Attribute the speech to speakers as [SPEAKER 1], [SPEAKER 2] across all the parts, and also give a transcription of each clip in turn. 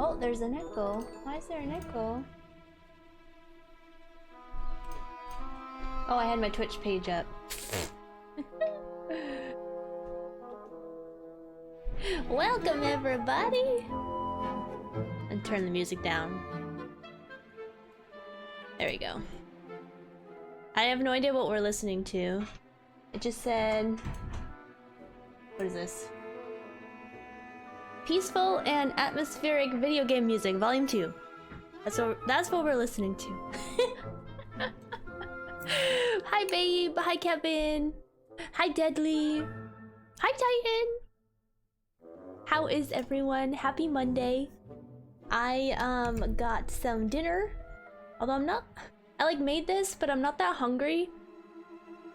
[SPEAKER 1] Oh, there's an echo. Why is there an echo? Oh, I had my Twitch page up. Welcome, everybody! And turn the music down. There we go. I have no idea what we're listening to. It just said... What is this? Peaceful and atmospheric video game music, volume 2. That's what we're listening to. Hi babe, hi Kevin. Hi Deadly. Hi Titan. How is everyone? Happy Monday. I got some dinner. Although I like made this, but I'm not that hungry.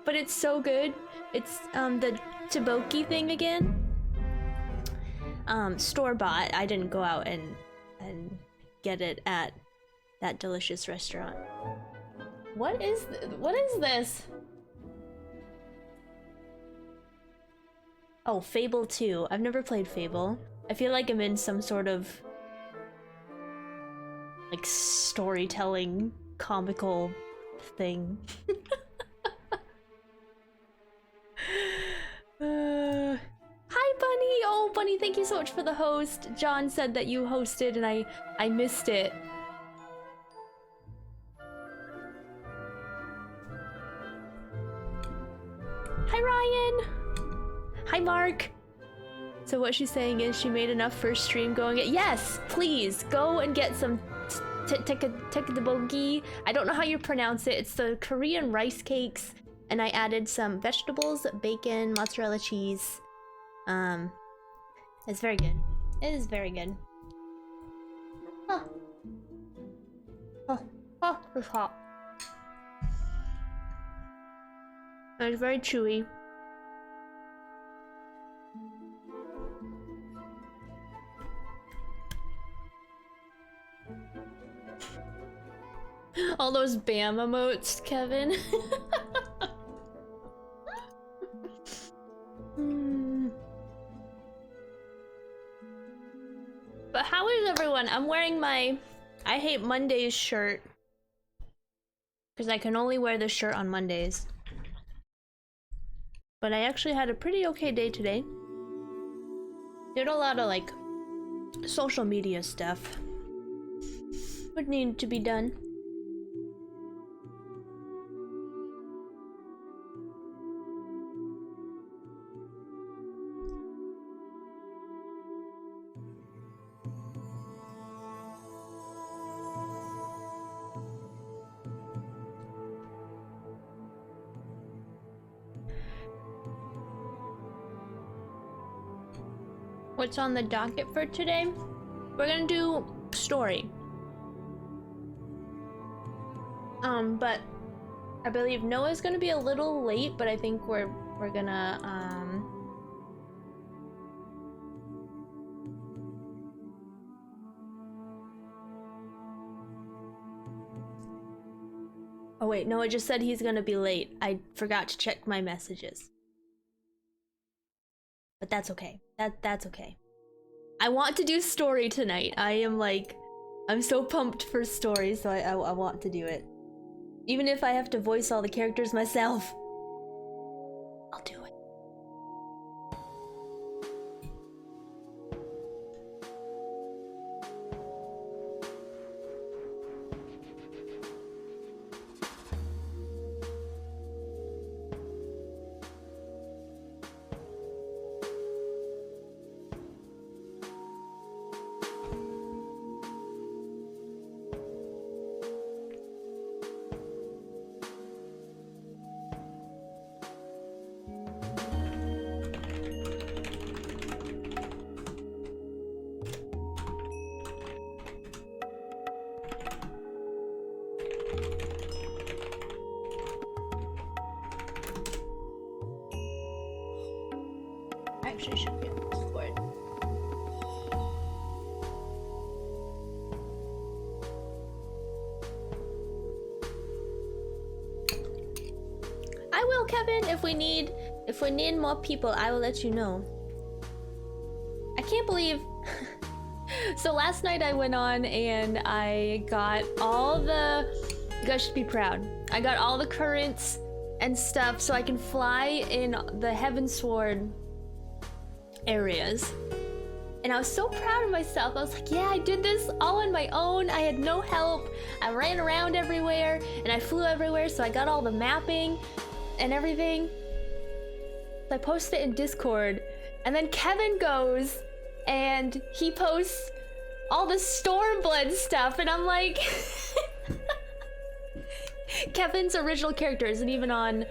[SPEAKER 1] But it's so good. It's the tteokbokki thing again. Store-bought. I didn't go out and get it at that delicious restaurant. What is this? Oh, Fable 2. I've never played Fable. I feel like I'm in some sort of like storytelling comical thing. Hi Bunny! Oh Bunny, thank you so much for the host. John said that you hosted and I missed it. Hi Ryan! Hi Mark! So what she's saying is she made enough for stream going. Yes! Please! Go and get some tteokbokki. I don't know how you pronounce it. It's the Korean rice cakes. And I added some vegetables, bacon, mozzarella cheese. It's very good. It is very good. Oh. Oh, it's hot. It's very chewy. All those BAM emotes, Kevin. But how is everyone? I'm wearing my I Hate Mondays shirt. Because I can only wear this shirt on Mondays. But I actually had a pretty okay day today. Did a lot of like social media stuff. Would need to be done. What's on the docket for today? We're gonna do story. But I believe Noah's gonna be a little late, but I think we're gonna Oh wait, Noah just said he's gonna be late. I forgot to check my messages. But that's okay. That's okay. I want to do story tonight. I'm so pumped for story, so I want to do it. Even if I have to voice all the characters myself. I'll do it. Actually, should be able to support. I will, Kevin. If we need more people, I will let you know. I can't believe So last night I went on and I got all the... You guys should be proud. I got all the currents and stuff so I can fly in the Heavensward areas. And I was so proud of myself. I was like, yeah, I did this all on my own. I had no help. I ran around everywhere and I flew everywhere, so I got all the mapping and everything. So I posted it in Discord, and then Kevin goes and he posts all the Stormblood stuff, and I'm like... Kevin's original character isn't even on...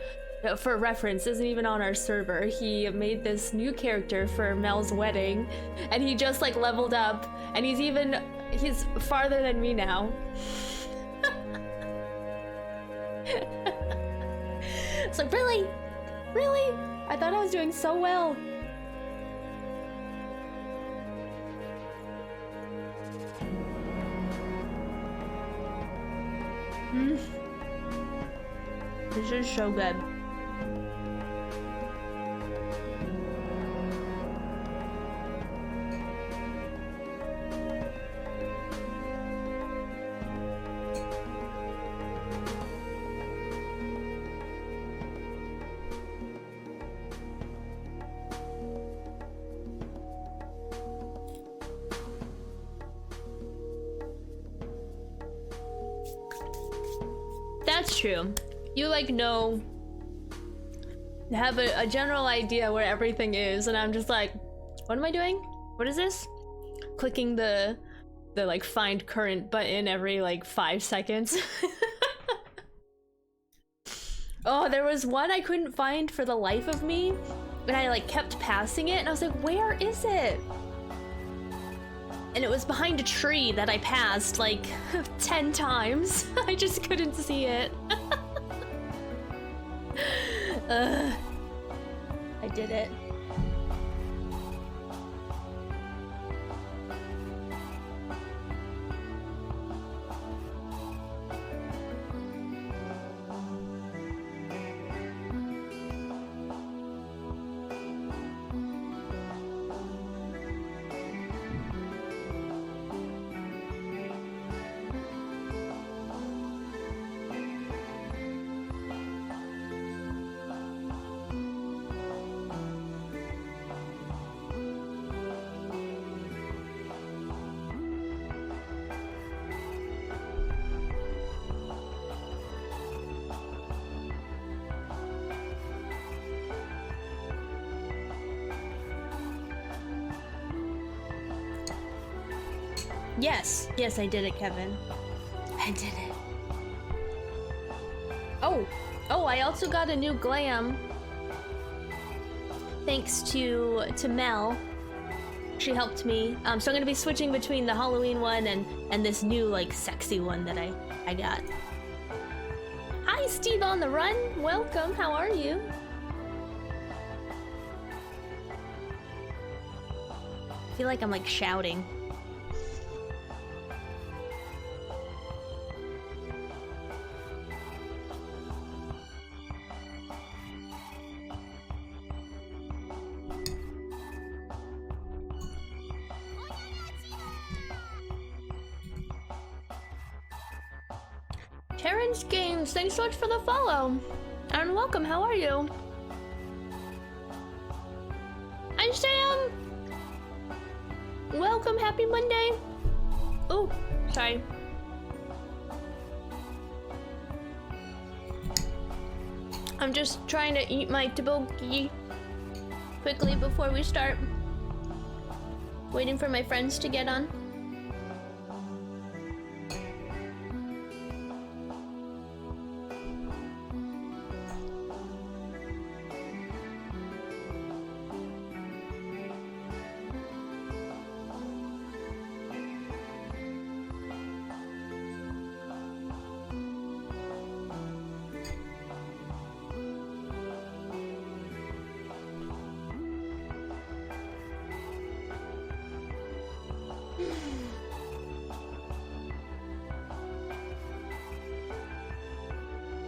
[SPEAKER 1] For reference, isn't even on our server. He made this new character for Mel's wedding, and he just like leveled up, and he's farther than me now. It's like, really? Really? I thought I was doing so well. This is so good. That's true. You like have a general idea where everything is, and I'm just like, what am I doing? What is this? Clicking the like find current button every like 5 seconds. Oh, there was one I couldn't find for the life of me, and I like kept passing it, and I was like, where is it? And it was behind a tree that I passed like 10 times. I just couldn't see it. I did it. Yes, I did it, Kevin. I did it. Oh, I also got a new glam. Thanks to Mel. She helped me. So I'm gonna be switching between the Halloween one and this new like sexy one that I got. Hi, Steve on the Run. Welcome. How are you? I feel like I'm like shouting. Terrence Games, thanks so much for the follow. And welcome, how are you? Hi Sam! Welcome, happy Monday. Oh, sorry. I'm just trying to eat my tteokbokki quickly before we start. Waiting for my friends to get on.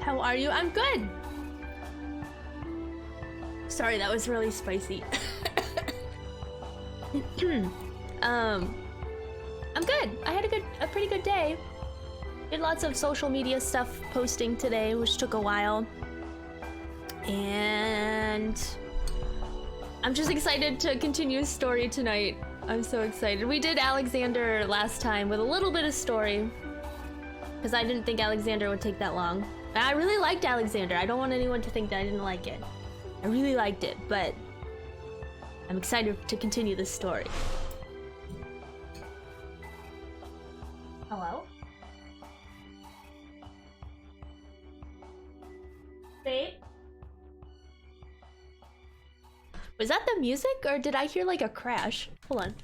[SPEAKER 1] How are you? I'm good. Sorry, that was really spicy. I'm good. I had a pretty good day. Did lots of social media stuff posting today, which took a while. And I'm just excited to continue his story tonight. I'm so excited. We did Alexander last time with a little bit of story, because I didn't think Alexander would take that long. I really liked Alexander. I don't want anyone to think that I didn't like it. I really liked it, but I'm excited to continue this story. Hello? Babe? Was that the music, or did I hear like a crash? Hold on.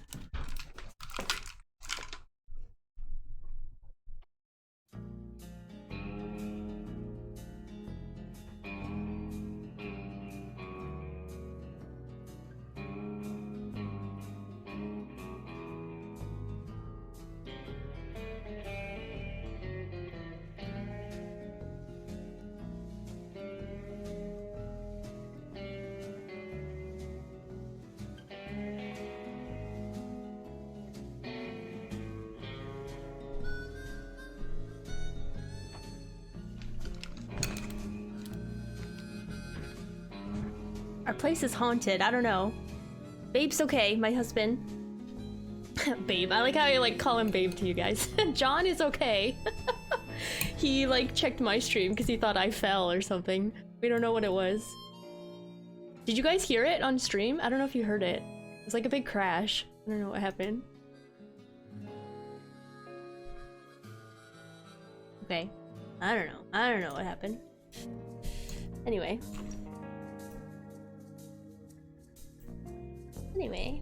[SPEAKER 1] Our place is haunted. I don't know. Babe's okay, my husband. Babe. I like how I like call him Babe to you guys. John is okay. He like checked my stream because he thought I fell or something. We don't know what it was. Did you guys hear it on stream? I don't know if you heard it. It was like a big crash. I don't know what happened. Okay. I don't know. I don't know what happened. Anyway. Anyway.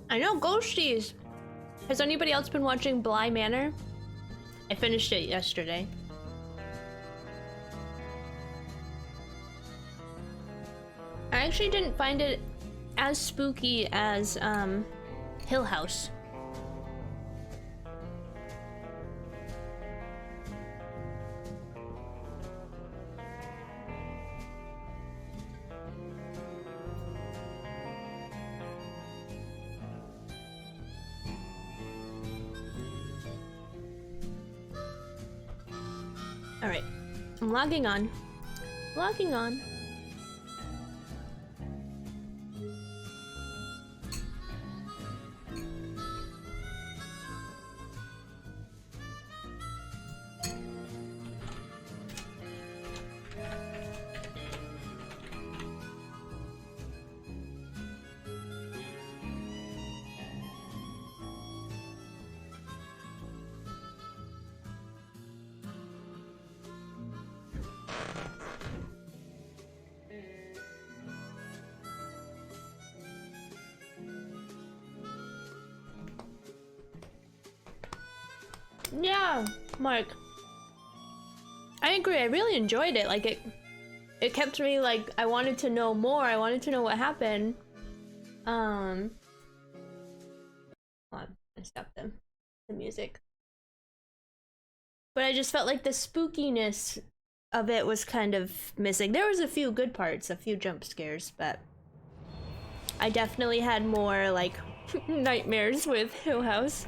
[SPEAKER 1] I know, ghosties! Has anybody else been watching Bly Manor? I finished it yesterday. I actually didn't find it as spooky as Hill House. Alright, I'm logging on. Logging on. Yeah, Mark. I agree. I really enjoyed it. Like it kept me like I wanted to know more. I wanted to know what happened. Hold on, I stopped the music. But I just felt like the spookiness of it was kind of missing. There was a few good parts, a few jump scares, but I definitely had more like nightmares with Hill House.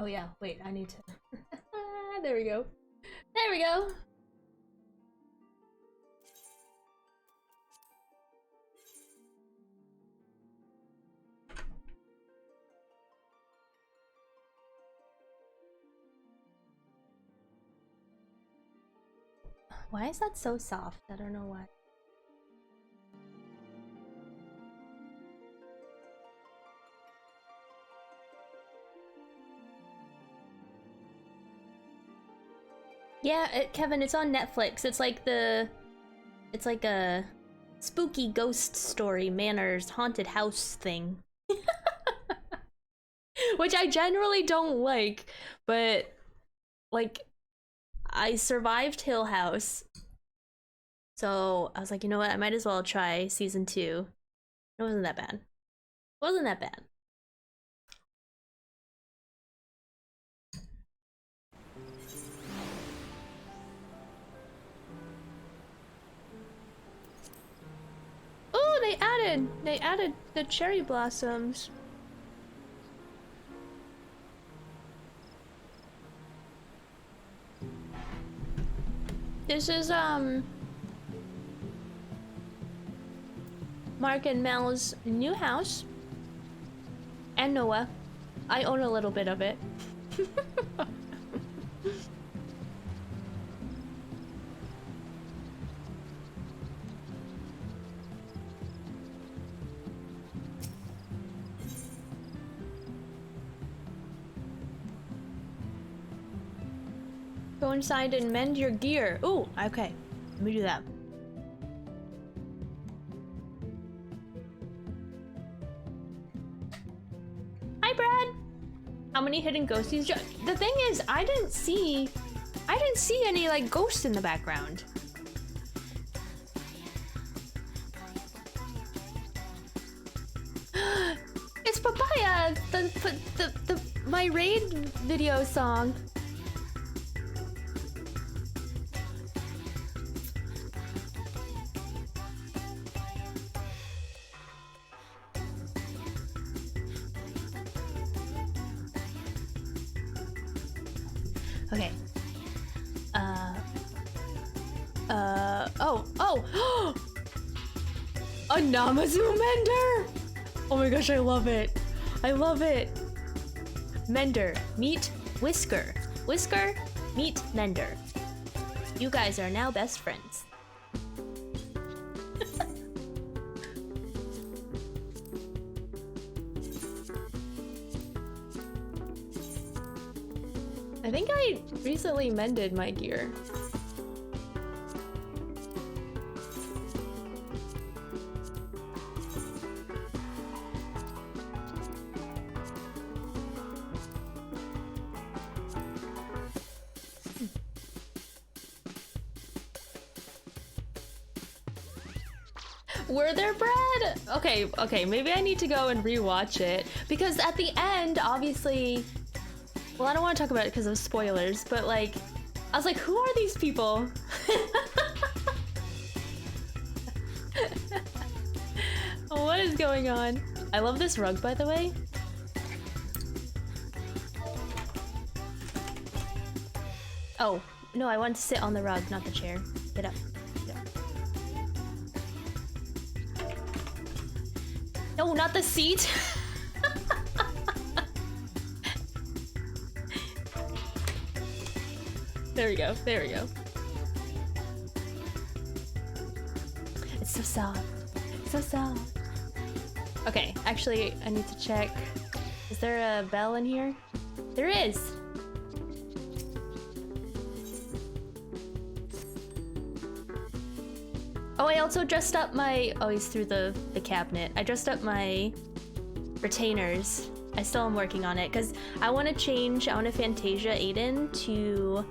[SPEAKER 1] Oh yeah, wait, I need to... There we go. There we go! Why is that so soft? I don't know why. Yeah, Kevin, it's on Netflix. It's like a spooky ghost story, manors, haunted house thing. which I generally don't like, but like I survived Hill House, so I was like, you know what, I might as well try season 2. It wasn't that bad. It wasn't that bad. Oh, they added the cherry blossoms. This is Mark and Mel's new house. And Noah. I own a little bit of it. Go inside and mend your gear. Ooh, okay. Let me do that. Hi, Brad. How many hidden ghosties? The thing is, I didn't see any like ghosts in the background. It's Papaya, the my raid video song. Okay. Oh! A Namazu Mender! Oh my gosh, I love it. I love it. Mender, meet Whisker. Whisker, meet Mender. You guys are now best friends. I think I recently mended my gear. Were there, Brad? Okay, maybe I need to go and rewatch it because at the end, obviously. Well, I don't want to talk about it because of spoilers, but like, I was like, who are these people? What is going on? I love this rug, by the way. Oh, no, I want to sit on the rug, not the chair. Get up. Get up. No, not the seat. There we go, there we go. It's so soft. So soft. Okay, actually, I need to check. Is there a bell in here? There is! Oh, I also dressed up my... Oh, he's through the cabinet. I dressed up my retainers. I still am working on it, because I want to change... I want to Fantasia Aiden to...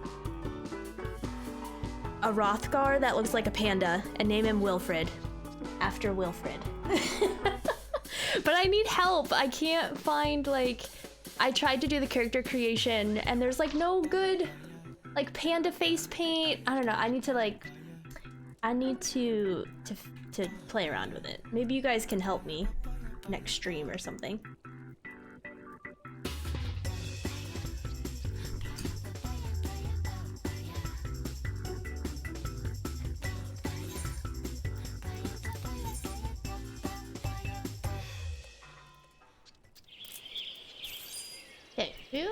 [SPEAKER 1] a Rothgar that looks like a panda, and name him Wilfred. After Wilfred. But I need help. I can't find, like... I tried to do the character creation, and there's, like, no good, like, panda face paint. I don't know. I need to, like... I need to play around with it. Maybe you guys can help me next stream or something. Okay, you.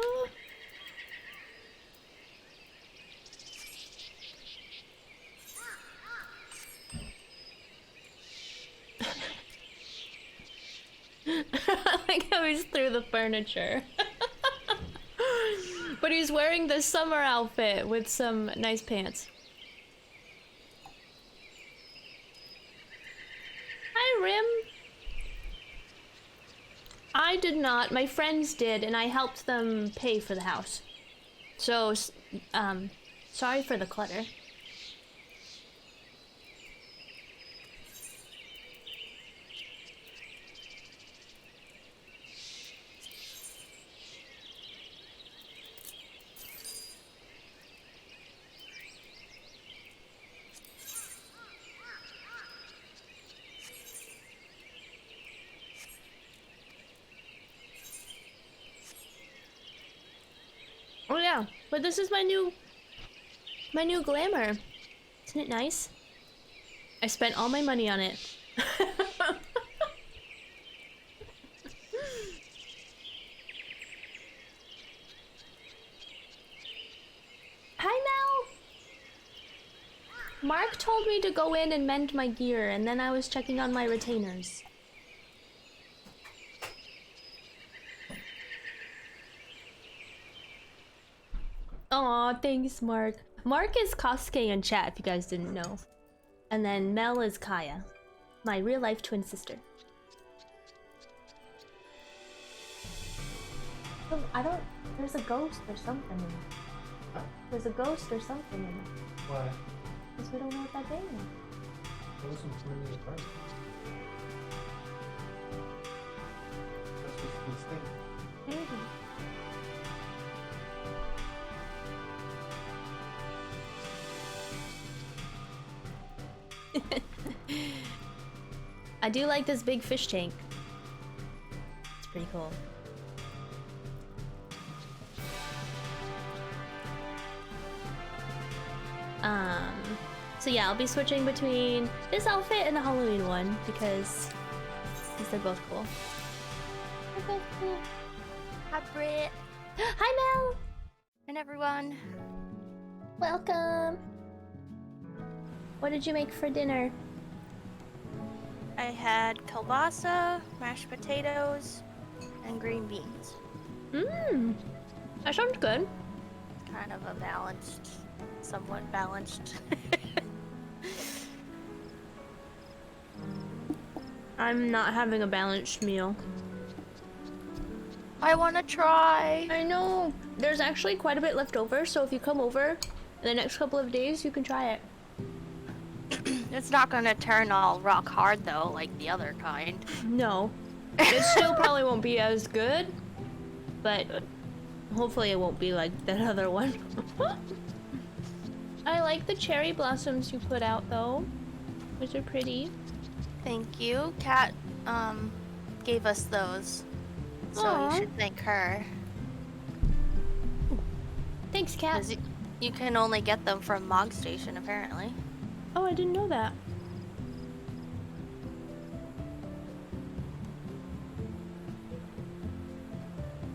[SPEAKER 1] Like how he's through the furniture. But he's wearing the summer outfit with some nice pants. Hi, Rim. I did not. My friends did, and I helped them pay for the house. So, sorry for the clutter. Oh yeah, but this is my new glamour. Isn't it nice? I spent all my money on it. Hi Mel! Mark told me to go in and mend my gear, and then I was checking on my retainers. Aw, thanks, Mark. Mark is Kosuke in chat, if you guys didn't know. And then Mel is Kaya, my real-life twin sister. Oh, I don't... There's a ghost or something in it. Huh? There's a ghost or something in it.
[SPEAKER 2] Why?
[SPEAKER 1] Because we don't know what that game is.
[SPEAKER 2] It wasn't really a person. That's just a mistake.
[SPEAKER 1] Maybe. I do like this big fish tank. It's pretty cool. So yeah, I'll be switching between this outfit and the Halloween one because they're both cool. They're both cool.
[SPEAKER 3] Hi, Britt.
[SPEAKER 1] Hi, Mel.
[SPEAKER 3] And everyone.
[SPEAKER 1] Welcome. What did you make for dinner?
[SPEAKER 3] I had kielbasa, mashed potatoes, and green beans.
[SPEAKER 1] Mmm. That sounds good.
[SPEAKER 3] Kind of a balanced, somewhat balanced.
[SPEAKER 1] I'm not having a balanced meal.
[SPEAKER 3] I want to try.
[SPEAKER 1] I know. There's actually quite a bit left over, so if you come over in the next couple of days, you can try it.
[SPEAKER 3] It's not gonna turn all rock hard though, like the other kind.
[SPEAKER 1] No. It still probably won't be as good, but hopefully it won't be like that other one. I like the cherry blossoms you put out though. Those are pretty.
[SPEAKER 3] Thank you. Kat gave us those. So
[SPEAKER 1] Aww.
[SPEAKER 3] you should thank her.
[SPEAKER 1] Thanks, Kat.
[SPEAKER 3] 'Cause you can only get them from Mog Station apparently.
[SPEAKER 1] Oh, I didn't know that.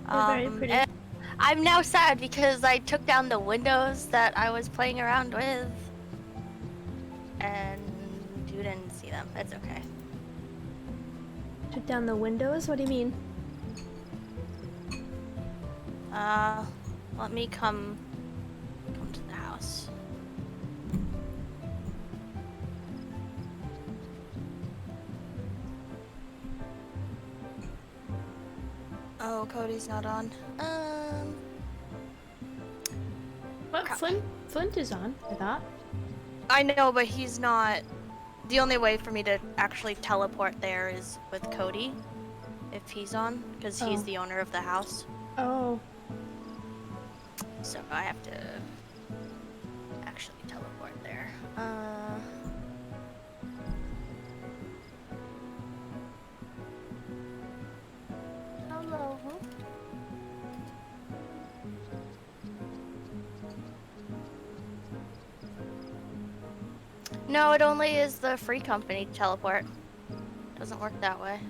[SPEAKER 1] They're very pretty.
[SPEAKER 3] And I'm now sad because I took down the windows that I was playing around with. And you didn't see them. It's okay.
[SPEAKER 1] Took down the windows? What do you mean?
[SPEAKER 3] Let me come to the house. Oh, Cody's not on.
[SPEAKER 1] What?
[SPEAKER 3] Crap.
[SPEAKER 1] Flint is on, I thought.
[SPEAKER 3] I know, but he's not. The only way for me to actually teleport there is with Cody, if he's on, because he's
[SPEAKER 1] Oh.
[SPEAKER 3] the owner of the house.
[SPEAKER 1] Oh.
[SPEAKER 3] So I have to actually teleport there. Hello. No, it only is the free company teleport. Doesn't work that way.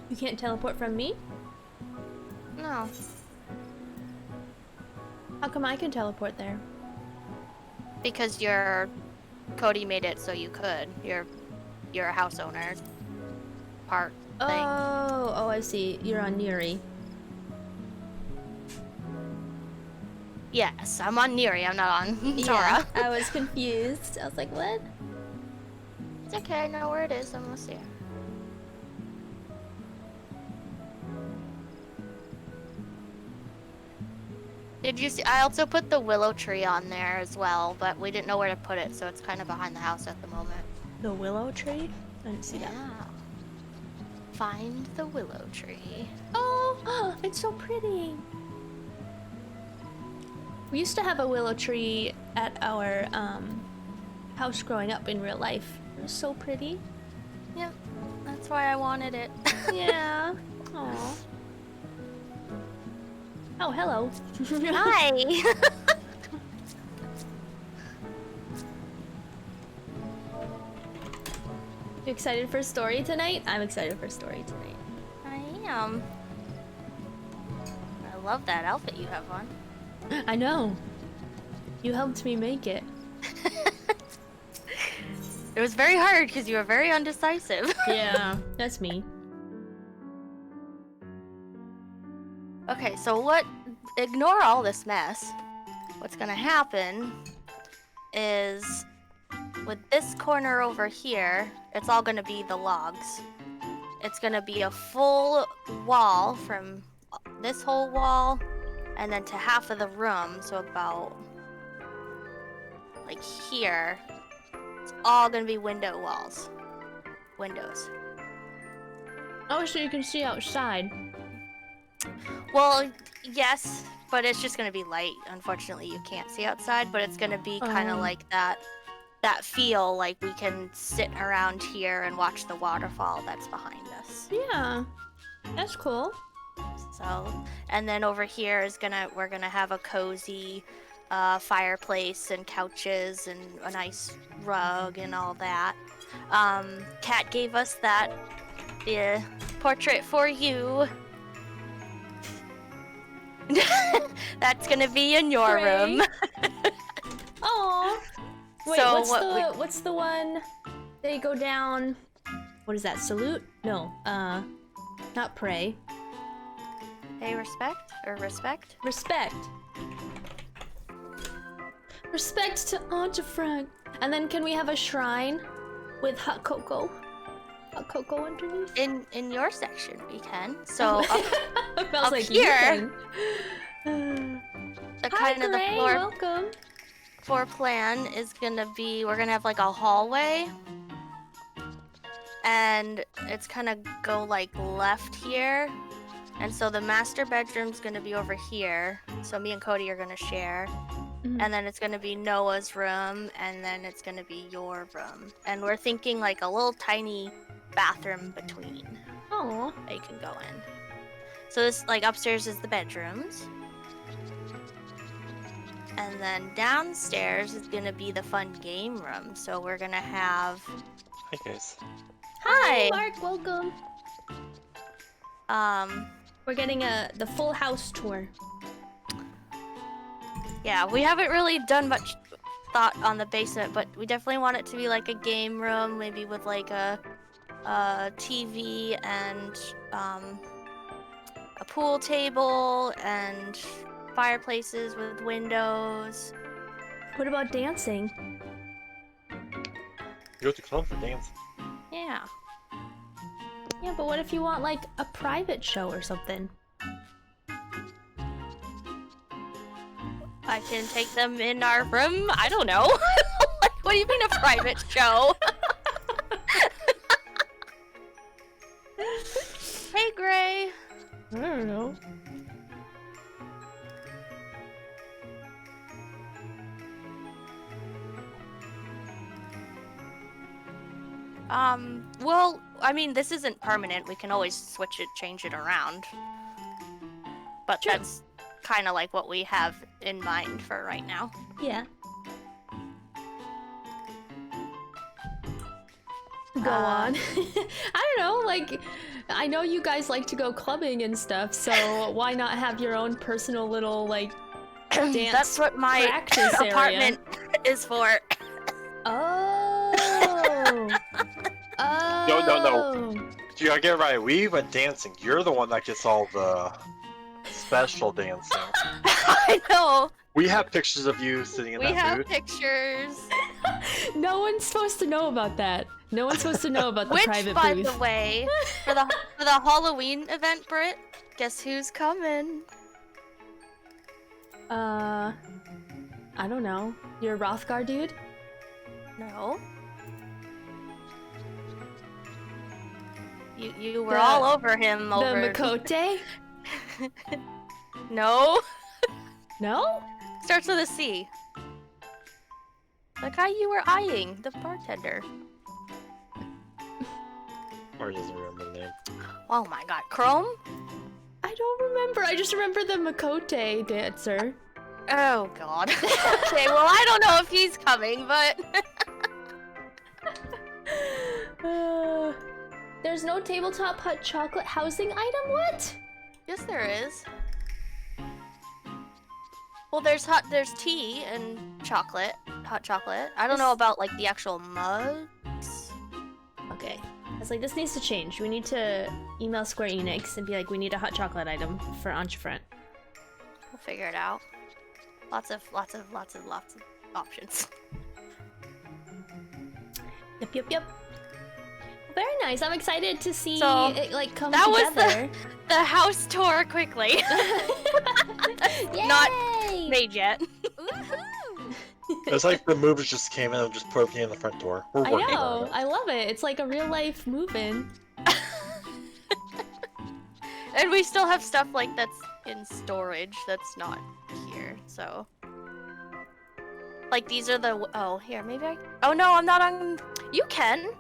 [SPEAKER 1] You can't teleport from me?
[SPEAKER 3] No.
[SPEAKER 1] How come I can teleport there?
[SPEAKER 3] Because Cody made it so you could. You're a house owner part thing.
[SPEAKER 1] Oh, I see. You're on Neri.
[SPEAKER 3] Yes, I'm on Neri, I'm not on Tara.
[SPEAKER 1] Yeah, I was confused. I was like, what?
[SPEAKER 3] It's okay, I know where it is, I'm gonna see it. Did you see? I also put the willow tree on there as well, but we didn't know where to put it, so it's kind of behind the house at the moment.
[SPEAKER 1] The willow tree? I didn't see that.
[SPEAKER 3] Yeah. Find the willow tree.
[SPEAKER 1] Oh, it's so pretty. We used to have a willow tree at our house growing up in real life. It was so pretty.
[SPEAKER 3] Yep. That's why I wanted it.
[SPEAKER 1] Yeah. Aww. Oh, hello.
[SPEAKER 3] Hi.
[SPEAKER 1] You excited for story tonight? I'm excited for story tonight.
[SPEAKER 3] I am. I love that outfit you have on.
[SPEAKER 1] I know. You helped me make it.
[SPEAKER 3] It was very hard because you were very undecisive.
[SPEAKER 1] Yeah, that's me.
[SPEAKER 3] Okay, so what? Ignore all this mess. What's gonna happen is with this corner over here, it's all gonna be the logs. It's gonna be a full wall from this whole wall and then to half of the room, so about like here. It's all gonna be window walls. Windows.
[SPEAKER 1] Oh, so you can see outside.
[SPEAKER 3] Well, yes, but it's just gonna be light. Unfortunately, you can't see outside, but it's gonna be kind of like that feel, like we can sit around here and watch the waterfall that's behind us.
[SPEAKER 1] Yeah, that's cool.
[SPEAKER 3] So, and then over here is we're gonna have a cozy fireplace and couches and a nice rug and all that. Kat gave us that portrait for you. That's gonna be in your room.
[SPEAKER 1] Aww. Wait,
[SPEAKER 3] So
[SPEAKER 1] what's the one? They go down. What is that? Salute? No. Not pray.
[SPEAKER 3] Pay respect or respect?
[SPEAKER 1] Respect. Respect to Auntefront. And then can we have a shrine with hot cocoa? Hot cocoa underneath?
[SPEAKER 3] In your section we can. So up,
[SPEAKER 1] I was
[SPEAKER 3] up
[SPEAKER 1] like,
[SPEAKER 3] here,
[SPEAKER 1] the
[SPEAKER 3] kind of the floor
[SPEAKER 1] welcome.
[SPEAKER 3] floor plan is gonna be, we're gonna have like a hallway, and it's gonna go like left here, and so the master bedroom's gonna be over here, so me and Cody are gonna share. And then it's gonna be Noah's room, and then it's gonna be your room, and we're thinking like a little tiny bathroom between
[SPEAKER 1] Oh.
[SPEAKER 3] that you can go in. So this, like, upstairs is the bedrooms. And then downstairs is gonna be the fun game room. So we're gonna have...
[SPEAKER 4] Hi guys.
[SPEAKER 3] Hi!
[SPEAKER 1] Mark, welcome. We're getting the full house tour.
[SPEAKER 3] Yeah, we haven't really done much thought on the basement, but we definitely want it to be like a game room, maybe with like a TV and a pool table and fireplaces with windows.
[SPEAKER 1] What about dancing?
[SPEAKER 4] You go to club for dancing.
[SPEAKER 3] Yeah.
[SPEAKER 1] Yeah, but what if you want like a private show or something?
[SPEAKER 3] I can take them in our room. I don't know. What do you mean a private show? Hey, Gray.
[SPEAKER 1] I don't know.
[SPEAKER 3] Well, I mean, this isn't permanent. We can always switch it, change it around. But
[SPEAKER 1] Sure.
[SPEAKER 3] that's kind of like what we have in mind for right now.
[SPEAKER 1] Yeah. Go on. I don't know, like, I know you guys like to go clubbing and stuff, so why not have your own personal little, like, dance
[SPEAKER 3] That's what my
[SPEAKER 1] practice area?
[SPEAKER 3] apartment is for.
[SPEAKER 1] Oh. Oh.
[SPEAKER 4] No. You gotta get it right. We went dancing. You're the one that gets all the special dancing.
[SPEAKER 3] I know.
[SPEAKER 4] We have pictures of you sitting in
[SPEAKER 3] We
[SPEAKER 4] that
[SPEAKER 3] have
[SPEAKER 4] booth.
[SPEAKER 3] pictures.
[SPEAKER 1] No one's supposed to know about that. No one's supposed to know about the
[SPEAKER 3] Which,
[SPEAKER 1] private
[SPEAKER 3] by
[SPEAKER 1] booth.
[SPEAKER 3] the way, for the Halloween event, Britt, guess who's coming?
[SPEAKER 1] I don't know. You're a Rothgar dude?
[SPEAKER 3] No. You were all over him over...
[SPEAKER 1] The Makote?
[SPEAKER 3] No.
[SPEAKER 1] No?
[SPEAKER 3] Starts with a C. The guy you were eyeing, the bartender.
[SPEAKER 4] Or doesn't remember the name.
[SPEAKER 3] Oh my god, Chrome?
[SPEAKER 1] I don't remember. I just remember the Makote dancer.
[SPEAKER 3] Oh god. Okay, well I don't know if he's coming, but...
[SPEAKER 1] There's no tabletop hot chocolate housing item? What?
[SPEAKER 3] Yes, there is. Well, there's tea and chocolate, hot chocolate. I don't know about like the actual mugs.
[SPEAKER 1] Okay. I was like, this needs to change. We need to email Square Enix and be like, we need a hot chocolate item for Entrefront.
[SPEAKER 3] We'll figure it out. Lots of options.
[SPEAKER 1] Yep. Very nice. I'm excited to see
[SPEAKER 3] So,
[SPEAKER 1] it like come
[SPEAKER 3] that
[SPEAKER 1] together.
[SPEAKER 3] was the house tour quickly.
[SPEAKER 1] Yay!
[SPEAKER 3] Not made yet.
[SPEAKER 4] It's like the movers just came in and just put everything in the front door. We're
[SPEAKER 1] I
[SPEAKER 4] working
[SPEAKER 1] know.
[SPEAKER 4] on it.
[SPEAKER 1] I love it. It's like a real life move-in.
[SPEAKER 3] And we still have stuff like that's in storage that's not here, so. Like these are the, oh, here, maybe I, oh no, I'm not on, you can.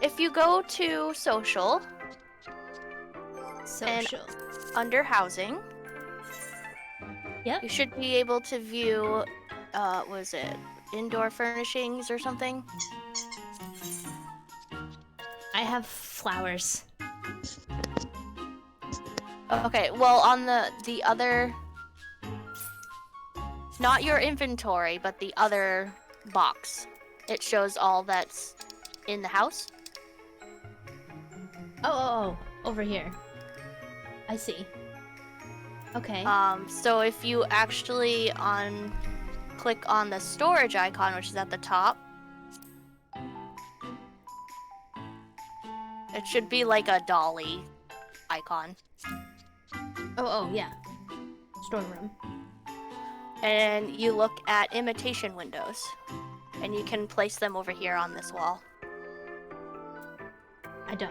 [SPEAKER 3] If you go to social.
[SPEAKER 1] Social.
[SPEAKER 3] Under housing.
[SPEAKER 1] Yep.
[SPEAKER 3] You should be able to view, was it indoor furnishings or something?
[SPEAKER 1] I have flowers.
[SPEAKER 3] Okay, well on the other, not your inventory, but the other box, it shows all that's in the house.
[SPEAKER 1] Oh, over here. I see. Okay.
[SPEAKER 3] So if you actually click on the storage icon, which is at the top, it should be like a dolly icon.
[SPEAKER 1] Oh, yeah. Storeroom.
[SPEAKER 3] And you look at imitation windows, and you can place them over here on this wall.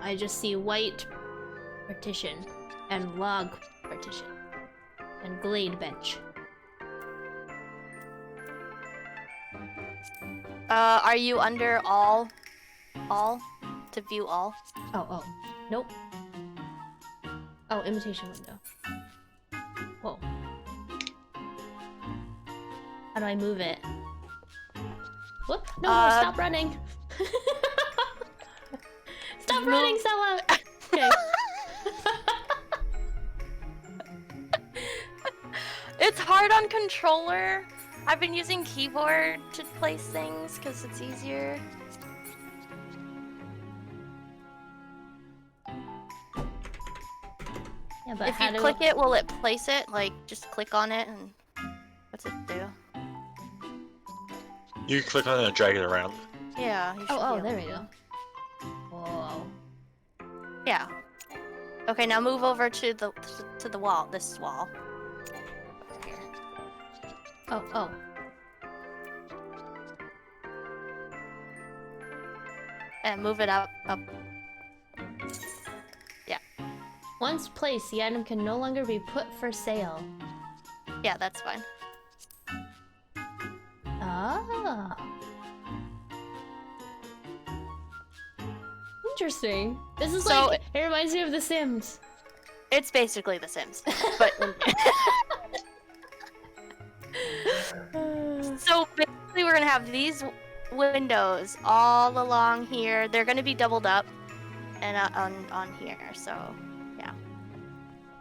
[SPEAKER 1] I just see white partition and log partition and glade bench.
[SPEAKER 3] Are you under all to view all?
[SPEAKER 1] Oh, nope. Oh, imitation window. Whoa. How do I move it? Whoop! No, stop running! Stop running, Stella! Okay.
[SPEAKER 3] It's hard on controller. I've been using keyboard to place things because it's easier.
[SPEAKER 1] Yeah, but
[SPEAKER 3] If
[SPEAKER 1] how
[SPEAKER 3] you
[SPEAKER 1] do
[SPEAKER 3] click it, will it place it? Like, just click on it and what's it do?
[SPEAKER 4] You click on it and drag it around.
[SPEAKER 3] Yeah. You should
[SPEAKER 1] Oh,
[SPEAKER 3] be
[SPEAKER 1] there
[SPEAKER 3] able
[SPEAKER 1] we go. Whoa.
[SPEAKER 3] Yeah. Okay, now move over to the wall. This wall. Over here.
[SPEAKER 1] Oh.
[SPEAKER 3] And move it up. Yeah.
[SPEAKER 1] Once placed, the item can no longer be put for sale.
[SPEAKER 3] Yeah, that's fine.
[SPEAKER 1] Ah. Interesting. This is
[SPEAKER 3] So-
[SPEAKER 1] like, it reminds me of The Sims.
[SPEAKER 3] It's basically The Sims, but so basically we're gonna have these windows all along here. They're gonna be doubled up, and on here. So yeah,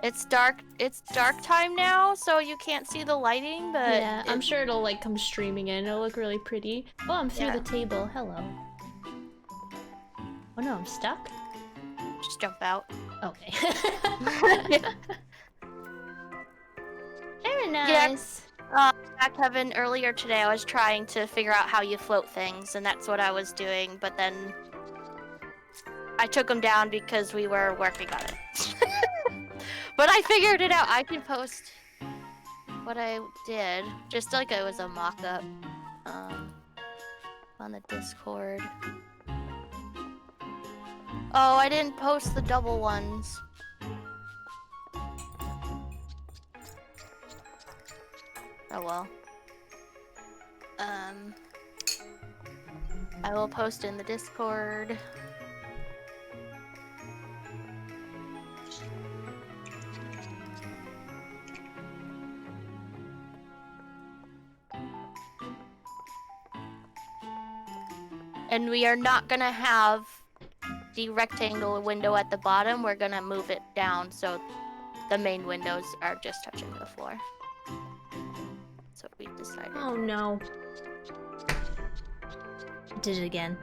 [SPEAKER 3] it's dark. It's dark time now, so you can't see the lighting. But
[SPEAKER 1] Yeah, I'm sure it'll like come streaming in. It'll look really pretty. Oh, I'm through
[SPEAKER 3] Yeah.
[SPEAKER 1] the table. Hello. Oh no, I'm stuck?
[SPEAKER 3] just jump out.
[SPEAKER 1] Okay. Very nice.
[SPEAKER 3] Back Kevin, earlier today I was trying to figure out how you float things, and that's what I was doing. But then I took them down because we were working on it. But I figured it out. I can post what I did, just like it was a mock-up, on the Discord. Oh, I didn't post the double ones. Oh well. I will post in the Discord. And we are not gonna have the rectangle window at the bottom. We're gonna move it down so the main windows are just touching the floor. That's what we've decided.
[SPEAKER 1] Oh no. Did it again.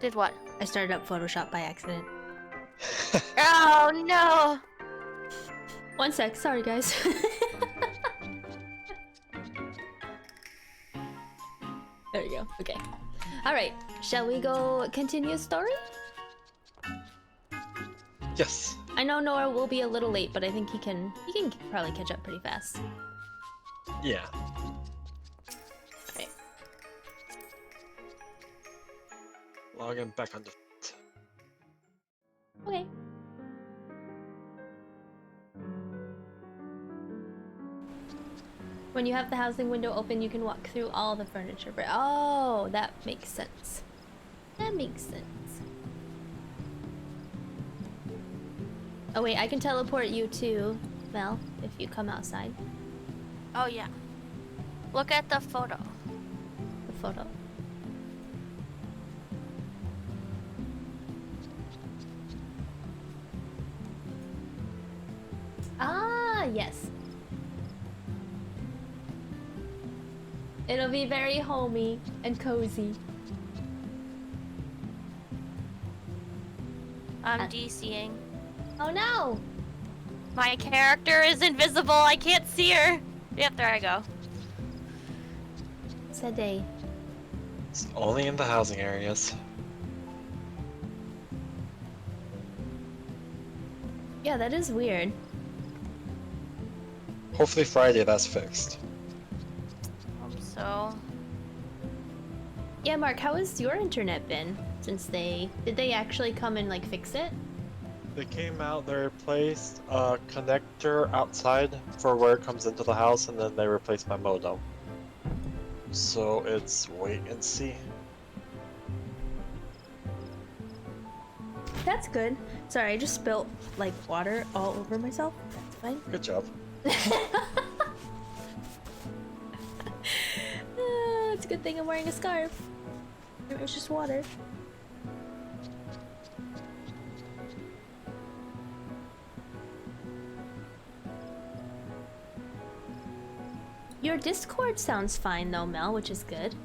[SPEAKER 3] Did what?
[SPEAKER 1] I started up Photoshop by accident.
[SPEAKER 3] Oh no!
[SPEAKER 1] 1 sec, sorry guys. There we go, okay. Alright, shall we go continue story?
[SPEAKER 4] Yes.
[SPEAKER 1] I know Noah will be a little late, but I think he can probably catch up pretty fast.
[SPEAKER 4] Yeah.
[SPEAKER 1] Alright.
[SPEAKER 4] Logging back on the.
[SPEAKER 1] Okay. When you have the housing window open, you can walk through all the furniture. Oh, that makes sense. That makes sense. Oh wait, I can teleport you too, Mel, if you come outside.
[SPEAKER 3] Oh yeah. Look at the photo.
[SPEAKER 1] The photo. Ah, yes. It'll be very homey and cozy.
[SPEAKER 3] I'm DCing.
[SPEAKER 1] Oh no!
[SPEAKER 3] My character is invisible. I can't see her. Yep, there I go.
[SPEAKER 1] Today.
[SPEAKER 4] It's only in the housing areas.
[SPEAKER 1] Yeah, that is weird.
[SPEAKER 4] Hopefully Friday that's fixed.
[SPEAKER 3] Hope so.
[SPEAKER 1] Yeah, Mark, how has your internet been since did they actually come and like fix it?
[SPEAKER 4] They came out, they replaced a connector outside for where it comes into the house, and then they replaced my modem. So it's wait and see.
[SPEAKER 1] That's good. Sorry, I just spilt like water all over myself. That's fine.
[SPEAKER 4] Good job.
[SPEAKER 1] It's a good thing I'm wearing a scarf. It was just water. Your Discord sounds fine though, Mel, which is good.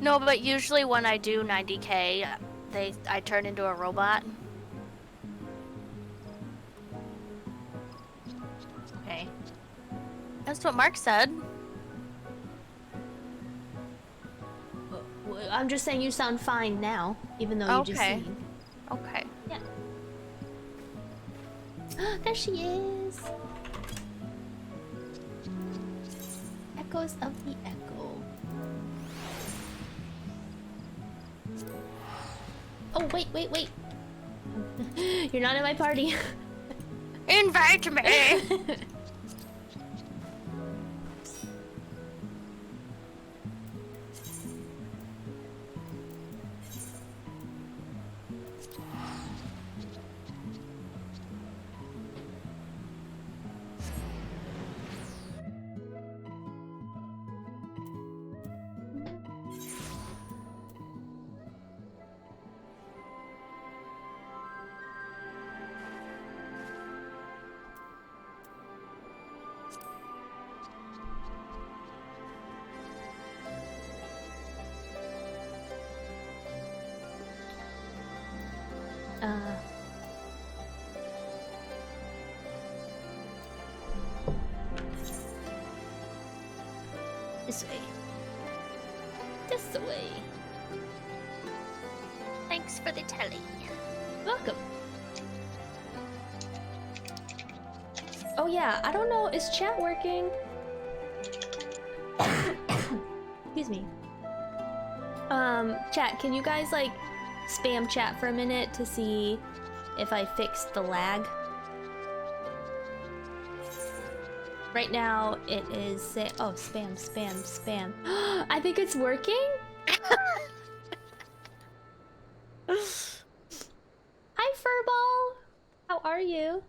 [SPEAKER 3] No, but usually when I do 90k, I turn into a robot.
[SPEAKER 1] Okay.
[SPEAKER 3] That's what Mark said.
[SPEAKER 1] I'm just saying you sound fine now, even though you just
[SPEAKER 3] Okay.
[SPEAKER 1] sing.
[SPEAKER 3] Okay.
[SPEAKER 1] Yeah. There she is. Echoes of the echo. Oh, wait. You're not in my party.
[SPEAKER 3] Invite me!
[SPEAKER 1] This way. This way.
[SPEAKER 3] Thanks for the telly.
[SPEAKER 1] Welcome. Oh yeah, I don't know. Is chat working? Excuse me. Chat, can you guys like spam chat for a minute to see if I fixed the lag? Right now it is oh, spam. I think it's working? Hi Furball! How are you?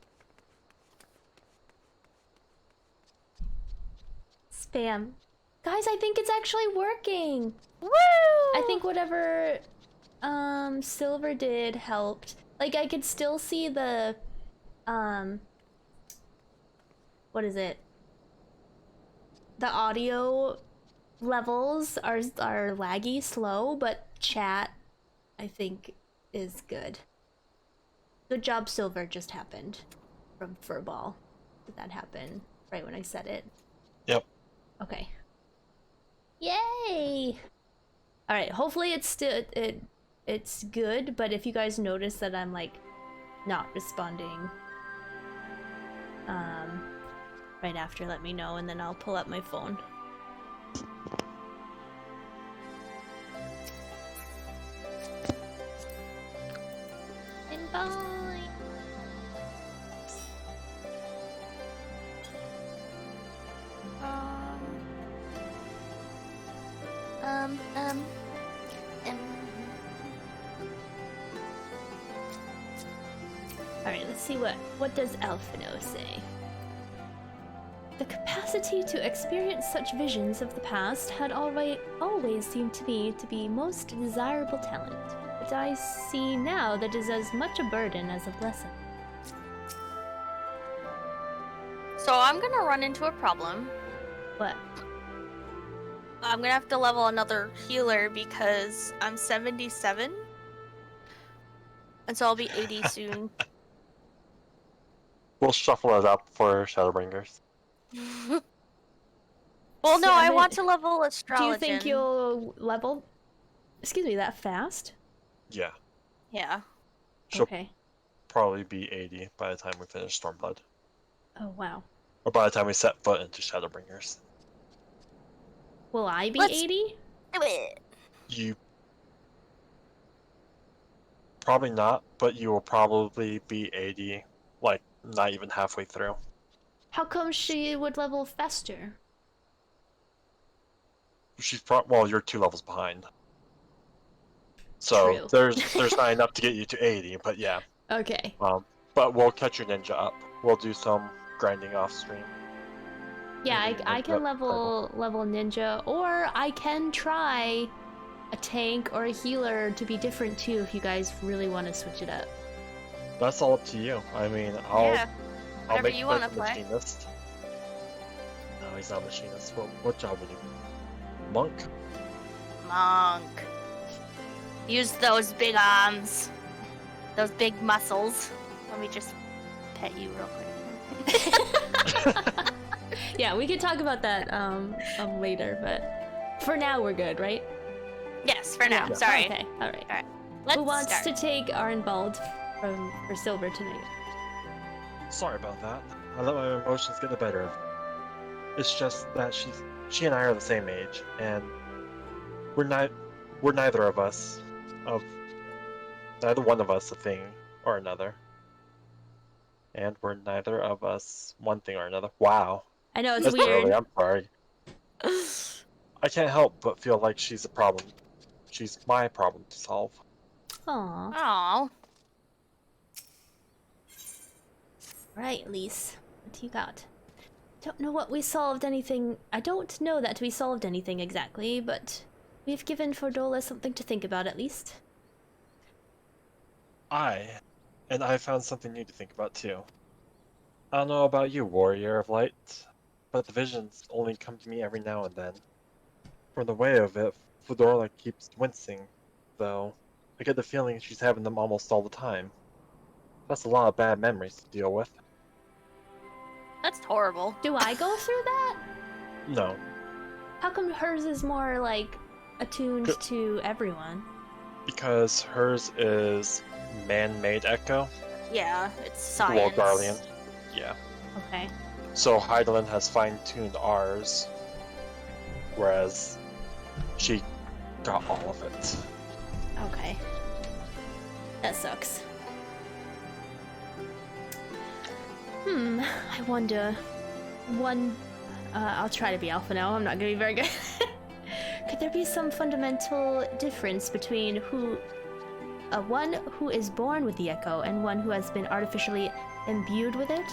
[SPEAKER 1] Spam. Guys, I think it's actually working!
[SPEAKER 3] Woo!
[SPEAKER 1] I think whatever Silver did helped. Like I could still see the what is it? The audio levels are laggy, slow, but chat I think is good. Good job, Silver just happened from Furball. Did that happen right when I said it?
[SPEAKER 4] Yep.
[SPEAKER 1] Okay. Yay! All right. Hopefully it's still it's good. But if you guys notice that I'm like not responding, right after, let me know, and then I'll pull up my phone. And bye.
[SPEAKER 3] Um.
[SPEAKER 1] All right, let's see what does Alphino say. The capacity to experience such visions of the past had always seemed to me to be most desirable talent, but I see now that it is as much a burden as a blessing.
[SPEAKER 3] So I'm gonna run into a problem.
[SPEAKER 1] What?
[SPEAKER 3] I'm gonna have to level another healer because I'm 77. And so I'll be 80 soon.
[SPEAKER 4] We'll shuffle it up for Shadowbringers.
[SPEAKER 3] Well, no, I
[SPEAKER 1] Seven-
[SPEAKER 3] want to level Astrologian.
[SPEAKER 1] Do you think you'll level? Excuse me, that fast?
[SPEAKER 4] Yeah.
[SPEAKER 3] Yeah.
[SPEAKER 4] She'll
[SPEAKER 1] Okay.
[SPEAKER 4] probably be 80 by the time we finish Stormblood.
[SPEAKER 1] Oh wow.
[SPEAKER 4] Or by the time we set foot into Shadowbringers.
[SPEAKER 1] Will I be
[SPEAKER 3] Let's-
[SPEAKER 1] 80?
[SPEAKER 3] Do it.
[SPEAKER 4] You... Probably not, but you will probably be 80, like, not even halfway through.
[SPEAKER 1] How come she would level faster?
[SPEAKER 4] She's well, you're 2 levels behind. So
[SPEAKER 1] True.
[SPEAKER 4] there's not enough to get you to 80, but yeah.
[SPEAKER 1] Okay.
[SPEAKER 4] But we'll catch your ninja up. We'll do some grinding off stream.
[SPEAKER 1] Yeah,
[SPEAKER 4] Maybe
[SPEAKER 1] I
[SPEAKER 4] ninja
[SPEAKER 1] can
[SPEAKER 4] up
[SPEAKER 1] level ninja, or I can try a tank or a healer to be different too if you guys really want to switch it up.
[SPEAKER 4] That's all up to you. I mean, I'll
[SPEAKER 3] Whatever
[SPEAKER 4] make
[SPEAKER 3] you
[SPEAKER 4] you
[SPEAKER 3] wanna
[SPEAKER 4] the
[SPEAKER 3] play.
[SPEAKER 4] machinist. No, he's not a machinist. What job would he be? Monk?
[SPEAKER 3] Monk. Use those big arms. Those big muscles. Let me just pet you real quick.
[SPEAKER 1] Yeah, we can talk about that later, but for now we're good, right?
[SPEAKER 3] Yes, for now.
[SPEAKER 1] Yeah.
[SPEAKER 3] Sorry.
[SPEAKER 1] Okay, all right.
[SPEAKER 3] Let's
[SPEAKER 1] Who wants
[SPEAKER 3] start.
[SPEAKER 1] to take Arnbald for Silver tonight?
[SPEAKER 4] Sorry about that. I let my emotions get the better of me. It's just that she and I are the same age, and we're neither of us neither one of us a thing or another. And we're neither of us one thing or another. Wow.
[SPEAKER 1] I know it's
[SPEAKER 4] That's
[SPEAKER 1] weird.
[SPEAKER 4] early, I'm sorry. I can't help but feel like she's a problem. She's my problem to solve.
[SPEAKER 1] Aww.
[SPEAKER 3] Aww.
[SPEAKER 1] Right, Lise. What you got? Don't know what we solved anything. I don't know that we solved anything exactly, but we've given Fordola something to think about at least.
[SPEAKER 4] I found something new to think about too. I don't know about you, Warrior of Light, but the visions only come to me every now and then. From the way of it, Fedora keeps wincing, though. I get the feeling she's having them almost all the time. That's a lot of bad memories to deal with.
[SPEAKER 3] That's horrible.
[SPEAKER 1] Do I go through that?
[SPEAKER 4] No,
[SPEAKER 1] How come hers is more like attuned
[SPEAKER 4] Good.
[SPEAKER 1] to everyone?
[SPEAKER 4] because hers is man-made echo,
[SPEAKER 3] Yeah, it's
[SPEAKER 4] the
[SPEAKER 3] science.
[SPEAKER 4] Guardian. Yeah.
[SPEAKER 1] Okay.
[SPEAKER 4] So Heidelin has fine-tuned ours, whereas she got all of it.
[SPEAKER 1] Okay. That sucks. I wonder. I'll try to be alpha now. I'm not gonna be very good. Could there be some fundamental difference between one who is born with the echo and one who has been artificially imbued with it?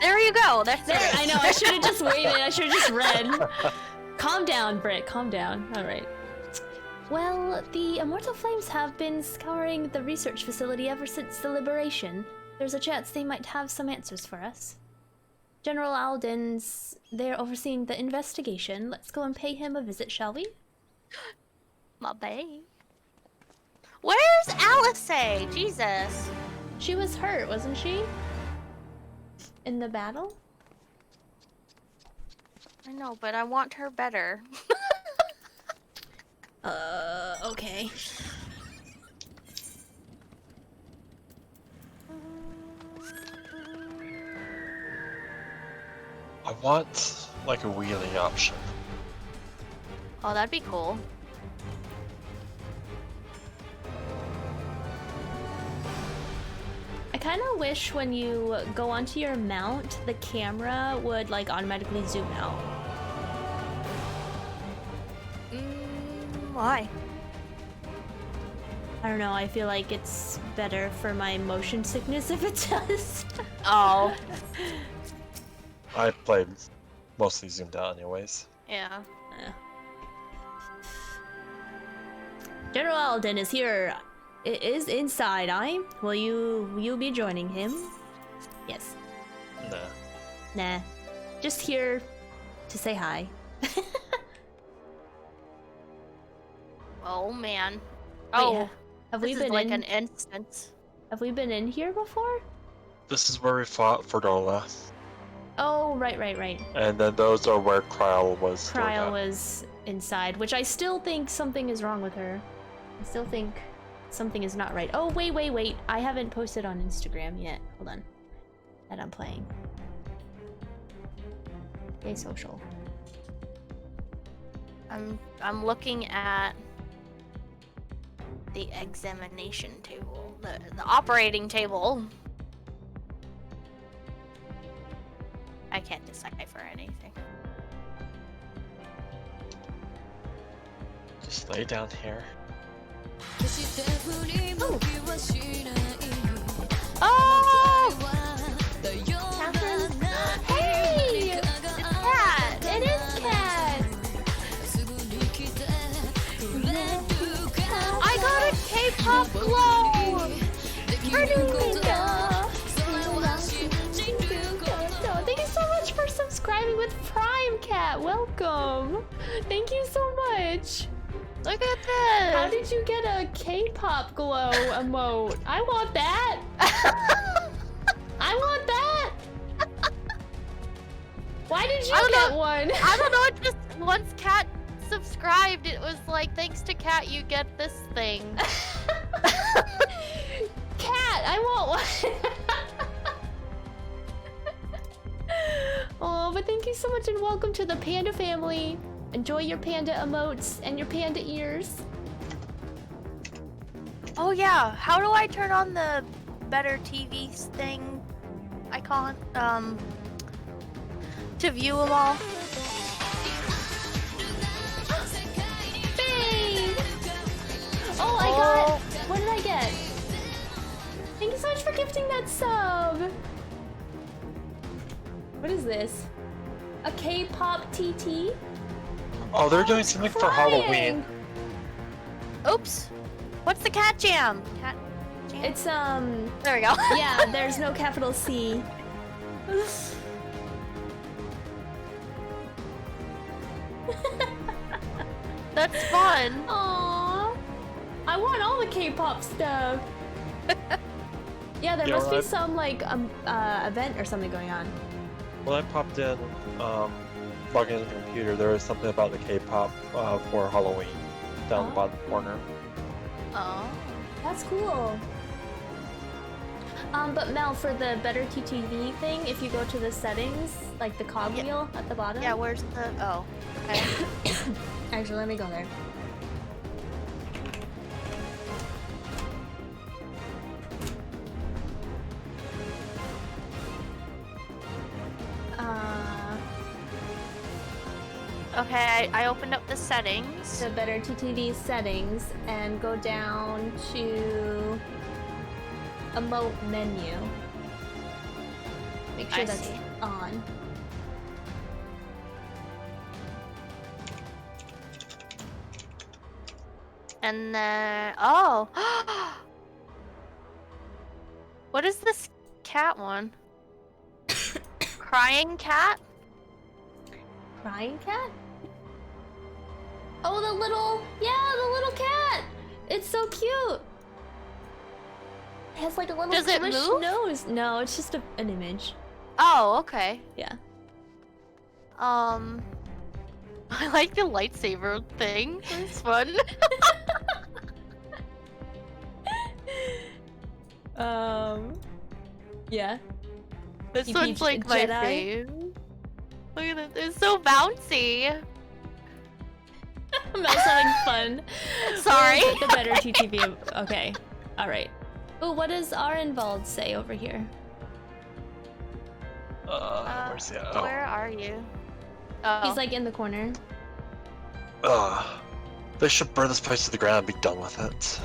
[SPEAKER 3] There you go. That's
[SPEAKER 1] There,
[SPEAKER 3] it.
[SPEAKER 1] I know. I should have just waited. I should have just read. Calm down, Britt. Calm down. All right. Well, the Immortal Flames have been scouring the research facility ever since the liberation. There's a chance they might have some answers for us. General Alden's there overseeing the investigation. Let's go and pay him a visit, shall we?
[SPEAKER 3] My bae. Where's Alice? Jesus.
[SPEAKER 1] She was hurt, wasn't she? In the battle?
[SPEAKER 3] I know, but I want her better.
[SPEAKER 1] Okay.
[SPEAKER 4] I want like a wheelie option.
[SPEAKER 3] Oh, that'd be cool.
[SPEAKER 1] I kind of wish when you go onto your mount, the camera would like automatically zoom out.
[SPEAKER 3] Why?
[SPEAKER 1] I don't know, I feel like it's better for my motion sickness if it does.
[SPEAKER 3] Oh.
[SPEAKER 4] I played mostly zoomed out anyways.
[SPEAKER 3] Yeah.
[SPEAKER 1] General Alden is here. It is inside, Will you be joining him? Yes.
[SPEAKER 4] Nah.
[SPEAKER 1] Nah. Just here to say hi.
[SPEAKER 3] Oh man.
[SPEAKER 1] Wait,
[SPEAKER 3] Oh.
[SPEAKER 1] have
[SPEAKER 3] This
[SPEAKER 1] we
[SPEAKER 3] is
[SPEAKER 1] been
[SPEAKER 3] like
[SPEAKER 1] in?
[SPEAKER 3] an instance.
[SPEAKER 1] Have we been in here before?
[SPEAKER 4] This is where we fought for Dola.
[SPEAKER 1] Oh, right.
[SPEAKER 4] And then those are where Kryl was. stored
[SPEAKER 1] Cryo
[SPEAKER 4] at.
[SPEAKER 1] was inside, which I still think something is wrong with her. I still think something is not right. Oh, wait. I haven't posted on Instagram yet. Hold on. That I'm playing. Gay social.
[SPEAKER 3] I'm looking at the examination table, the operating table. I can't decipher anything.
[SPEAKER 4] Just lay down here.
[SPEAKER 3] Oh!
[SPEAKER 1] Catherine. Hey!
[SPEAKER 3] It's Cat!
[SPEAKER 1] It is Cat!
[SPEAKER 3] I got a K-pop glow!
[SPEAKER 1] Thank you so much for subscribing with Prime, Cat. Welcome. Thank you so much.
[SPEAKER 3] Look at this!
[SPEAKER 1] How did you get a K-pop glow emote? I want that. I want that. Why did you get one?
[SPEAKER 3] I don't know, it just, once Cat subscribed, it was like, thanks to Cat, you get this thing.
[SPEAKER 1] Cat, I want one. Oh, but thank you so much and welcome to the Panda family. Enjoy your panda emotes and your panda ears.
[SPEAKER 3] Oh yeah, how do I turn on the better TV thing icon? To view them all?
[SPEAKER 1] Bang! Oh, I got... What did I get? Thank you so much for gifting that sub. What is this? A K-pop TT?
[SPEAKER 4] Oh, they're doing something for Halloween.
[SPEAKER 3] Oops. What's the cat jam? Cat jam?
[SPEAKER 1] It's,
[SPEAKER 3] There we go.
[SPEAKER 1] yeah, there's no capital C.
[SPEAKER 3] That's fun.
[SPEAKER 1] Aww. I want all the K-pop stuff. Yeah, there
[SPEAKER 4] Yeah,
[SPEAKER 1] must be
[SPEAKER 4] right.
[SPEAKER 1] some, like, event or something going on.
[SPEAKER 4] When I popped in, logged into the computer, there was something about the K-pop for Halloween down the
[SPEAKER 1] Oh.
[SPEAKER 4] bottom corner.
[SPEAKER 3] Oh.
[SPEAKER 1] That's cool. But Mel, for the better TTV thing, if you go to the settings, like the cogwheel at the bottom.
[SPEAKER 3] Yeah, where's the... Oh, okay.
[SPEAKER 1] Actually, let me go there.
[SPEAKER 3] Okay, I opened up the settings.
[SPEAKER 1] The better TTV settings and go down to emote menu. Make sure
[SPEAKER 3] I
[SPEAKER 1] that's
[SPEAKER 3] see.
[SPEAKER 1] on.
[SPEAKER 3] And then... Oh! What is this cat one? Crying cat?
[SPEAKER 1] Crying cat? Oh, the little cat! It's so cute! It has like a little
[SPEAKER 3] Does it
[SPEAKER 1] squish
[SPEAKER 3] move?
[SPEAKER 1] nose. No, it's just an image.
[SPEAKER 3] Oh, okay.
[SPEAKER 1] Yeah.
[SPEAKER 3] I like the lightsaber thing. It's fun.
[SPEAKER 1] Yeah.
[SPEAKER 3] This
[SPEAKER 1] You
[SPEAKER 3] one's
[SPEAKER 1] peeped
[SPEAKER 3] like my
[SPEAKER 1] Jedi?
[SPEAKER 3] fave. Look at this. It's so bouncy.
[SPEAKER 1] I'm not having fun.
[SPEAKER 3] Sorry.
[SPEAKER 1] Where is it? The better TTV. Okay. Alright. Oh, what does Arenvald say over here?
[SPEAKER 4] Where's he at? Oh.
[SPEAKER 3] Where are you? Oh.
[SPEAKER 1] He's like in the corner.
[SPEAKER 4] They should burn this place to the ground and be done with it.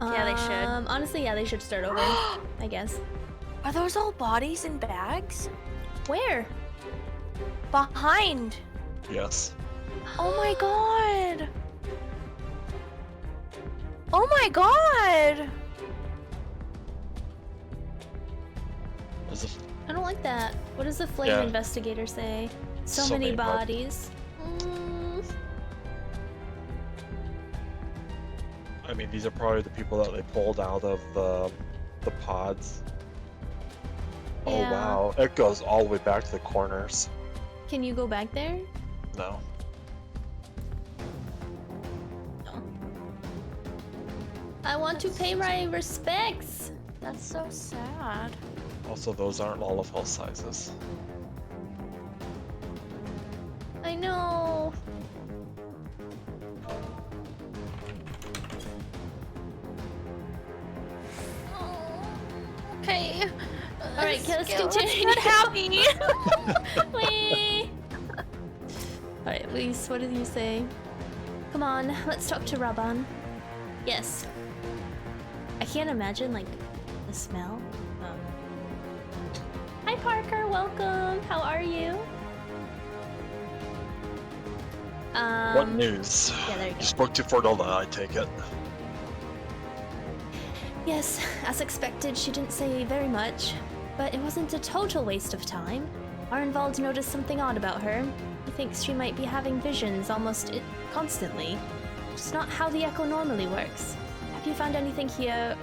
[SPEAKER 3] Yeah, they should.
[SPEAKER 1] Honestly, yeah, they should start over. I guess.
[SPEAKER 3] Are those all bodies in bags?
[SPEAKER 1] Where?
[SPEAKER 3] Behind.
[SPEAKER 4] Yes.
[SPEAKER 3] Oh my god. Oh my god.
[SPEAKER 1] I don't like that. What does the flame
[SPEAKER 4] Yeah.
[SPEAKER 1] investigator say? So,
[SPEAKER 4] So
[SPEAKER 1] many
[SPEAKER 4] many
[SPEAKER 1] bodies.
[SPEAKER 4] I mean, these are probably the people that they pulled out of the pods. Oh
[SPEAKER 1] Yeah.
[SPEAKER 4] wow, it goes all the way back to the corners.
[SPEAKER 1] Can you go back there?
[SPEAKER 4] No.
[SPEAKER 1] No. I want to pay my respects.
[SPEAKER 3] That's so sad.
[SPEAKER 4] Also, those aren't all of all sizes.
[SPEAKER 1] I know.
[SPEAKER 3] Okay.
[SPEAKER 1] Alright, let's
[SPEAKER 3] Let's
[SPEAKER 1] continue.
[SPEAKER 3] get happy.
[SPEAKER 1] Whee! Alright, Lise, what did you say? Come on, let's talk to Raban. Yes. I can't imagine, like, the smell. Hi Parker, welcome! How are you?
[SPEAKER 4] What news?
[SPEAKER 1] Yeah, there you go.
[SPEAKER 4] You spoke to Fordolda, I take it.
[SPEAKER 1] Yes, as expected, she didn't say very much. But it wasn't a total waste of time. Arenvald noticed something odd about her. He thinks she might be having visions almost constantly. It's not how the echo normally works. Have you found anything here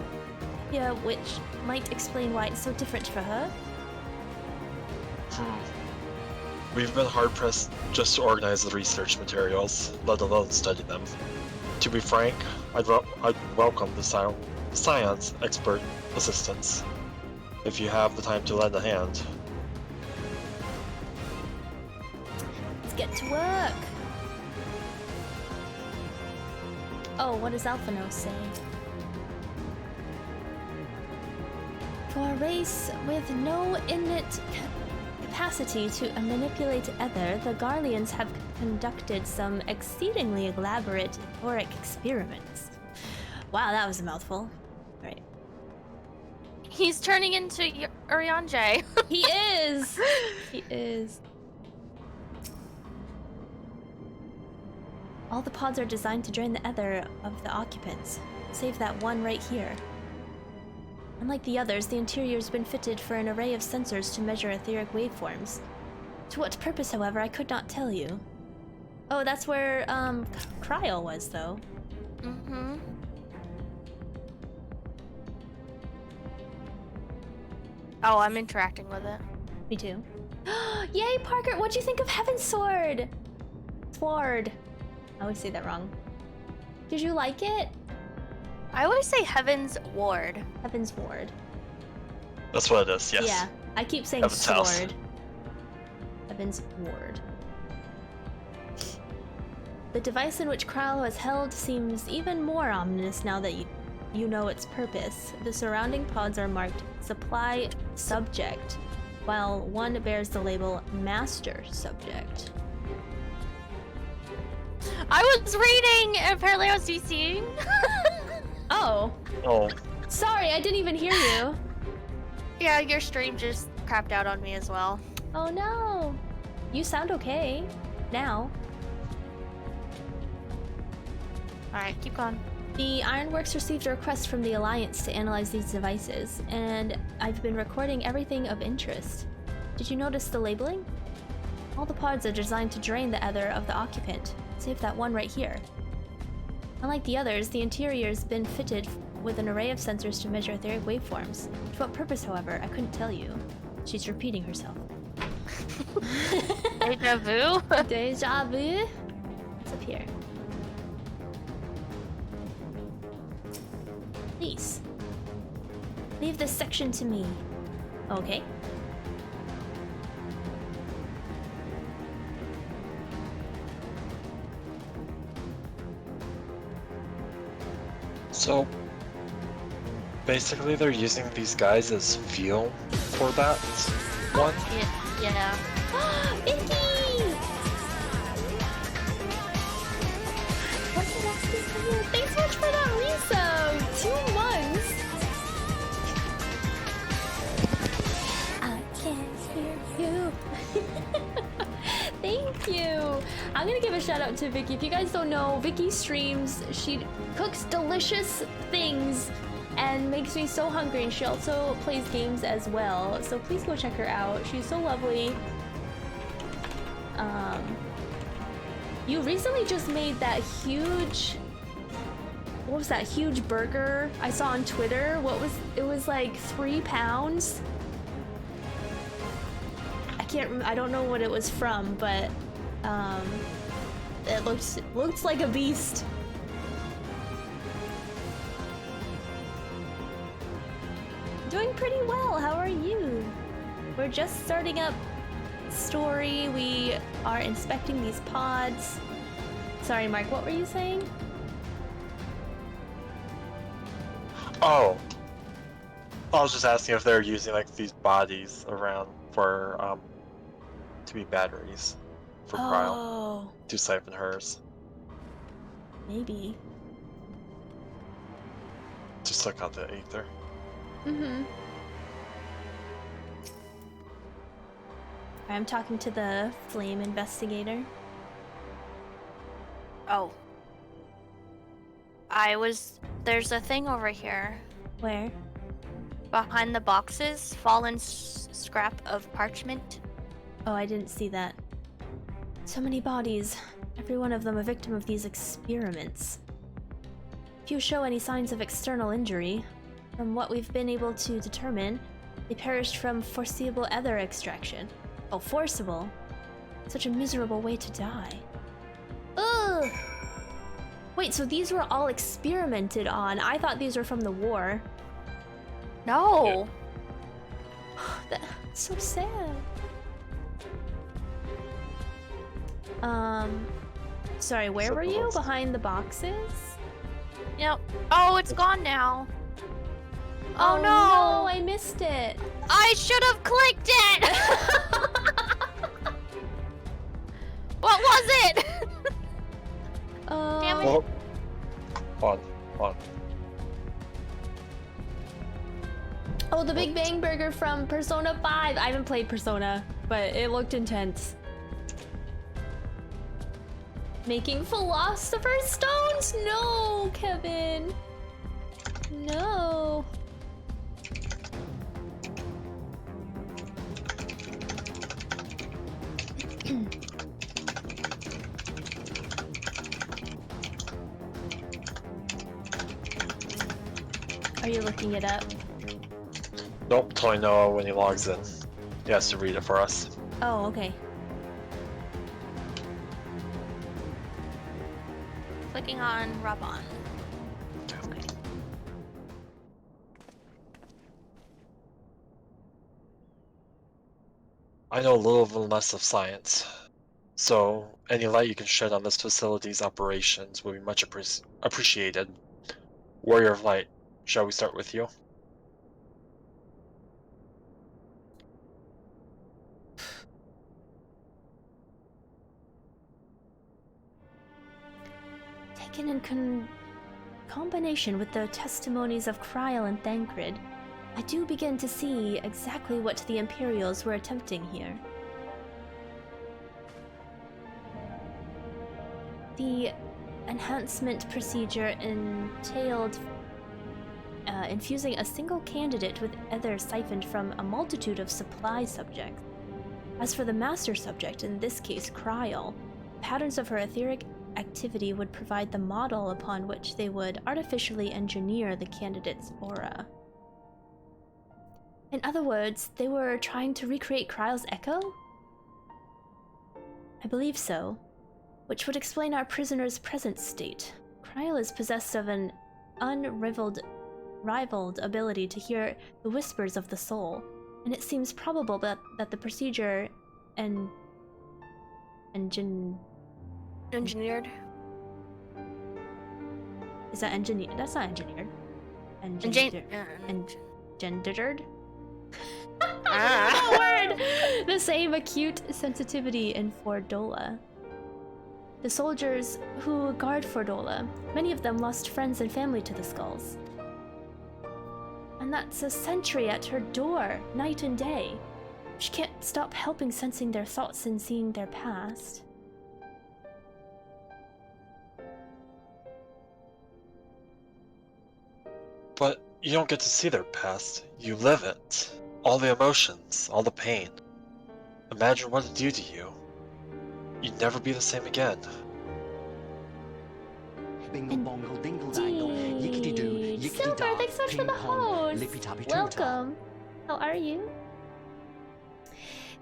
[SPEAKER 1] which might explain why it's so different for her?
[SPEAKER 4] We've been hard-pressed just to organize the research materials, let alone study them. To be frank, I'd welcome the science expert assistance, if you have the time to lend a hand.
[SPEAKER 1] Let's get to work! Oh, what does Alphanos say? For a race with no innate capacity to manipulate ether, the Garleans have conducted some exceedingly elaborate etheric experiments. Wow, that was a mouthful. Right.
[SPEAKER 3] He's turning into Urianjay.
[SPEAKER 1] He is! He is. All the pods are designed to drain the ether of the occupants, save that one right here. Unlike the others, the interior's been fitted for an array of sensors to measure etheric waveforms. To what purpose, however, I could not tell you. Oh, that's where, Cryo was, though.
[SPEAKER 3] Mm-hmm. Oh, I'm interacting with it.
[SPEAKER 1] Me too. Yay, Parker! What'd you think of Heaven's Sword? Sword. I always say that wrong. Did you like it?
[SPEAKER 3] I always say Heaven's Ward.
[SPEAKER 1] Heaven's Ward.
[SPEAKER 4] That's what it is, yes.
[SPEAKER 1] Yeah, I keep saying
[SPEAKER 4] Heaven's house.
[SPEAKER 1] sword. Heaven's Ward. The device in which Kryle was held seems even more ominous now that you know its purpose. The surrounding pods are marked Supply Subject, while one bears the label Master Subject.
[SPEAKER 3] I was reading! Apparently I was DCing.
[SPEAKER 1] Oh,
[SPEAKER 4] Oh,
[SPEAKER 1] sorry, I didn't even hear you.
[SPEAKER 3] Yeah, your stream just crapped out on me as well.
[SPEAKER 1] Oh no. You sound okay now.
[SPEAKER 3] Alright, keep going.
[SPEAKER 1] The Ironworks received a request from the Alliance to analyze these devices, and I've been recording everything of interest. Did you notice the labeling? All the pods are designed to drain the ether of the occupant, save that one right here. Unlike the others, the interior's been fitted with an array of sensors to measure etheric waveforms. To what purpose, however, I couldn't tell you. She's repeating herself.
[SPEAKER 3] Deja vu?
[SPEAKER 1] Deja vu? What's up here? Please. Leave this section to me. Okay.
[SPEAKER 4] so basically they're using these guys as fuel for that one.
[SPEAKER 3] Yeah.
[SPEAKER 1] Vicky! Thanks so much for that resub! 2 months! I can't hear you. Thank you! I'm gonna give a shout out to Vicky. If you guys don't know, Vicky streams, she cooks delicious things and makes me so hungry, and she also plays games as well, so please go check her out. She's so lovely. You recently just made that huge, what was that huge burger I saw on Twitter? It was like 3 pounds. I don't know what it was from, but it looks like a beast. Doing pretty well. How are you? We're just starting up story. We are inspecting these pods. Sorry, Mark, what were you saying?
[SPEAKER 4] Oh. I was just asking if they're using like these bodies around for to be batteries for Kryle
[SPEAKER 1] Oh,
[SPEAKER 4] to siphon hers.
[SPEAKER 1] maybe.
[SPEAKER 4] To suck out the ether.
[SPEAKER 1] Mm-hmm. I'm talking to the flame investigator.
[SPEAKER 3] Oh. There's a thing over here.
[SPEAKER 1] Where?
[SPEAKER 3] Behind the boxes, fallen scrap of parchment.
[SPEAKER 1] Oh, I didn't see that. So many bodies. Every one of them a victim of these experiments. Few show any signs of external injury. From what we've been able to determine, they perished from foreseeable ether extraction. Oh, forcible? Such a miserable way to die. Ugh! Wait, so these were all experimented on. I thought these were from the war.
[SPEAKER 3] No.
[SPEAKER 1] That's so sad. Sorry, where were you? Behind the boxes?
[SPEAKER 3] Yep. Oh, it's gone now. Oh,
[SPEAKER 1] no,
[SPEAKER 3] no.
[SPEAKER 1] I missed it.
[SPEAKER 3] I should have clicked it. What was it? Damn it.
[SPEAKER 4] Well, hold on.
[SPEAKER 1] Oh, the Big Bang Burger from Persona 5. I haven't played Persona, but it looked intense. Making Philosopher's Stones? No, Kevin. No. Are you looking it up?
[SPEAKER 4] Nope, telling Noah when he logs in. He has to read it for us.
[SPEAKER 1] Oh, okay.
[SPEAKER 3] Clicking on Rabon.
[SPEAKER 1] Okay.
[SPEAKER 4] I know a little less of science, so any light you can shed on this facility's operations will be much appreciated. Warrior of Light, shall we start with you?
[SPEAKER 1] Taken in combination with the testimonies of Kryl and Thancred, I do begin to see exactly what the Imperials were attempting here. The enhancement procedure entailed infusing a single candidate with ether siphoned from a multitude of supply subjects. As for the master subject, in this case Kryl, patterns of her etheric activity would provide the model upon which they would artificially engineer the candidate's aura. In other words, they were trying to recreate Kryl's echo? I believe so, which would explain our prisoner's present state. Kryl is possessed of an unrivaled ability to hear the whispers of the soul, and it seems probable that the procedure
[SPEAKER 3] Engineered?
[SPEAKER 1] Is that engineered? That's not engineered. Engendered? Word! The same acute sensitivity in Fordola. The soldiers who guard Fordola, many of them lost friends and family to the skulls. And that's a sentry at her door, night and day. She can't stop helping sensing their thoughts and seeing their past.
[SPEAKER 4] But you don't get to see their past. You live it. All the emotions, all the pain. Imagine what it'd do to you. You'd never be the same again.
[SPEAKER 1] Indeed. Silver, thanks so much for the host. Welcome. How are you?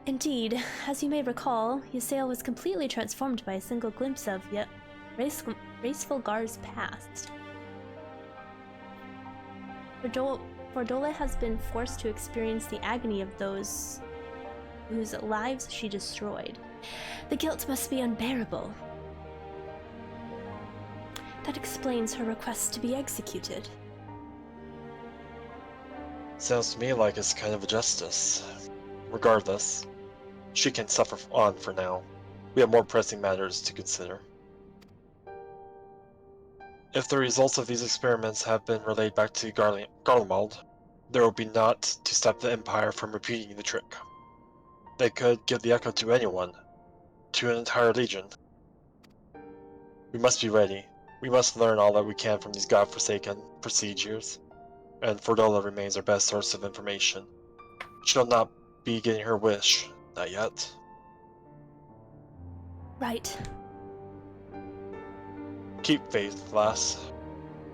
[SPEAKER 1] Indeed, as you may recall, Ysayle was completely transformed by a single glimpse of yet Raceful Gar's past. Fordola has been forced to experience the agony of those whose lives she destroyed. The guilt must be unbearable. That explains her request to be executed.
[SPEAKER 4] Sounds to me like it's kind of a justice. Regardless, she can suffer on for now. We have more pressing matters to consider. If the results of these experiments have been relayed back to Garlemald, there will be naught to stop the Empire from repeating the trick. They could give the echo to anyone, to an entire legion. We must be ready. We must learn all that we can from these godforsaken procedures, and Fordola remains our best source of information. She'll not be getting her wish, not yet.
[SPEAKER 1] Right.
[SPEAKER 4] Keep faith, lass.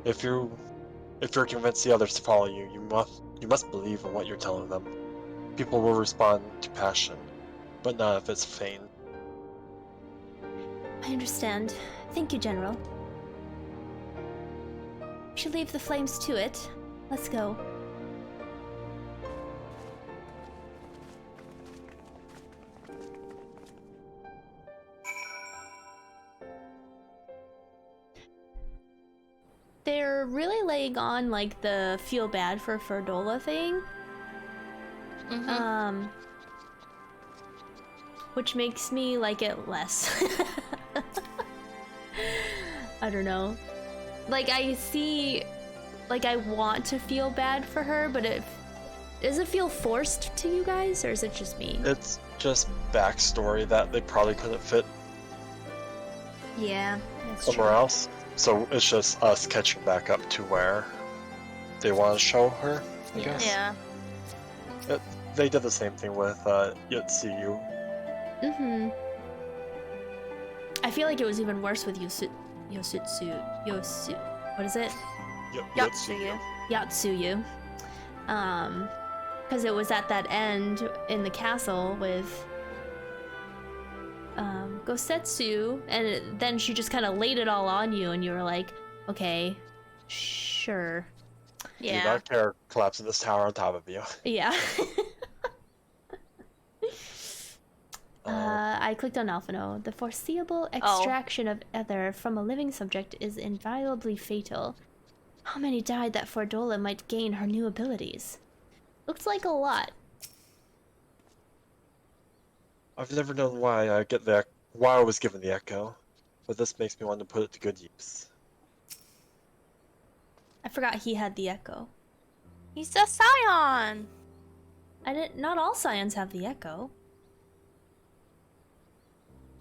[SPEAKER 4] If you're convinced the others to follow you, you must believe in what you're telling them. People will respond to passion, but not if it's feigned.
[SPEAKER 1] I understand. Thank you, General. We should leave the flames to it. Let's go. They're really laying on like the feel bad for Fordola thing. Which makes me like it less. I don't know. Like I see, like I want to feel bad for her, but does it feel forced to you guys, or is it just me?
[SPEAKER 4] It's just backstory that they probably couldn't fit
[SPEAKER 1] Yeah, that's
[SPEAKER 4] somewhere
[SPEAKER 1] true.
[SPEAKER 4] else. So it's just us catching back up to where they want to show her, I guess.
[SPEAKER 3] Yeah.
[SPEAKER 4] They did the same thing with Yotsuyu.
[SPEAKER 1] I feel like it was even worse with What is it?
[SPEAKER 3] Yotsuyu.
[SPEAKER 1] Yotsuyu. Because it was at that end in the castle with Gosetsu, and then she just kind of laid it all on you, and you were like, okay, sure.
[SPEAKER 4] Do
[SPEAKER 3] Yeah.
[SPEAKER 4] not care collapsing this tower on top of you.
[SPEAKER 1] Yeah. I clicked on Alphino. The foreseeable extraction of ether from a living subject is inviolably fatal. How many died that Fordola might gain her new abilities? Looks like a lot.
[SPEAKER 4] I've never known why I was given the echo, but this makes me want to put it to good use.
[SPEAKER 1] I forgot he had the echo.
[SPEAKER 3] He's a scion!
[SPEAKER 1] Not all scions have the echo.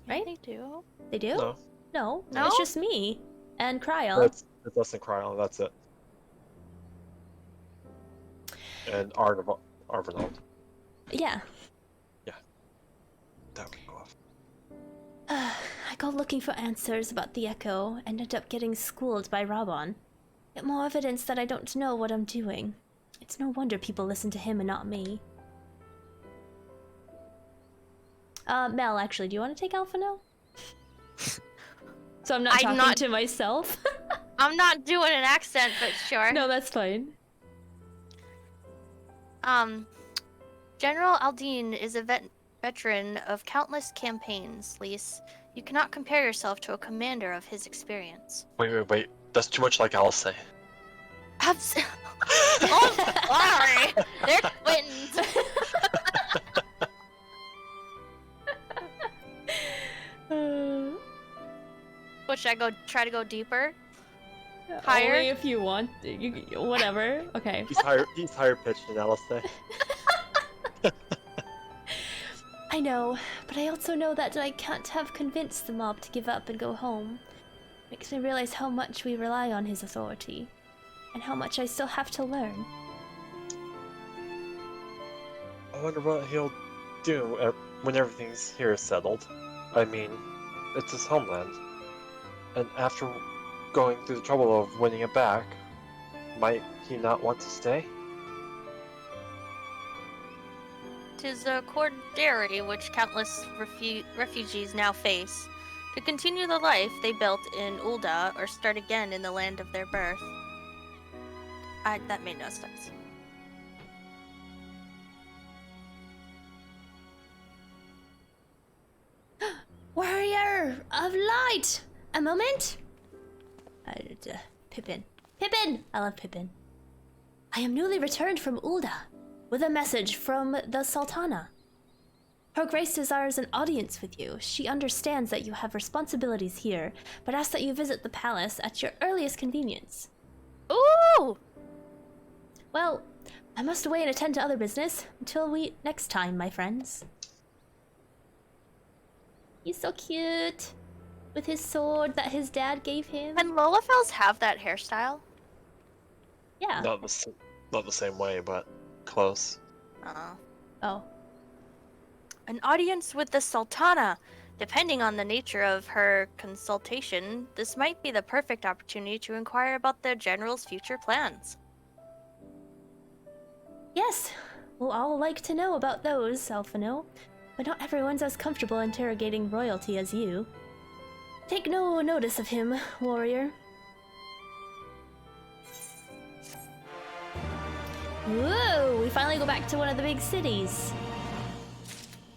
[SPEAKER 3] Yeah,
[SPEAKER 1] Right?
[SPEAKER 3] they do.
[SPEAKER 1] They do?
[SPEAKER 4] No,
[SPEAKER 1] No,
[SPEAKER 3] No?
[SPEAKER 1] it's just me. And Cryle.
[SPEAKER 4] that's less than Cryon, that's it. And Arvenald.
[SPEAKER 1] Yeah.
[SPEAKER 4] That would go off.
[SPEAKER 1] I go looking for answers about the echo and end up getting schooled by Rabon. Get more evidence that I don't know what I'm doing. It's no wonder people listen to him and not me. Mel, actually, do you want to take Alpha now? So I'm not talking to myself?
[SPEAKER 3] I'm not doing an accent, but sure.
[SPEAKER 1] No, that's fine.
[SPEAKER 3] General Aldine is a veteran of countless campaigns, Lise. You cannot compare yourself to a commander of his experience.
[SPEAKER 4] Wait. That's too much like Alice.
[SPEAKER 3] Oh, sorry. They're twins. What, should I try to go deeper? Higher?
[SPEAKER 1] Only if you want. Whatever. Okay.
[SPEAKER 4] He's higher pitched than Alice.
[SPEAKER 1] I know, but I also know that I can't have convinced the mob to give up and go home. Makes me realize how much we rely on his authority, and how much I still have to learn.
[SPEAKER 4] I wonder what he'll do when everything's here is settled. I mean, it's his homeland. And after going through the trouble of winning it back, might he not want to stay?
[SPEAKER 3] 'Tis a cordery which countless refugees now face. To continue the life they built in Ulda or start again in the land of their birth. That made no sense.
[SPEAKER 1] Warrior of light! A moment? Pippin. Pippin! I love Pippin. I am newly returned from Ulda, with a message from the Sultana. Her Grace desires an audience with you. She understands that you have responsibilities here, but asks that you visit the palace at your earliest convenience.
[SPEAKER 3] Ooh!
[SPEAKER 1] Well, I must away and attend to other business. Until we next time, my friends. He's so cute. With his sword that his dad gave him.
[SPEAKER 3] Can Lolafels have that hairstyle?
[SPEAKER 1] Yeah.
[SPEAKER 4] Not the same way, but close.
[SPEAKER 1] Oh.
[SPEAKER 3] An audience with the Sultana. Depending on the nature of her consultation, this might be the perfect opportunity to inquire about the general's future plans.
[SPEAKER 1] Yes. We'll all like to know about those, Alphino. But not everyone's as comfortable interrogating royalty as you. Take no notice of him, warrior. Whoa! We finally go back to one of the big cities.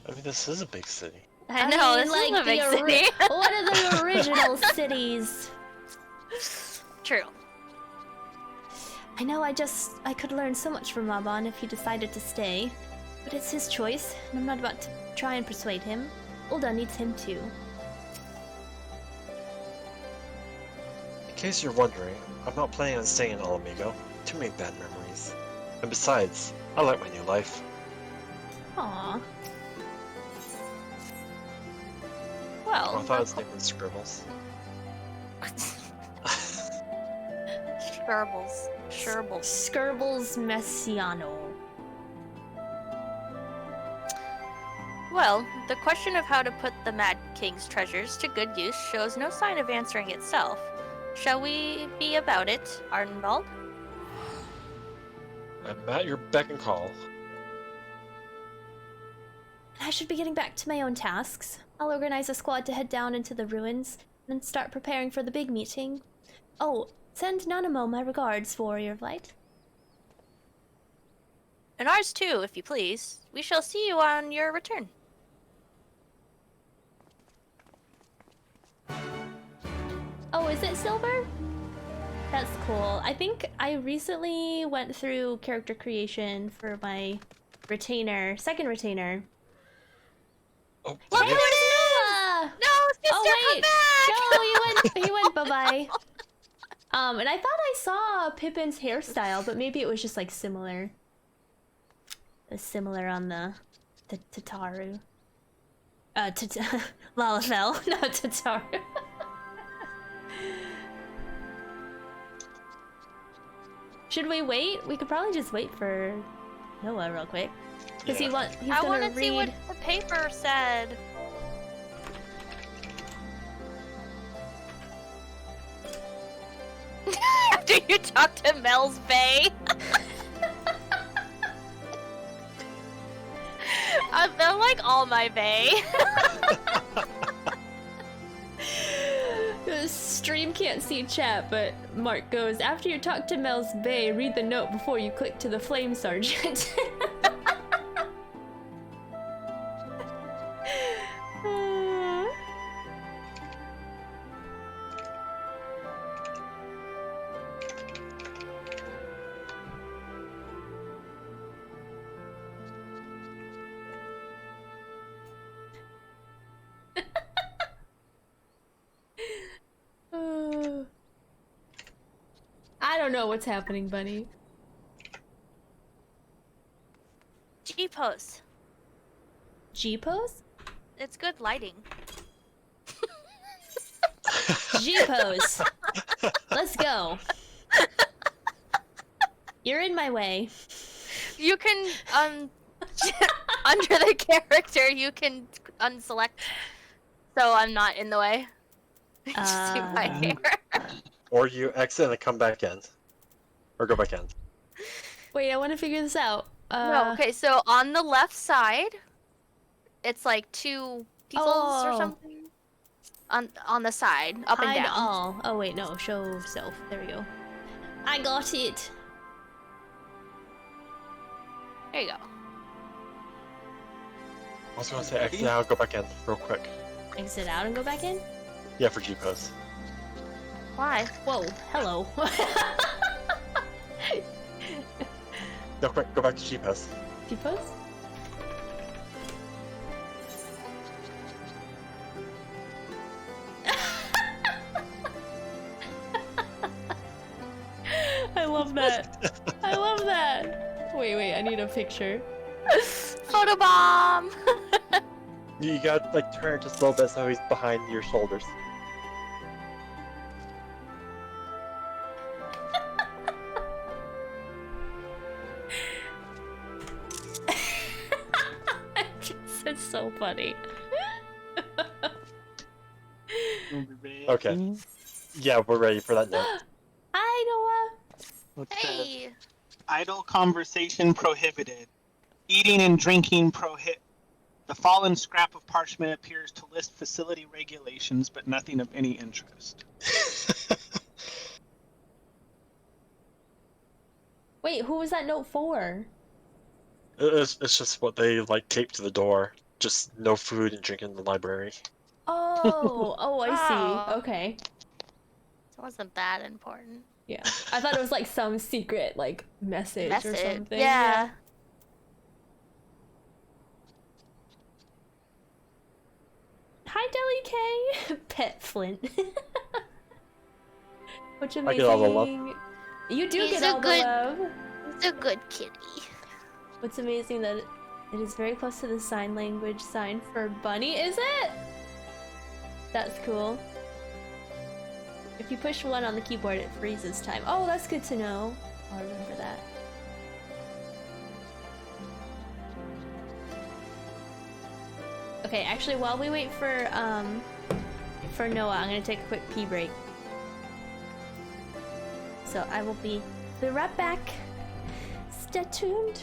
[SPEAKER 4] I mean, this is a big city.
[SPEAKER 3] I know,
[SPEAKER 1] mean,
[SPEAKER 3] this
[SPEAKER 1] like
[SPEAKER 3] is a big
[SPEAKER 1] the
[SPEAKER 3] city.
[SPEAKER 1] one of the original cities.
[SPEAKER 3] True.
[SPEAKER 1] I know I could learn so much from Rabon if he decided to stay. But it's his choice, and I'm not about to try and persuade him. Ulda needs him too.
[SPEAKER 4] In case you're wondering, I'm not planning on staying in Alamigo. Too many bad memories. And besides, I like my new life.
[SPEAKER 1] Aww.
[SPEAKER 4] Oh,
[SPEAKER 1] Well,
[SPEAKER 4] I thought his name was Scribbles.
[SPEAKER 3] Sherbles.
[SPEAKER 1] Scribbles Messiano.
[SPEAKER 3] Well, the question of how to put the Mad King's treasures to good use shows no sign of answering itself. Shall we be about it, Ardenbald?
[SPEAKER 4] I'm at your beck and call.
[SPEAKER 1] I should be getting back to my own tasks. I'll organize a squad to head down into the ruins, and start preparing for the big meeting. Oh, send Nanamo my regards, Warrior of Light.
[SPEAKER 3] And ours too, if you please. We shall see you on your return.
[SPEAKER 1] Oh, is it silver? That's cool. I think I recently went through character creation for my retainer, second retainer.
[SPEAKER 4] Oh,
[SPEAKER 1] Look,
[SPEAKER 3] There
[SPEAKER 1] there's
[SPEAKER 3] it is!
[SPEAKER 1] Noah!
[SPEAKER 3] No, sister,
[SPEAKER 1] Oh wait,
[SPEAKER 3] come back!
[SPEAKER 1] no, he went bye-bye. And I thought I saw Pippin's hairstyle, but maybe it was just like similar. Similar on the Tataru. Lalafell, not Tataru. Should we wait? We could probably just wait for Noah real quick. Because he's
[SPEAKER 3] I
[SPEAKER 1] gonna
[SPEAKER 3] want to
[SPEAKER 1] read...
[SPEAKER 3] see what the paper said. After you talk to Mel's Bay. I'm like all my Bay.
[SPEAKER 1] The stream can't see chat, but Mark goes, after you talk to Mel's Bay, read the note before you click to the Flame Sergeant. I don't know what's happening, Bunny.
[SPEAKER 3] G-pose.
[SPEAKER 1] G-pose?
[SPEAKER 3] It's good lighting.
[SPEAKER 1] G-pose. Let's go. You're in my way.
[SPEAKER 3] You can, under the character, you can unselect, so I'm not in the way. Just see my hair.
[SPEAKER 4] Or you exit and come back in. Or go back in.
[SPEAKER 1] Wait, I want to figure this out.
[SPEAKER 3] No, okay, so on the left side, it's like two peoples or something. On the side, up and
[SPEAKER 1] Hide
[SPEAKER 3] down.
[SPEAKER 1] all. Oh wait, no, show self. There we go. I got it.
[SPEAKER 3] There you go.
[SPEAKER 4] I was gonna say exit out, go back in real quick.
[SPEAKER 1] Exit out and go back in?
[SPEAKER 4] Yeah, for G-pose.
[SPEAKER 3] Why?
[SPEAKER 1] Whoa, hello.
[SPEAKER 4] No, quick, go back to G-pose.
[SPEAKER 1] G-pose? I love that. I love that. Wait, I need a picture.
[SPEAKER 3] Photobomb!
[SPEAKER 4] You gotta like turn it just a little bit so he's behind your shoulders.
[SPEAKER 1] It's so funny.
[SPEAKER 4] Okay. Yeah, we're ready for that note.
[SPEAKER 1] Hi, Noah.
[SPEAKER 5] What's
[SPEAKER 3] Hey!
[SPEAKER 5] idle conversation prohibited. Eating and drinking prohibit. The fallen scrap of parchment appears to list facility regulations, but nothing of any interest.
[SPEAKER 1] Wait, who was that note for?
[SPEAKER 4] It's just what they like taped to the door. Just no food and drink in the library.
[SPEAKER 1] Oh, I see.
[SPEAKER 3] Oh.
[SPEAKER 1] Okay.
[SPEAKER 3] It wasn't that important.
[SPEAKER 1] Yeah. I thought it was like some secret like message or something.
[SPEAKER 3] Yeah.
[SPEAKER 1] Hi, Deli K. Pet Flint. Which amazing.
[SPEAKER 4] I get all the love.
[SPEAKER 1] You do
[SPEAKER 3] He's
[SPEAKER 1] get
[SPEAKER 3] a
[SPEAKER 1] all
[SPEAKER 3] good-
[SPEAKER 1] the love.
[SPEAKER 3] It's a good kitty.
[SPEAKER 1] What's amazing that it is very close to the sign language sign for bunny, is it? That's cool. If you push 1 on the keyboard, it freezes time. Oh, that's good to know. I'll remember that. Okay, actually, while we wait for Noah, I'm gonna take a quick pee break. So I will be right back. Stay tuned.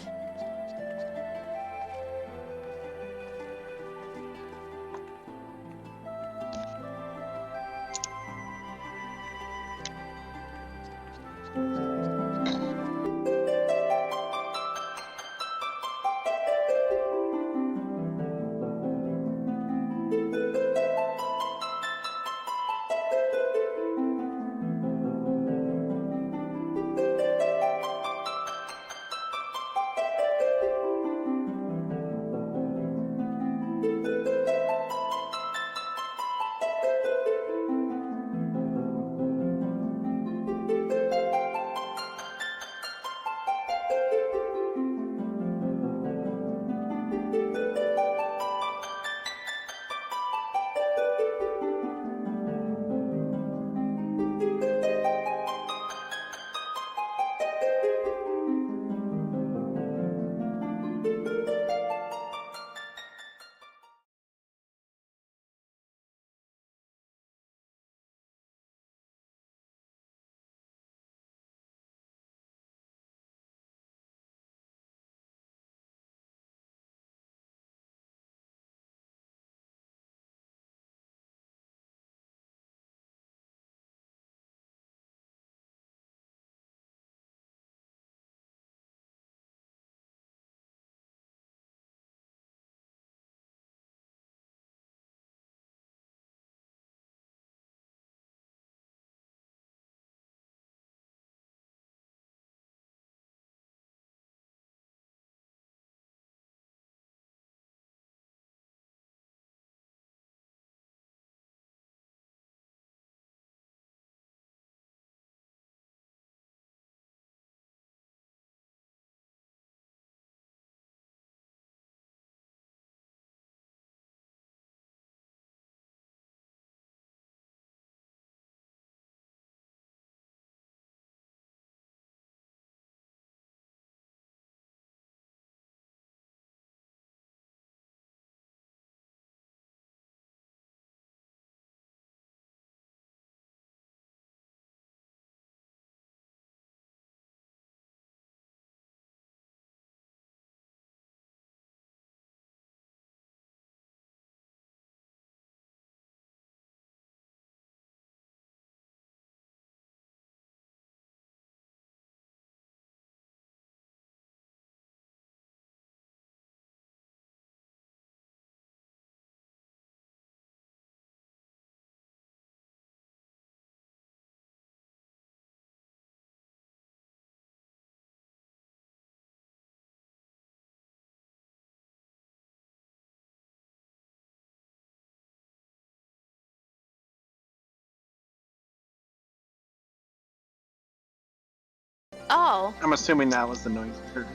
[SPEAKER 3] Oh,
[SPEAKER 5] I'm assuming that was the noise you heard.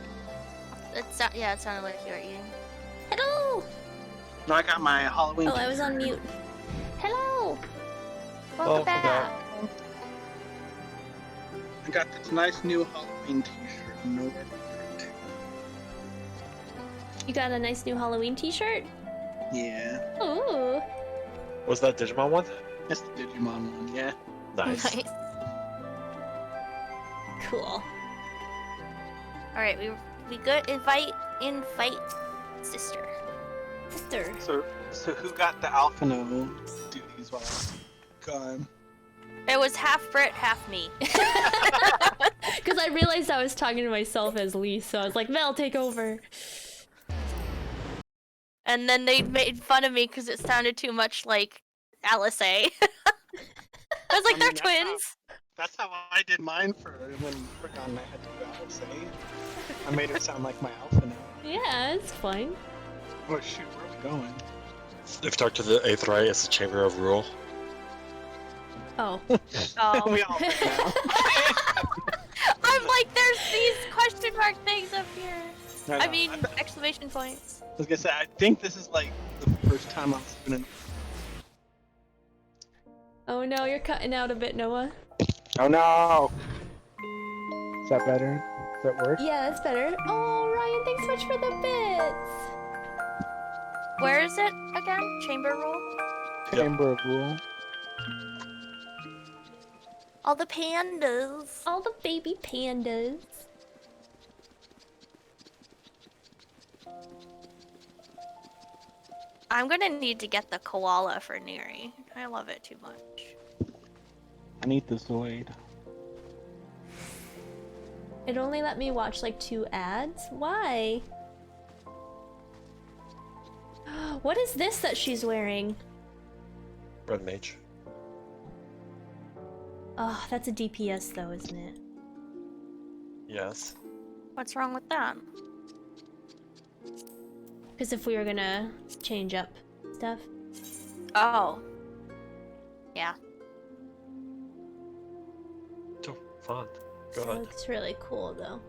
[SPEAKER 3] yeah, it sounded like you were eating.
[SPEAKER 1] Hello!
[SPEAKER 5] No, I got my Halloween.
[SPEAKER 1] Oh, I was on mute. Hello!
[SPEAKER 3] Welcome
[SPEAKER 4] Welcome
[SPEAKER 3] back.
[SPEAKER 5] I got this nice new Halloween t-shirt. No,
[SPEAKER 1] You got a nice new Halloween t-shirt?
[SPEAKER 5] yeah,
[SPEAKER 1] Ooh.
[SPEAKER 4] Was that Digimon one?
[SPEAKER 5] that's the Digimon one. Yeah.
[SPEAKER 4] Nice.
[SPEAKER 1] Cool.
[SPEAKER 3] All right, we good. Invite sister.
[SPEAKER 1] Sister.
[SPEAKER 5] So who got the Alphino duties while I'm gone?
[SPEAKER 3] It was half Brit, half me.
[SPEAKER 1] Because I realized I was talking to myself as Lee, so I was like, Mel, take over.
[SPEAKER 3] And then they made fun of me because it sounded too much like Alice A. I was like,
[SPEAKER 5] I
[SPEAKER 3] they're
[SPEAKER 5] mean, that's how-
[SPEAKER 3] twins.
[SPEAKER 5] That's how I did mine for when Frigon and I had to do Alice. I made it sound like my Alphino.
[SPEAKER 1] Yeah, it's fine.
[SPEAKER 5] Oh shoot, where are we going?
[SPEAKER 4] If you talk to the 8th right, it's the Chamber of Rule.
[SPEAKER 1] Oh.
[SPEAKER 3] Oh.
[SPEAKER 5] We all know now.
[SPEAKER 3] I'm like, there's these question mark things up here. I
[SPEAKER 5] know.
[SPEAKER 3] mean, exclamation points.
[SPEAKER 5] I was gonna say, I think this is like the first time I've been in.
[SPEAKER 1] Oh no, you're cutting out a bit, Noah.
[SPEAKER 5] Oh no! Is that better? Does that work?
[SPEAKER 1] Yeah, that's better. Oh, Ryan, thanks so much for the bits.
[SPEAKER 3] Where is it again? Chamber roll?
[SPEAKER 5] Chamber of Rule.
[SPEAKER 3] All the pandas.
[SPEAKER 1] All the baby pandas.
[SPEAKER 3] I'm gonna need to get the koala for Neri. I love it too much.
[SPEAKER 5] I need the Zoid.
[SPEAKER 1] It only let me watch like 2 ads. Why? What is this that she's wearing?
[SPEAKER 4] Red Mage.
[SPEAKER 1] Oh, that's a DPS though, isn't it?
[SPEAKER 4] Yes.
[SPEAKER 3] What's wrong with that?
[SPEAKER 1] Because if we were gonna change up stuff.
[SPEAKER 3] Oh. Yeah.
[SPEAKER 4] Oh, fun.
[SPEAKER 1] It
[SPEAKER 4] Good.
[SPEAKER 1] looks really cool though.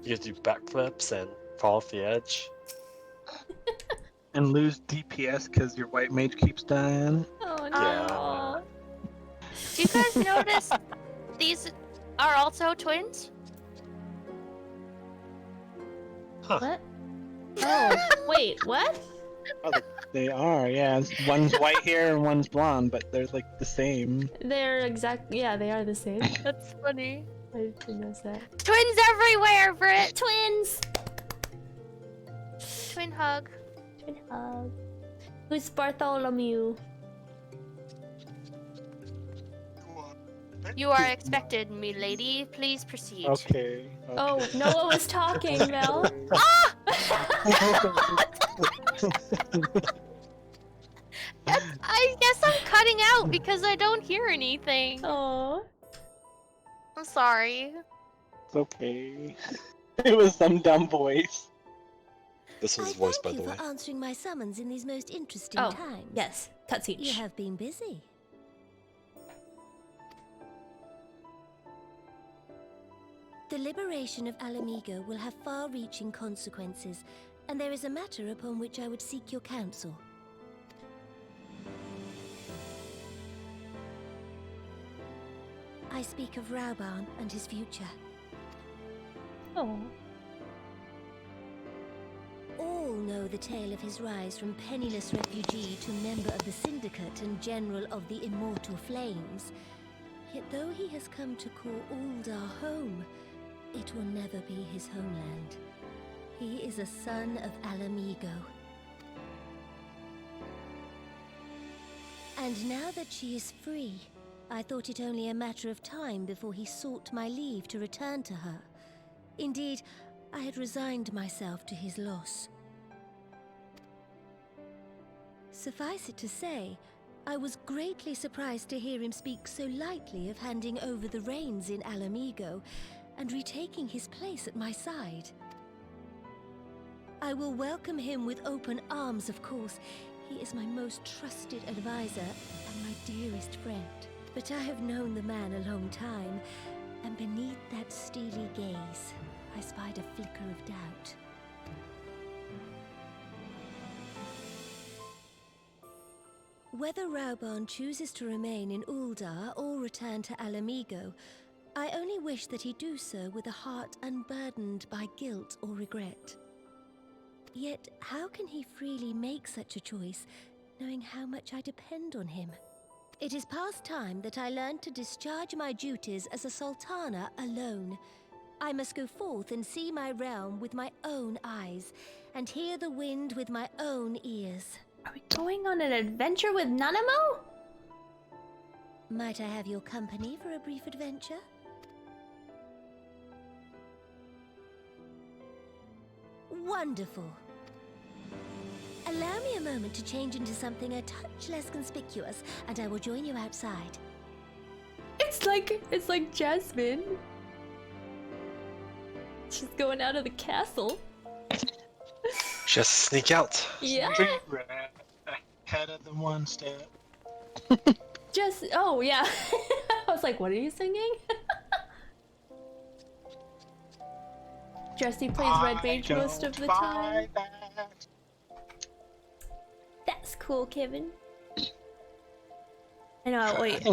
[SPEAKER 4] You get to do backflips and fall off the edge.
[SPEAKER 5] And lose DPS because your white mage keeps dying.
[SPEAKER 1] Oh
[SPEAKER 4] Yeah.
[SPEAKER 3] Do you guys notice these are also twins?
[SPEAKER 4] Huh.
[SPEAKER 1] What? Oh, wait, what?
[SPEAKER 5] They are, yeah. One's white hair and one's blonde, but they're like the same.
[SPEAKER 1] They're yeah, they are the same.
[SPEAKER 3] That's funny.
[SPEAKER 1] I didn't notice that.
[SPEAKER 3] Twins everywhere, Brit!
[SPEAKER 1] Twins!
[SPEAKER 3] Twin hug.
[SPEAKER 1] Twin hug. Who's Bartholomew?
[SPEAKER 3] You are expected, me lady. Please proceed.
[SPEAKER 5] Okay.
[SPEAKER 1] Oh, Noah was talking, Mel.
[SPEAKER 3] I guess I'm cutting out because I don't hear anything.
[SPEAKER 1] Oh.
[SPEAKER 3] I'm sorry.
[SPEAKER 5] It's okay. It was some dumb voice.
[SPEAKER 4] This was
[SPEAKER 6] I
[SPEAKER 4] his voice, by
[SPEAKER 6] thank
[SPEAKER 4] the
[SPEAKER 6] you
[SPEAKER 4] way.
[SPEAKER 6] for answering my summons in these most interesting
[SPEAKER 1] Oh,
[SPEAKER 6] times.
[SPEAKER 1] yes. Cutscene.
[SPEAKER 6] You have been busy. The liberation of Alamigo will have far-reaching consequences, and there is a matter upon which I would seek your counsel. I speak of Rauban and his future.
[SPEAKER 1] Oh.
[SPEAKER 6] All know the tale of his rise from penniless refugee to member of the Syndicate and General of the Immortal Flames. Yet though he has come to call Uldar home, it will never be his homeland. He is a son of Alamigo. And now that she is free, I thought it only a matter of time before he sought my leave to return to her. Indeed, I had resigned myself to his loss. Suffice it to say, I was greatly surprised to hear him speak so lightly of handing over the reins in Alamigo and retaking his place at my side. I will welcome him with open arms, of course. He is my most trusted advisor and my dearest friend. But I have known the man a long time, And beneath that steely gaze, I spied a flicker of doubt. Whether Raubon chooses to remain in Uldar or return to Alamigo, I only wish that he do so with a heart unburdened by guilt or regret. Yet, how can he freely make such a choice, knowing how much I depend on him? It is past time that I learned to discharge my duties as a sultana alone. I must go forth and see my realm with my own eyes, and hear the wind with my own ears.
[SPEAKER 1] Are we going on an adventure with Nanamo?
[SPEAKER 6] Might I have your company for a brief adventure? Wonderful. Allow me a moment to change into something a touch less conspicuous, and I will join you outside.
[SPEAKER 1] It's like Jasmine. She's going out of the castle.
[SPEAKER 4] Just sneak out.
[SPEAKER 1] Yeah.
[SPEAKER 5] Street rat ahead of the one step.
[SPEAKER 1] Oh yeah. I was like, what are you singing? Jesse plays Red Mage most of the time. That's cool, Kevin. I know, wait.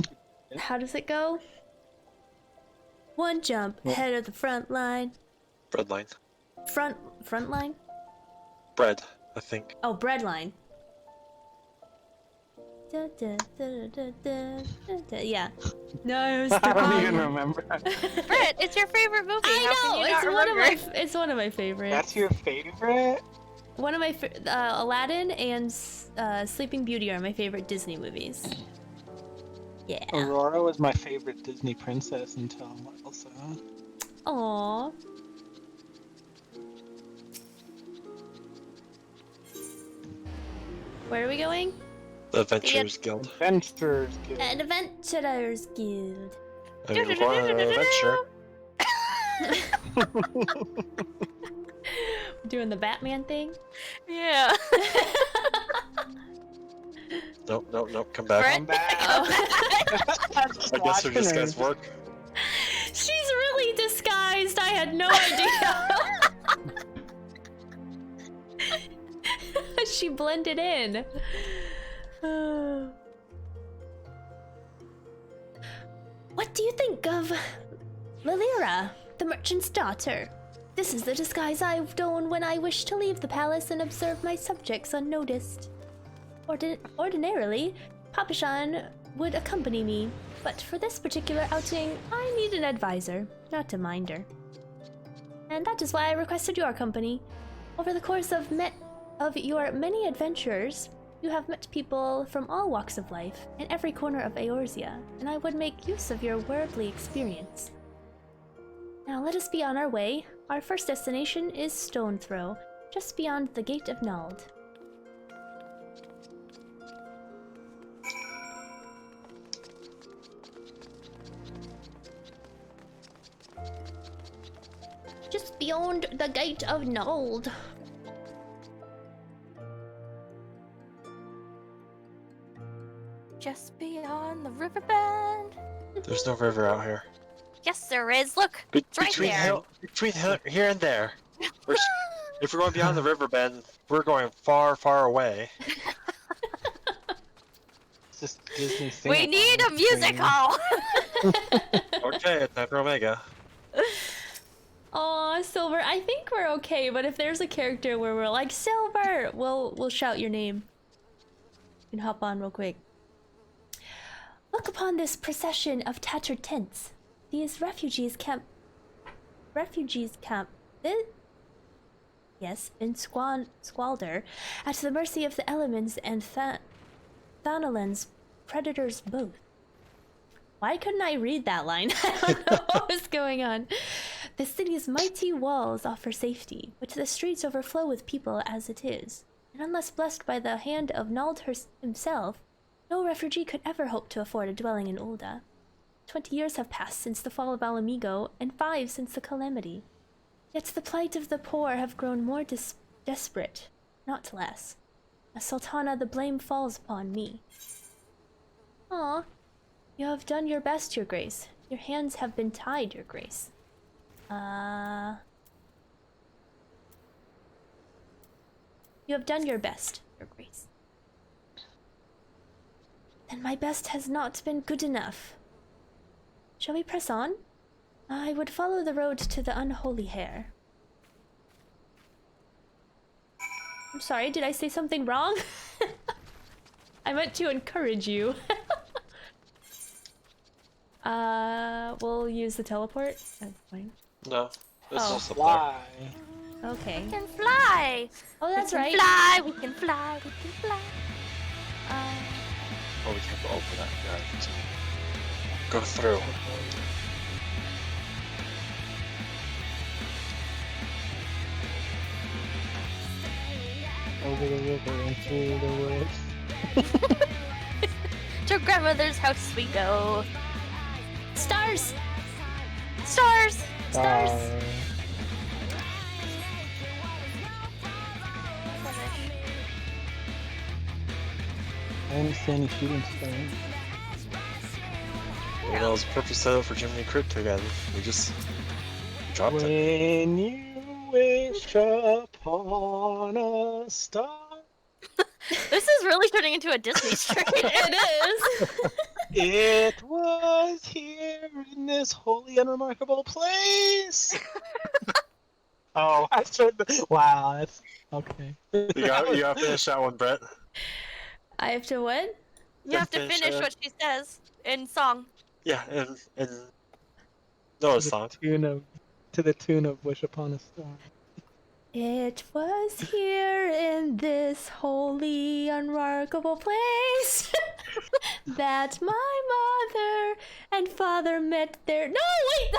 [SPEAKER 1] How does it go? One jump, head of the front line.
[SPEAKER 4] Bread line.
[SPEAKER 1] Front line?
[SPEAKER 4] Bread, I think.
[SPEAKER 1] Oh, bread line. Da, da, da, da, da, da, da. Yeah. No,
[SPEAKER 5] I don't even remember.
[SPEAKER 3] Britt, it's your favorite movie.
[SPEAKER 1] I
[SPEAKER 3] How
[SPEAKER 1] know,
[SPEAKER 3] can you
[SPEAKER 1] it's
[SPEAKER 3] not
[SPEAKER 1] one of
[SPEAKER 3] remember?
[SPEAKER 1] it's one of my favorites.
[SPEAKER 5] That's your favorite?
[SPEAKER 1] One of my Aladdin and Sleeping Beauty are my favorite Disney movies. Yeah.
[SPEAKER 5] Aurora was my favorite Disney princess until Elsa.
[SPEAKER 1] Aww. Where are we going?
[SPEAKER 4] The Adventurers Guild.
[SPEAKER 5] Adventurers Guild.
[SPEAKER 1] An Adventurers Guild.
[SPEAKER 4] I mean, we're going on an adventure.
[SPEAKER 1] Doing the Batman thing?
[SPEAKER 3] Yeah.
[SPEAKER 4] Nope, come back.
[SPEAKER 5] Come back.
[SPEAKER 4] I guess they're just guys work.
[SPEAKER 1] She's really disguised. I had no idea. She blended in. What do you think of Lilira, the merchant's daughter? This is the disguise I've donned when I wish to leave the palace and observe my subjects unnoticed. Ordinarily, Papashan would accompany me, but for this particular outing, I need an advisor, not a minder. And that is why I requested your company. Over the course of your many adventures, you have met people from all walks of life in every corner of Eorzea, and I would make use of your worldly experience. Now let us be on our way. Our first destination is Stone Throw, just beyond the Gate of Nald. Just beyond the Gate of Nald.
[SPEAKER 3] Just beyond the riverbend.
[SPEAKER 4] There's no river out here.
[SPEAKER 3] Yes, there is. Look, it's right there.
[SPEAKER 4] Between here and there. If we're going beyond the riverbend, we're going far, far away.
[SPEAKER 5] It's just Disney
[SPEAKER 3] We need a musical.
[SPEAKER 4] Okay, it's time for Omega.
[SPEAKER 1] Aw, Silver, I think we're okay, but if there's a character where we're like, Silver, we'll shout your name. You can hop on real quick. Look upon this procession of tattered tents. These refugees camp in squalor, at the mercy of the elements and Thanalan's predators both. Why couldn't I read that line? I don't know what was going on. The city's mighty walls offer safety, but the streets overflow with people as it is. And unless blessed by the hand of Nald himself, no refugee could ever hope to afford a dwelling in Ul'dah. 20 years have passed since the fall of Alamigo, and 5 since the calamity. Yet the plight of the poor have grown more desperate, not less. As Sultana, the blame falls upon me. Aw, you have done your best, Your Grace. Your hands have been tied, Your Grace. You have done your best, Your Grace. Then my best has not been good enough. Shall we press on? I would follow the road to the unholy hair. I'm sorry, did I say something wrong? I meant to encourage you. We'll use the teleport. That's fine.
[SPEAKER 4] No, this
[SPEAKER 1] Oh.
[SPEAKER 4] is up there.
[SPEAKER 5] Why?
[SPEAKER 1] Okay.
[SPEAKER 3] We can fly.
[SPEAKER 1] Oh, that's right.
[SPEAKER 3] Fly. We can fly. We can fly.
[SPEAKER 4] Oh, we can't go over that. Yeah, go through.
[SPEAKER 5] Over the river and through the woods.
[SPEAKER 3] To grandmother's house we go.
[SPEAKER 1] Stars!
[SPEAKER 3] Stars.
[SPEAKER 1] Stars!
[SPEAKER 5] I didn't see any shooting stars.
[SPEAKER 4] Well, that was a perfect setup for Jiminy Crit together. We just dropped it.
[SPEAKER 5] When you wish upon a star.
[SPEAKER 3] This is really turning into a Disney stream.
[SPEAKER 1] It is!
[SPEAKER 5] It was here in this holy and remarkable place. Oh, I should. Wow, that's okay.
[SPEAKER 4] You got to finish that one, Brett.
[SPEAKER 1] I have to what?
[SPEAKER 3] You have to finish what she says in song.
[SPEAKER 4] Yeah, and no, it's not.
[SPEAKER 5] To the tune of Wish Upon a Star.
[SPEAKER 1] It was here in this holy, unremarkable place that my mother and father met their. No, wait!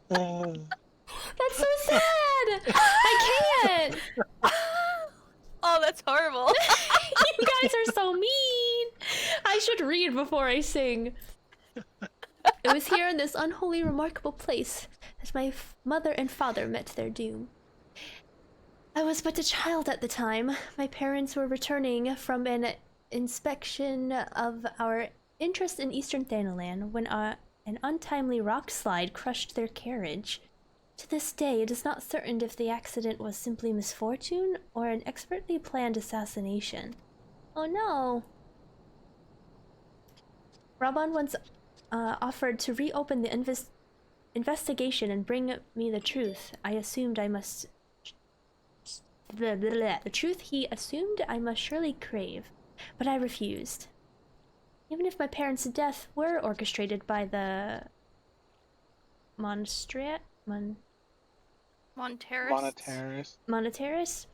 [SPEAKER 1] That's so sad! I can't!
[SPEAKER 3] Oh, that's horrible.
[SPEAKER 1] You guys are so mean! I should read before I sing. It was here in this unholy, remarkable place that my mother and father met their doom. I was but a child at the time. My parents were returning from an inspection of our interest in Eastern Thanalan when an untimely rock slide crushed their carriage. To this day, it is not certain if the accident was simply misfortune or an expertly planned assassination. Oh no! Raban once offered to reopen the investigation and bring me the truth. I assumed I must... The truth he assumed I must surely crave, but I refused. Even if my parents' death were orchestrated by the... Monterist? Monetaris,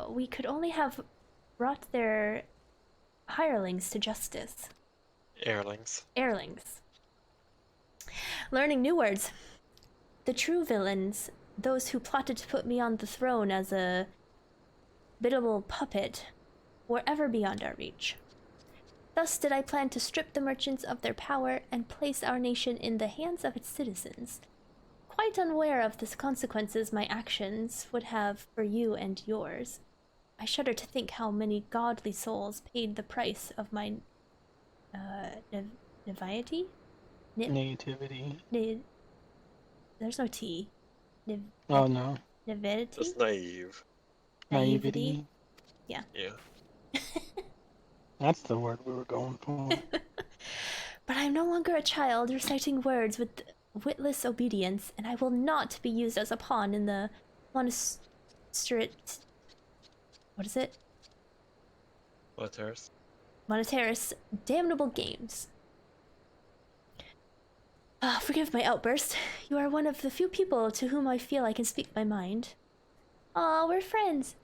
[SPEAKER 1] we could only have brought their hirelings to justice.
[SPEAKER 4] Airlings.
[SPEAKER 1] Learning new words. The true villains, those who plotted to put me on the throne as a biddable puppet, were ever beyond our reach. Thus did I plan to strip the merchants of their power and place our nation in the hands of its citizens, quite unaware of the consequences my actions would have for you and yours. I shudder to think how many godly souls paid the price of my naivety?
[SPEAKER 5] Nativity.
[SPEAKER 1] There's no T.
[SPEAKER 5] Oh no.
[SPEAKER 1] Naivety?
[SPEAKER 4] It's naive.
[SPEAKER 5] Naivety.
[SPEAKER 1] Yeah.
[SPEAKER 4] Yeah.
[SPEAKER 5] That's the word we were going for.
[SPEAKER 1] But I am no longer a child reciting words with witless obedience, and I will not be used as a pawn in the monastery. What is it? Monetaris damnable games. Forgive my outburst. You are one of the few people to whom I feel I can speak my mind. Aw, we're friends.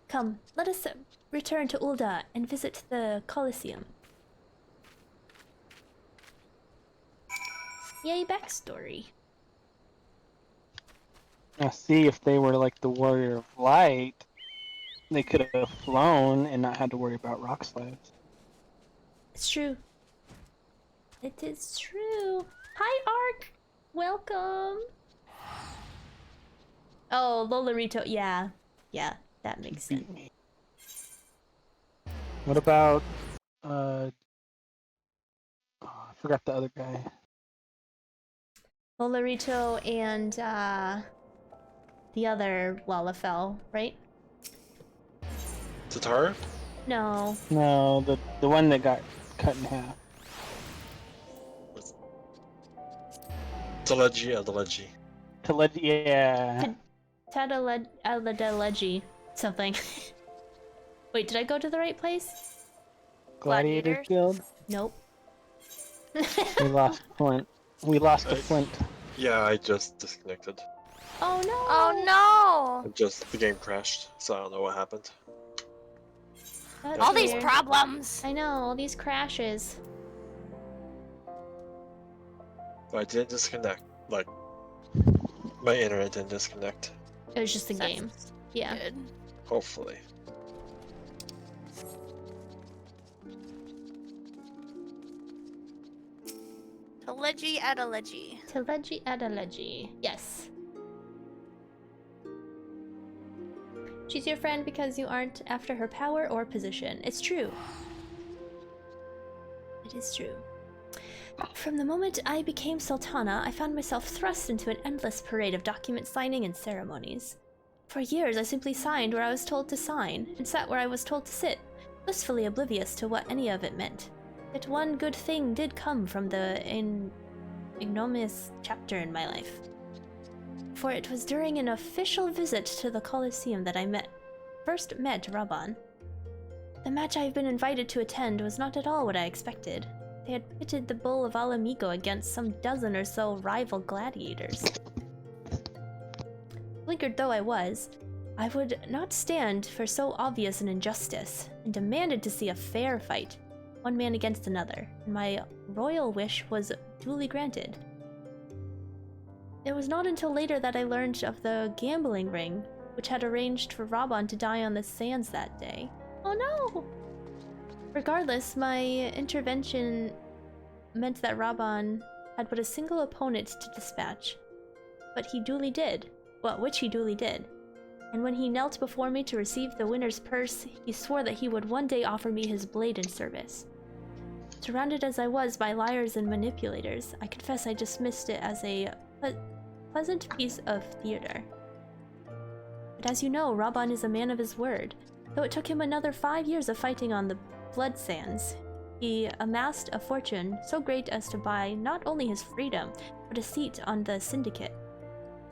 [SPEAKER 1] Come, let us return to Ul'dah and visit the Colosseum. Yay, backstory.
[SPEAKER 5] Now see, if they were like the Warrior of Light, they could have flown and not had to worry about rock slides.
[SPEAKER 1] It's true. It is true. Hi, Ark! Welcome! Oh, Lolarito. Yeah. Yeah, that makes sense.
[SPEAKER 5] What about Oh, I forgot the other guy.
[SPEAKER 1] Olorito and the other Lalafell, right?
[SPEAKER 4] Tatara?
[SPEAKER 1] No.
[SPEAKER 5] No, the one that got cut in half.
[SPEAKER 4] Deleji.
[SPEAKER 5] Yeah.
[SPEAKER 1] Tadaleji something. Wait, did I go to the right place?
[SPEAKER 5] Gladiator's
[SPEAKER 3] Gladiators?
[SPEAKER 5] Guild.
[SPEAKER 1] Nope.
[SPEAKER 5] We lost Flint. We lost to Flint.
[SPEAKER 4] Yeah, I just disconnected.
[SPEAKER 1] Oh no!
[SPEAKER 3] Oh
[SPEAKER 4] The game crashed, so I don't know what happened.
[SPEAKER 1] That's
[SPEAKER 3] no! All these
[SPEAKER 1] weird.
[SPEAKER 3] problems.
[SPEAKER 1] I know, all these crashes.
[SPEAKER 4] But I didn't disconnect. Like, my internet didn't disconnect.
[SPEAKER 1] It was just the
[SPEAKER 3] That's
[SPEAKER 1] game. Yeah.
[SPEAKER 3] Good.
[SPEAKER 4] Hopefully.
[SPEAKER 3] Telegy Adelegy.
[SPEAKER 1] Teleji Adeleji. Yes. She's your friend because you aren't after her power or position. It's true. It is true. From the moment I became Sultana, I found myself thrust into an endless parade of document signing and ceremonies. For years, I simply signed where I was told to sign, and sat where I was told to sit, blissfully oblivious to what any of it meant. Yet one good thing did come from the ignominious chapter in my life. For it was during an official visit to the Colosseum that I first met Raban. The match I have been invited to attend was not at all what I expected. They had pitted the bull of Alamigo against some dozen or so rival gladiators. Blinkered though I was, I would not stand for so obvious an injustice, and demanded to see a fair fight, one man against another, and my royal wish was duly granted. It was not until later that I learned of the gambling ring, which had arranged for Raban to die on the sands that day. Oh no! Regardless, my intervention meant that Raban had but a single opponent to dispatch. But he duly did. Which he duly did. And when he knelt before me to receive the winner's purse, he swore that he would one day offer me his blade in service. Surrounded as I was by liars and manipulators, I confess I dismissed it as a pleasant piece of theater. But as you know, Raban is a man of his word. Though it took him another 5 years of fighting on the blood sands, he amassed a fortune so great as to buy not only his freedom, but a seat on the syndicate.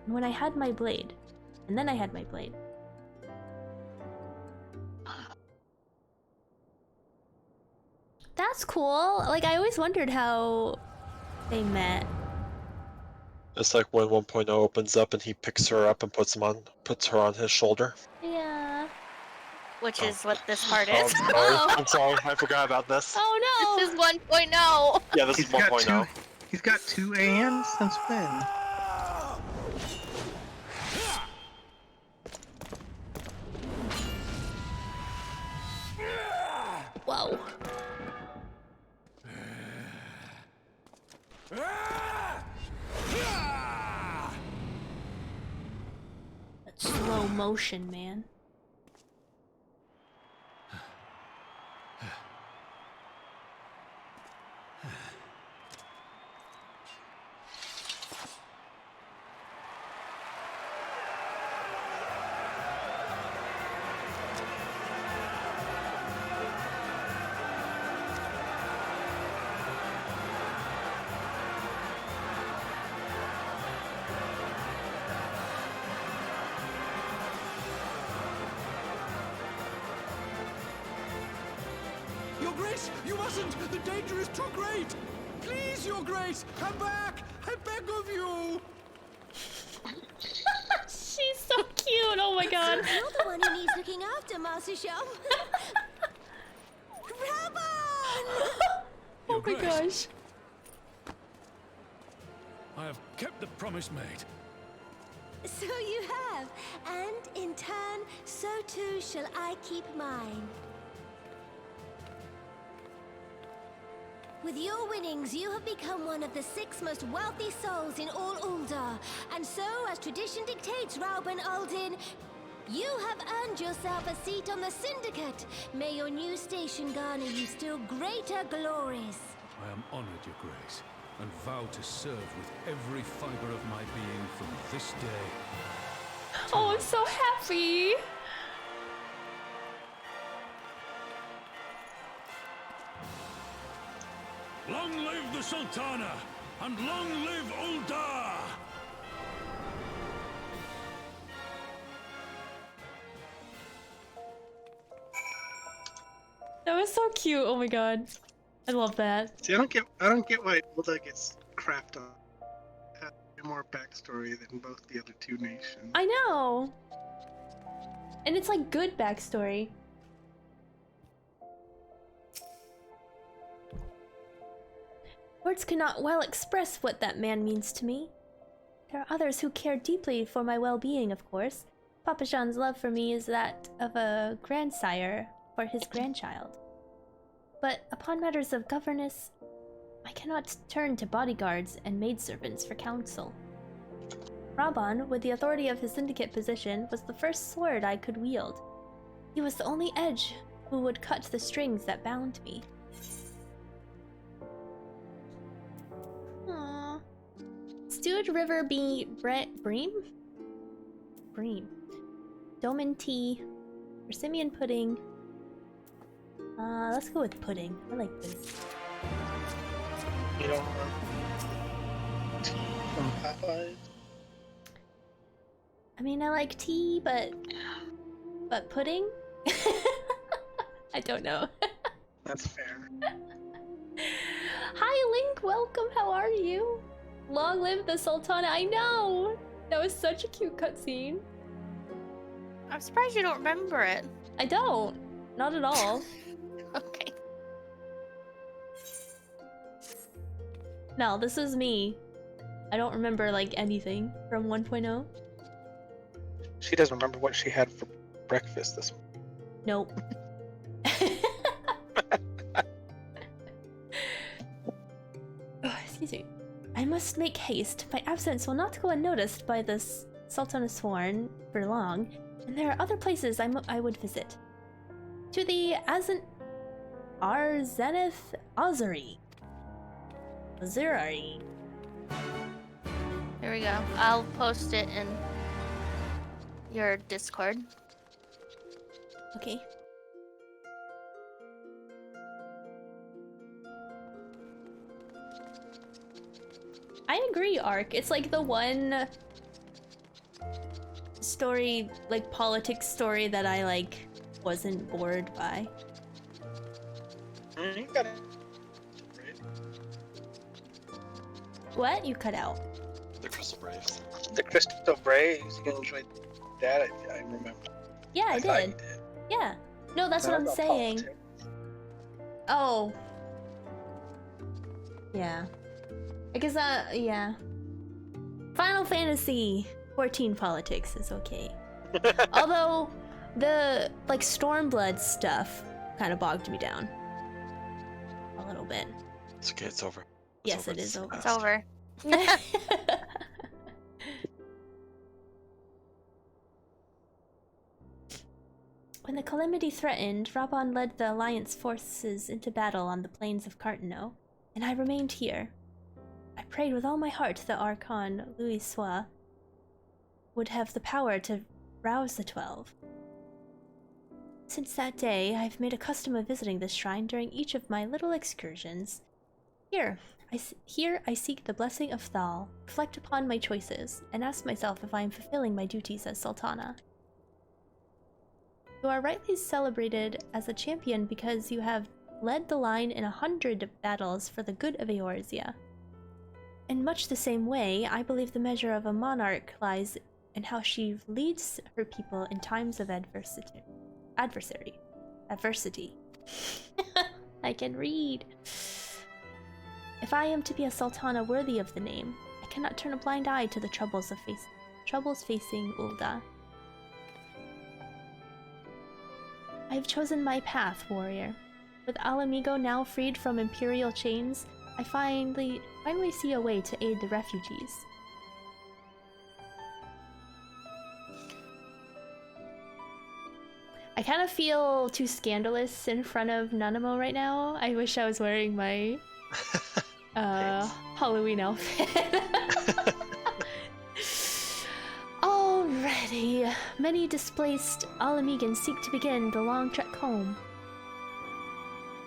[SPEAKER 1] And when I had my blade, and then I had my blade. That's cool. Like, I always wondered how they met.
[SPEAKER 4] It's like when 1.0 opens up and he picks her up and puts her on his shoulder.
[SPEAKER 1] Yeah.
[SPEAKER 3] Which
[SPEAKER 4] Oh.
[SPEAKER 3] is what this part
[SPEAKER 4] Oh,
[SPEAKER 3] is.
[SPEAKER 4] I'm sorry. I'm sorry. I forgot about this.
[SPEAKER 1] Oh no!
[SPEAKER 3] This is 1.0.
[SPEAKER 4] Yeah, this is 1.0.
[SPEAKER 5] He's got 2 AMs since when?
[SPEAKER 1] Whoa. That's slow motion, man.
[SPEAKER 7] Your Grace, you mustn't! The danger is too great! Please, Your Grace, come back! I beg of you!
[SPEAKER 1] She's so cute, oh my god.
[SPEAKER 6] You're the one who needs looking after, Master Shum. Raban!
[SPEAKER 1] Oh my gosh.
[SPEAKER 7] I have kept the promise made.
[SPEAKER 6] So you have, and in turn, so too shall I keep mine. With your winnings, you have become one of the 6 most wealthy souls in all Ul'dah. And so, as tradition dictates, Rauben Aldin, You have earned yourself a seat on the Syndicate. May your new station garner you still greater glories.
[SPEAKER 7] I am honored, Your Grace, and vow to serve with every fiber of my being from this day.
[SPEAKER 1] Oh, I'm so happy.
[SPEAKER 7] Long live the Sultana, and long live Ul'dah!
[SPEAKER 1] That was so cute. Oh my god. I love that.
[SPEAKER 5] See, I don't get why Ul'dah gets crapped on. Has more backstory than both the other two nations.
[SPEAKER 1] I know. And it's like good backstory. Words cannot well express what that man means to me. There are others who care deeply for my well-being, of course. Papa Jean's love for me is that of a grandsire for his grandchild. But upon matters of governance, I cannot turn to bodyguards and maidservants for counsel. Raban, with the authority of his syndicate position, was the first sword I could wield. He was the only edge who would cut the strings that bound me. Aww. Stewed river bream? Bream. Doman tea. Persimmon pudding. Let's go with pudding. I like pudding.
[SPEAKER 5] You don't want tea from Popeyes?
[SPEAKER 1] I mean, I like tea, but pudding? I don't know.
[SPEAKER 5] That's fair.
[SPEAKER 1] Hi, Link. Welcome. How are you? Long live the Sultana. I know. That was such a cute cutscene.
[SPEAKER 3] I'm surprised you don't remember it.
[SPEAKER 1] I don't. Not at all.
[SPEAKER 3] Okay.
[SPEAKER 1] No, this is me. I don't remember like anything from 1.0.
[SPEAKER 5] She doesn't remember what she had for breakfast this morning.
[SPEAKER 1] Nope. Oh, excuse me. I must make haste. My absence will not go unnoticed by this Sultana Sworn for long, and there are other places I would visit. To the Zenith Azuri. Azuri.
[SPEAKER 3] Here we go. I'll post it in your Discord.
[SPEAKER 1] Okay. I agree, Ark. It's like the one story, like politics story that I like wasn't bored by.
[SPEAKER 5] You got it.
[SPEAKER 1] What? You cut out.
[SPEAKER 4] The Crystal Braves.
[SPEAKER 5] The Crystal Braves. You enjoyed that? I remember.
[SPEAKER 1] Yeah, I
[SPEAKER 5] thought
[SPEAKER 1] did.
[SPEAKER 5] you did.
[SPEAKER 1] Yeah. No, that's
[SPEAKER 5] That
[SPEAKER 1] what I'm
[SPEAKER 5] was about
[SPEAKER 1] saying.
[SPEAKER 5] politics.
[SPEAKER 1] Oh. Yeah. I guess yeah. Final Fantasy 14 politics is okay. Although the like Stormblood stuff kind of bogged me down a little bit.
[SPEAKER 4] It's okay, it's over.
[SPEAKER 1] Yes, it is over.
[SPEAKER 3] It's over.
[SPEAKER 1] When the calamity threatened, Raban led the Alliance forces into battle on the plains of Cartano, and I remained here. I prayed with all my heart that Archon Louis Sois would have the power to rouse the 12. Since that day, I've made a custom of visiting this shrine during each of my little excursions. Here I seek the blessing of Thal, reflect upon my choices, and ask myself if I am fulfilling my duties as Sultana. You are rightly celebrated as a champion because you have led the line in 100 battles for the good of Eorzea. In much the same way, I believe the measure of a monarch lies in how she leads her people in times of adversity. I can read. If I am to be a sultana worthy of the name, I cannot turn a blind eye to the troubles facing Ul'dah. I have chosen my path, warrior. With Alamigo now freed from imperial chains, I finally see a way to aid the refugees. I kind of feel too scandalous in front of Nanamo right now. I wish I was wearing my
[SPEAKER 4] Thanks.
[SPEAKER 1] Halloween outfit. Alrighty. Many displaced Alamegans seek to begin the long trek home.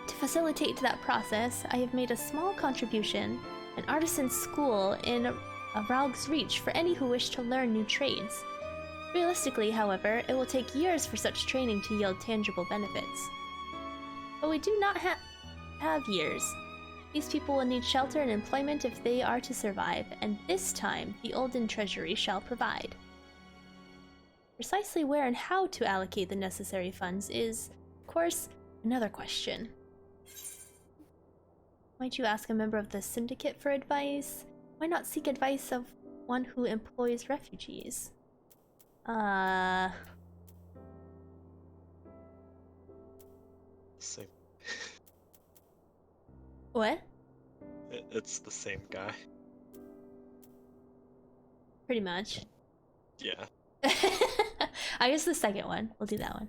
[SPEAKER 1] To facilitate that process, I have made a small contribution, an artisan school in a Ralg's Reach for any who wish to learn new trades. Realistically, however, it will take years for such training to yield tangible benefits. But we do not have years. These people will need shelter and employment if they are to survive, and this time the Olden Treasury shall provide. Precisely where and how to allocate the necessary funds is, of course, another question. Might you ask a member of the syndicate for advice? Why not seek advice of one who employs refugees?
[SPEAKER 4] Same.
[SPEAKER 1] What?
[SPEAKER 4] It's the same guy.
[SPEAKER 1] Pretty much.
[SPEAKER 4] Yeah.
[SPEAKER 1] I guess the second one. We'll do that one.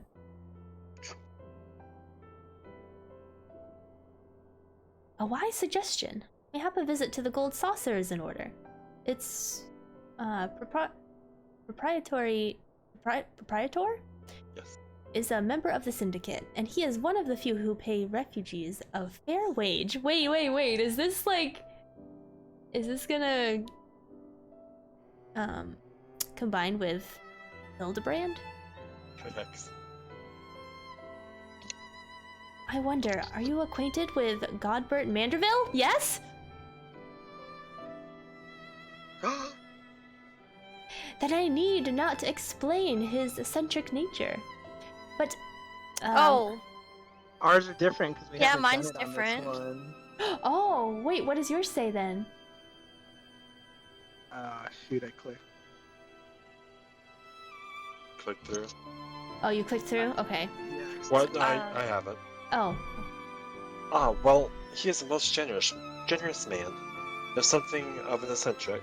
[SPEAKER 1] A wise suggestion. Mayhap a visit to the Gold Saucer is in order. It's proprietor
[SPEAKER 4] Yes.
[SPEAKER 1] is a member of the syndicate, and he is one of the few who pay refugees a fair wage. Wait, is this gonna combine with Hildebrand?
[SPEAKER 4] Correct.
[SPEAKER 1] I wonder, are you acquainted with Godbert Manderville? Yes? That I need not explain his eccentric nature. But,
[SPEAKER 5] Ours are different because we
[SPEAKER 3] Yeah,
[SPEAKER 5] haven't
[SPEAKER 3] mine's
[SPEAKER 5] done it
[SPEAKER 3] different.
[SPEAKER 5] on this one.
[SPEAKER 1] oh, wait, what does yours say then?
[SPEAKER 5] Shoot, I clicked.
[SPEAKER 4] Click through.
[SPEAKER 1] Oh, you clicked through? Okay.
[SPEAKER 5] Yeah.
[SPEAKER 4] What? I have it.
[SPEAKER 1] Oh,
[SPEAKER 4] Ah, well, he is the most generous man. There's something of an eccentric.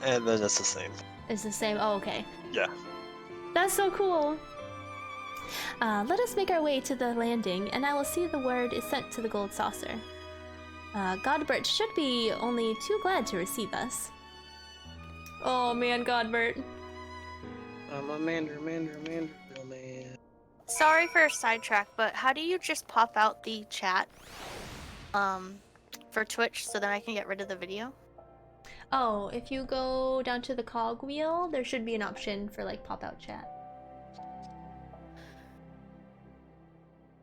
[SPEAKER 4] And then it's the same.
[SPEAKER 1] it's the same. Oh, okay.
[SPEAKER 4] Yeah.
[SPEAKER 1] That's so cool. Let us make our way to the landing, and I will see the word is sent to the Gold Saucer. Godbert should be only too glad to receive us. Oh man, Godbert.
[SPEAKER 5] I'm a Mandarin, man.
[SPEAKER 3] Sorry for a sidetrack, but how do you just pop out the chat for Twitch so then I can get rid of the video?
[SPEAKER 1] Oh, if you go down to the cog wheel, there should be an option for like pop-out chat.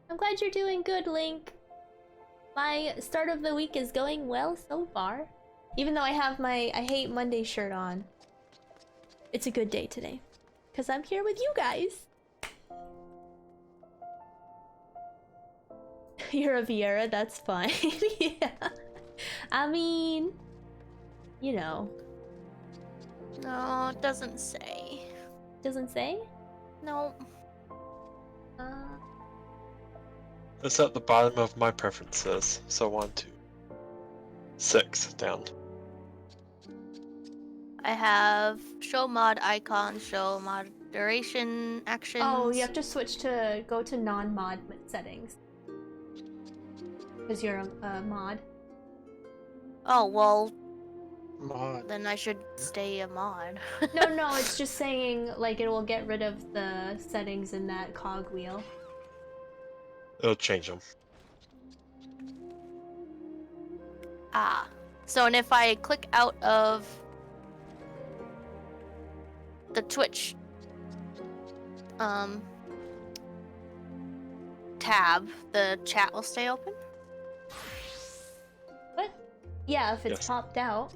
[SPEAKER 1] I'm glad you're doing good, Link. My start of the week is going well so far. Even though I have my I Hate Monday shirt on. It's a good day today. Because I'm here with you guys. You're a Vieira, that's fine. Yeah. I mean, you know.
[SPEAKER 3] No, it doesn't say.
[SPEAKER 1] Doesn't say?
[SPEAKER 3] No.
[SPEAKER 4] It's at the bottom of my preferences. So 1, 2, 6 down.
[SPEAKER 3] I have show mod icon, show moderation actions.
[SPEAKER 1] Oh, you have to switch to go to non-mod settings. Because you're a mod.
[SPEAKER 3] Oh, well,
[SPEAKER 5] Mod.
[SPEAKER 3] then I should stay a mod.
[SPEAKER 1] No, it's just saying like it will get rid of the settings in that cog wheel.
[SPEAKER 4] It'll change them.
[SPEAKER 3] Ah. So, and if I click out of the Twitch tab, the chat will stay open?
[SPEAKER 1] What? Yeah, if it's
[SPEAKER 4] Yes.
[SPEAKER 1] popped out.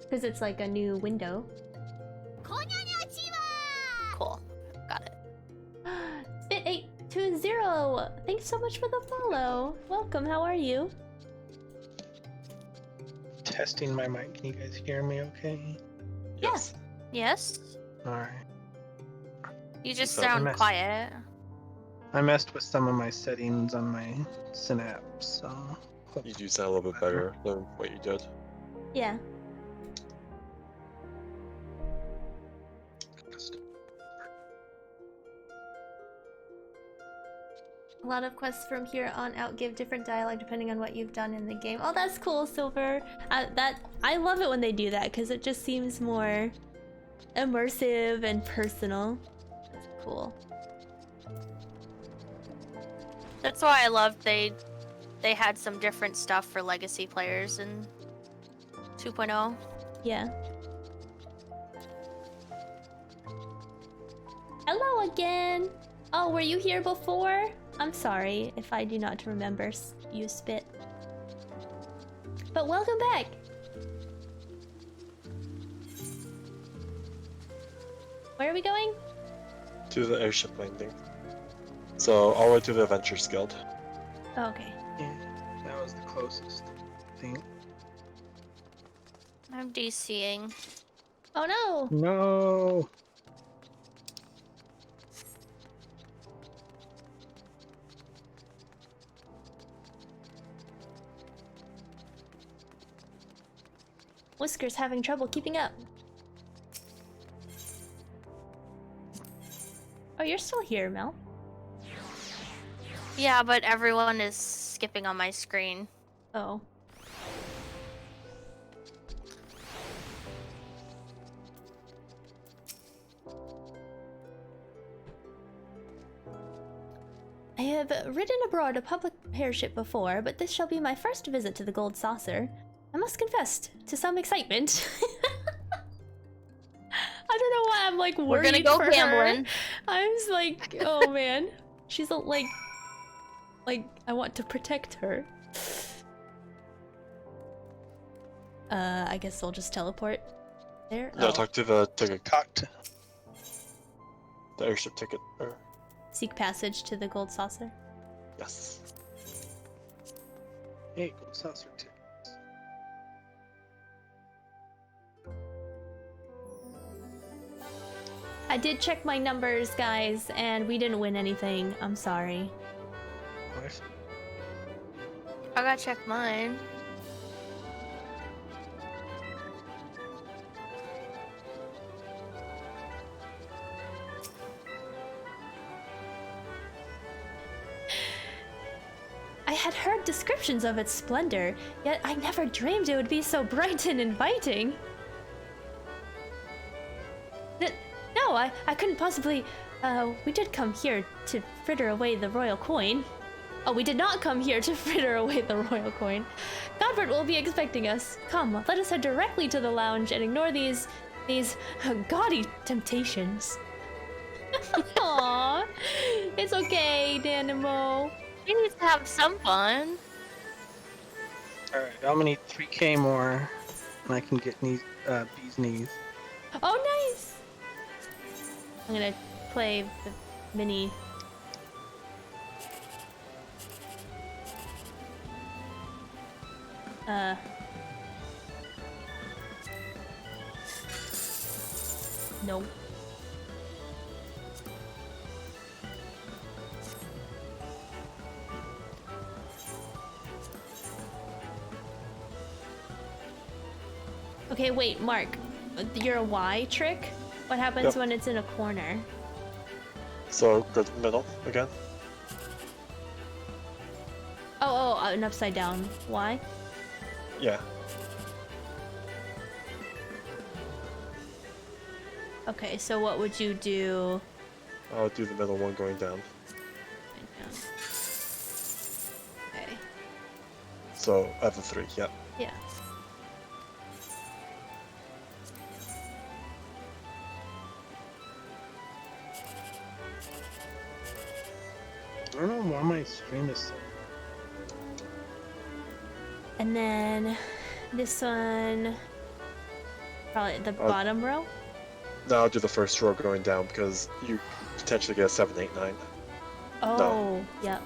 [SPEAKER 1] Because it's like a new window.
[SPEAKER 3] Cool. Got it.
[SPEAKER 1] Spit820! Thanks so much for the follow. Welcome, how are you?
[SPEAKER 5] Testing my mic. Can you guys hear me okay?
[SPEAKER 1] Yeah.
[SPEAKER 4] Yes.
[SPEAKER 3] Yes?
[SPEAKER 5] Alright.
[SPEAKER 3] You just
[SPEAKER 4] So-
[SPEAKER 3] sound
[SPEAKER 5] Mess.
[SPEAKER 3] quiet.
[SPEAKER 5] I messed with some of my settings on my Synapse, so...
[SPEAKER 4] You do sound a little bit better than what you did.
[SPEAKER 1] Yeah. A lot of quests from here on out give different dialogue depending on what you've done in the game. Oh, that's cool, Silver. I love it when they do that because it just seems more immersive and personal. That's cool.
[SPEAKER 3] That's why I loved they had some different stuff for legacy players in 2.0.
[SPEAKER 1] Yeah. Hello again. Oh, were you here before? I'm sorry if I do not remember you, Spit. But welcome back. Where are we going?
[SPEAKER 4] To the airship landing. So all the way to the Adventures Guild.
[SPEAKER 1] Oh, okay.
[SPEAKER 5] Yeah, that was the closest thing.
[SPEAKER 3] I'm DCing.
[SPEAKER 1] Oh no!
[SPEAKER 5] No.
[SPEAKER 1] Whisker's having trouble keeping up. Oh, you're still here, Mel.
[SPEAKER 3] Yeah, but everyone is skipping on my screen.
[SPEAKER 1] Oh. I have ridden aboard a public airship before, but this shall be my first visit to the Gold Saucer. I must confess to some excitement. I don't know why I'm like worried.
[SPEAKER 3] We're gonna go
[SPEAKER 1] for
[SPEAKER 3] gambling.
[SPEAKER 1] her. I'm just like, oh man, she's like I want to protect her. I guess I'll just teleport there.
[SPEAKER 4] No,
[SPEAKER 1] Oh.
[SPEAKER 4] talk to the ticket.
[SPEAKER 5] Cocked.
[SPEAKER 4] The airship ticket. Or
[SPEAKER 1] Seek passage to the Gold Saucer.
[SPEAKER 4] yes.
[SPEAKER 5] Hey, gold saucer tickets.
[SPEAKER 1] I did check my numbers, guys, and we didn't win anything. I'm sorry.
[SPEAKER 5] What?
[SPEAKER 3] I gotta check mine.
[SPEAKER 1] I had heard descriptions of its splendor, yet I never dreamed it would be so bright and inviting. No, I couldn't possibly. We did come here to fritter away the royal coin. Oh, we did not come here to fritter away the royal coin. Godbert will be expecting us. Come, let us head directly to the lounge and ignore these gaudy temptations. Aww, it's okay, Danimo.
[SPEAKER 3] She needs to have some fun.
[SPEAKER 5] Alright, I'm gonna need 3k more, and I can get bee's knees.
[SPEAKER 1] Oh, nice! I'm gonna play the mini. No. Okay, wait, Mark. You're a Y trick? What happens
[SPEAKER 4] Yep.
[SPEAKER 1] when it's in a corner?
[SPEAKER 4] So go to the middle again.
[SPEAKER 1] Oh, an upside down Y?
[SPEAKER 4] Yeah.
[SPEAKER 1] Okay, so what would you do?
[SPEAKER 4] I'll do the middle one going down.
[SPEAKER 1] Okay.
[SPEAKER 4] So I have the 3. Yeah.
[SPEAKER 1] Yeah.
[SPEAKER 5] I don't know why my stream is so...
[SPEAKER 1] And then this one, probably the bottom row.
[SPEAKER 4] Now I'll do the first row going down because you potentially get a 7, 8, 9.
[SPEAKER 1] Oh, yep.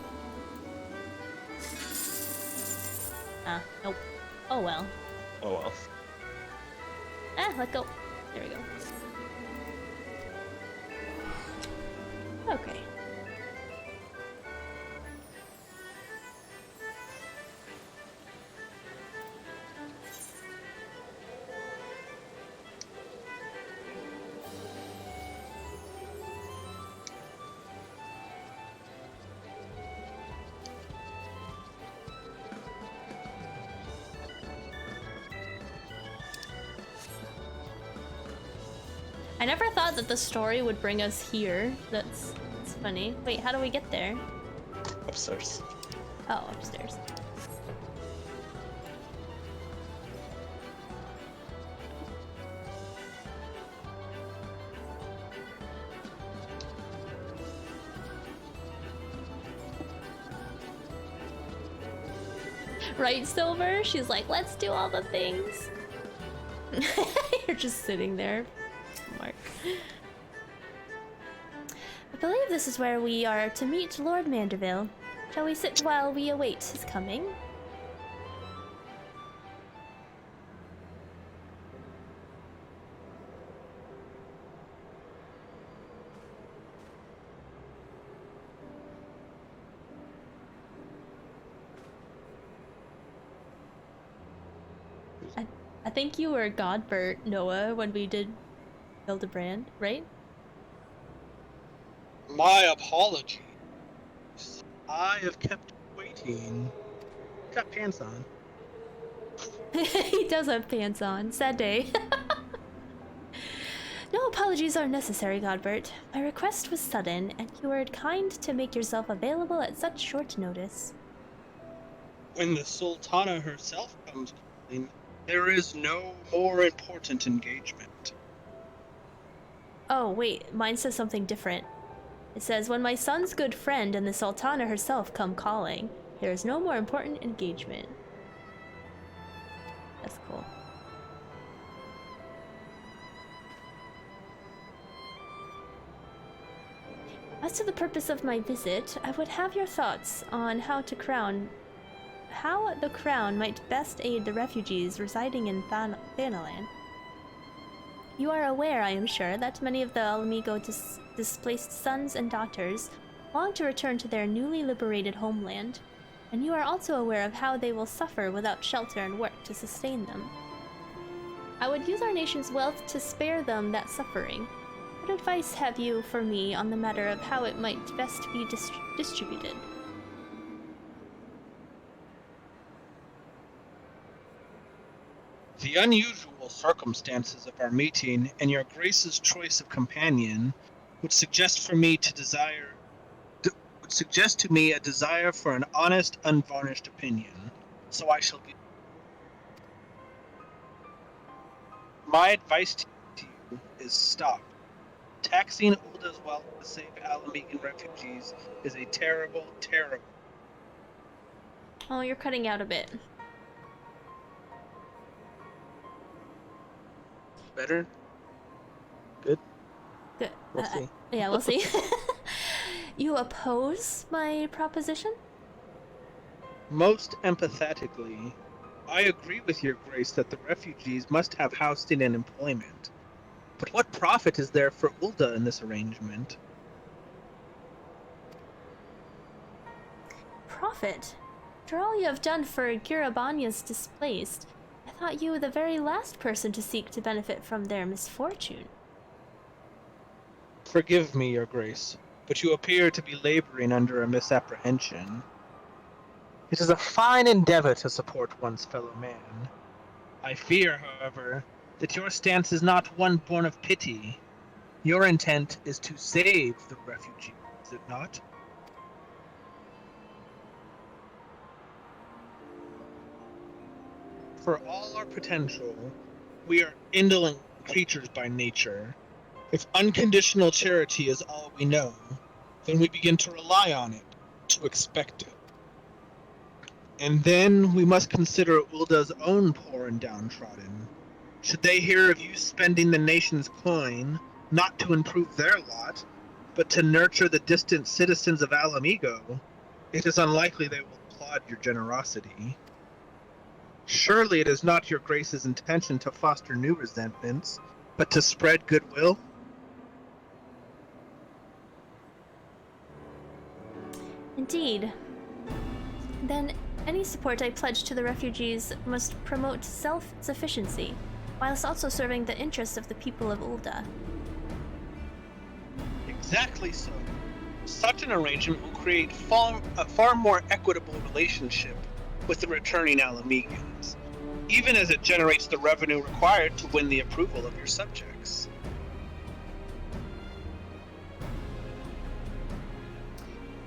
[SPEAKER 1] Nope. Oh well.
[SPEAKER 4] Oh well.
[SPEAKER 1] Let go. There we go. Okay. I never thought that the story would bring us here. That's funny. Wait, how do we get there?
[SPEAKER 4] Upstairs.
[SPEAKER 1] Oh, upstairs. Right, Silver? She's like, let's do all the things. You're just sitting there, Mark. I believe this is where we are to meet Lord Manderville. Shall we sit while we await his coming? I think you were Godbert, Noah, when we did Hildebrand, right?
[SPEAKER 5] My apologies. I have kept waiting. Got pants on.
[SPEAKER 1] He does have pants on. Sad day. No apologies are necessary, Godbert. My request was sudden, and you were kind to make yourself available at such short notice.
[SPEAKER 5] When the Sultana herself comes calling, there is no more important engagement.
[SPEAKER 1] Oh, wait, mine says something different. It says, when my son's good friend and the Sultana herself come calling, there is no more important engagement. That's cool. As to the purpose of my visit, I would have your thoughts on how the crown might best aid the refugees residing in Thanalan. You are aware, I am sure, that many of the Alamigo displaced sons and daughters long to return to their newly liberated homeland, and you are also aware of how they will suffer without shelter and work to sustain them. I would use our nation's wealth to spare them that suffering. What advice have you for me on the matter of how it might best be distributed?
[SPEAKER 5] The unusual circumstances of our meeting and your Grace's choice of companion would suggest to me a desire for an honest, unvarnished opinion. So I shall give. My advice to you is stop. Taxing Ulda's wealth to save Alamigan refugees is a terrible, terrible.
[SPEAKER 1] Oh, you're cutting out a bit.
[SPEAKER 5] Better? Good?
[SPEAKER 1] Good.
[SPEAKER 5] We'll see.
[SPEAKER 1] Yeah, we'll see. You oppose my proposition?
[SPEAKER 5] Most empathetically, I agree with your Grace that the refugees must have housing and employment. But what profit is there for Ulda in this arrangement?
[SPEAKER 1] Profit? After all you have done for Girabanya's displaced, I thought you were the very last person to seek to benefit from their misfortune.
[SPEAKER 5] Forgive me, your Grace, but you appear to be laboring under a misapprehension. It is a fine endeavor to support one's fellow man. I fear, however, that your stance is not one born of pity. Your intent is to save the refugees, is it not? For all our potential, we are indolent creatures by nature. If unconditional charity is all we know, then we begin to rely on it, to expect it. And then we must consider Ulda's own poor and downtrodden. Should they hear of you spending the nation's coin, not to improve their lot, but to nurture the distant citizens of Alamigo, it is unlikely they will applaud your generosity. Surely it is not your Grace's intention to foster new resentments, but to spread goodwill?
[SPEAKER 1] Indeed. Then any support I pledge to the refugees must promote self-sufficiency, whilst also serving the interests of the people of Ulda.
[SPEAKER 5] Exactly so. Such an arrangement will create a far more equitable relationship with the returning Alamegans, even as it generates the revenue required to win the approval of your subjects.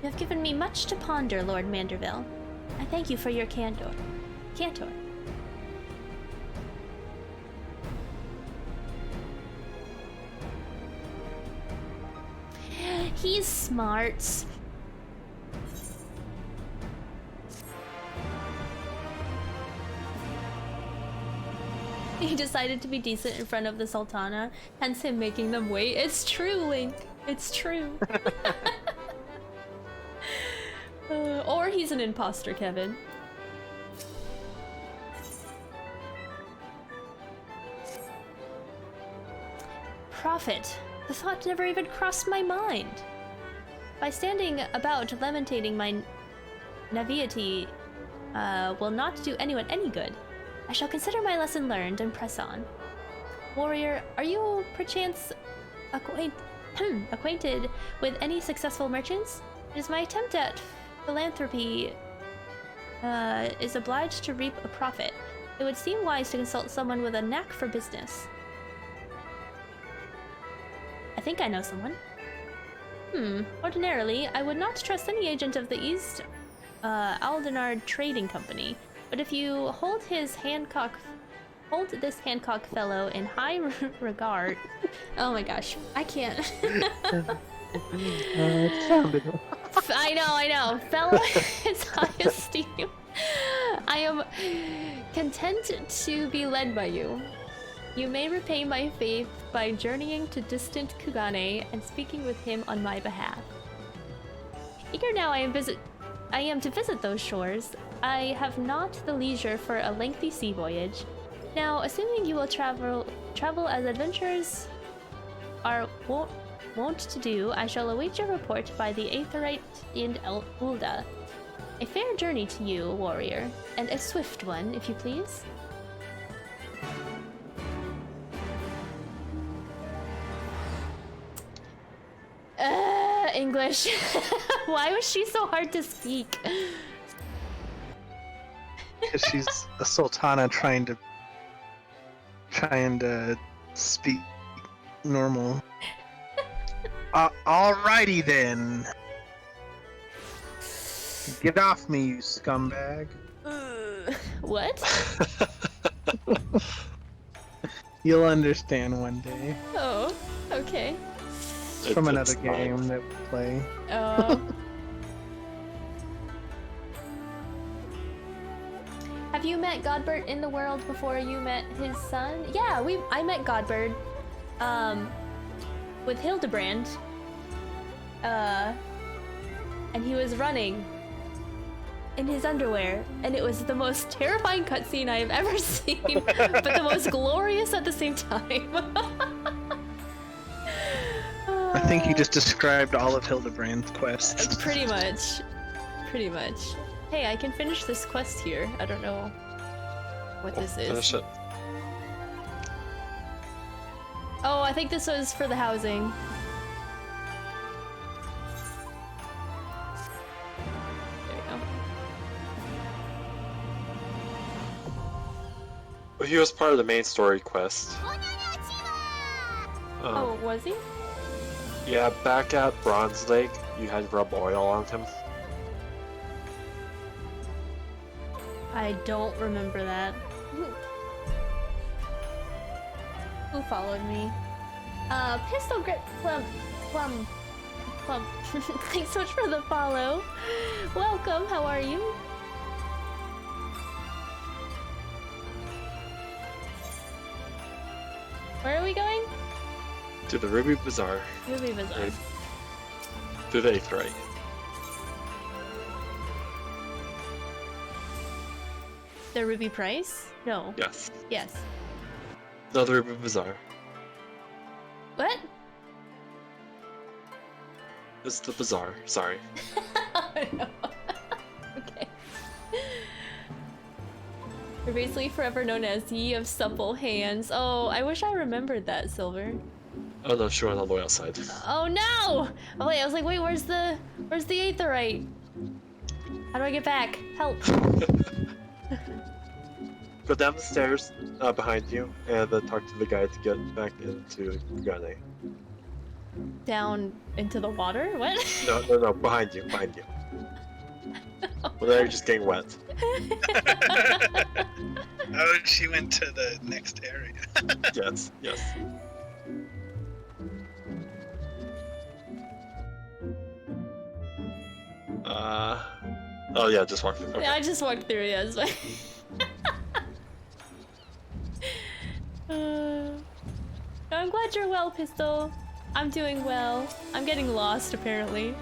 [SPEAKER 1] You have given me much to ponder, Lord Manderville. I thank you for your candor. Cantor. He's smart. He decided to be decent in front of the Sultana, hence him making them wait. It's true, Link. It's true. Or he's an imposter, Kevin. Prophet. The thought never even crossed my mind. By standing about lamentating my naivety will not do anyone any good. I shall consider my lesson learned and press on. Warrior, are you perchance acquainted with any successful merchants? It is my attempt at philanthropy is obliged to reap a profit. It would seem wise to consult someone with a knack for business. I think I know someone. Ordinarily, I would not trust any agent of the East Aldenard Trading Company, but if you hold this Hancock fellow in high regard... Oh my gosh, I can't.
[SPEAKER 5] It sounded...
[SPEAKER 1] I know. Fellow is high esteem. I am content to be led by you. You may repay my faith by journeying to distant Kugane and speaking with him on my behalf. Eager now I am to visit those shores. I have not the leisure for a lengthy sea voyage. Now, assuming you will travel as adventurers are wont to do, I shall await your report by the Aetherite and Ulda. A fair journey to you, warrior, and a swift one, if you please. English. Why was she so hard to speak?
[SPEAKER 5] Because she's a sultana trying to speak normal. Alrighty then. Get off me, you scumbag.
[SPEAKER 1] What?
[SPEAKER 5] You'll understand one day.
[SPEAKER 1] Oh, okay.
[SPEAKER 5] It's from another game that we play.
[SPEAKER 1] Oh. Have you met Godbert in the world before you met his son? Yeah, I met Godbert with Hildebrand. And he was running in his underwear, and it was the most terrifying cutscene I have ever seen, but the most glorious at the same time.
[SPEAKER 5] I think you just described all of Hildebrand's quests.
[SPEAKER 1] Pretty much. Hey, I can finish this quest here. I don't know what this is.
[SPEAKER 4] Finish it.
[SPEAKER 1] Oh, I think this was for the housing. There we go.
[SPEAKER 4] Well, he was part of the main story quest.
[SPEAKER 1] Oh, was he?
[SPEAKER 4] Yeah, back at Bronze Lake, you had to rub oil on him.
[SPEAKER 1] I don't remember that. Who followed me? Pistol Grip Plum. Thanks so much for the follow. Welcome, how are you? Where are we going?
[SPEAKER 4] To the Ruby Bazaar.
[SPEAKER 1] Ruby Bazaar.
[SPEAKER 4] Right. To the Aetherite.
[SPEAKER 1] The Ruby Price? No.
[SPEAKER 4] Yes.
[SPEAKER 1] Yes.
[SPEAKER 4] No, the Ruby Bazaar.
[SPEAKER 1] What?
[SPEAKER 4] It's the bazaar, sorry.
[SPEAKER 1] No. Okay. You're basically forever known as Ye of Supple Hands. Oh, I wish I remembered that, Silver.
[SPEAKER 4] Oh no, she went on the way outside.
[SPEAKER 1] Oh no! Oh wait, I was like, wait, where's the Aetherite? How do I get back? Help!
[SPEAKER 4] Go down the stairs behind you and then talk to the guy to get back into Kugane.
[SPEAKER 1] down into the water? What?
[SPEAKER 4] No, behind you. Well, now you're just getting wet.
[SPEAKER 5] Oh, she went to the next area.
[SPEAKER 4] Yes. Oh yeah, just walk through. Okay.
[SPEAKER 1] Yeah, I just walked through, yeah, it's fine. I'm glad you're well, Pistol. I'm doing well. I'm getting lost, apparently.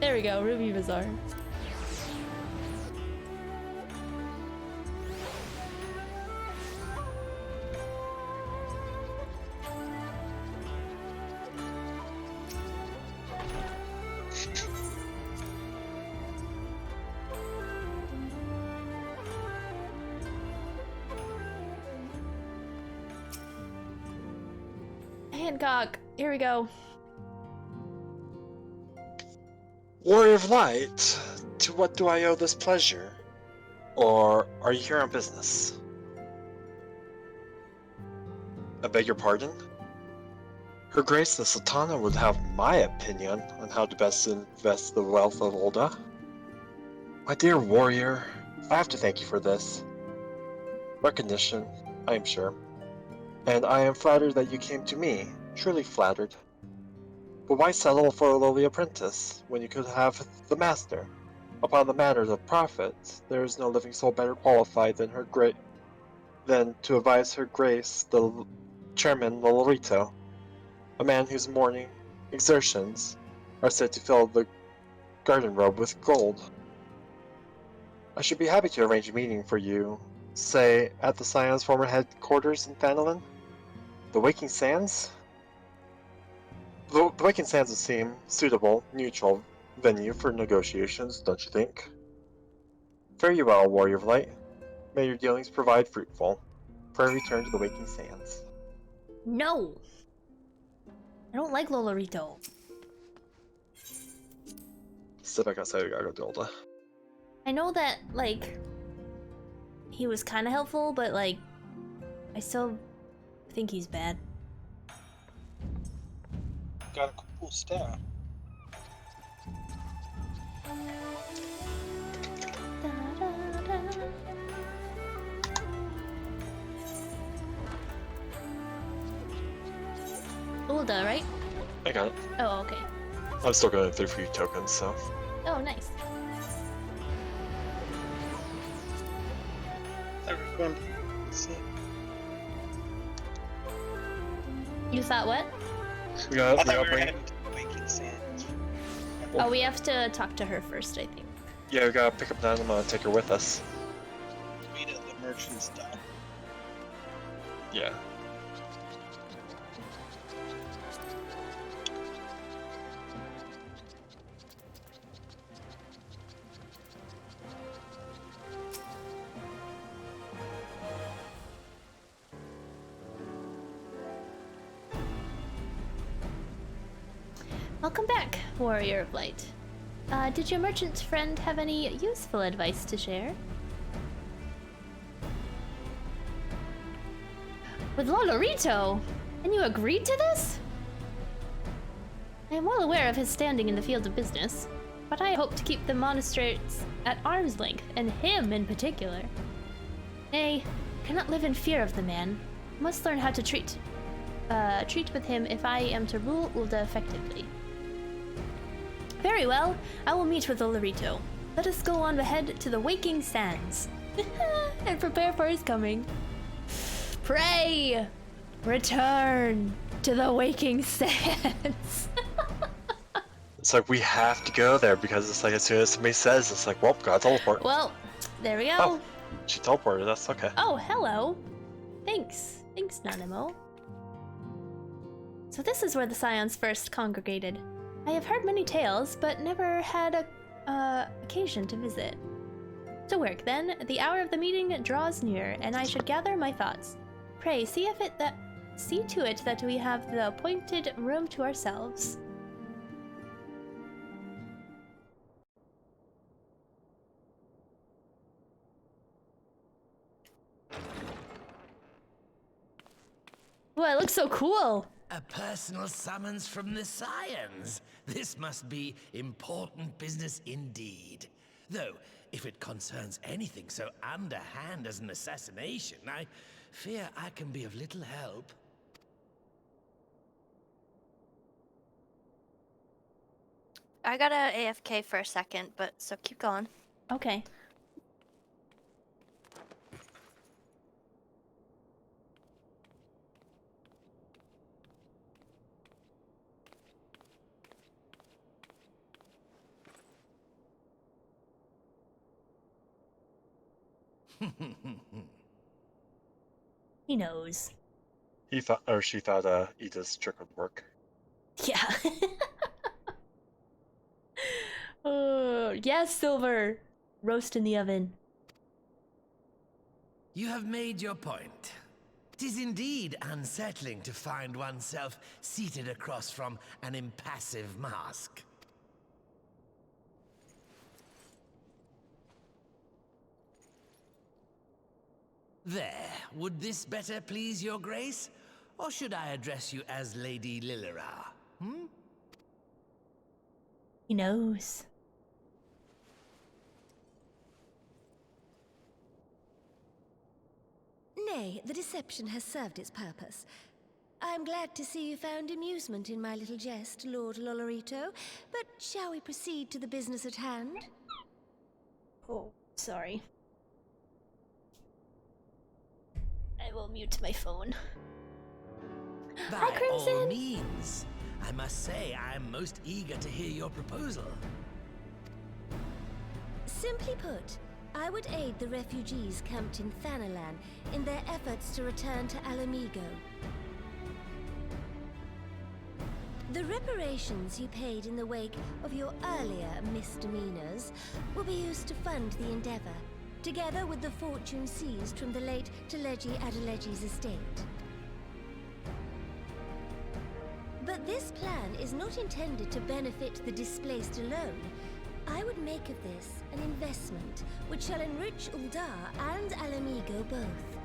[SPEAKER 1] There we go, Ruby Bazaar. Hancock, here we go.
[SPEAKER 4] Warrior of Light, to what do I owe this pleasure? Or are you here on business? I beg your pardon? Her Grace the Sultana would have my opinion on how to best invest the wealth of Olda. My dear warrior, I have to thank you for this recognition, I am sure. And I am flattered that you came to me, truly flattered. But why settle for a lowly apprentice, when you could have the master? Upon the matters of profit, there is no living soul better qualified than to advise her Grace, the Chairman Lolorito, a man whose morning exertions are said to fill the garden robe with gold. I should be happy to arrange a meeting for you, say, at the Scion's former headquarters in Phandelin? The Waking Sands? The Waking Sands would seem suitable, neutral venue for negotiations, don't you think? Fare you well, Warrior of Light. May your dealings provide fruitful. For a return to the Waking Sands.
[SPEAKER 1] No! I don't like Lolorito.
[SPEAKER 4] Step back outside, we gotta go to Olda.
[SPEAKER 1] I know that, like, he was kind of helpful, but, like, I still think he's bad.
[SPEAKER 5] Got a cool staff.
[SPEAKER 1] Ulda, right?
[SPEAKER 4] I got it.
[SPEAKER 1] Oh, okay.
[SPEAKER 4] I'm still going through for you tokens, so.
[SPEAKER 1] Oh, nice.
[SPEAKER 5] Everyone, see.
[SPEAKER 1] You thought what?
[SPEAKER 4] We got
[SPEAKER 5] I thought we were
[SPEAKER 4] bring.
[SPEAKER 5] heading to the Waking Sands.
[SPEAKER 1] Oh, we have to talk to her first, I think.
[SPEAKER 4] Yeah, we gotta pick up that and take her with us.
[SPEAKER 5] Meet at the merchant's dock.
[SPEAKER 4] Yeah.
[SPEAKER 1] Welcome back, Warrior of Light. Did your merchant friend have any useful advice to share? With Lolorito? And you agreed to this? I am well aware of his standing in the field of business, but I hope to keep the monasteries at arm's length, and him in particular. Nay, cannot live in fear of the man. Must learn how to treat with him if I am to rule Ulda effectively. Very well, I will meet with Lolorito. Let us go on ahead to the Waking Sands and prepare for his coming. Pray, return to the Waking Sands.
[SPEAKER 4] It's like we have to go there because it's like as soon as somebody says, it's like, well, gotta teleport.
[SPEAKER 1] Well, there we go.
[SPEAKER 4] Oh, she teleported, that's okay.
[SPEAKER 1] Oh, hello. Thanks, Nanimo. So this is where the Scions first congregated. I have heard many tales, but never had a occasion to visit. To work then, the hour of the meeting draws near, and I should gather my thoughts. Pray see to it that we have the appointed room to ourselves. Oh, it looks so cool.
[SPEAKER 8] A personal summons from the Scions. This must be important business indeed. Though, if it concerns anything so underhand as an assassination, I fear I can be of little help.
[SPEAKER 3] I got a AFK for a second, but so keep going.
[SPEAKER 1] Okay. He knows.
[SPEAKER 4] He thought, or she thought, Edith's trick would work.
[SPEAKER 1] Yeah. Yes, Silver. Roast in the oven.
[SPEAKER 8] You have made your point. 'Tis indeed unsettling to find oneself seated across from an impassive mask. There, would this better please your grace? Or should I address you as Lady Lilira?
[SPEAKER 1] He knows.
[SPEAKER 6] Nay, the deception has served its purpose. I'm glad to see you found amusement in my little jest, Lord Lolorito, but shall we proceed to the business at hand?
[SPEAKER 1] Oh, sorry. I will mute my phone.
[SPEAKER 8] By
[SPEAKER 1] Hi, Crimson!
[SPEAKER 8] all means. I must say I am most eager to hear your proposal.
[SPEAKER 6] Simply put, I would aid the refugees camped in Thanalan in their efforts to return to Alamigo. The reparations you paid in the wake of your earlier misdemeanors will be used to fund the endeavor, together with the fortune seized from the late Teleji Adeleji's estate. But this plan is not intended to benefit the displaced alone. I would make of this an investment which shall enrich Uldar and Alamigo both.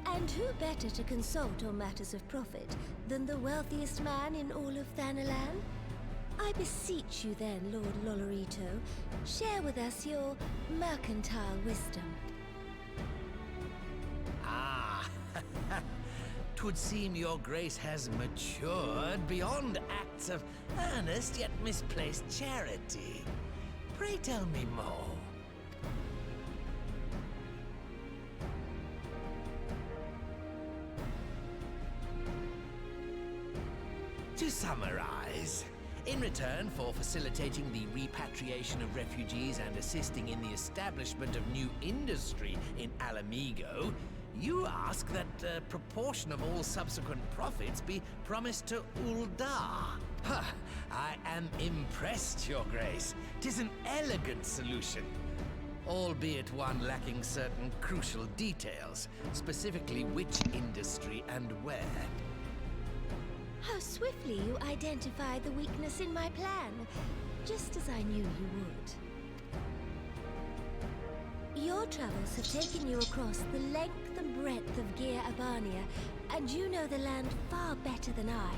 [SPEAKER 6] And who better to consult on matters of profit than the wealthiest man in all of Thanalan? I beseech you then, Lord Lolorito, share with us your mercantile wisdom.
[SPEAKER 8] Ah, 'twould seem your grace has matured beyond acts of earnest yet misplaced charity. Pray tell me more. To summarize, in return for facilitating the repatriation of refugees and assisting in the establishment of new industry in Alamigo, you ask that a proportion of all subsequent profits be promised to Uldar. Huh, I am impressed, Your Grace. 'Tis an elegant solution, albeit one lacking certain crucial details, specifically which industry and where.
[SPEAKER 6] How swiftly you identify the weakness in my plan, just as I knew you would. Your travels have taken you across the length and breadth of Gir Abania, and you know the land far better than I.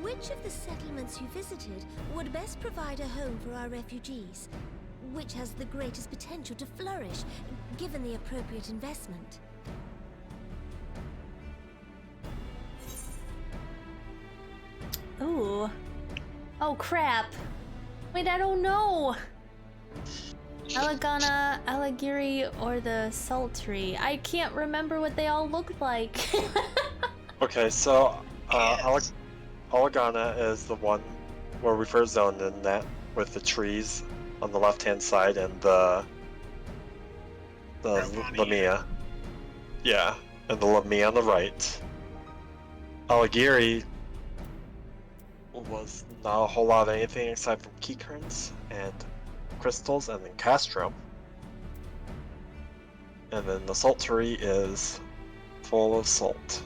[SPEAKER 6] Which of the settlements you visited would best provide a home for our refugees? Which has the greatest potential to flourish, given the appropriate investment?
[SPEAKER 1] Ooh. Oh crap. Wait, I don't know. Alagana, Alagiri, or the Sultry. I can't remember what they all looked like.
[SPEAKER 4] Okay, so Alagana is the one where we first zoned in that with the trees on the left-hand side and the Lamia. Yeah, and the Lamia on the right. Alagiri was not a whole lot of anything aside from key currents and crystals, and then Castrum. And then the Sultry is full of salt.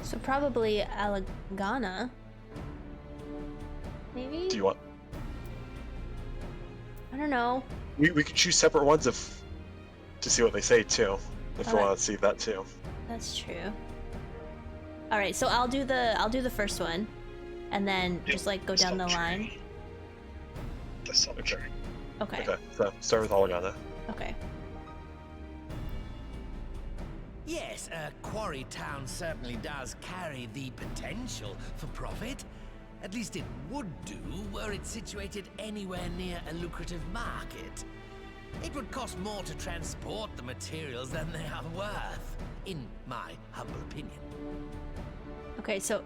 [SPEAKER 1] So probably Alagana. Maybe?
[SPEAKER 4] Do you want?
[SPEAKER 1] I don't know.
[SPEAKER 4] We could choose separate ones to see what they say too, if you
[SPEAKER 1] Okay.
[SPEAKER 4] want to see that too.
[SPEAKER 1] That's true. All right, so I'll do the first one, and then just like go down the line.
[SPEAKER 5] The sultry.
[SPEAKER 1] Okay.
[SPEAKER 4] Okay, so start with Olgana.
[SPEAKER 1] Okay.
[SPEAKER 8] Yes, Quarry Town certainly does carry the potential for profit. At least it would do were it situated anywhere near a lucrative market. It would cost more to transport the materials than they are worth, in my humble opinion.
[SPEAKER 1] Okay, so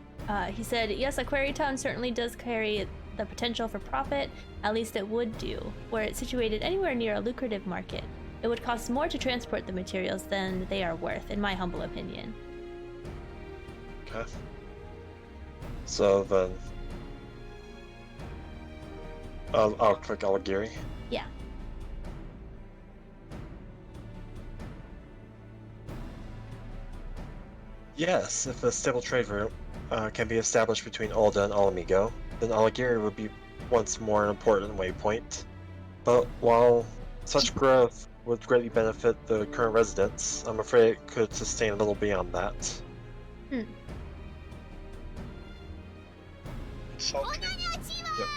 [SPEAKER 1] he said, yes, Quarry Town certainly does carry the potential for profit. At least it would do were it situated anywhere near a lucrative market. It would cost more to transport the materials than they are worth, in my humble opinion.
[SPEAKER 4] Okay. So then, I'll click Aligiri.
[SPEAKER 1] Yeah.
[SPEAKER 4] Yes, if a stable trade route can be established between Ul'dah and Alamigo, then Aligiri would be once more an important waypoint. But while such growth would greatly benefit the current residents, I'm afraid it could sustain a little beyond that.
[SPEAKER 5] Sultry.
[SPEAKER 4] Yep.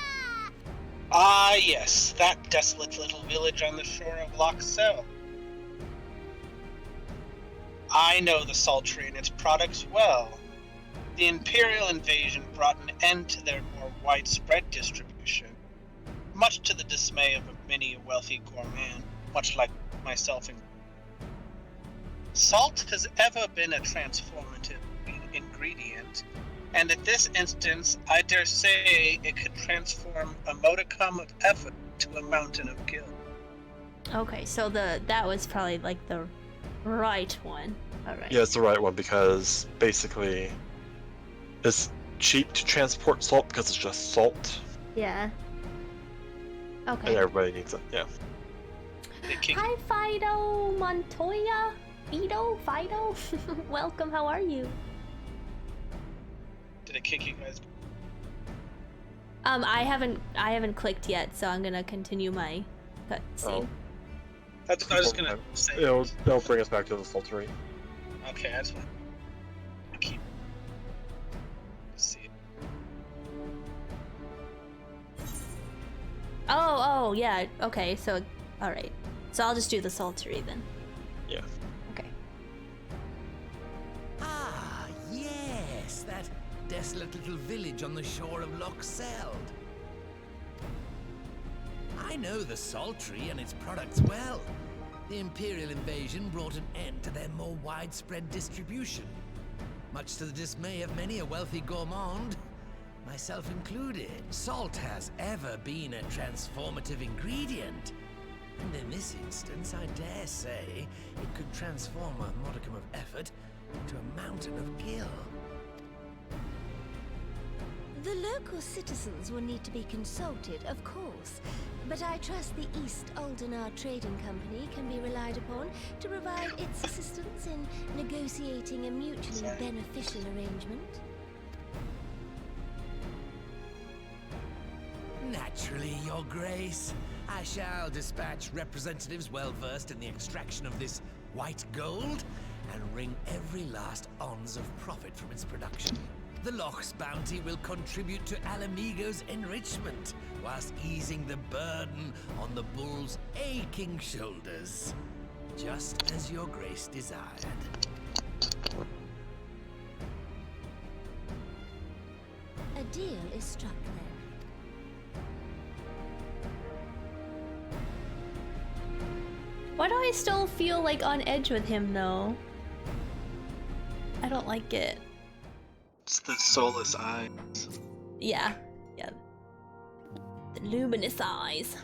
[SPEAKER 5] Ah, yes, that desolate little village on the shore of Loch Sel. I know the Sultry and its products well. The Imperial invasion brought an end to their more widespread distribution, much to the dismay of many a wealthy gourmand, much like myself. Salt has ever been a transformative ingredient, and in this instance, I dare say it could transform a modicum of effort to a mountain of guilt.
[SPEAKER 1] Okay, so that was probably like the right one. All right.
[SPEAKER 4] Yeah, it's the right one because basically it's cheap to transport salt because it's just salt.
[SPEAKER 1] Yeah.
[SPEAKER 4] And
[SPEAKER 1] Okay.
[SPEAKER 4] everybody needs it, yeah.
[SPEAKER 1] Hi, Fido Montoya. Fido. Welcome. How are you?
[SPEAKER 5] Did it kick you guys?
[SPEAKER 1] I haven't clicked yet, so I'm gonna continue my cutscene.
[SPEAKER 4] Oh.
[SPEAKER 5] That's what I was gonna say.
[SPEAKER 4] It'll bring us back to the Sultry.
[SPEAKER 5] Okay, I just want to keep. See.
[SPEAKER 1] Oh, yeah. Okay, so all right. So I'll just do the Sultry then.
[SPEAKER 4] Yeah.
[SPEAKER 1] Okay.
[SPEAKER 8] Ah, yes, that desolate little village on the shore of Loch Seld. I know the Sultry and its products well. The Imperial invasion brought an end to their more widespread distribution, much to the dismay of many a wealthy gourmand, myself included. Salt has ever been a transformative ingredient, and in this instance, I dare say, it could transform a modicum of effort into a mountain of gil.
[SPEAKER 6] The local citizens will need to be consulted, of course, but I trust the East Aldenar Trading Company can be relied upon to provide its assistance in negotiating a mutually beneficial arrangement.
[SPEAKER 8] Naturally, Your Grace. I shall dispatch representatives well versed in the extraction of this white gold and wring every last ounce of profit from its production. The Loch's bounty will contribute to Alamigo's enrichment, whilst easing the burden on the bull's aching shoulders, just as Your Grace desired.
[SPEAKER 6] A deal is struck then.
[SPEAKER 1] Why do I still feel like on edge with him though? I don't like it.
[SPEAKER 5] It's the soulless eyes.
[SPEAKER 1] Yeah. The luminous eyes.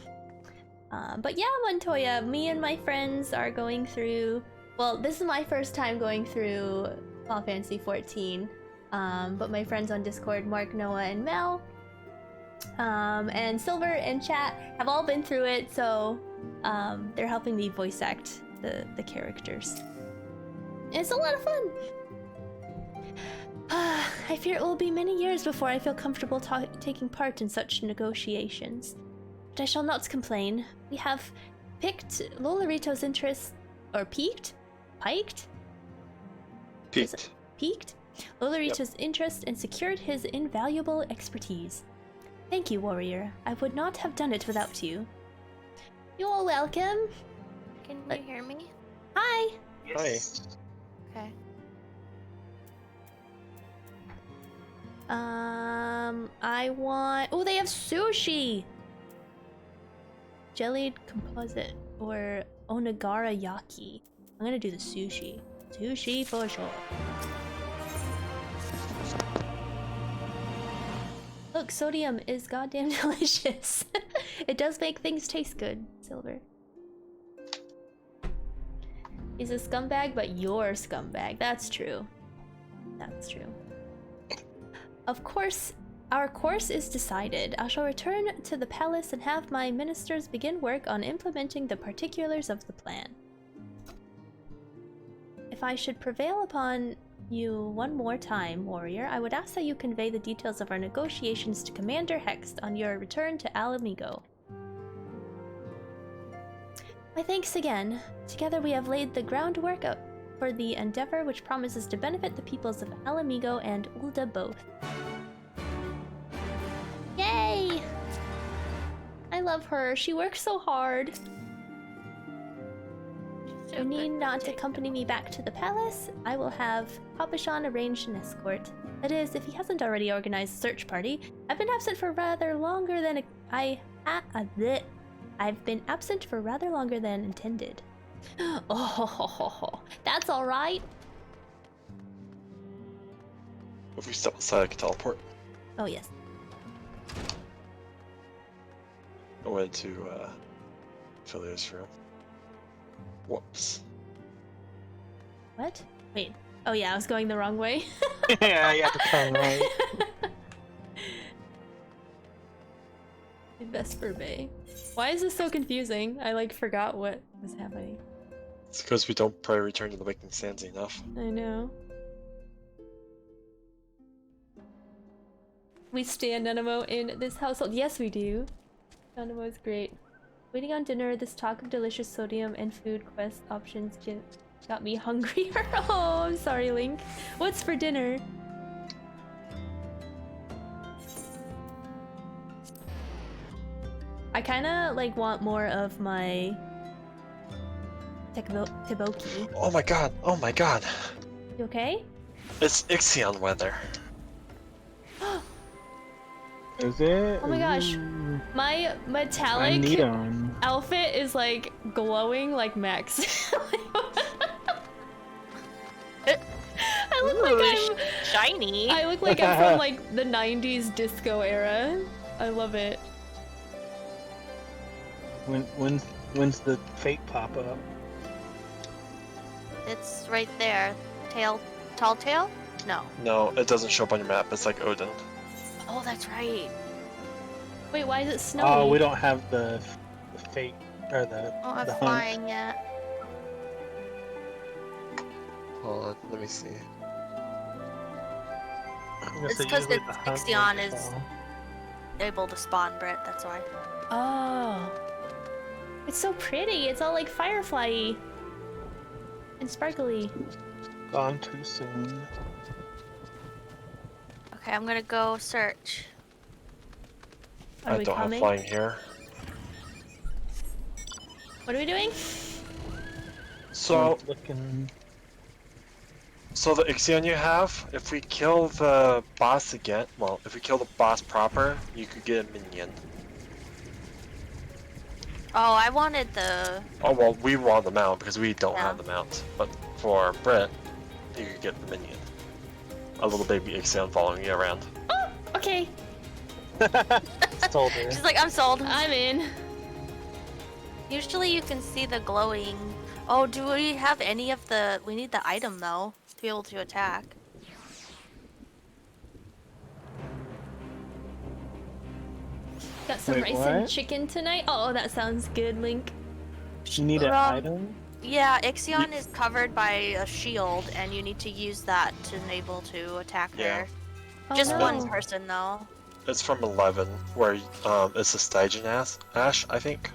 [SPEAKER 1] But yeah, Montoya, me and my friends are going through. Well, this is my first time going through Final Fantasy XIV. But my friends on Discord, Mark, Noah, and Mel, and Silver and Chat have all been through it, so they're helping me voice act the characters. And it's a lot of fun. I fear it will be many years before I feel comfortable taking part in such negotiations. But I shall not complain. We have piqued Lolorito's interest, or piqued? Piked?
[SPEAKER 4] Peaked.
[SPEAKER 1] Peaked? Lola reached his interest and secured his invaluable expertise. Thank you, warrior. I would not have done it without you. You're welcome.
[SPEAKER 3] Can you hear me?
[SPEAKER 1] Hi.
[SPEAKER 5] Yes.
[SPEAKER 3] Okay.
[SPEAKER 1] I want... Oh, they have sushi! Jellied composite or onigara yaki. I'm gonna do the sushi. Sushi for sure. Look, sodium is goddamn delicious. It does make things taste good, Silver. He's a scumbag, but you're a scumbag. That's true. That's true. Of course, our course is decided. I shall return to the palace and have my ministers begin work on implementing the particulars of the plan. If I should prevail upon you one more time, warrior, I would ask that you convey the details of our negotiations to Commander Hext on your return to Alamigo. My thanks again. Together we have laid the groundwork for the endeavor which promises to benefit the peoples of Alamigo and Ulda both. Yay! I love her. She works so hard. You need not accompany me back to the palace. I will have Papashan arrange an escort. That is, if he hasn't already organized a search party. I've been absent for rather longer than I've been absent for rather longer than intended. Oh, that's all right.
[SPEAKER 4] If we step aside, I can teleport.
[SPEAKER 1] Oh yes.
[SPEAKER 4] I went to Philia's room. Whoops.
[SPEAKER 1] What? Wait. Oh yeah, I was going the wrong way.
[SPEAKER 5] Yeah, you have to turn right.
[SPEAKER 1] Vesper Bay. Why is this so confusing? I like forgot what was happening.
[SPEAKER 4] It's because we don't probably return to the Waking Sands enough.
[SPEAKER 1] I know. We stand Nanamo in this household. Yes, we do. Nanamo is great. Waiting on dinner, this talk of delicious sodium and food quest options got me hungrier. Oh, I'm sorry, Link. What's for dinner? I kinda like want more of my Teboki.
[SPEAKER 4] Oh my god! Oh my god!
[SPEAKER 1] You okay?
[SPEAKER 4] It's Ixion weather.
[SPEAKER 5] Is it?
[SPEAKER 1] Oh my gosh.
[SPEAKER 5] Ooh.
[SPEAKER 1] My
[SPEAKER 5] I
[SPEAKER 1] metallic
[SPEAKER 5] need on.
[SPEAKER 1] outfit is like glowing like Max. I look like I'm
[SPEAKER 3] shiny.
[SPEAKER 1] I look like I'm from like the 90s disco era. I love it.
[SPEAKER 5] When's the fake pop up?
[SPEAKER 3] It's right there. Tall tail? No.
[SPEAKER 4] No, it doesn't show up on your map. It's like Odin.
[SPEAKER 3] Oh, that's right.
[SPEAKER 1] Wait, why is it snowy?
[SPEAKER 5] Oh, we don't have the fake or the
[SPEAKER 3] I don't have
[SPEAKER 5] the hunt.
[SPEAKER 3] flying yet.
[SPEAKER 4] Hold on, let me see.
[SPEAKER 3] It's because the Ixion is able to spawn Brit, that's why.
[SPEAKER 1] Oh. It's so pretty. It's all like firefly-y and sparkly.
[SPEAKER 5] Gone too soon.
[SPEAKER 3] Okay, I'm gonna go search.
[SPEAKER 1] Are
[SPEAKER 4] I
[SPEAKER 1] we
[SPEAKER 4] don't
[SPEAKER 1] coming?
[SPEAKER 4] have flying here.
[SPEAKER 1] What are we doing?
[SPEAKER 4] So,
[SPEAKER 5] Looking.
[SPEAKER 4] so the Ixion you have, if we kill the boss again, well, if we kill the boss proper, you could get a minion.
[SPEAKER 3] Oh, I wanted the...
[SPEAKER 4] Oh well, we want the mount because we don't
[SPEAKER 3] Yeah.
[SPEAKER 4] have the mount. But for Brett, you could get the minion. A little baby Ixion following you around.
[SPEAKER 1] Oh, okay.
[SPEAKER 5] Sold her.
[SPEAKER 3] She's like, I'm sold.
[SPEAKER 1] I'm in.
[SPEAKER 3] Usually you can see the glowing... Oh, do we have any of the... We need the item, though, to be able to attack.
[SPEAKER 1] Got some
[SPEAKER 5] Wait,
[SPEAKER 1] rice and
[SPEAKER 5] what?
[SPEAKER 1] chicken tonight. Oh, that sounds good, Link.
[SPEAKER 5] You need an item?
[SPEAKER 3] Yeah, Ixion is covered by a shield, and you need to use that to enable to attack
[SPEAKER 4] Yeah.
[SPEAKER 3] her.
[SPEAKER 1] Oh,
[SPEAKER 3] Just
[SPEAKER 1] no.
[SPEAKER 3] one person, though.
[SPEAKER 4] It's from 11, where it's a Stygian Ash, I think.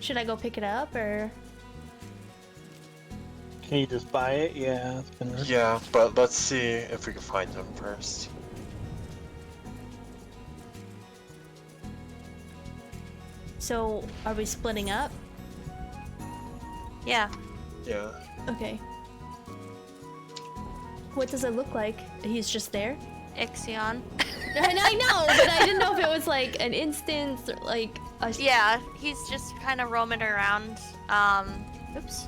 [SPEAKER 1] Should I go pick it up or?
[SPEAKER 5] Can you just buy it? Yeah. It's gonna...
[SPEAKER 4] Yeah, but let's see if we can find him first.
[SPEAKER 1] So, are we splitting up?
[SPEAKER 3] Yeah.
[SPEAKER 4] Yeah.
[SPEAKER 1] Okay. What does it look like? He's just there?
[SPEAKER 3] Ixion.
[SPEAKER 1] I know, but I didn't know if it was like an instance or like a...
[SPEAKER 3] Yeah, he's just kind of roaming around. Oops.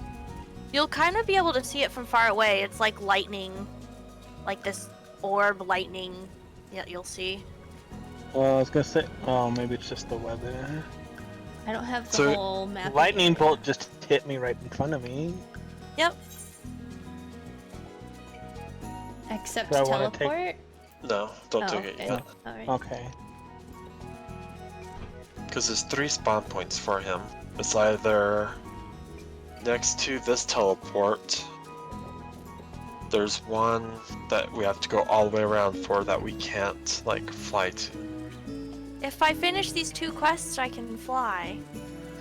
[SPEAKER 3] You'll kind of be able to see it from far away. It's like lightning, like this orb lightning. Yeah, you'll see.
[SPEAKER 5] Well, I was gonna say, oh, maybe it's just the weather.
[SPEAKER 1] I don't have the
[SPEAKER 4] So,
[SPEAKER 1] whole map.
[SPEAKER 5] Lightning bolt just hit me right in front of me.
[SPEAKER 3] Yep.
[SPEAKER 1] Except
[SPEAKER 5] Do I wanna take-
[SPEAKER 1] teleport?
[SPEAKER 4] No, don't
[SPEAKER 1] Oh,
[SPEAKER 4] take it
[SPEAKER 1] okay.
[SPEAKER 4] yet.
[SPEAKER 1] Alright.
[SPEAKER 5] Okay.
[SPEAKER 4] Because there's 3 spawn points for him. It's either next to this teleport. There's one that we have to go all the way around for that we can't, like, fly to.
[SPEAKER 3] If I finish these 2 quests, I can fly.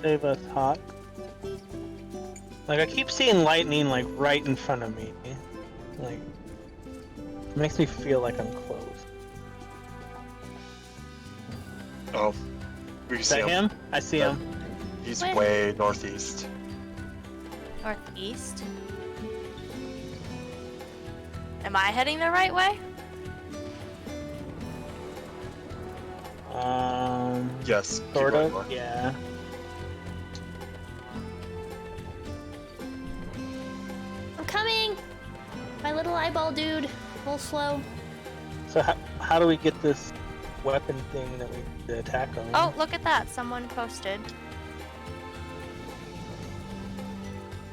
[SPEAKER 5] Save us, Hawk. Like, I keep seeing lightning, like, right in front of me. Like, it makes me feel like I'm close.
[SPEAKER 4] Oh, we can
[SPEAKER 5] Is
[SPEAKER 4] see
[SPEAKER 5] that him? I see him.
[SPEAKER 4] He's
[SPEAKER 3] Where?
[SPEAKER 4] way northeast.
[SPEAKER 3] Northeast. Am I heading the right way?
[SPEAKER 4] Yes. keep
[SPEAKER 5] Sort
[SPEAKER 4] going
[SPEAKER 5] of,
[SPEAKER 4] north.
[SPEAKER 5] yeah.
[SPEAKER 1] I'm coming! My little eyeball dude. A little slow.
[SPEAKER 5] So how do we get this weapon thing that we need to attack on?
[SPEAKER 3] Oh, look at that. Someone posted.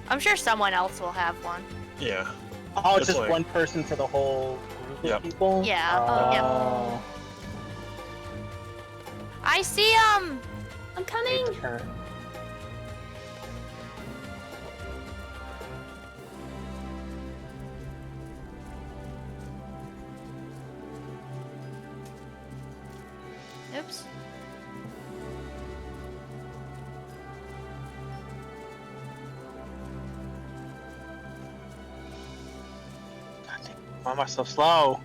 [SPEAKER 3] I'm sure someone else will have one.
[SPEAKER 4] Yeah.
[SPEAKER 5] Oh, it's
[SPEAKER 4] It's
[SPEAKER 5] just
[SPEAKER 4] like-
[SPEAKER 5] one person for the whole group
[SPEAKER 4] Yep.
[SPEAKER 5] of people?
[SPEAKER 3] Yeah,
[SPEAKER 1] oh, yep.
[SPEAKER 5] Oh.
[SPEAKER 3] I see him!
[SPEAKER 1] I'm coming!
[SPEAKER 5] Take turn.
[SPEAKER 3] Oops.
[SPEAKER 5] Why am I so slow?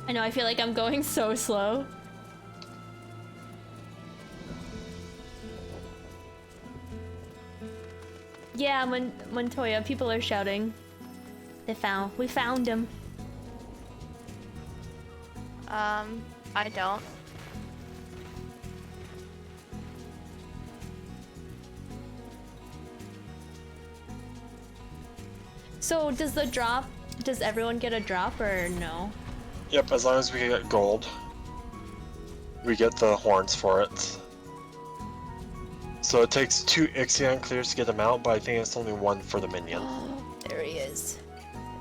[SPEAKER 1] I know, I feel like I'm going so slow. Yeah, Montoya, people are shouting. We found him.
[SPEAKER 3] I don't.
[SPEAKER 1] So does everyone get a drop or no?
[SPEAKER 4] Yep, as long as we get gold. We get the horns for it. So it takes 2 Ixion clears to get them out, but I think it's only 1 for the minion.
[SPEAKER 1] There he is.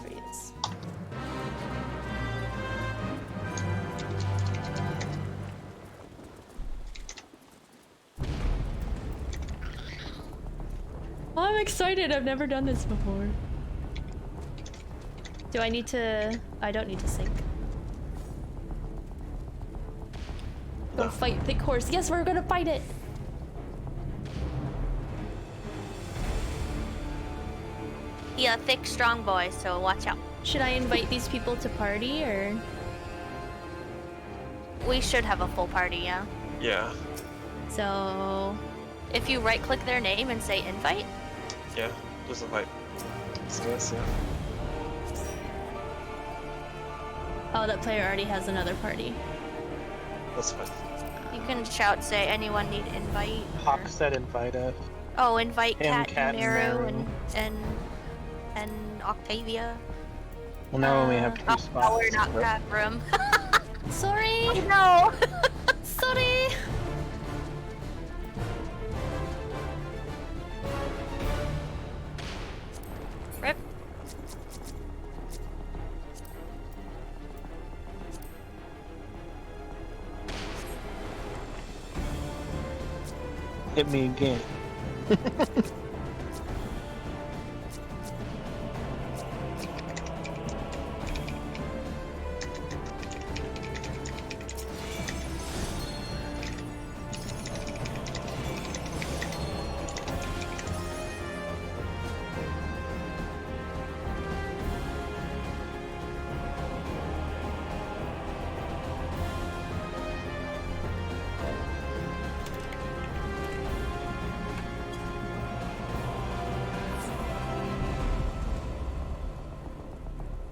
[SPEAKER 1] There he is. Oh, I'm excited. I've never done this before. Do I need to... I don't need to sync. Go fight thick horse. Yes, we're gonna fight it.
[SPEAKER 3] He a thick, strong boy, so watch out.
[SPEAKER 1] Should I invite these people to party or?
[SPEAKER 3] We should have a full party, yeah.
[SPEAKER 4] Yeah.
[SPEAKER 1] So...
[SPEAKER 3] If you right-click their name and say invite,
[SPEAKER 4] Yeah. Just like this, yeah.
[SPEAKER 1] Oh, that player already has another party.
[SPEAKER 4] That's fine.
[SPEAKER 3] you can shout, say, anyone need invite?
[SPEAKER 5] Hawk
[SPEAKER 3] or-
[SPEAKER 5] said invite us.
[SPEAKER 3] Oh, invite
[SPEAKER 5] Him,
[SPEAKER 3] Cat,
[SPEAKER 5] Cat,
[SPEAKER 3] and
[SPEAKER 5] and
[SPEAKER 3] Meru
[SPEAKER 5] Meru.
[SPEAKER 3] and Octavia.
[SPEAKER 5] Well, now we have 2
[SPEAKER 3] Oh,
[SPEAKER 5] spots.
[SPEAKER 3] no, we're not that room.
[SPEAKER 1] Sorry!
[SPEAKER 3] No!
[SPEAKER 1] Sorry!
[SPEAKER 3] Rip.
[SPEAKER 5] Hit me again.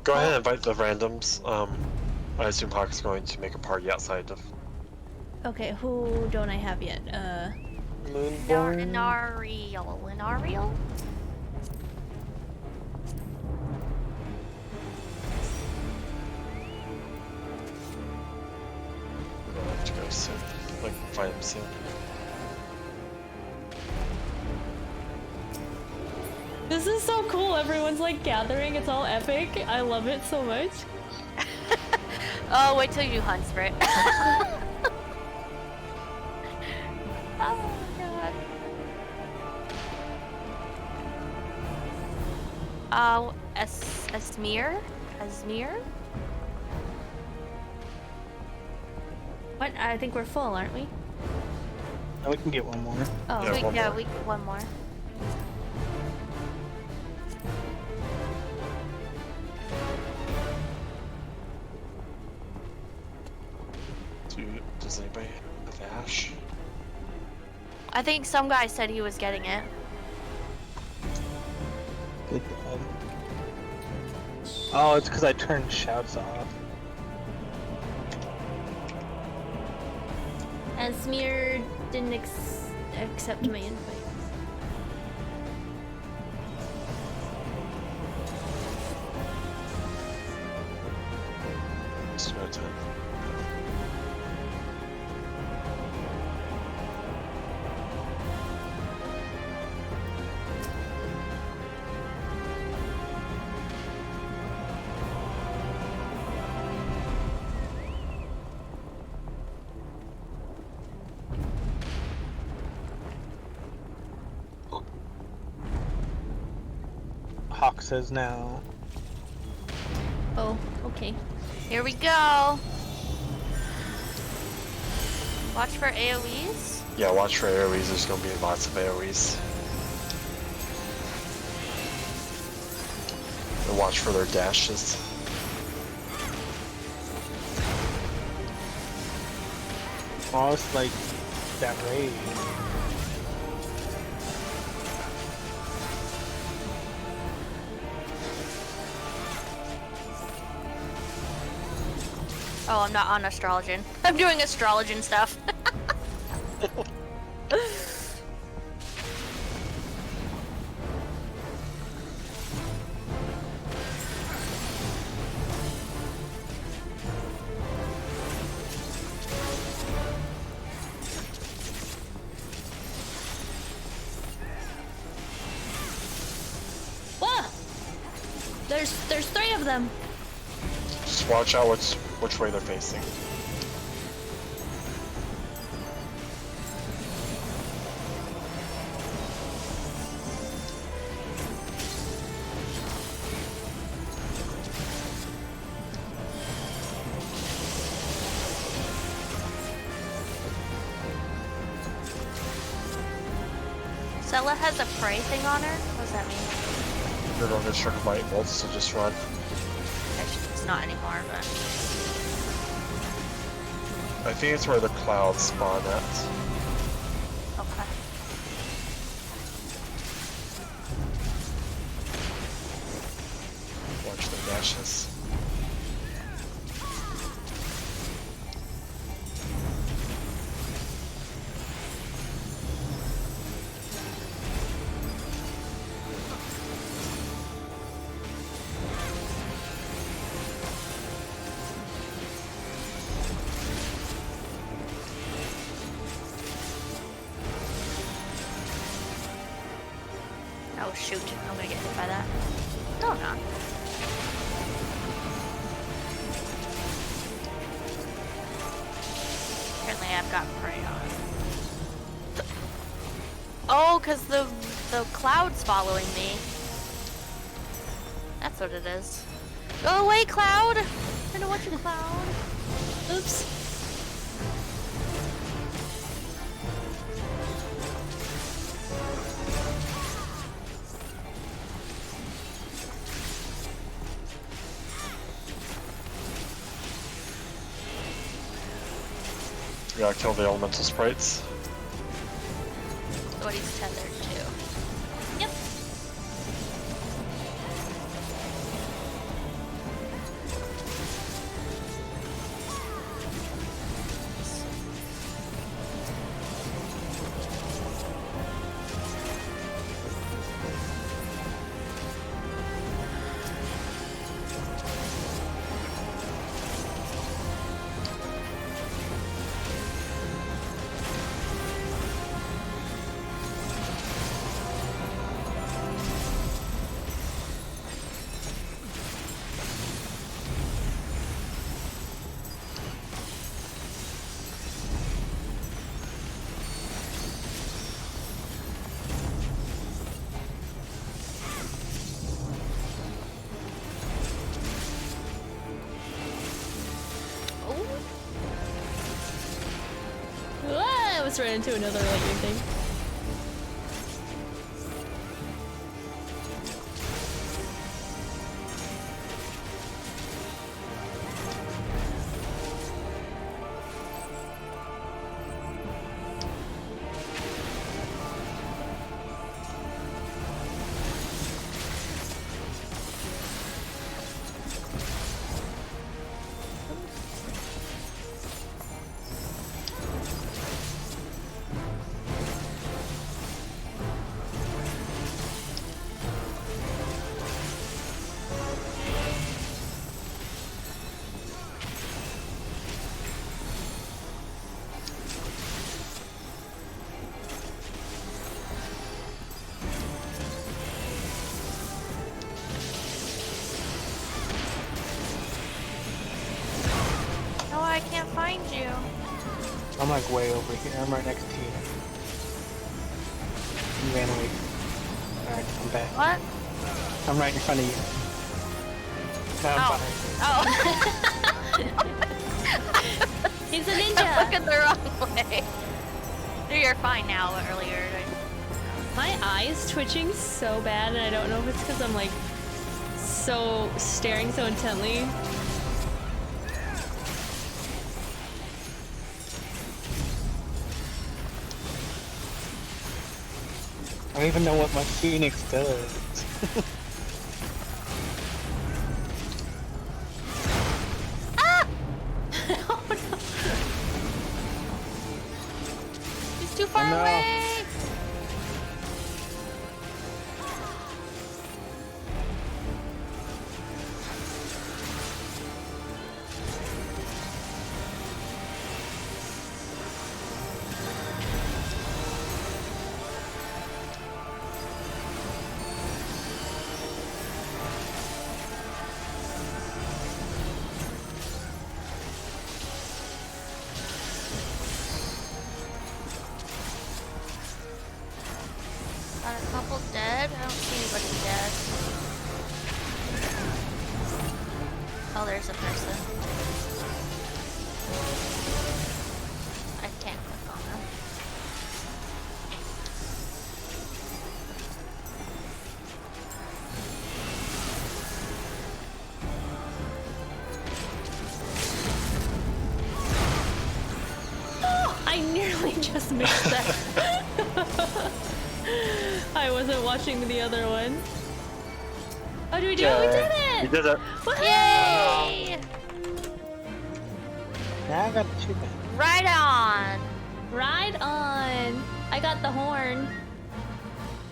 [SPEAKER 4] Go ahead and invite the randoms. I assume Hawk's going to make a party outside of
[SPEAKER 1] Okay, who don't I have yet?
[SPEAKER 4] Moonborn.
[SPEAKER 3] Linariel?
[SPEAKER 4] We're gonna have to go soon. Like, invite him soon.
[SPEAKER 1] This is so cool. Everyone's like gathering. It's all epic. I love it so much.
[SPEAKER 3] Oh, wait till you do hunt spirit. Oh god. Esmir?
[SPEAKER 1] What? I think we're full, aren't we?
[SPEAKER 5] Now we can get one more.
[SPEAKER 1] Oh,
[SPEAKER 4] Yeah, one more.
[SPEAKER 3] One more.
[SPEAKER 4] Does anybody have Ash?
[SPEAKER 3] I think some guy said he was getting it.
[SPEAKER 5] Good God. Oh, it's because I turned shouts off.
[SPEAKER 1] Esmir didn't accept my invite.
[SPEAKER 4] Just no time.
[SPEAKER 5] Hawk says now.
[SPEAKER 1] Oh, okay.
[SPEAKER 3] Here we go. Watch for AoEs.
[SPEAKER 4] Yeah, watch for AoEs. There's gonna be lots of AoEs. And watch for their dashes.
[SPEAKER 5] Oh, it's like that raid.
[SPEAKER 3] Oh, I'm not on astrologian. I'm doing astrologian stuff.
[SPEAKER 1] Whoa! There's 3 of them.
[SPEAKER 4] Just watch out which way they're facing.
[SPEAKER 3] Sella has a prey thing on her? What does that mean?
[SPEAKER 4] You're going to struck by bolts, so just run.
[SPEAKER 3] It's not anymore, but...
[SPEAKER 4] I think it's where the clouds spawn at.
[SPEAKER 3] Okay.
[SPEAKER 4] Watch their dashes.
[SPEAKER 3] Oh shoot, I'm gonna get hit by that. No, I'm not. Apparently I've got prey on. Oh, cause the cloud's following me. That's what it is. Go away, cloud! I don't want you, cloud. Oops.
[SPEAKER 4] We gotta kill the elemental sprites.
[SPEAKER 3] What he's tethered to.
[SPEAKER 1] Yep. almost ran into another lightning thing.
[SPEAKER 3] No, I can't find you.
[SPEAKER 5] I'm like way over here. I'm right next to you. You ran away. Alright, I'm back.
[SPEAKER 3] What?
[SPEAKER 5] I'm right in front of you. No, I'm
[SPEAKER 3] Oh.
[SPEAKER 5] behind you.
[SPEAKER 3] Oh.
[SPEAKER 1] He's a
[SPEAKER 3] I'm
[SPEAKER 1] ninja!
[SPEAKER 3] looking the wrong way. No, you're fine now, but earlier.
[SPEAKER 1] My eye's twitching so bad, and I don't know if it's because I'm like so staring so intently.
[SPEAKER 5] I don't even know what my Phoenix does.
[SPEAKER 3] Ah!
[SPEAKER 1] Oh no!
[SPEAKER 3] He's too far
[SPEAKER 5] Oh, no.
[SPEAKER 3] away. Got a couple dead. I don't see anybody dead. Oh, there's a person. I can't click on them.
[SPEAKER 1] I nearly just missed that. I wasn't watching the other one. Oh, did we do it? We did it!
[SPEAKER 4] We did it.
[SPEAKER 1] Woohoo!
[SPEAKER 3] Yay!
[SPEAKER 5] Now I got two back.
[SPEAKER 3] Right on.
[SPEAKER 1] Right on! I got the horn.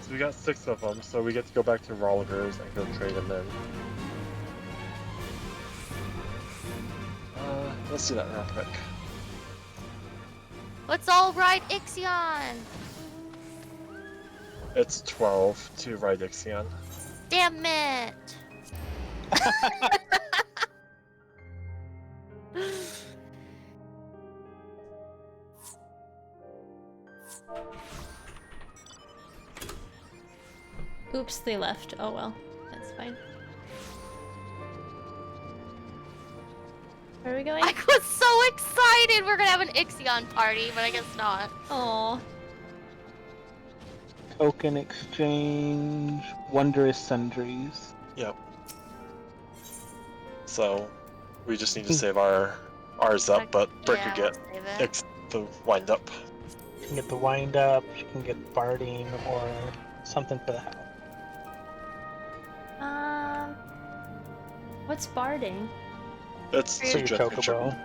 [SPEAKER 4] So we got 6 of them, so we get to go back to Rolligers and go trade them in. Let's do that real quick.
[SPEAKER 3] Let's all ride Ixion.
[SPEAKER 4] It's 12 to ride Ixion.
[SPEAKER 3] Damn it.
[SPEAKER 1] Oops, they left. Oh well, that's fine. Where are we going?
[SPEAKER 3] I was so excited we're gonna have an Ixion party, but I guess not.
[SPEAKER 1] Aw.
[SPEAKER 5] Token exchange, wondrous sundries.
[SPEAKER 4] Yep. So we just need to save ours up, but Brick
[SPEAKER 3] Yeah,
[SPEAKER 4] could get
[SPEAKER 3] we'll save it.
[SPEAKER 4] the wind up.
[SPEAKER 5] You can get the wind up, you can get barding, or something for the house.
[SPEAKER 1] What's barding?
[SPEAKER 4] It's
[SPEAKER 5] For your chocobo.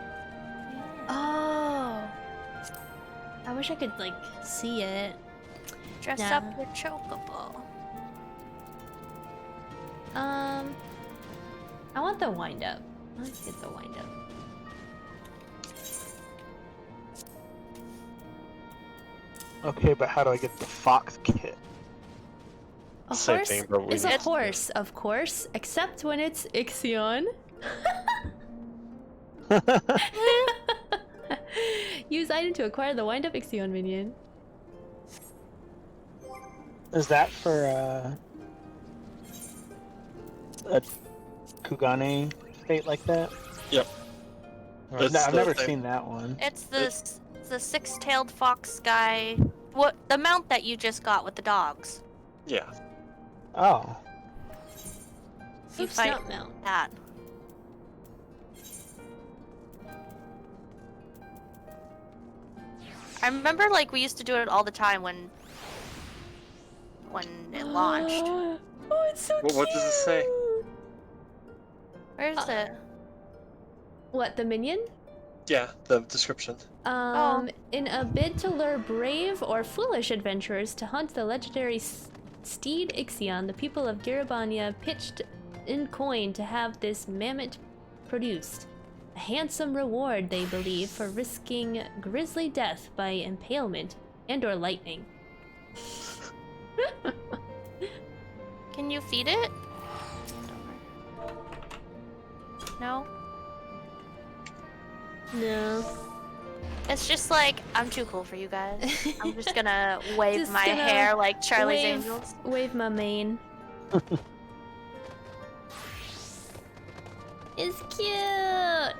[SPEAKER 1] Oh. I wish I could like see it.
[SPEAKER 3] Dress
[SPEAKER 1] Nah.
[SPEAKER 3] up your chocobo.
[SPEAKER 1] I want the wind up. Let's get the wind up.
[SPEAKER 5] Okay, but how do I get the fox kit?
[SPEAKER 1] A
[SPEAKER 4] Same
[SPEAKER 1] horse
[SPEAKER 4] thing, but we
[SPEAKER 1] is a
[SPEAKER 4] need-
[SPEAKER 1] horse, of course, except when it's Ixion. Use item to acquire the wind up Ixion minion.
[SPEAKER 5] Is that for a Kugane state like that?
[SPEAKER 4] Yep.
[SPEAKER 5] Right,
[SPEAKER 4] It's
[SPEAKER 5] no, I've
[SPEAKER 4] the
[SPEAKER 5] never
[SPEAKER 4] same-
[SPEAKER 5] seen that one.
[SPEAKER 3] It's this. the six-tailed fox guy. What the mount that you just got with the dogs?
[SPEAKER 4] Yeah.
[SPEAKER 5] Oh.
[SPEAKER 3] You
[SPEAKER 1] Oops,
[SPEAKER 3] fight
[SPEAKER 1] not mount.
[SPEAKER 3] that. I remember, like, we used to do it all the time when it launched.
[SPEAKER 1] Oh, it's so cute.
[SPEAKER 4] What does it say?
[SPEAKER 3] Where is it?
[SPEAKER 1] What, the minion?
[SPEAKER 4] Yeah, the description.
[SPEAKER 1] In a bid to lure brave or foolish adventurers to hunt the legendary steed Ixion, the people of Garabania pitched in coin to have this mammoth produced. A handsome reward, they believe, for risking grisly death by impalement and or lightning.
[SPEAKER 3] Can you feed it? No?
[SPEAKER 1] No.
[SPEAKER 3] It's just like, I'm too cool for you guys. I'm just gonna wave
[SPEAKER 1] Just
[SPEAKER 3] my
[SPEAKER 1] gonna
[SPEAKER 3] hair like Charlie's Angels.
[SPEAKER 1] Wave my mane. It's cute!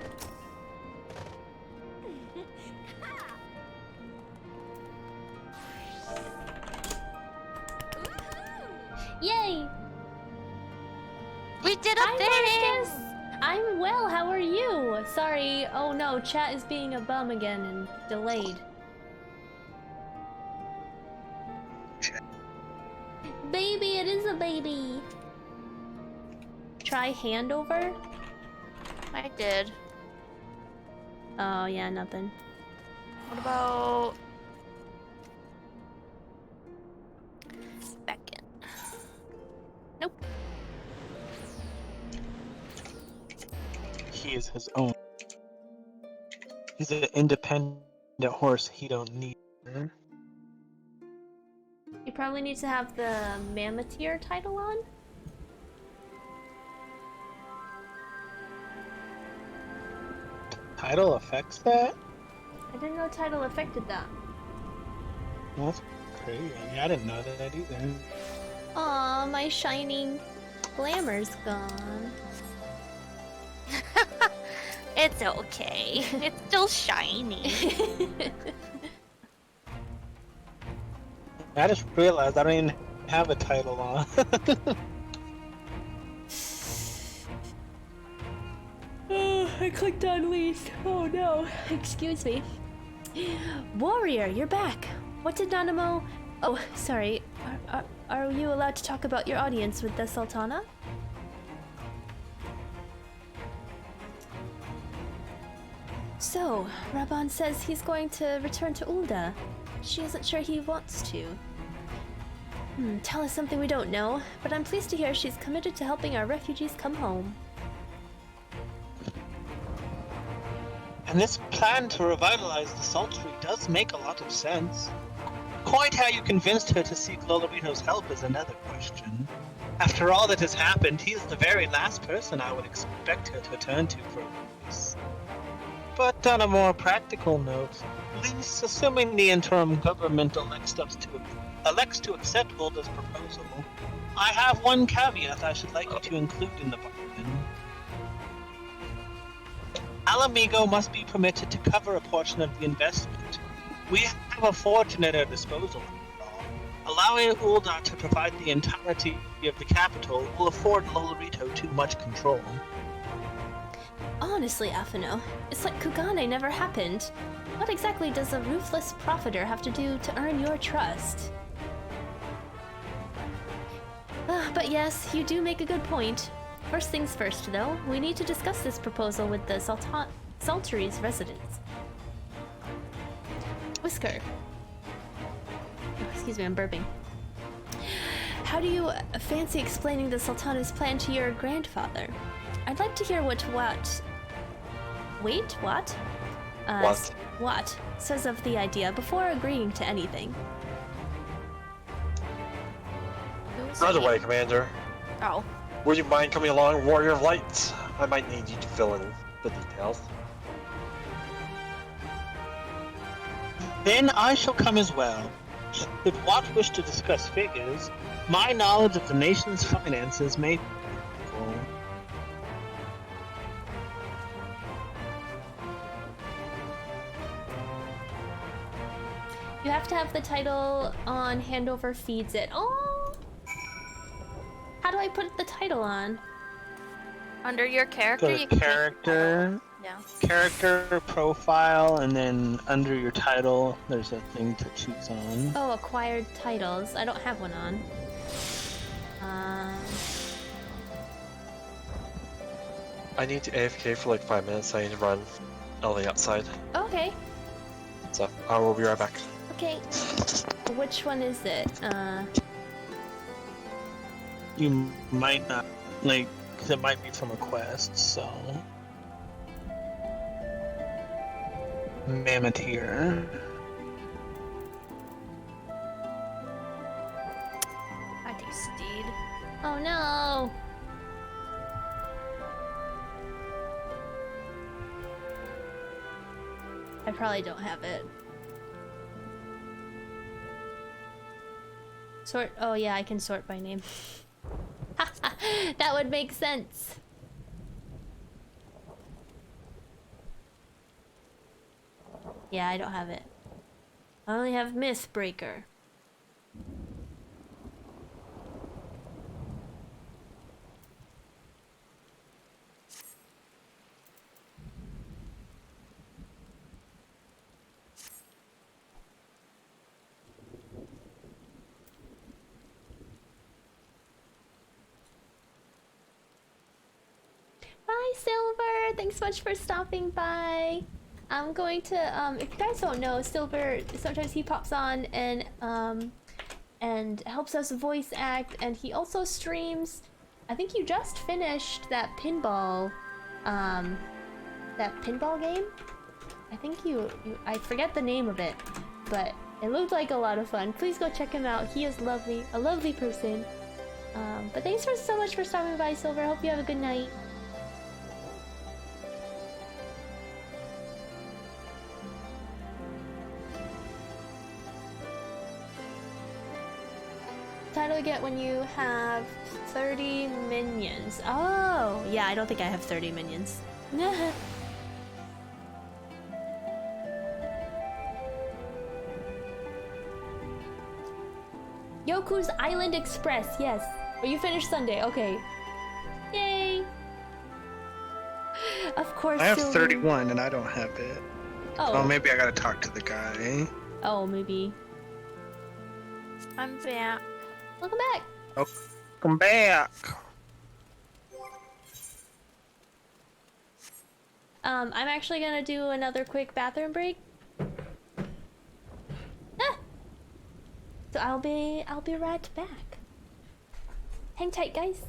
[SPEAKER 1] Yay!
[SPEAKER 3] We did a
[SPEAKER 1] Hi,
[SPEAKER 3] thing!
[SPEAKER 1] Marcus! I'm well, how are you? Sorry, oh no, chat is being a bum again and delayed. Baby, it is a baby! Try handover?
[SPEAKER 3] I did.
[SPEAKER 1] Oh yeah, nothing.
[SPEAKER 3] What about... Beckett? Nope.
[SPEAKER 5] He is his own. He's an independent horse. He don't need her.
[SPEAKER 1] You probably need to have the Mammotheer title on?
[SPEAKER 5] Title affects that?
[SPEAKER 1] I didn't know title affected that.
[SPEAKER 5] That's crazy. I didn't know that either.
[SPEAKER 1] Aw, my shining glamour's gone.
[SPEAKER 3] It's okay. It's still shiny.
[SPEAKER 5] I just realized I don't even have a title on.
[SPEAKER 1] Oh, I clicked on least. Oh no. Excuse me. Warrior, you're back. What did Nanamo... Oh, sorry. Are you allowed to talk about your audience with the Sultana? So, Raban says he's going to return to Ulda. She isn't sure he wants to. Tell us something we don't know, but I'm pleased to hear she's committed to helping our refugees come home.
[SPEAKER 5] And this plan to revitalize the Sultry does make a lot of sense. Quite how you convinced her to seek Lolorito's help is another question. After all that has happened, he is the very last person I would expect her to turn to for advice. But on a more practical note, Lise, assuming the interim government elects to accept Ulda's proposal, I have one caveat I should like you to include in the bargain. Alamigo must be permitted to cover a portion of the investment. We have a fortune at our disposal, after all. Allowing Ulda to provide the entirety of the capital will afford Lolorito too much control.
[SPEAKER 1] Honestly, Afino, it's like Kugane never happened. What exactly does a ruthless profiteer have to do to earn your trust? But yes, you do make a good point. First things first, though, we need to discuss this proposal with the Sultry's residents. Whisker. Oh, excuse me, I'm burping. How do you fancy explaining the Sultana's plan to your grandfather? I'd like to hear what Wat says of the idea before agreeing to anything.
[SPEAKER 4] By the way, Commander,
[SPEAKER 3] Oh.
[SPEAKER 4] would you mind coming along, Warrior of Light? I might need you to fill in the details.
[SPEAKER 5] Then I shall come as well. Should Watt wish to discuss figures, my knowledge of the nation's finances may be helpful.
[SPEAKER 1] have to have the title on handover feeds it. Oh! How do I put the title on?
[SPEAKER 3] Under your character,
[SPEAKER 5] Go to
[SPEAKER 3] you can change the
[SPEAKER 5] character,
[SPEAKER 3] title.
[SPEAKER 5] character profile, and then under your title, there's a thing to choose on.
[SPEAKER 1] Oh, acquired titles. I don't have one on.
[SPEAKER 4] I need to AFK for like 5 minutes. I need to run Ellie outside.
[SPEAKER 1] Okay.
[SPEAKER 4] So I will be right back.
[SPEAKER 1] Okay. Which one is it?
[SPEAKER 5] You might not, like, because it might be from a quest, so. Mammotheer.
[SPEAKER 3] I do Steed.
[SPEAKER 1] Oh no! I probably don't have it. Sort. Oh yeah, I can sort by name. That would make sense. Yeah, I don't have it. I only have Mythbreaker. Bye, Silver! Thanks so much for stopping by. I'm going to, if you guys don't know, Silver, sometimes he pops on and helps us voice act, and he also streams. I think you just finished that pinball game. I think I forget the name of it, but it looked like a lot of fun. Please go check him out. He is lovely, a lovely person. But thanks so much for stopping by, Silver. Hope you have a good night. Title you get when you have 30 minions. Oh, yeah, I don't think I have 30 minions. Yoku's Island Express, yes. Oh, you finished Sunday, okay. Yay! Of course,
[SPEAKER 5] I have
[SPEAKER 1] Sylvie.
[SPEAKER 5] 31 and I don't have it. Oh, maybe I gotta talk to the guy.
[SPEAKER 1] Oh, maybe.
[SPEAKER 3] I'm back.
[SPEAKER 1] Welcome back!
[SPEAKER 5] Welcome back!
[SPEAKER 1] I'm actually gonna do another quick bathroom break. Ah! So I'll be right back. Hang tight, guys.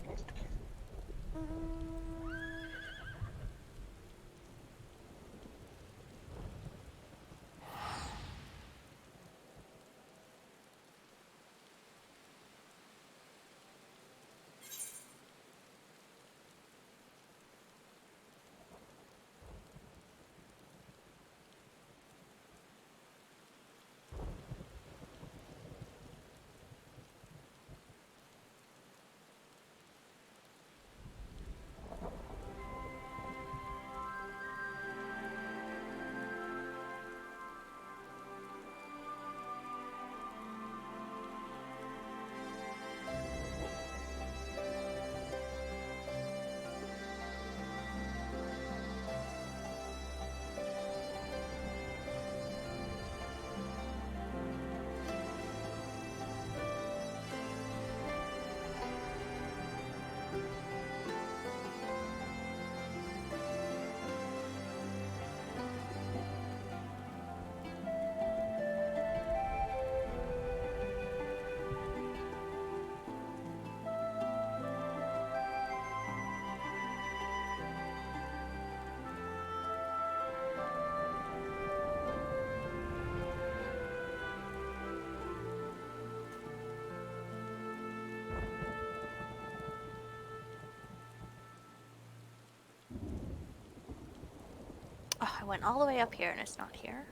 [SPEAKER 3] Oh, I went all the way up here and it's not here.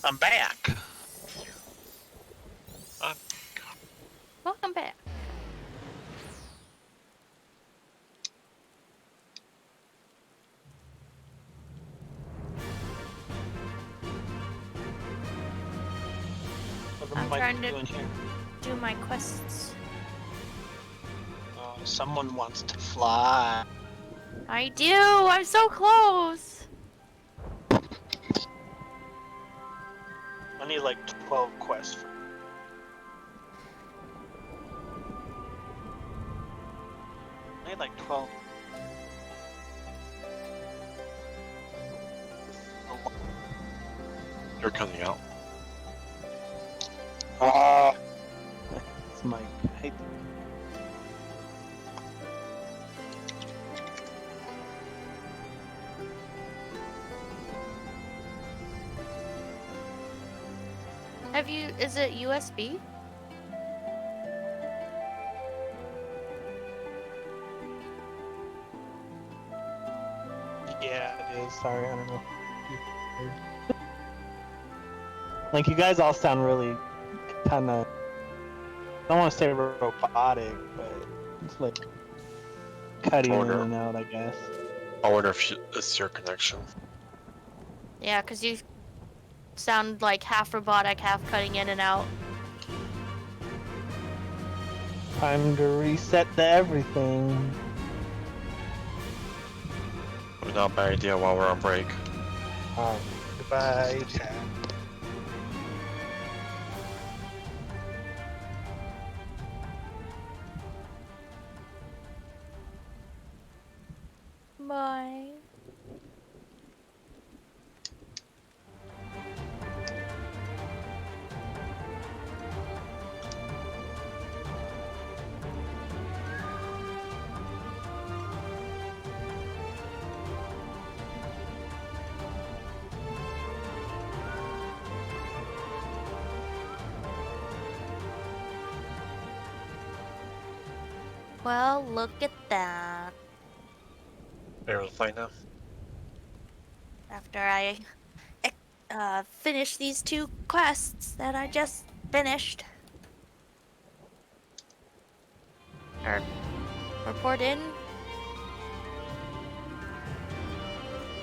[SPEAKER 5] I'm back.
[SPEAKER 3] Welcome back.
[SPEAKER 5] What
[SPEAKER 3] I'm
[SPEAKER 5] am I
[SPEAKER 3] trying to-
[SPEAKER 5] doing here?
[SPEAKER 3] Do my quests.
[SPEAKER 5] Someone wants to fly.
[SPEAKER 3] I do. I'm so close.
[SPEAKER 5] I need like 12 quests. I need like 12.
[SPEAKER 4] You're coming out.
[SPEAKER 5] Ah. It's Mike. I hate that.
[SPEAKER 3] Have you? Is it USB?
[SPEAKER 5] Yeah, it is. Sorry, I don't know. Like, you guys all sound really kind of. I don't want to say robotic, but it's like cutting in
[SPEAKER 4] Order.
[SPEAKER 5] and out, I guess.
[SPEAKER 4] I wonder if it's your connection.
[SPEAKER 3] Yeah, because you sound like half robotic, half cutting in and out.
[SPEAKER 5] Time to reset the everything.
[SPEAKER 4] Not a bad idea while we're on break.
[SPEAKER 5] Goodbye, chat.
[SPEAKER 3] Bye. Well, look at that.
[SPEAKER 4] Able to find now?
[SPEAKER 3] After I finish these 2 quests that I just finished. Or report in.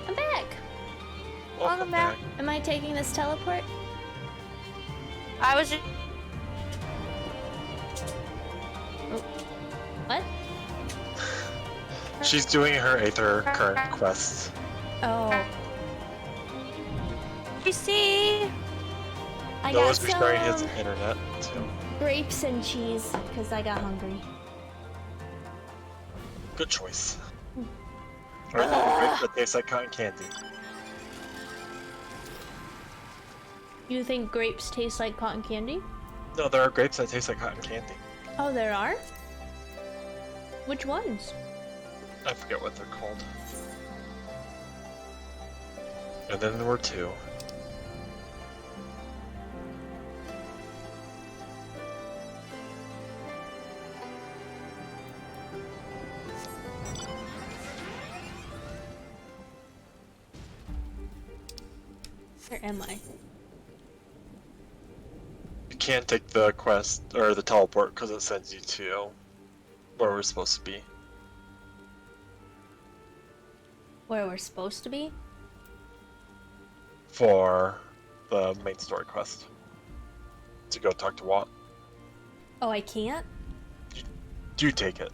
[SPEAKER 1] I'm back.
[SPEAKER 3] Welcome back.
[SPEAKER 1] Am I taking this teleport?
[SPEAKER 3] I was just...
[SPEAKER 1] What?
[SPEAKER 4] She's doing her Aether current quests.
[SPEAKER 1] Oh.
[SPEAKER 3] You see?
[SPEAKER 1] I
[SPEAKER 4] Noah's
[SPEAKER 1] got
[SPEAKER 4] restarting his
[SPEAKER 1] some
[SPEAKER 4] internet too.
[SPEAKER 1] grapes and cheese because I got hungry.
[SPEAKER 4] Good choice. Or grapes that taste like cotton candy.
[SPEAKER 1] You think grapes taste like cotton candy?
[SPEAKER 4] No, there are grapes that taste like cotton candy.
[SPEAKER 1] Oh, there are? Which ones?
[SPEAKER 4] I forget what they're called. And then there were 2.
[SPEAKER 1] Where am I?
[SPEAKER 4] You can't take the quest or the teleport because it sends you to where we're supposed to be.
[SPEAKER 1] Where we're supposed to be?
[SPEAKER 4] For the main story quest. To go talk to Watt.
[SPEAKER 1] Oh, I can't?
[SPEAKER 4] Do take it.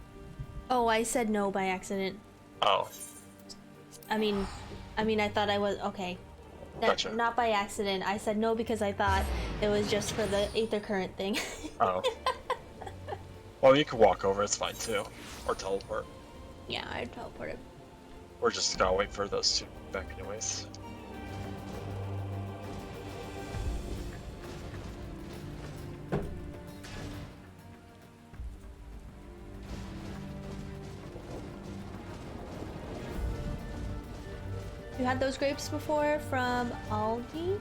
[SPEAKER 1] Oh, I said no by accident.
[SPEAKER 4] Oh,
[SPEAKER 1] I mean, I thought I was okay. That,
[SPEAKER 4] Gotcha.
[SPEAKER 1] Not by accident. I said no because I thought it was just for the Aether current thing.
[SPEAKER 4] oh. Well, you can walk over, it's fine too. Or teleport.
[SPEAKER 1] Yeah, I teleported.
[SPEAKER 4] We're just gotta wait for those 2 back anyways.
[SPEAKER 1] You had those grapes before from Aldi?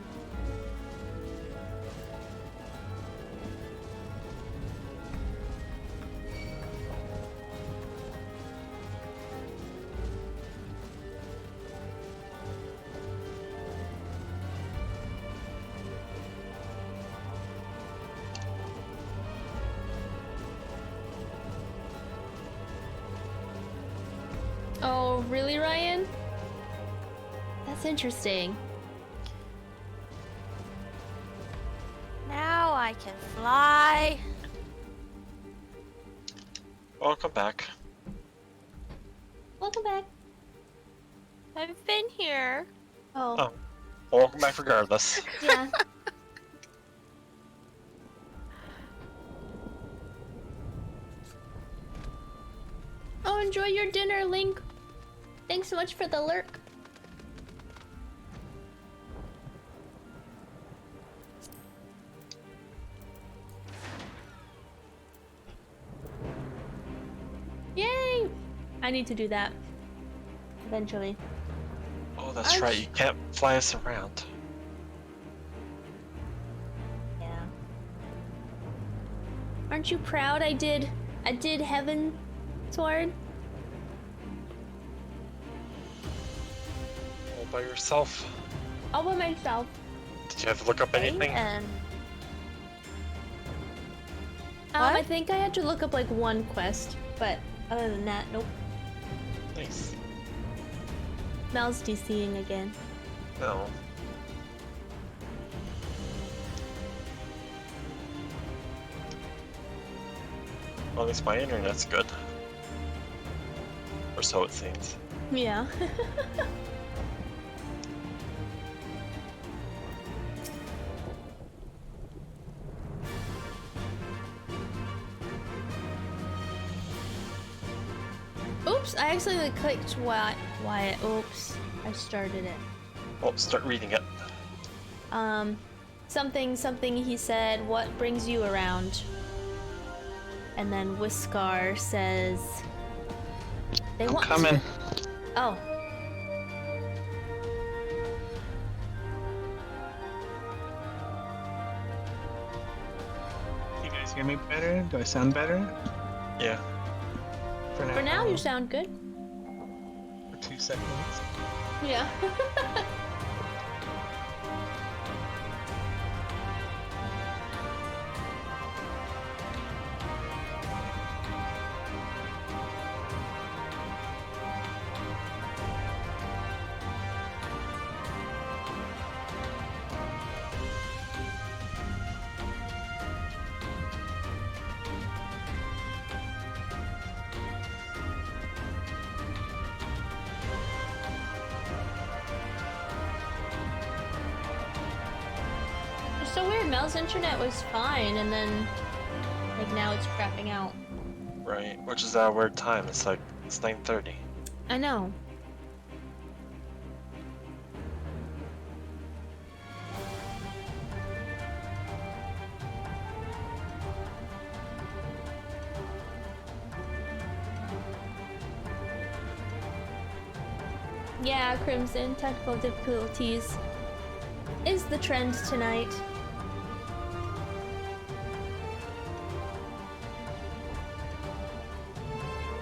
[SPEAKER 1] Oh, really, Ryan? That's interesting.
[SPEAKER 3] Now I can fly.
[SPEAKER 4] Welcome back.
[SPEAKER 1] Welcome back.
[SPEAKER 3] I've been here.
[SPEAKER 1] Oh,
[SPEAKER 4] Oh, welcome back regardless.
[SPEAKER 1] yeah. Oh, enjoy your dinner, Link. Thanks so much for the lurk. Yay! I need to do that. Eventually.
[SPEAKER 4] Oh, that's
[SPEAKER 1] Ouch.
[SPEAKER 4] right. You can't fly us around.
[SPEAKER 1] Yeah. Aren't you proud I did Heaven Sword?
[SPEAKER 4] All by yourself.
[SPEAKER 1] All by myself.
[SPEAKER 4] Did you have to look up anything?
[SPEAKER 3] And
[SPEAKER 1] I
[SPEAKER 3] What?
[SPEAKER 1] think I had to look up like one quest, but other than that, nope.
[SPEAKER 4] Nice.
[SPEAKER 1] Mel's DCing again.
[SPEAKER 4] No. Well, at least my internet's good. Or so it seems.
[SPEAKER 1] Yeah. Oops, I accidentally clicked Wyatt. Oops, I started it.
[SPEAKER 4] Well, start reading it.
[SPEAKER 1] Something he said, what brings you around? And then Whiskar says, they
[SPEAKER 5] I'm
[SPEAKER 1] want
[SPEAKER 5] coming.
[SPEAKER 1] to... Oh.
[SPEAKER 5] You guys hear me better? Do I sound better?
[SPEAKER 4] Yeah.
[SPEAKER 1] For now, you sound good.
[SPEAKER 5] For 2 seconds.
[SPEAKER 1] Yeah. It's so weird. Mel's internet was fine, and then, like, now it's crapping out.
[SPEAKER 4] Right. Which is at a weird time. It's like, it's 9:30.
[SPEAKER 1] I know. Yeah, Crimson, technical difficulties is the trend tonight.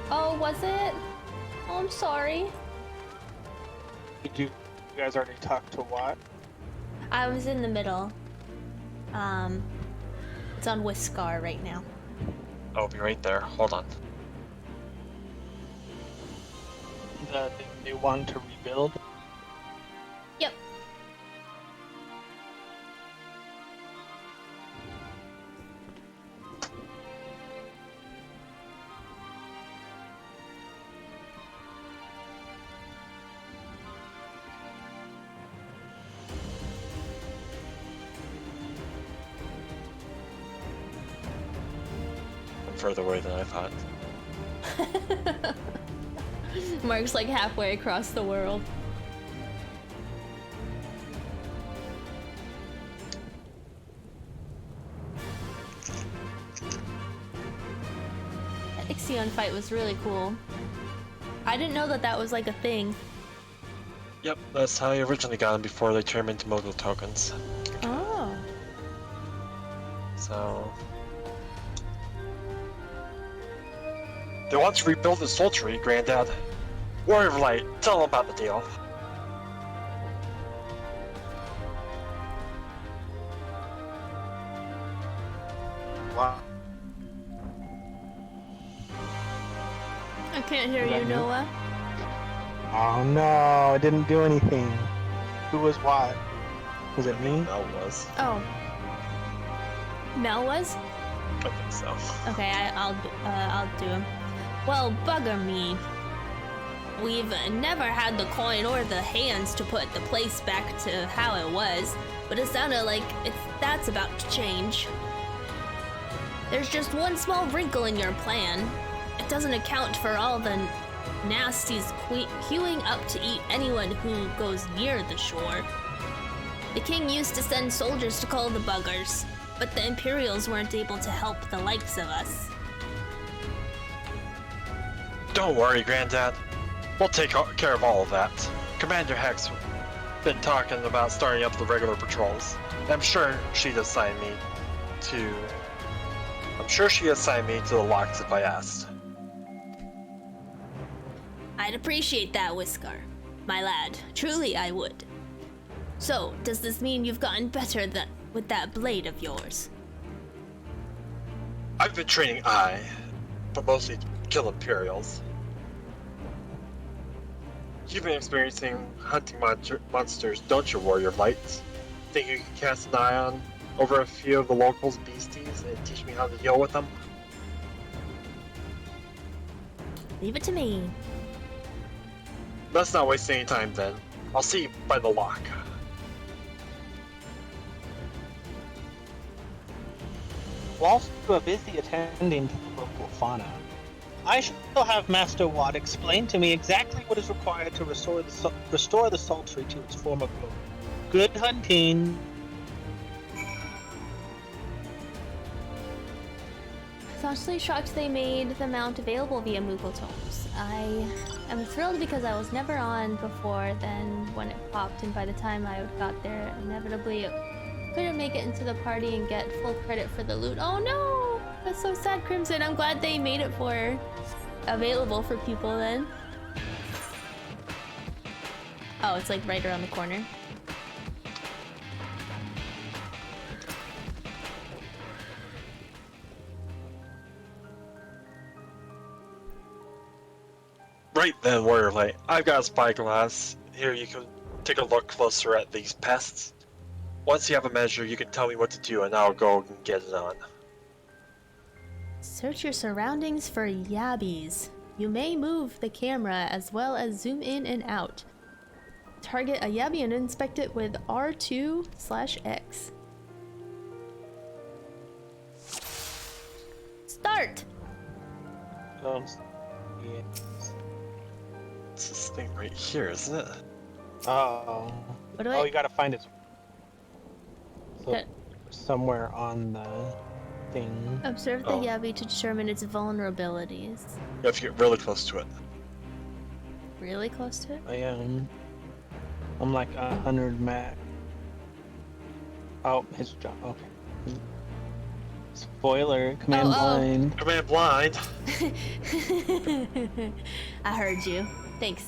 [SPEAKER 1] Oh, was it? Oh, I'm sorry.
[SPEAKER 5] Did you guys already talk to Watt?
[SPEAKER 1] I was in the middle. It's on Whiskar right now.
[SPEAKER 4] I'll be right there. Hold on.
[SPEAKER 5] They want to rebuild?
[SPEAKER 1] Yep.
[SPEAKER 4] I'm further away than I thought.
[SPEAKER 1] Mark's like halfway across the world. That Ixion fight was really cool. I didn't know that that was like a thing.
[SPEAKER 4] Yep, that's how I originally got them before they turned into Mogul tokens.
[SPEAKER 1] Oh.
[SPEAKER 4] So... They want to rebuild the Soul Tree, Granddad. Warrior of Light, tell them about the deal.
[SPEAKER 5] Wow.
[SPEAKER 1] I can't hear
[SPEAKER 5] Is that
[SPEAKER 1] you,
[SPEAKER 5] new?
[SPEAKER 1] Noah.
[SPEAKER 5] Oh no, I didn't do anything. Who was what? Was it me?
[SPEAKER 4] That was.
[SPEAKER 1] Oh. Mel was?
[SPEAKER 4] I think so.
[SPEAKER 1] Okay, I'll do him. Well, bugger me. We've never had the coin or the hands to put the place back to how it was, but it sounded like that's about to change. There's just one small wrinkle in your plan. It doesn't account for all the nasties queuing up to eat anyone who goes near the shore. The king used to send soldiers to call the buggers, but the Imperials weren't able to help the likes of us.
[SPEAKER 4] Don't worry, Granddad. We'll take care of all of that. Commander Hex been talking about starting up the regular patrols. I'm sure she'd assign me to the locks if I asked.
[SPEAKER 1] I'd appreciate that, Whisker. My lad, truly I would. So, does this mean you've gotten better with that blade of yours?
[SPEAKER 4] I've been training but mostly to kill Imperials. You've been experiencing hunting monsters, don't you, Warrior Lights? Think you can cast an eye on over a few of the locals' beasties and teach me how to deal with them?
[SPEAKER 1] Leave it to me.
[SPEAKER 4] Let's not waste any time then. I'll see you by the lock.
[SPEAKER 5] Whilst you are busy attending to the local fauna, I shall have Master Watt explain to me exactly what is required to restore the sultry to its former glory. Good hunting!
[SPEAKER 1] Honestly shocked they made the mount available via Moogle Tomes. I am thrilled because I was never on before then when it popped, and by the time I got there, inevitably couldn't make it into the party and get full credit for the loot. Oh no! That's so sad, Crimson. I'm glad they made it available for people then. Oh, it's like right around the corner.
[SPEAKER 4] Right then, Warrior Light. I've got a spyglass. Here, you can take a look closer at these pests. Once you have a measure, you can tell me what to do and I'll go and get it on.
[SPEAKER 1] Search your surroundings for yabbies. You may move the camera as well as zoom in and out. Target a yabby and inspect it with R2/X. Start!
[SPEAKER 4] It's this thing right here, isn't it?
[SPEAKER 5] Oh.
[SPEAKER 1] What do
[SPEAKER 5] Oh,
[SPEAKER 1] I...
[SPEAKER 5] you gotta find it. So,
[SPEAKER 1] Okay.
[SPEAKER 5] somewhere on the thing.
[SPEAKER 1] Observe the yabby to determine its vulnerabilities.
[SPEAKER 4] You have to get really close to it.
[SPEAKER 1] Really close to it?
[SPEAKER 5] I am. I'm like 100 max. Oh, his job. Okay. Spoiler. Command blind.
[SPEAKER 4] Command blind.
[SPEAKER 1] I heard you. Thanks.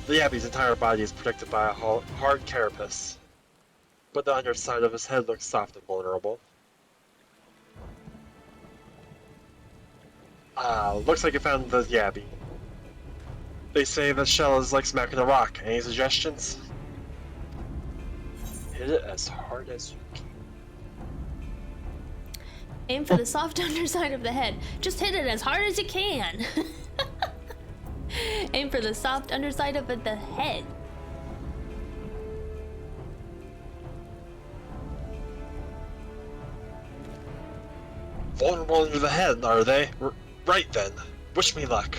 [SPEAKER 4] The Yabby's entire body is protected by a hard carapace, but the underside of his head looks soft and vulnerable. Looks like you found the Yabby. They say the shell is like smacking a rock. Any suggestions? Hit it as hard as you can.
[SPEAKER 1] Aim for the soft underside of the head. Just hit it as hard as you can. Aim for the soft underside of the head.
[SPEAKER 4] Vulnerable under the head, are they? Right then. Wish me luck.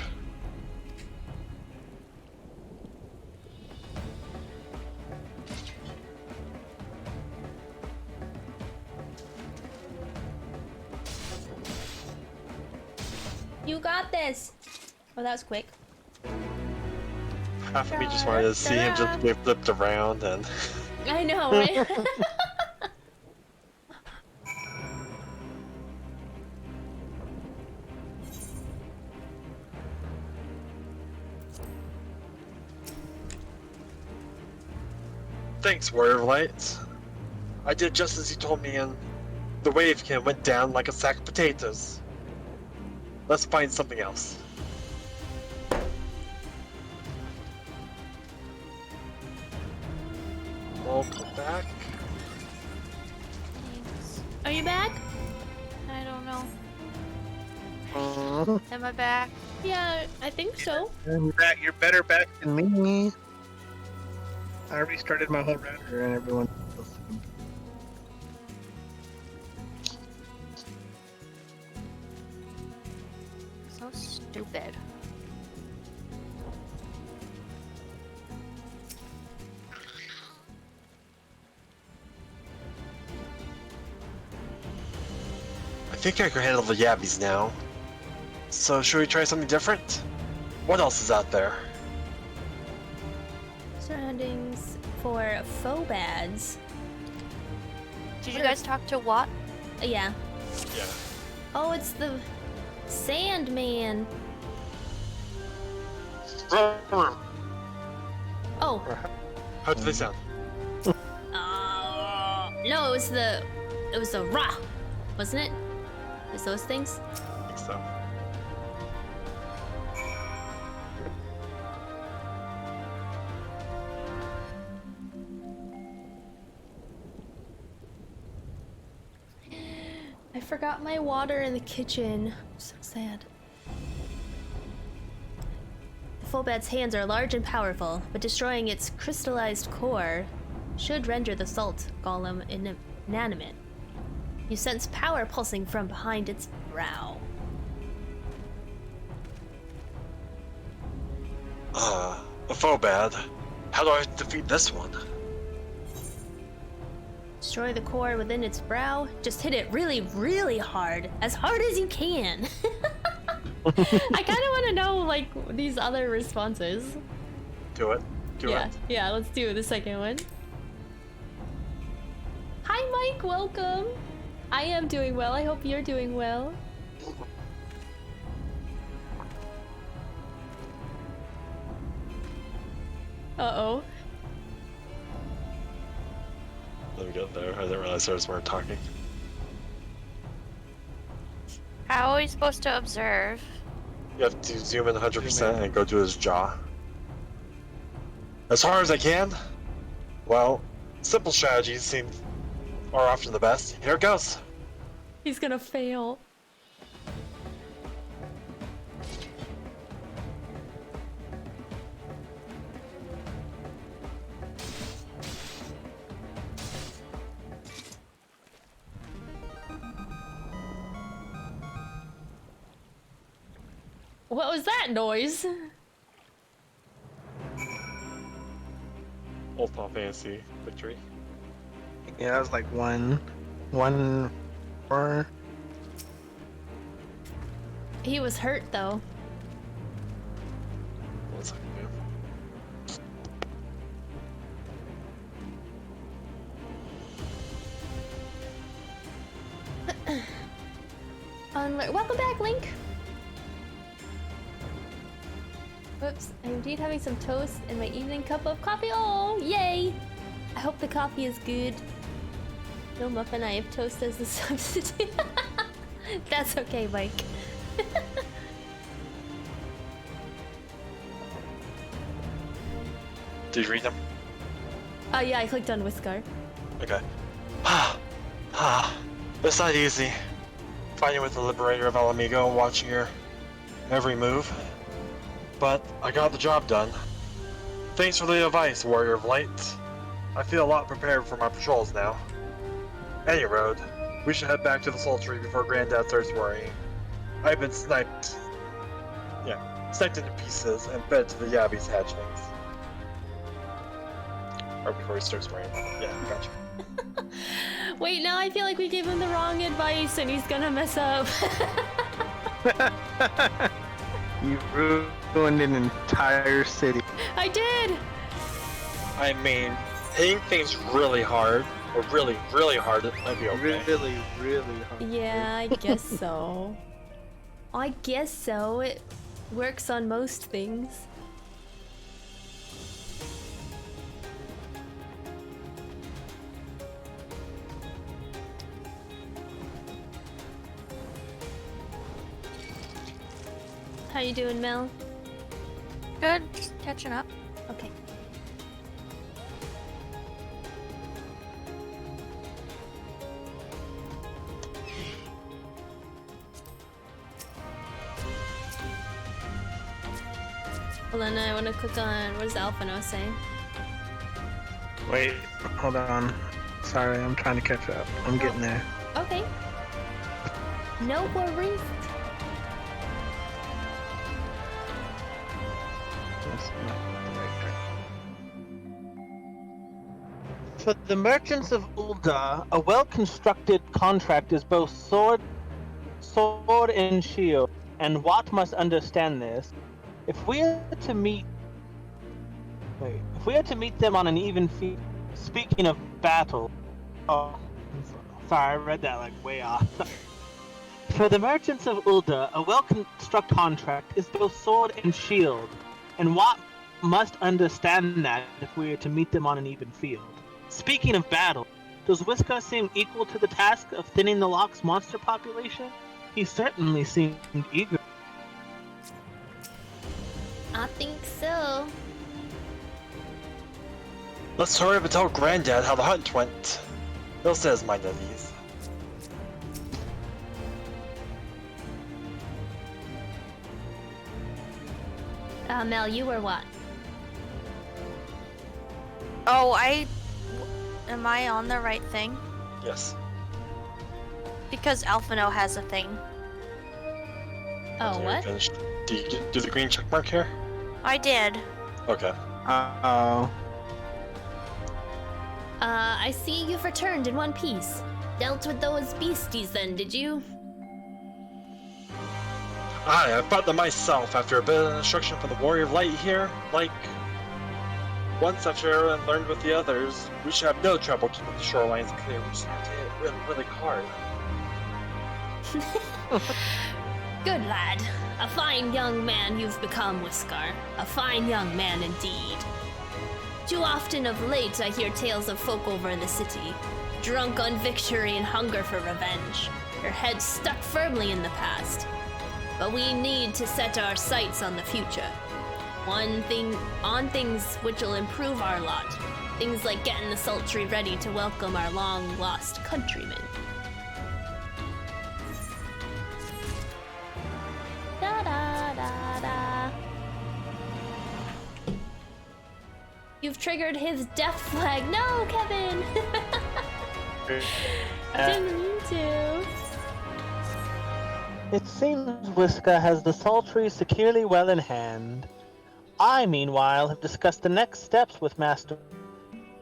[SPEAKER 1] You got this. Oh, that was quick.
[SPEAKER 4] Half of me just wanted to see him just get flipped around and...
[SPEAKER 1] I know, right?
[SPEAKER 4] Thanks, Warrior of Light. I did just as you told me, and the wave can went down like a sack of potatoes. Let's find something else. Welcome back.
[SPEAKER 3] Thanks.
[SPEAKER 1] Are you back?
[SPEAKER 3] I don't know.
[SPEAKER 5] Oh,
[SPEAKER 3] Am I back?
[SPEAKER 1] Yeah, I think so.
[SPEAKER 5] you're better back than me. I restarted my whole router and everyone.
[SPEAKER 3] So stupid.
[SPEAKER 4] I think I can handle the yabbies now. So should we try something different? What else is out there?
[SPEAKER 1] Surroundings for Phobads.
[SPEAKER 3] Did you guys talk to Watt?
[SPEAKER 1] Yeah.
[SPEAKER 4] Yeah.
[SPEAKER 1] Oh, it's the Sandman. Oh.
[SPEAKER 4] How do they sound?
[SPEAKER 1] No, it was the Ra, wasn't it? It was those things?
[SPEAKER 4] I think so.
[SPEAKER 1] I forgot my water in the kitchen. I'm so sad. The Phobad's hands are large and powerful, but destroying its crystallized core should render the salt golem inanimate. You sense power pulsing from behind its brow.
[SPEAKER 4] A Phobad. How do I defeat this one?
[SPEAKER 1] Destroy the core within its brow. Just hit it really, really hard. As hard as you can. I kind of want to know, like, these other responses.
[SPEAKER 4] Do it. Do it.
[SPEAKER 1] Yeah, let's do the second one. Hi, Mike. Welcome. I am doing well. I hope you're doing well. Uh-oh.
[SPEAKER 4] Let me get there. I didn't realize I weren't talking.
[SPEAKER 3] How are we supposed to observe?
[SPEAKER 4] You have to zoom in 100% and go to his jaw. As far as I can? Well, simple strategies are often the best. Here it goes.
[SPEAKER 1] He's gonna fail. What was that noise?
[SPEAKER 4] Old Final Fantasy victory.
[SPEAKER 5] Yeah, that was like one, or
[SPEAKER 1] He was hurt though.
[SPEAKER 4] What's I can do?
[SPEAKER 1] Welcome back, Link. Whoops, I'm indeed having some toast and my evening cup of coffee. Oh, yay! I hope the coffee is good. No muffin, I have toast as a substitute. That's okay, Mike.
[SPEAKER 4] Did you read them?
[SPEAKER 1] Oh yeah, I clicked on Whiskar.
[SPEAKER 4] Okay. It's not easy. Fighting with the Liberator of Alamigo and watching your every move. But I got the job done. Thanks for the advice, Warrior of Light. I feel a lot prepared for my patrols now. Any road, we should head back to the Sultry before Granddad starts worrying. I've been sniped. Yeah, sniped into pieces and fed to the Yabby's hatchlings. Or before he starts worrying. Yeah, gotcha.
[SPEAKER 1] Wait, now I feel like we gave him the wrong advice and he's gonna mess up.
[SPEAKER 5] you ruined an entire city.
[SPEAKER 1] I did!
[SPEAKER 4] I mean, hitting things really hard, or really, really hard, it might be okay.
[SPEAKER 5] Really, really hard.
[SPEAKER 1] Yeah, I guess so. I guess so. It works on most things. How you doing, Mel?
[SPEAKER 3] Good, just catching up.
[SPEAKER 1] Okay. Hold on, I want to click on, what does Alphino say?
[SPEAKER 5] Wait, hold on. Sorry, I'm trying to catch up. I'm getting there.
[SPEAKER 1] Okay. No worries.
[SPEAKER 5] That's not the right thing. For the merchants of Ulda, a well-constructed contract is both sword and shield, and Watt must understand this. If we are to meet them on an even field, speaking of battle, oh, sorry, I read that like way off. For the merchants of Ulda, a well-constructed contract is both sword and shield, and Watt must understand that if we are to meet them on an even field. Speaking of battle, does Whisker seem equal to the task of thinning the Lock's monster population? He certainly seemed eager.
[SPEAKER 1] I think so.
[SPEAKER 4] Let's hurry up and tell Granddad how the hunt went. He'll set his mind at ease.
[SPEAKER 1] Mel, you or what?
[SPEAKER 3] Oh, am I on the right thing?
[SPEAKER 4] Yes.
[SPEAKER 3] Because Alphino has a thing.
[SPEAKER 1] Oh, what?
[SPEAKER 4] Finished. Do you do the green check mark here?
[SPEAKER 3] I did.
[SPEAKER 4] Okay.
[SPEAKER 5] Uh-oh.
[SPEAKER 1] I see you've returned in one piece. Dealt with those beasties then, did you?
[SPEAKER 4] I fought them myself after a bit of instruction from the Warrior of Light here. Like, once after everyone learned with the others, we should have no trouble keeping the shorelines clear. We just have to hit it really, really hard.
[SPEAKER 1] Good lad. A fine young man you've become, Whisker. A fine young man indeed. Too often of late I hear tales of folk over in the city, drunk on victory and hunger for revenge, their heads stuck firmly in the past. But we need to set our sights on the future. On things which will improve our lot. Things like getting the sultry ready to welcome our long-lost countrymen. Da-da-da-da. You've triggered his death flag. No, Kevin! I didn't mean to.
[SPEAKER 5] It seems Whisker has the sultry securely well in hand. I, meanwhile, have discussed the next steps with Master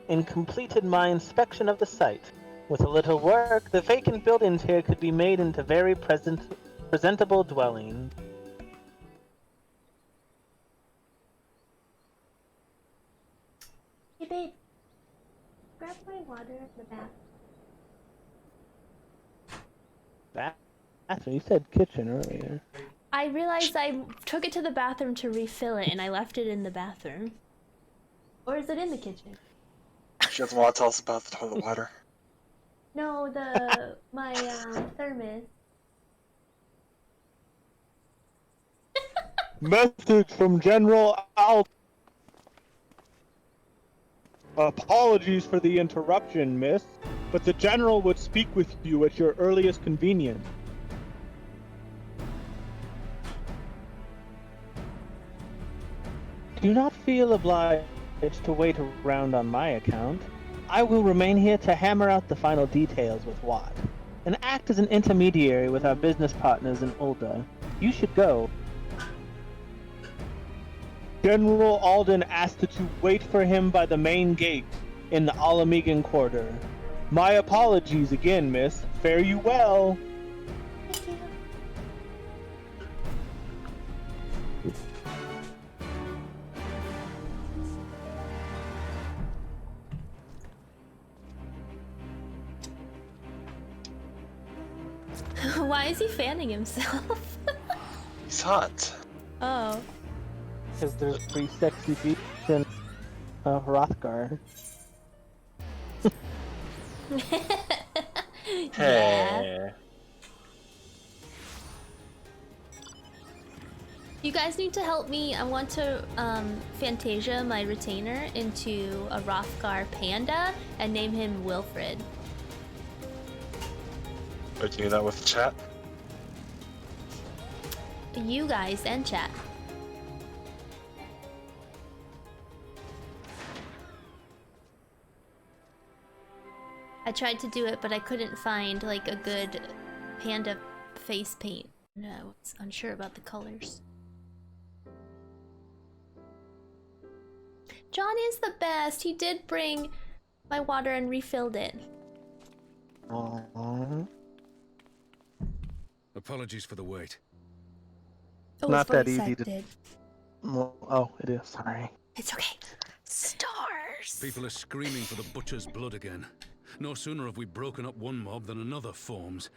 [SPEAKER 5] and completed my inspection of the site. With a little work, the vacant buildings here could be made into very presentable dwellings.
[SPEAKER 1] Hey babe, grab my water at the back.
[SPEAKER 5] Bathroom? You said kitchen earlier.
[SPEAKER 1] I realized I took it to the bathroom to refill it and I left it in the bathroom. Or is it in the kitchen?
[SPEAKER 4] She doesn't want to tell us about the toilet water.
[SPEAKER 1] No, my thermos.
[SPEAKER 5] Message from General Al. Apologies for the interruption, miss, but the General would speak with you at your earliest convenience. Do not feel obliged to wait around on my account. I will remain here to hammer out the final details with Watt, and act as an intermediary with our business partners in Ulda. You should go. General Alden asked that you wait for him by the main gate in the Alamegan Quarter. My apologies again, miss. Fare you well.
[SPEAKER 1] Thank you. Why is he fanning himself?
[SPEAKER 4] He's hot.
[SPEAKER 1] Oh.
[SPEAKER 5] Because there's pretty sexy features of Hrothgar.
[SPEAKER 1] Yeah.
[SPEAKER 4] Hey.
[SPEAKER 1] You guys need to help me. I want to Fantasia my retainer into a Hrothgar panda and name him Wilfred.
[SPEAKER 4] Are you doing that with the chat?
[SPEAKER 1] You guys and chat. I tried to do it, but I couldn't find like a good panda face paint. No, I was unsure about the colors. John is the best. He did bring my water and refilled it.
[SPEAKER 9] Apologies for the wait.
[SPEAKER 1] Oh,
[SPEAKER 10] Not
[SPEAKER 1] it's
[SPEAKER 10] that
[SPEAKER 1] voice
[SPEAKER 10] easy to-
[SPEAKER 1] acted.
[SPEAKER 10] Well, oh, it is. Sorry.
[SPEAKER 1] It's okay.
[SPEAKER 3] Stars.
[SPEAKER 9] People are screaming for the butcher's blood again. No sooner have we broken up one mob than another forms.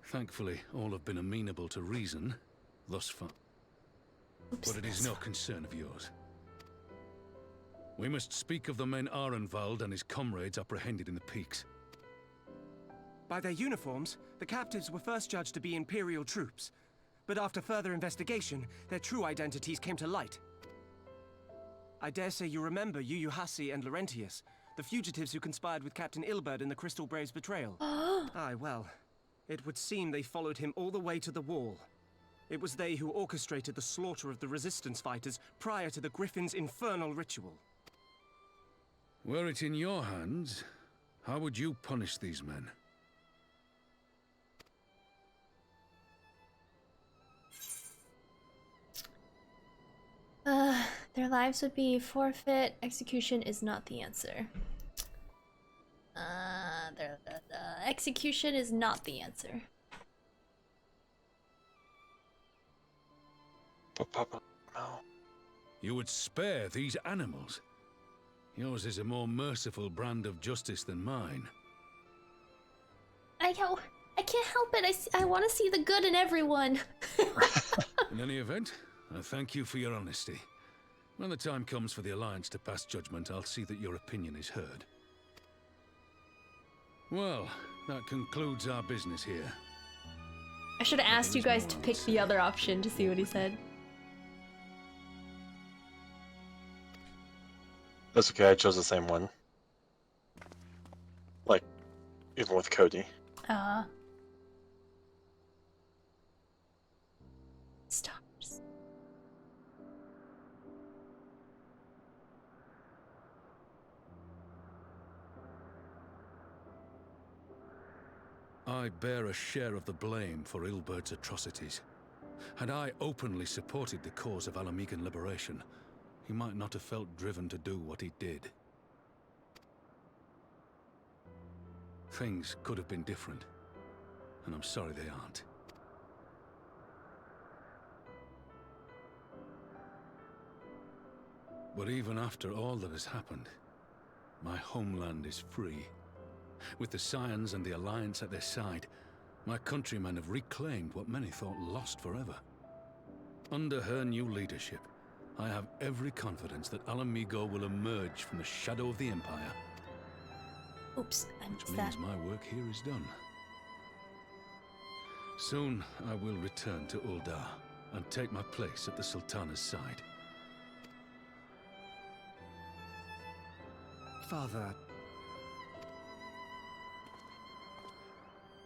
[SPEAKER 9] Thankfully, all have been amenable to reason, thus far.
[SPEAKER 1] Oops,
[SPEAKER 9] But it is
[SPEAKER 1] that's
[SPEAKER 9] no
[SPEAKER 1] fine.
[SPEAKER 9] concern of yours. We must speak of the men Arenvald and his comrades apprehended in the peaks.
[SPEAKER 11] By their uniforms, the captives were first judged to be Imperial troops. But after further investigation, their true identities came to light. I dare say you remember Yuyuhasi and Laurentius, the fugitives who conspired with Captain Ilberd in the Crystal Brave's betrayal. Aye, well, it would seem they followed him all the way to the wall. It was they who orchestrated the slaughter of the resistance fighters prior to the Griffin's infernal ritual.
[SPEAKER 9] Were it in your hands, how would you punish these men?
[SPEAKER 1] Their lives would be forfeit. Execution is not the answer. Execution is not the answer.
[SPEAKER 9] You would spare these animals? Yours is a more merciful brand of justice than mine.
[SPEAKER 1] I can't help it. I want to see the good in everyone.
[SPEAKER 9] In any event, I thank you for your honesty. When the time comes for the Alliance to pass judgment, I'll see that your opinion is heard. Well, that concludes our business here.
[SPEAKER 1] I should have asked you guys to pick the other option to see what he said.
[SPEAKER 4] That's okay, I chose the same one. Like, even with Cody.
[SPEAKER 1] Stars.
[SPEAKER 9] I bear a share of the blame for Ilberd's atrocities. Had I openly supported the cause of Alamegan liberation, he might not have felt driven to do what he did. Things could have been different, and I'm sorry they aren't. But even after all that has happened, my homeland is free. With the Scions and the Alliance at their side, my countrymen have reclaimed what many thought lost forever. Under her new leadership, I have every confidence that Alamigo will emerge from the shadow of the Empire.
[SPEAKER 1] Oops, I
[SPEAKER 9] Which
[SPEAKER 1] missed that.
[SPEAKER 9] means my work here is done. Soon, I will return to Uldar and take my place at the Sultana's side.
[SPEAKER 11] Father,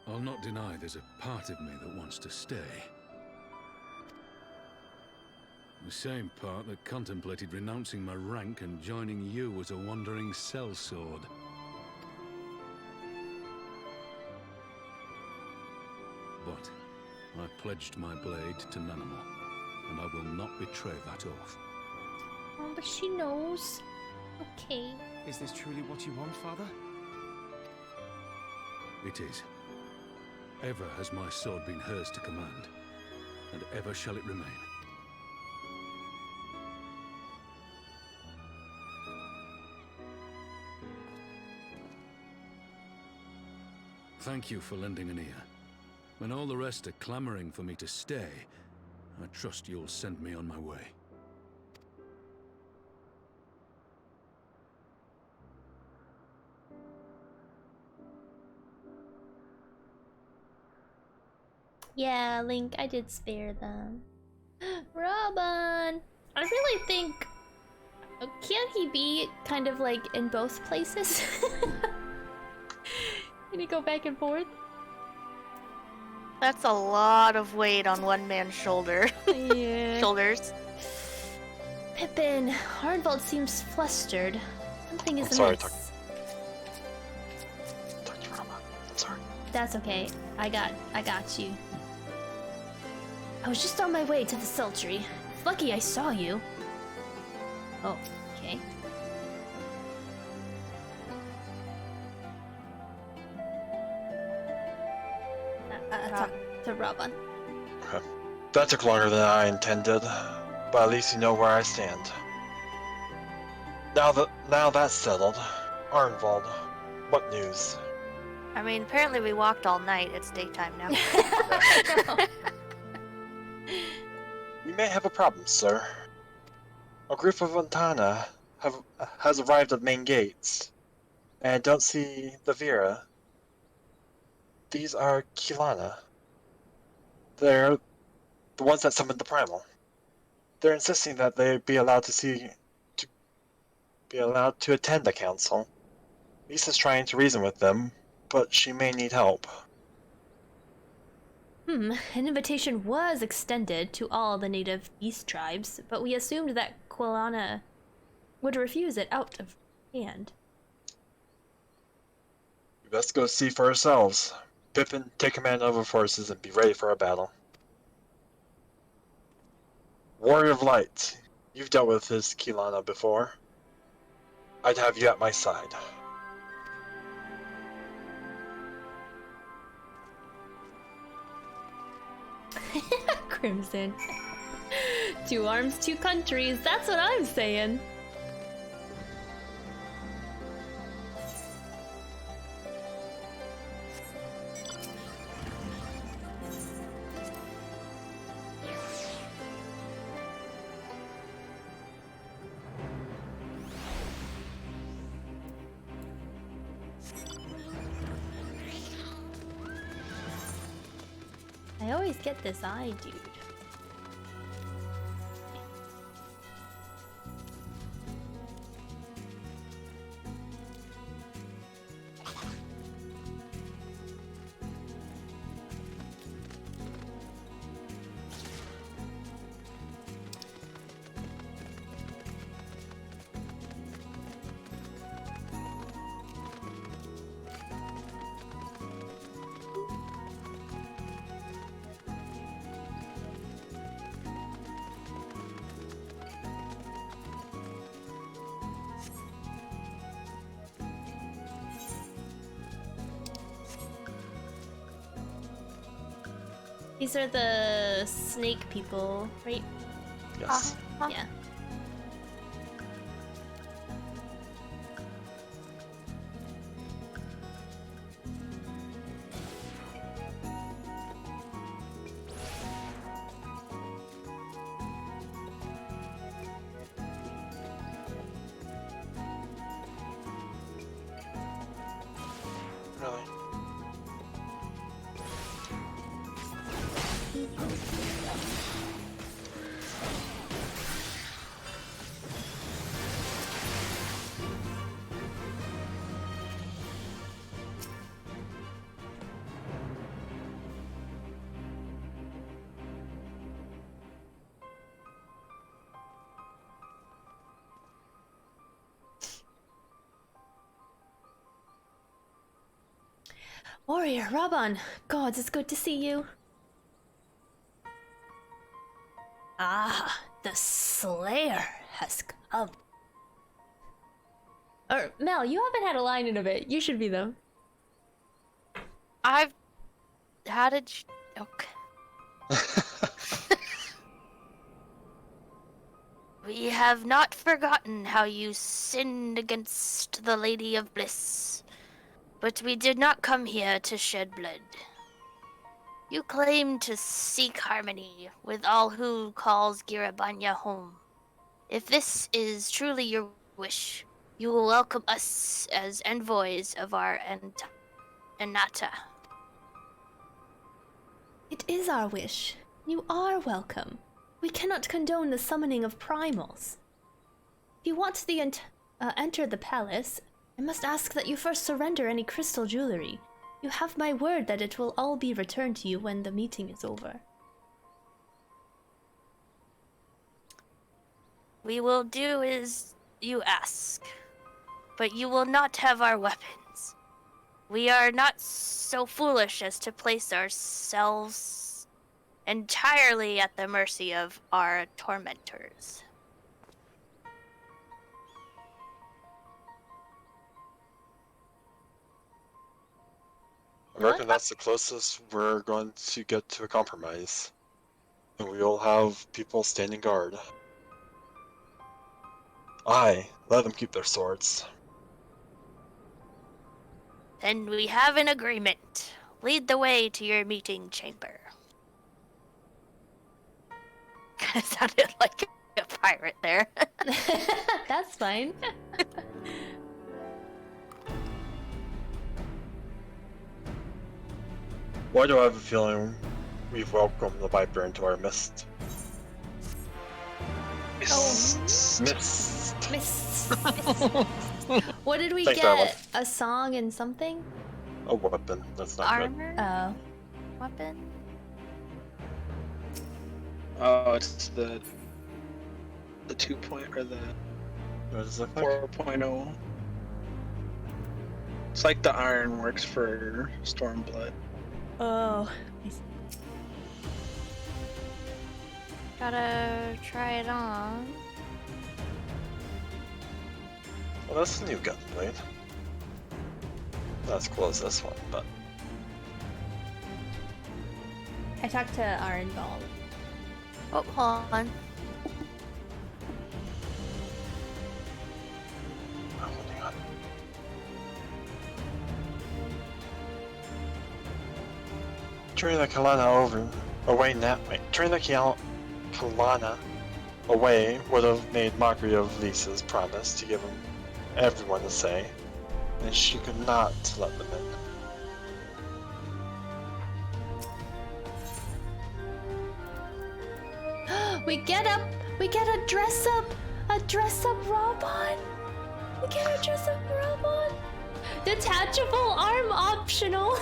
[SPEAKER 9] I'll not deny there's a part of me that wants to stay. The same part that contemplated renouncing my rank and joining you as a wandering sellsword. But I pledged my blade to Nanamo, and I will not betray that oath.
[SPEAKER 1] Oh, but she knows. Okay.
[SPEAKER 11] is this truly what you want, Father?
[SPEAKER 9] It is. Ever has my sword been hers to command, and ever shall it remain. Thank you for lending an ear. When all the rest are clamoring for me to stay, I trust you'll send me on my way.
[SPEAKER 1] Yeah, Link, I did spare them. Robin! I really think... Can't he be kind of like in both places? Can he go back and forth?
[SPEAKER 3] That's a lot of weight on one man's shoulder.
[SPEAKER 1] Yeah.
[SPEAKER 3] Shoulders.
[SPEAKER 1] Pippin, Arnvald seems flustered. Something is
[SPEAKER 4] I'm sorry,
[SPEAKER 1] amiss.
[SPEAKER 4] Talk to
[SPEAKER 1] That's okay. I got you. I was just on my way to the sultry. Lucky I saw you. Oh, okay. Talk to Robin.
[SPEAKER 4] That took longer than I intended, but at least you know where I stand. Now that's settled. Arnvald, what news?
[SPEAKER 3] I mean, apparently we walked all night. It's daytime now.
[SPEAKER 4] We may have a problem, sir. A group of Montana has arrived at main gates, and I don't see the Vera. These are Kilana. They're the ones that summoned the primal. They're insisting that they be allowed to attend the council. Lisa's trying to reason with them, but she may need help.
[SPEAKER 1] An invitation was extended to all the native East tribes, but we assumed that Quilana would refuse it out of hand.
[SPEAKER 4] We best go see for ourselves. Pippin, take command of our forces and be ready for our battle. Warrior of Light, you've dealt with this Kilana before. I'd have you at my side.
[SPEAKER 1] Crimson. 2 arms, 2 countries, that's what I'm saying. I always get this eye, dude. These are the snake people, right?
[SPEAKER 4] Yes.
[SPEAKER 1] Yeah.
[SPEAKER 4] Really?
[SPEAKER 1] Warrior, Raban! Gods, it's good to see you. Ah, the Slayer has come. Or, Mel, you haven't had a line in a bit. You should be, though.
[SPEAKER 3] How did you... Okay. We have not forgotten how you sinned against the Lady of Bliss, but we did not come here to shed blood. You claim to seek harmony with all who calls Girabanya home. If this is truly your wish, you will welcome us as envoys of our Anata.
[SPEAKER 1] It is our wish. You are welcome. We cannot condone the summoning of primals. If you want to enter the palace, I must ask that you first surrender any crystal jewelry. You have my word that it will all be returned to you when the meeting is over.
[SPEAKER 3] We will do as you ask, but you will not have our weapons. we are not so foolish as to place ourselves entirely at the mercy of our tormentors.
[SPEAKER 4] I reckon that's the closest we're going to get to a compromise. And we'll have people standing guard. Aye, let them keep their swords.
[SPEAKER 3] Then we have an agreement. Lead the way to your meeting chamber. It sounded like a pirate there.
[SPEAKER 1] That's fine.
[SPEAKER 4] Why do I have a feeling we've welcomed the Viper into our midst? Mist.
[SPEAKER 1] What did we
[SPEAKER 4] Thanks,
[SPEAKER 1] get?
[SPEAKER 4] Darla.
[SPEAKER 1] A song and something?
[SPEAKER 4] A weapon. That's not
[SPEAKER 3] Armor?
[SPEAKER 1] Oh.
[SPEAKER 3] Weapon?
[SPEAKER 10] Oh, it's the 2 point or the
[SPEAKER 4] good. What does it look like?
[SPEAKER 10] 4.0. It's like the ironworks for Stormblood.
[SPEAKER 1] Oh.
[SPEAKER 3] Gotta try it on.
[SPEAKER 4] Well, that's a new gunblade. Not as cool as this one, but
[SPEAKER 1] I talked to Iron Ball.
[SPEAKER 3] Oh, hold on.
[SPEAKER 4] I'm holding on. Turning the Kalana turning the Kalana away would have made mockery of Lisa's promise to give everyone a say, and she could not let them in.
[SPEAKER 1] We get a dress up Robot. We get a dress up Robot. Detachable arm optional.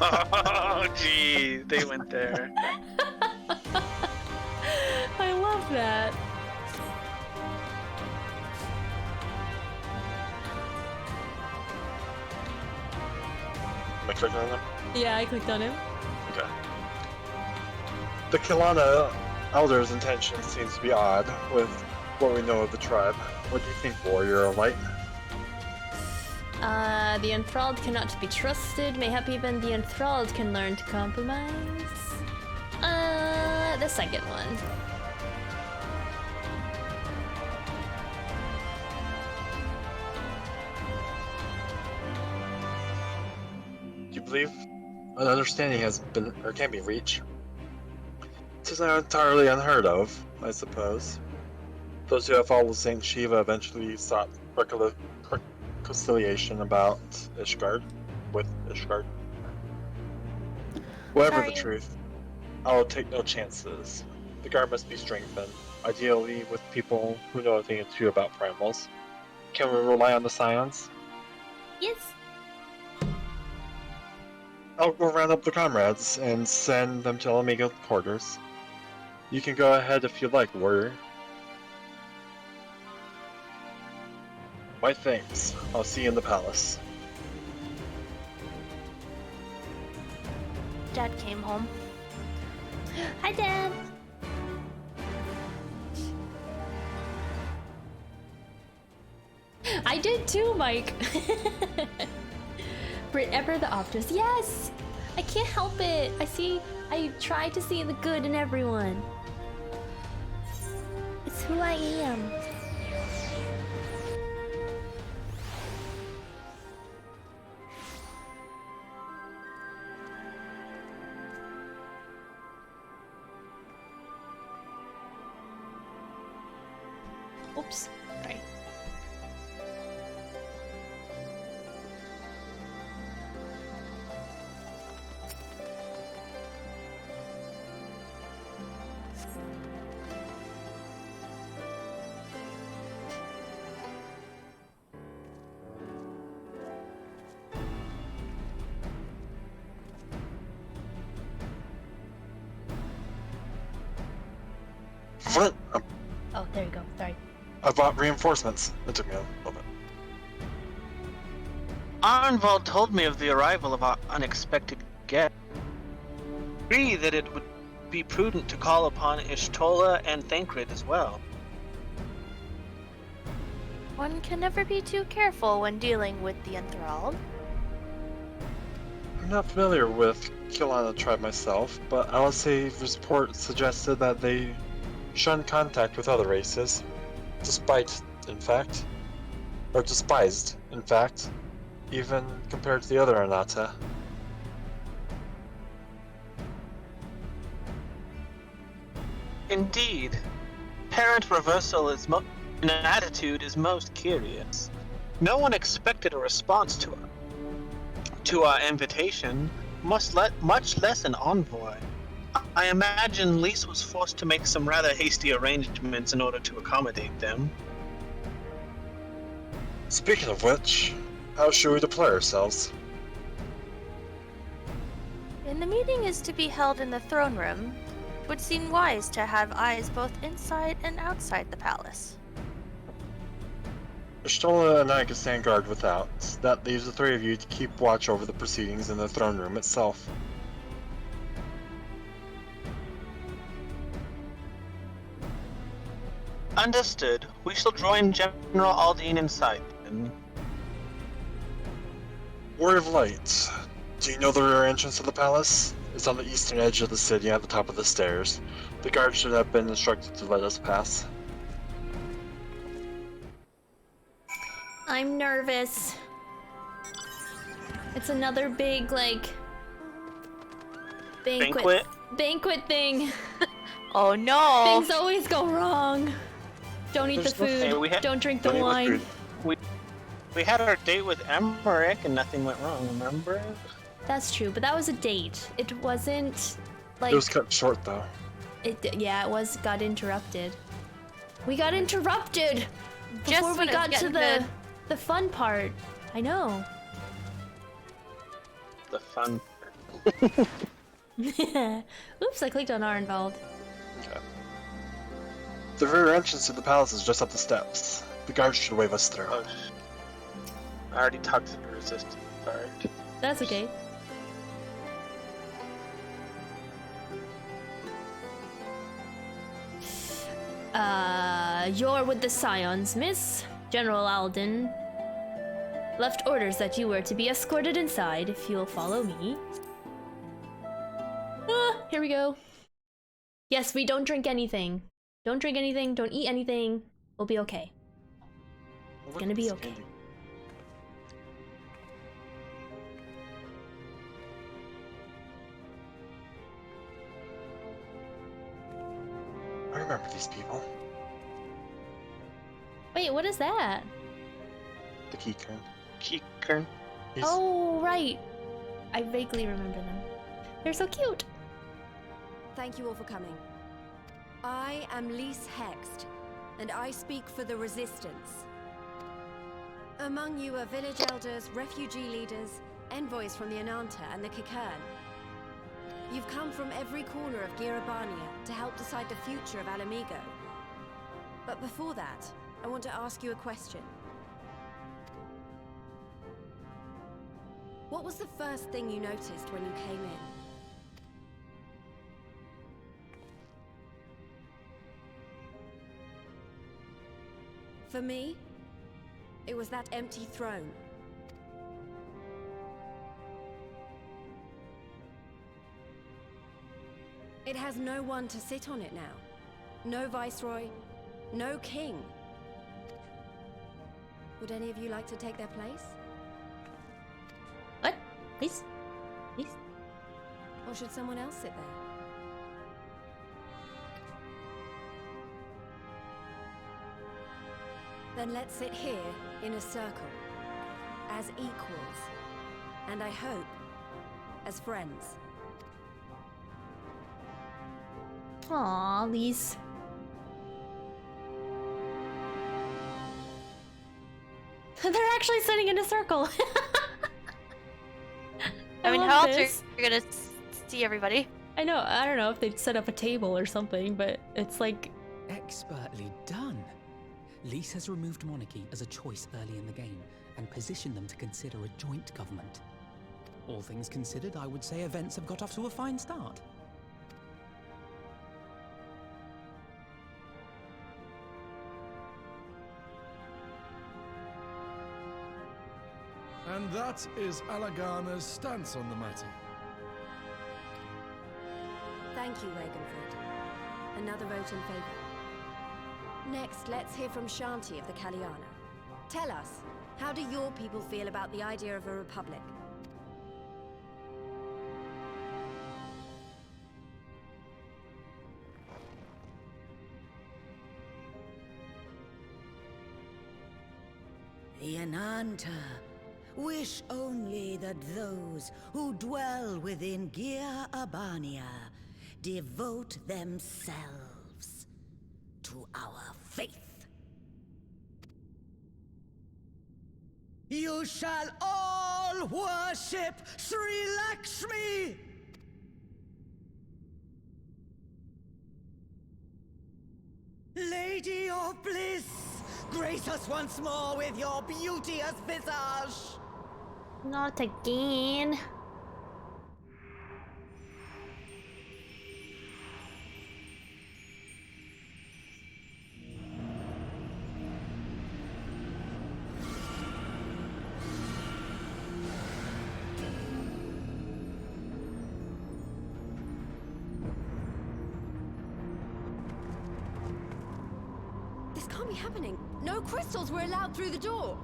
[SPEAKER 10] Oh, gee, they went there.
[SPEAKER 1] I love that.
[SPEAKER 4] Am I clicking on them?
[SPEAKER 1] Yeah, I clicked on him.
[SPEAKER 4] Okay. The Kalana Elder's intention seems to be odd with what we know of the tribe. What do you think, Warrior Light?
[SPEAKER 1] The enthralled cannot be trusted. Mayhap even the enthralled can learn to compromise. The second one.
[SPEAKER 4] Do you believe an understanding has been or can be reached? This is not entirely unheard of, I suppose. Those who have followed Saint Shiva eventually sought reconciliation about Ishgard, with Ishgard. Whatever the truth, I will take no chances. The guard must be strengthened, ideally with people who know a thing or two about primals. Can we rely on the Scions?
[SPEAKER 1] Yes.
[SPEAKER 4] I'll go round up the comrades and send them to Amiga quarters. You can go ahead if you like, warrior. My thanks. I'll see you in the palace.
[SPEAKER 3] Dad came home.
[SPEAKER 1] Hi, Dad. I did too, Mike. Brit Ever the Optus. Yes! I can't help it. I try to see the good in everyone. It's who I am. Oops. Sorry.
[SPEAKER 4] What?
[SPEAKER 1] Oh, there you go. Sorry.
[SPEAKER 4] I bought reinforcements. It took me a little bit.
[SPEAKER 10] Arnvald told me of the arrival of our unexpected guest. I agree that it would be prudent to call upon Ishtola and Thancred as well.
[SPEAKER 3] One can never be too careful when dealing with the enthralled.
[SPEAKER 4] I'm not familiar with Kilana tribe myself, but Alisave's report suggested that they shun contact with other races, despised, in fact, even compared to the other Anata.
[SPEAKER 10] Indeed. Parent reversal in attitude is most curious. No one expected a response to our invitation, much less an envoy. I imagine Lise was forced to make some rather hasty arrangements in order to accommodate them.
[SPEAKER 4] Speaking of which, how should we deploy ourselves?
[SPEAKER 3] And the meeting is to be held in the throne room. It would seem wise to have eyes both inside and outside the palace.
[SPEAKER 4] Ishtola and I can stand guard without. That leaves the three of you to keep watch over the proceedings in the throne room itself.
[SPEAKER 10] Understood. We shall join General Aldine inside then.
[SPEAKER 4] Word of Light. Do you know the rear entrance to the palace? It's on the eastern edge of the city at the top of the stairs. The guards should have been instructed to let us pass.
[SPEAKER 1] I'm nervous. It's another big, like, banquet thing.
[SPEAKER 3] Oh no!
[SPEAKER 1] Things always go wrong. Don't eat the food. Don't drink the wine.
[SPEAKER 10] We had our date with Emmerich and nothing went wrong, remember?
[SPEAKER 1] That's true, but that was a date. It wasn't like.
[SPEAKER 4] It was cut short though.
[SPEAKER 1] Yeah, it got interrupted. We got interrupted
[SPEAKER 3] Just
[SPEAKER 1] before we got to the fun part. I know.
[SPEAKER 10] The fun
[SPEAKER 1] part. Oops, I clicked on Arnvald.
[SPEAKER 4] Okay. The rear entrance to the palace is just up the steps. The guards should wave us through.
[SPEAKER 10] Oh, I already talked to the resistance guard.
[SPEAKER 1] That's okay. You're with the Scions, miss. General Alden left orders that you were to be escorted inside if you'll follow me. Here we go. Yes, we don't drink anything. Don't drink anything, don't eat anything. We'll be okay. It's gonna be okay.
[SPEAKER 4] I remember these people.
[SPEAKER 1] Wait, what is that?
[SPEAKER 4] The Keycurn.
[SPEAKER 10] Keycurn?
[SPEAKER 1] Oh, right. I vaguely remember them. They're so cute.
[SPEAKER 12] Thank you all for coming. I am Lise Hext, and I speak for the Resistance. Among you are village elders, refugee leaders, envoys from the Ananta and the Kikern. You've come from every corner of Girabania to help decide the future of Alamigo. But before that, I want to ask you a question. What was the first thing you noticed when you came in? For me, it was that empty throne. It has no one to sit on it now. No viceroy, no king. Would any of you like to take their place?
[SPEAKER 1] What? Please? Please?
[SPEAKER 12] Or should someone else sit there? Then let's sit here in a circle, as equals, and I hope, as friends.
[SPEAKER 1] Aw, Lise. They're actually sitting in a circle.
[SPEAKER 3] I mean, how else are you gonna see everybody?
[SPEAKER 1] I know. I don't know if they'd set up a table or something, but it's like...
[SPEAKER 13] Expertly done. Lise has removed monarchy as a choice early in the game, and position them to consider a joint government. All things considered, I would say events have got off to a fine start.
[SPEAKER 7] And that is Alagana's stance on the matter.
[SPEAKER 12] Thank you, Ragenford. Another vote in favor. Next, let's hear from Shanti of the Kaliana. Tell us, how do your people feel about the idea of a republic?
[SPEAKER 14] Yananta, wish only that those who dwell within Gia Abania devote themselves to our faith. You shall all worship Sri Lakshmi! Lady of Bliss, grace us once more with your beauteous visage!
[SPEAKER 1] Not again.
[SPEAKER 12] This can't be happening. No crystals were allowed through the door.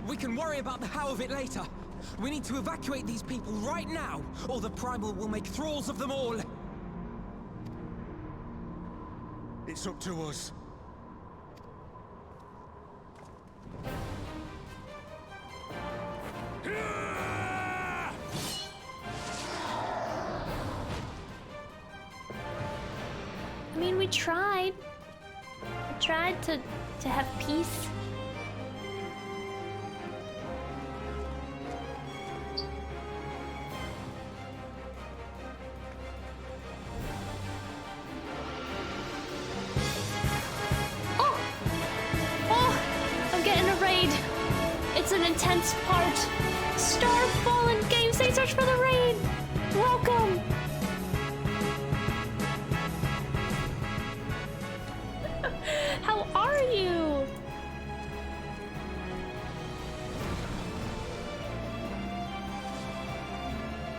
[SPEAKER 13] We can worry about the how of it later. We need to evacuate these people right now, or the Primal will make thralls of them all.
[SPEAKER 7] It's up to us.
[SPEAKER 1] I mean, we tried. We tried to have peace. It's an intense part. Star Fallen Games, they search for the raid. Welcome. How are you?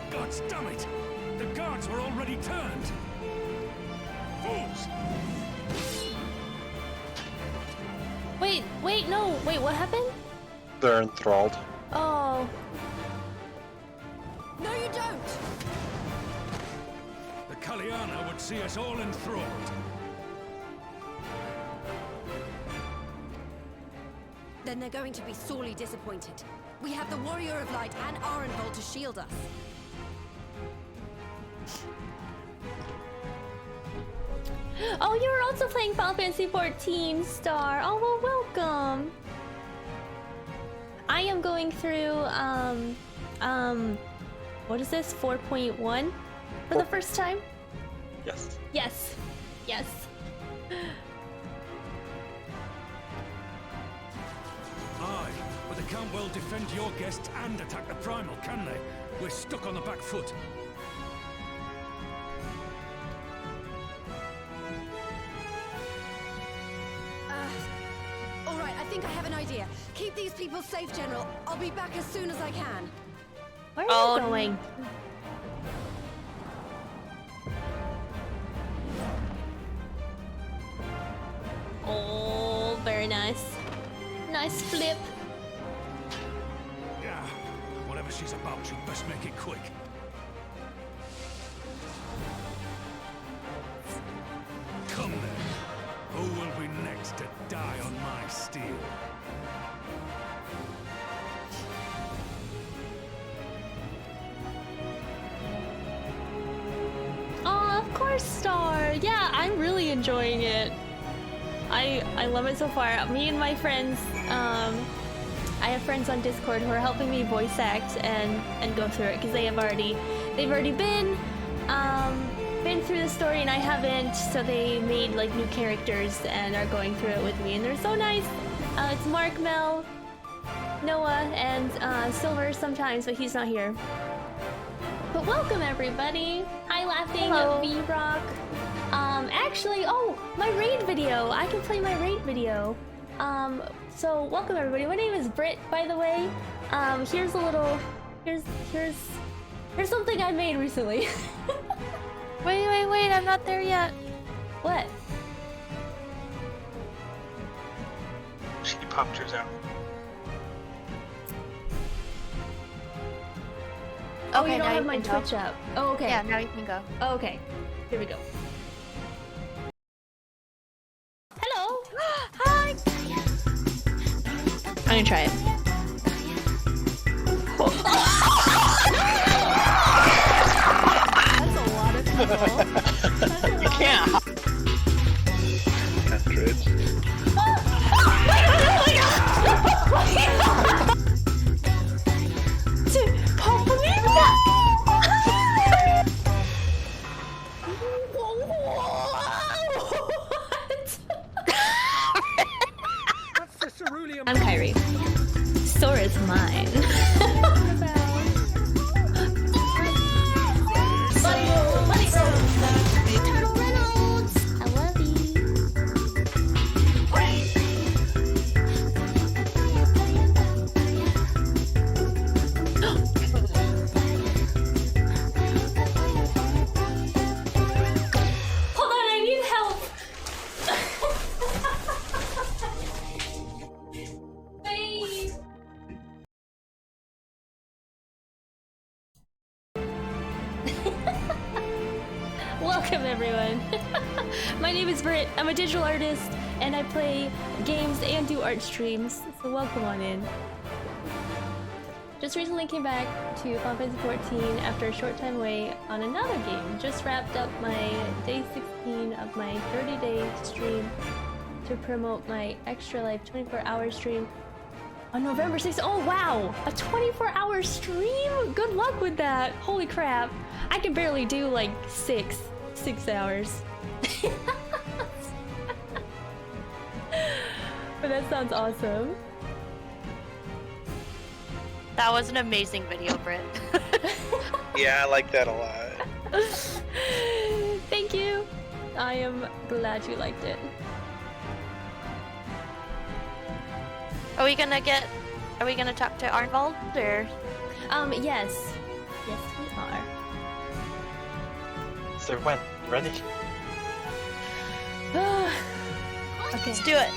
[SPEAKER 9] God damn it! The guards were already turned. Fools!
[SPEAKER 1] Wait, no. Wait, what happened?
[SPEAKER 4] They're enthralled.
[SPEAKER 1] Oh.
[SPEAKER 12] No, you don't!
[SPEAKER 9] The Kaliana would see us all enthralled.
[SPEAKER 12] Then they're going to be sorely disappointed. We have the Warrior of Light and Arenvald to shield us.
[SPEAKER 1] Oh, you were also playing Final Fantasy XIV, Star. Oh, well, welcome. I am going through, what is this, 4.1 for the first time?
[SPEAKER 4] Yes.
[SPEAKER 1] Yes. Yes.
[SPEAKER 9] Aye, but they can't well defend your guests and attack the Primal, can they? We're stuck on the back foot.
[SPEAKER 12] Alright, I think I have an idea. Keep these people safe, General. I'll be back as soon as I can.
[SPEAKER 1] Where are you going? Oh, very nice. Nice flip.
[SPEAKER 9] Yeah, whatever she's about, she'd best make it quick. Come then. Who will be next to die on my steel?
[SPEAKER 1] Oh, of course, Star. Yeah, I'm really enjoying it. I love it so far. Me and my friends, I have friends on Discord who are helping me voice act and go through it because they've already been through the story and I haven't, so they made like new characters and are going through it with me, and they're so nice. It's Mark, Mel, Noah, and Silver sometimes, but he's not here. But welcome everybody. Hi, Laughing V-Rock. Actually, oh, my raid video. I can play my raid video. So welcome everybody. My name is Britt, by the way. Here's a little, here's something I made recently.
[SPEAKER 3] Wait, I'm not there yet.
[SPEAKER 1] What?
[SPEAKER 10] She popped hers out.
[SPEAKER 1] Oh,
[SPEAKER 3] Okay,
[SPEAKER 1] you don't
[SPEAKER 3] now
[SPEAKER 1] have
[SPEAKER 3] you
[SPEAKER 1] my
[SPEAKER 3] can go.
[SPEAKER 1] Twitch up. Oh, okay.
[SPEAKER 3] Yeah, now you can go.
[SPEAKER 1] Oh, okay. Here we go. Hello.
[SPEAKER 3] Hi.
[SPEAKER 1] I'm gonna try it. That's a lot of people.
[SPEAKER 10] You can't.
[SPEAKER 1] I'm Kyrie. Sora's mine. Turtle Reynolds! I love you. Hold on, I need help! Please. Welcome everyone. My name is Britt. I'm a digital artist and I play games and do art streams. So welcome on in. Just recently came back to Final Fantasy 14 after a short time away on another game. Just wrapped up my day 16 of my 30-day stream to promote my Extra Life 24-hour stream on November 6th. Oh wow! A 24-hour stream? Good luck with that! Holy crap! I can barely do like 6 hours. But that sounds awesome.
[SPEAKER 3] That was an amazing video, Britt.
[SPEAKER 10] Yeah, I like that a lot.
[SPEAKER 1] Thank you. I am glad you liked it.
[SPEAKER 3] Are we gonna talk to Arnvald or?
[SPEAKER 1] Yes. Yes, we are.
[SPEAKER 4] So when? Ready?
[SPEAKER 1] Okay.
[SPEAKER 3] Let's do it.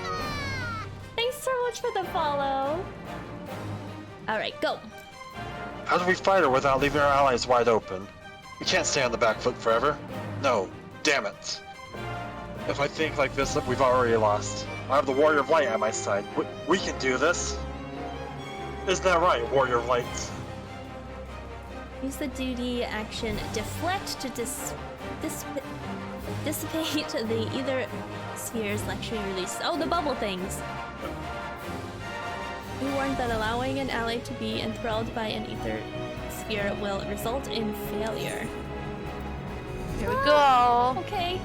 [SPEAKER 1] Thanks so much for the follow. Alright, go.
[SPEAKER 4] How do we fight her without leaving our allies wide open? We can't stay on the back foot forever. No, damn it. If I think like this, we've already lost. I have the Warrior of Light at my side. We can do this. Isn't that right, Warrior of Light?
[SPEAKER 1] Use the duty action deflect to dissipate the ether spheres lecturing release. Oh, the bubble things. We warned that allowing an ally to be enthralled by an ether sphere will result in failure.
[SPEAKER 3] Here we go.
[SPEAKER 1] Okay.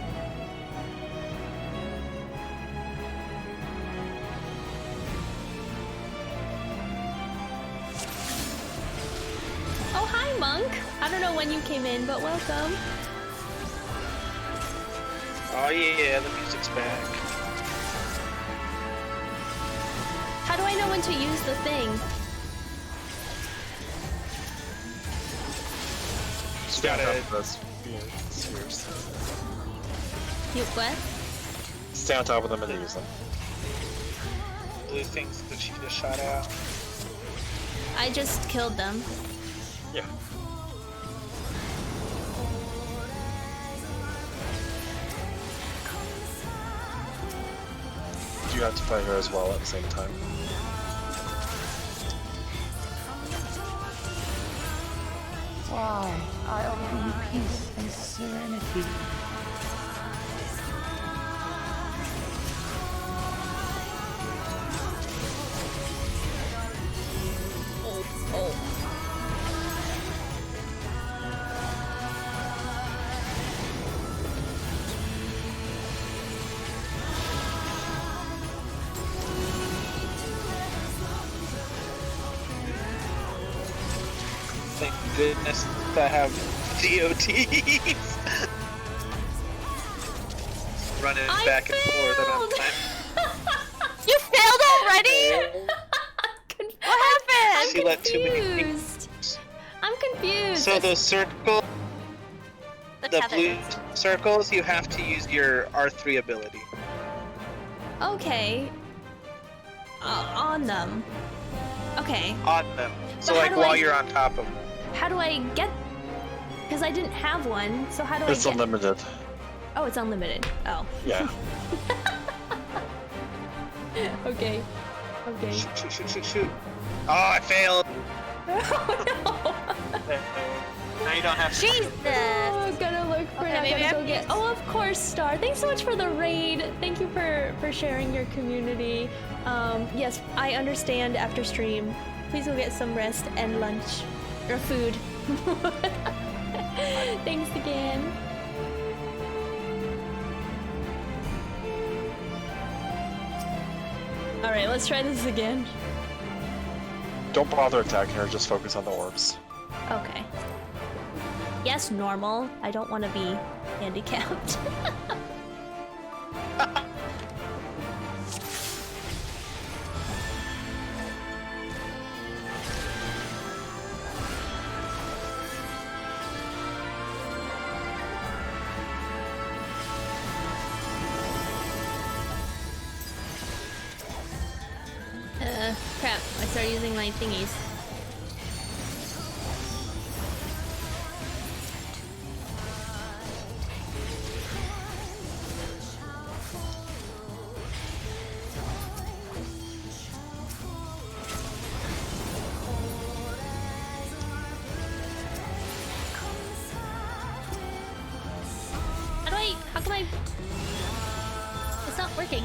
[SPEAKER 1] Oh, hi, Monk. I don't know when you came in, but welcome.
[SPEAKER 10] Oh yeah, the music's back.
[SPEAKER 1] How do I know when to use the thing?
[SPEAKER 10] Just gotta.
[SPEAKER 4] Spheres.
[SPEAKER 1] You what?
[SPEAKER 4] Stay on top of them and use them.
[SPEAKER 10] Blue things that she just shot out.
[SPEAKER 1] I just killed them.
[SPEAKER 4] Yeah. You have to fight her as well at the same time.
[SPEAKER 15] Why, I offer you peace and serenity.
[SPEAKER 10] witness that have DOTs running back and forth and I'm
[SPEAKER 3] You failed already? What happened?
[SPEAKER 10] She let too many
[SPEAKER 1] Confused. I'm confused.
[SPEAKER 10] So the circle, the blue circles, you have to use your R3 ability.
[SPEAKER 1] Okay. On them. Okay.
[SPEAKER 10] On them. So
[SPEAKER 1] But how
[SPEAKER 10] like
[SPEAKER 1] do
[SPEAKER 10] while
[SPEAKER 1] I-
[SPEAKER 10] you're on top of them.
[SPEAKER 1] How do I get? Because I didn't have one. So how do
[SPEAKER 4] It's
[SPEAKER 1] I get?
[SPEAKER 4] unlimited.
[SPEAKER 1] Oh, it's unlimited. Oh.
[SPEAKER 4] Yeah.
[SPEAKER 1] Okay. Okay.
[SPEAKER 10] Shoot. Oh, I failed. Now you don't have to.
[SPEAKER 3] Jesus.
[SPEAKER 1] Oh, gonna look for
[SPEAKER 3] Okay,
[SPEAKER 1] it. I'm
[SPEAKER 3] maybe
[SPEAKER 1] gonna
[SPEAKER 3] I
[SPEAKER 1] go
[SPEAKER 3] can
[SPEAKER 1] get.
[SPEAKER 3] use-
[SPEAKER 1] Oh, of course, Star. Thanks so much for the raid. Thank you for sharing your community. Yes, I understand after stream. Please go get some rest and lunch or food. Thanks again. All right, let's try this again.
[SPEAKER 4] Don't bother attacking her, just focus on the orbs.
[SPEAKER 1] Okay. Yes, normal. I don't want to be handicapped. Crap. I started using my thingies. How come I... It's not working.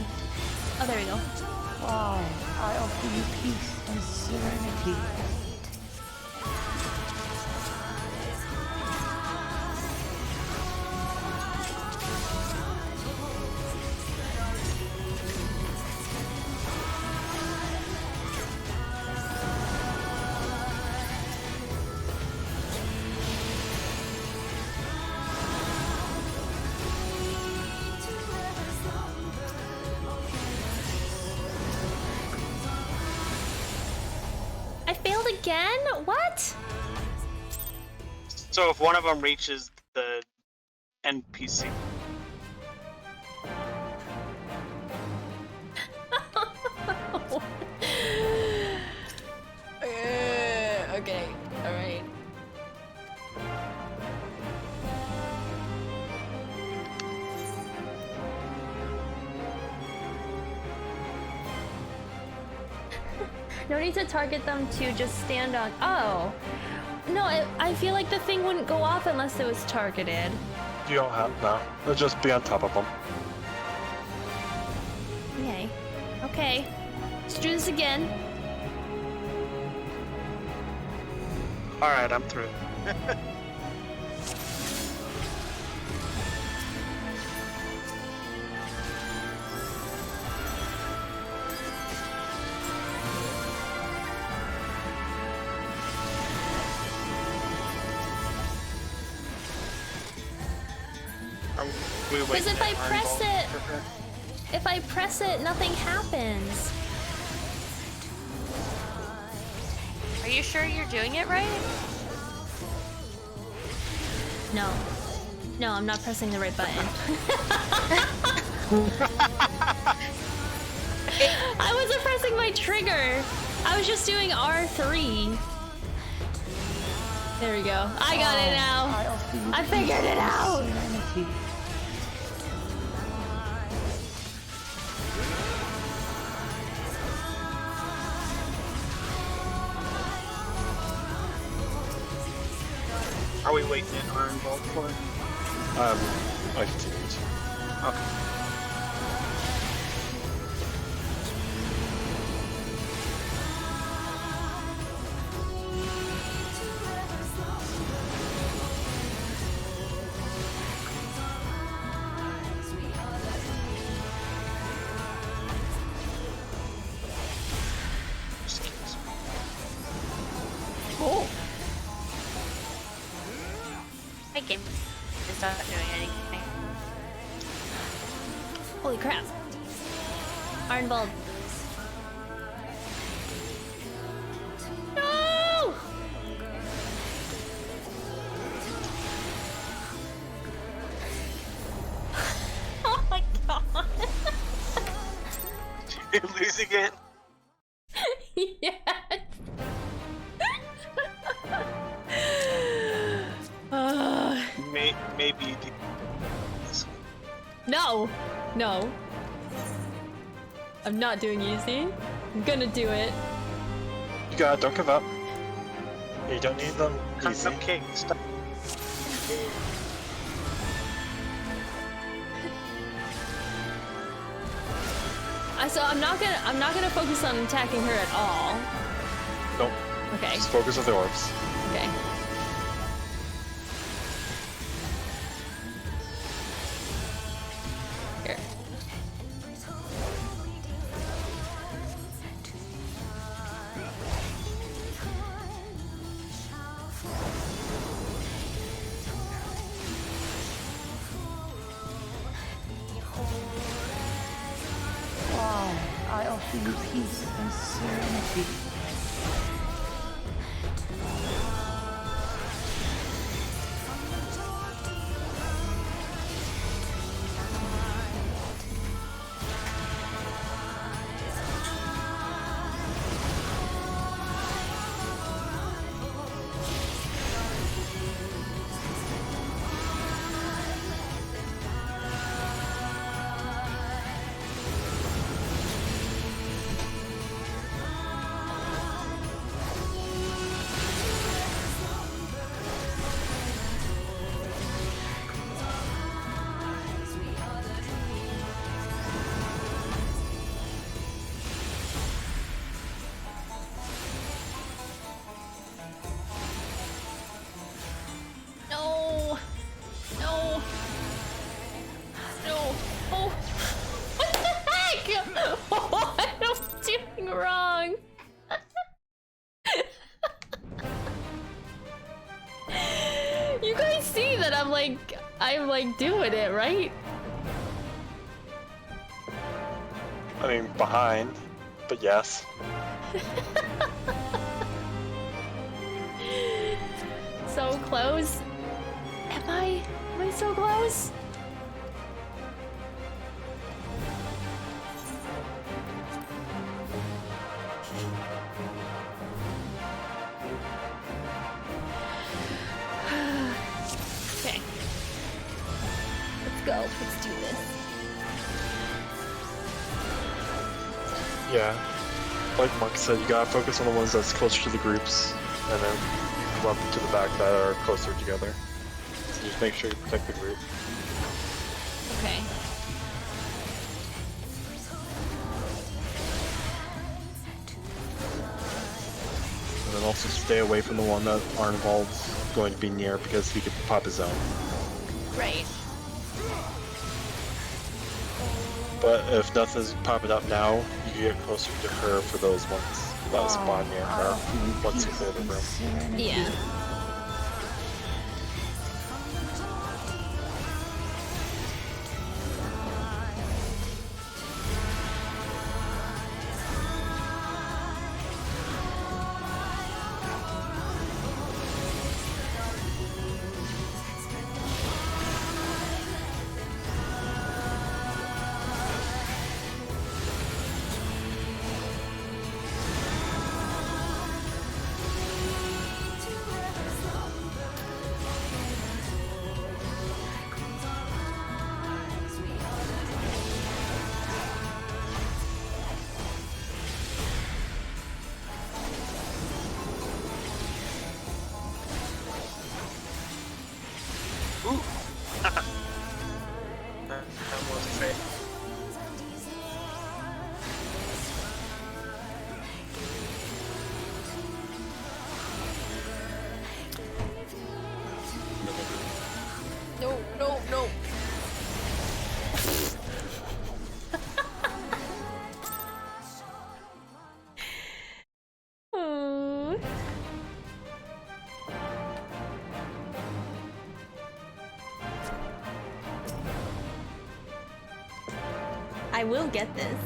[SPEAKER 1] Oh, there we go.
[SPEAKER 15] Why, I offer you peace and serenity.
[SPEAKER 1] I failed again? What?
[SPEAKER 10] So if one of them reaches the NPC.
[SPEAKER 1] Okay, alright. No need to target them to just stand on. Oh. No, I feel like the thing wouldn't go off unless it was targeted.
[SPEAKER 4] You don't have no. It'll just be on top of them.
[SPEAKER 1] Okay. Okay. Let's do this again.
[SPEAKER 10] Alright, I'm through.
[SPEAKER 1] Because if I press it, nothing happens.
[SPEAKER 3] Are you sure you're doing it right?
[SPEAKER 1] No. No, I'm not pressing the right button. I wasn't pressing my trigger. I was just doing R3. There we go. I got it now. I figured it out.
[SPEAKER 10] Are we waiting in Iron Vault for it?
[SPEAKER 4] I continued.
[SPEAKER 10] Okay.
[SPEAKER 1] Oh.
[SPEAKER 3] not doing anything.
[SPEAKER 1] Holy crap. Ironball. No! Oh my god.
[SPEAKER 10] Did you lose again?
[SPEAKER 1] Yes.
[SPEAKER 10] Maybe you do this one.
[SPEAKER 1] No. No. I'm not doing easy. I'm gonna do it.
[SPEAKER 4] You got it, don't give up. You don't need them easy.
[SPEAKER 10] Okay, stop.
[SPEAKER 1] So I'm not gonna focus on attacking her at all.
[SPEAKER 4] Nope.
[SPEAKER 1] Okay.
[SPEAKER 4] Just focus with the orbs.
[SPEAKER 1] Okay. Here.
[SPEAKER 15] I offer you peace and serenity.
[SPEAKER 1] No. No. No. Oh. What the heck? What am I doing wrong? You guys see that I'm like doing it, right?
[SPEAKER 4] I mean, behind, but yes.
[SPEAKER 1] So close. Am I so close? Okay. Let's go. Let's do this.
[SPEAKER 4] Yeah. Like Mark said, you gotta focus on the ones that's closer to the groups, and then lump to the back that are closer together. So just make sure you protect the group.
[SPEAKER 1] Okay.
[SPEAKER 4] And then also stay away from the one that Arnvald's going to be near because he could pop his own.
[SPEAKER 1] Right.
[SPEAKER 4] But if nothing's popping up now, you can get closer to her for those ones that spawn near her once you clear the room.
[SPEAKER 1] Yeah. I will get this.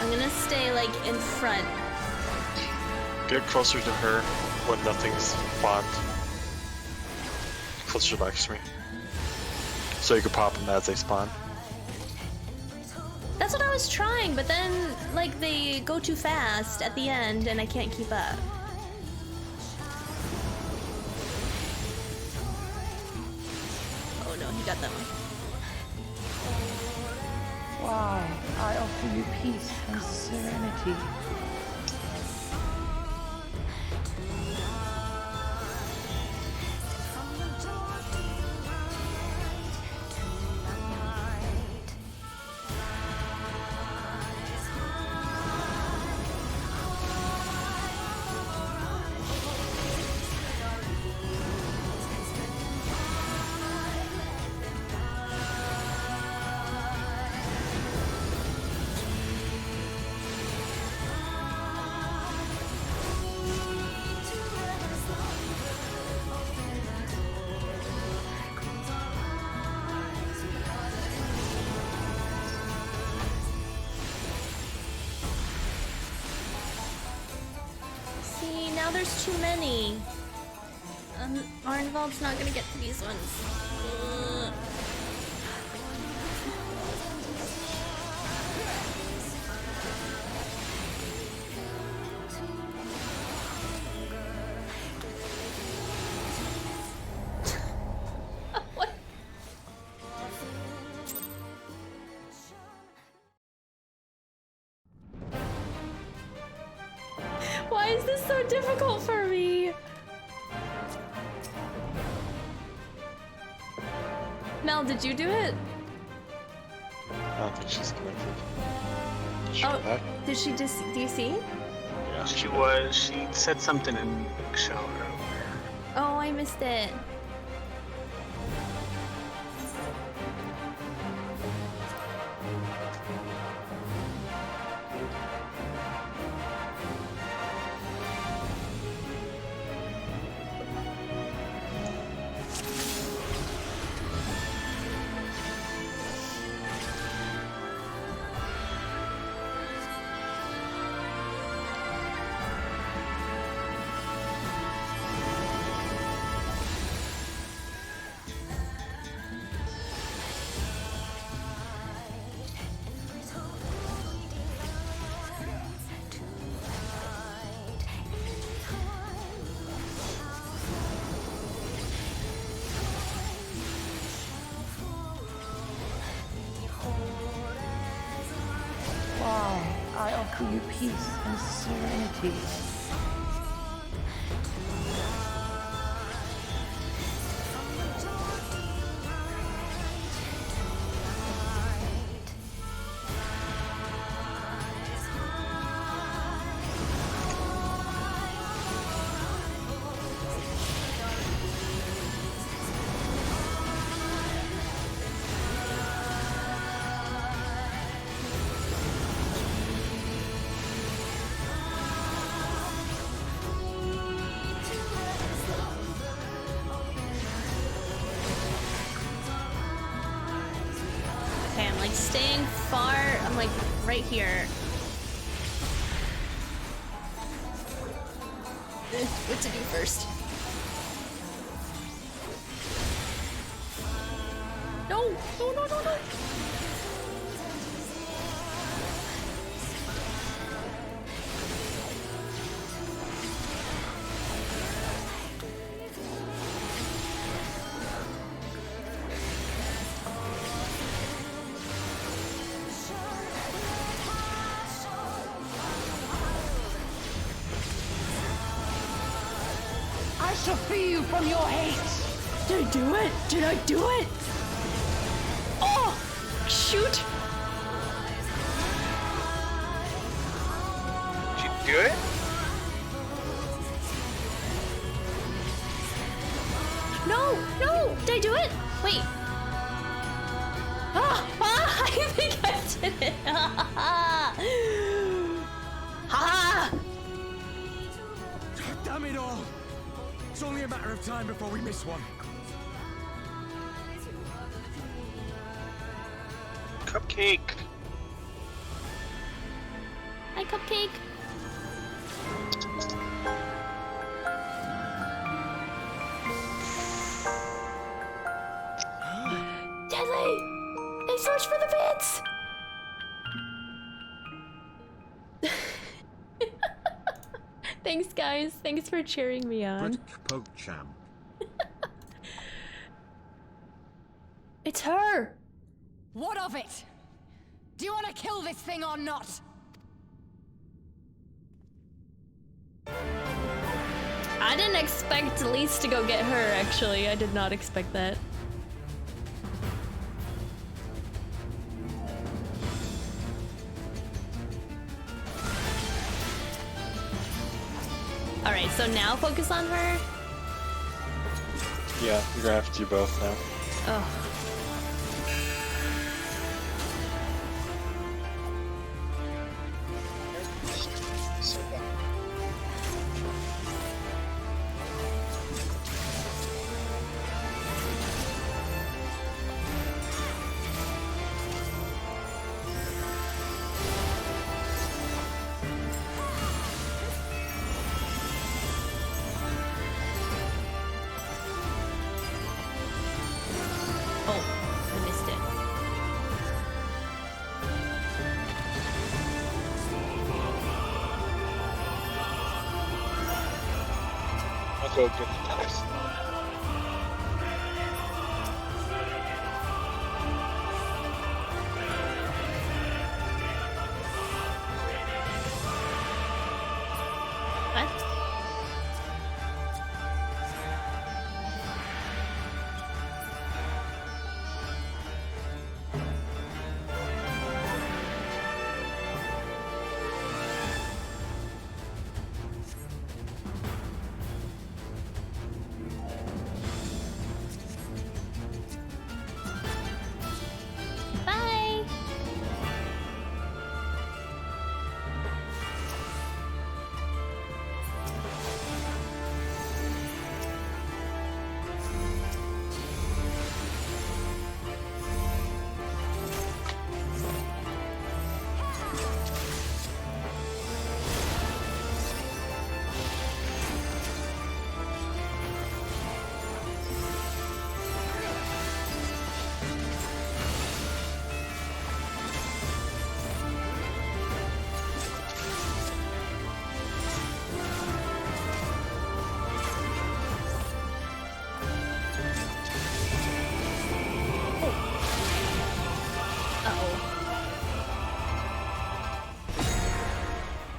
[SPEAKER 1] I'm gonna stay like in front.
[SPEAKER 4] Get closer to her when nothing's spawned. Closer to me. So you can pop them as they spawn.
[SPEAKER 1] That's what I was trying, but then like they go too fast at the end and I can't keep up. Oh no, he got them.
[SPEAKER 15] Why, I offer you peace and serenity.
[SPEAKER 1] Now there's too many. Arnvald's not gonna get to these ones. Ugh. What? Why is this so difficult for me? Mel, did you do it?
[SPEAKER 4] I don't think she's connected. Did she
[SPEAKER 1] Oh,
[SPEAKER 4] come back?
[SPEAKER 1] did she just? Do you see?
[SPEAKER 10] Yeah, she was. She said something in shower earlier.
[SPEAKER 1] Oh, I missed it.
[SPEAKER 15] Why, I offer you peace and serenity.
[SPEAKER 1] Okay, I'm like staying far. I'm like right here. What to do first? No! No, no, no, no!
[SPEAKER 15] I shall free you from your hate.
[SPEAKER 1] Did I do it? Did I do it? Oh! Shoot!
[SPEAKER 10] Did you do it?
[SPEAKER 1] No! No! Did I do it? Wait. I think I did it. Ha!
[SPEAKER 13] Damn it all! It's only a matter of time before we miss one.
[SPEAKER 10] Cupcake.
[SPEAKER 1] Hi, Cupcake. Deadly! They search for the bits! Thanks, guys. Thanks for cheering me on. It's her!
[SPEAKER 12] What of it? Do you want to kill this thing or not?
[SPEAKER 1] I didn't expect Elise to go get her, actually. I did not expect that. Alright, so now focus on her?
[SPEAKER 4] Yeah, you're gonna have to do both now.
[SPEAKER 1] Oh.
[SPEAKER 10] I'll go get the dice.
[SPEAKER 1] What? Bye!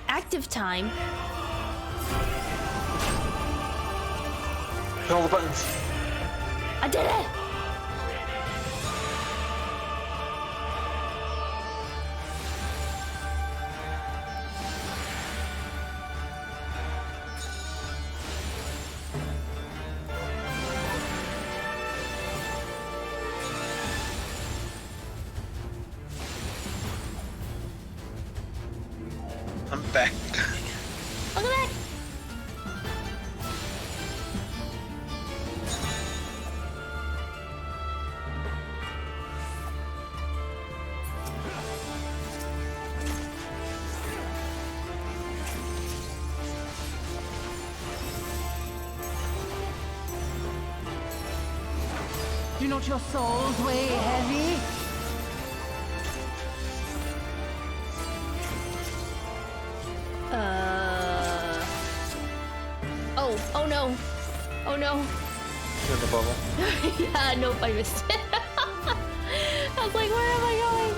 [SPEAKER 1] Active time.
[SPEAKER 4] Hit all the buttons.
[SPEAKER 1] I did it!
[SPEAKER 10] I'm back.
[SPEAKER 1] Look at that!
[SPEAKER 14] Do not your souls weigh heavy?
[SPEAKER 1] Oh no. Oh no.
[SPEAKER 4] In the bubble.
[SPEAKER 1] Yeah, nope, I missed it. I was like, where am I going?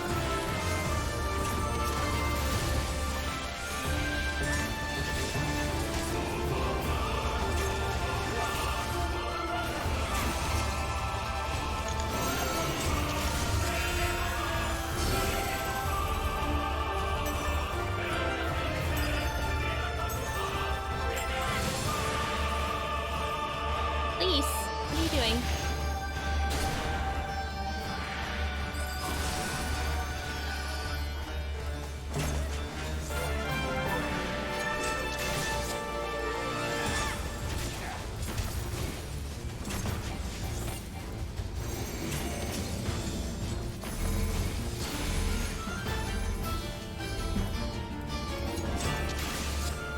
[SPEAKER 1] Elise, what are you doing?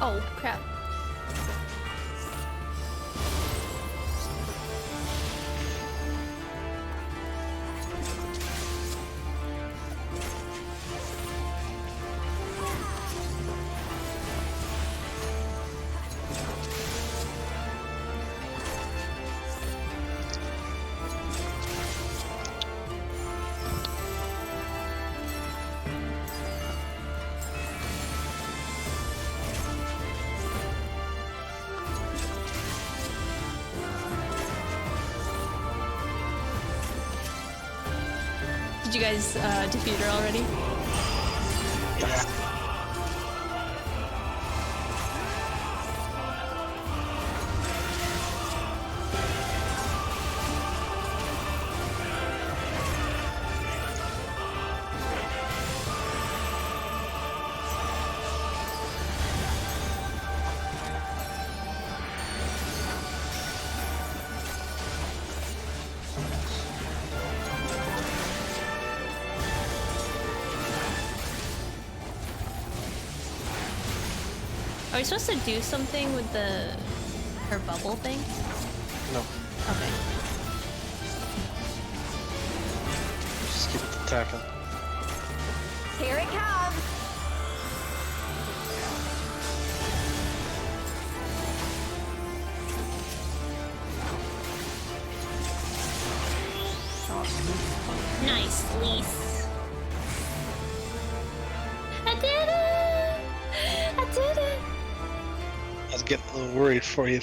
[SPEAKER 1] Oh, crap. Did you guys defeat her already?
[SPEAKER 10] Yeah.
[SPEAKER 1] Are we supposed to do something with her bubble thing?
[SPEAKER 10] No.
[SPEAKER 1] Okay.
[SPEAKER 10] Just keep it attacking.
[SPEAKER 12] Here it comes!
[SPEAKER 1] Nice, Lise. I did it! I did it!
[SPEAKER 10] I was getting a little worried for you.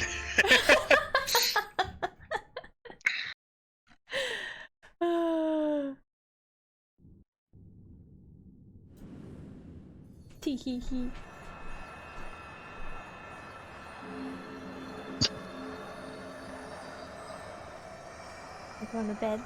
[SPEAKER 1] Tee hee hee. I'm going to bed.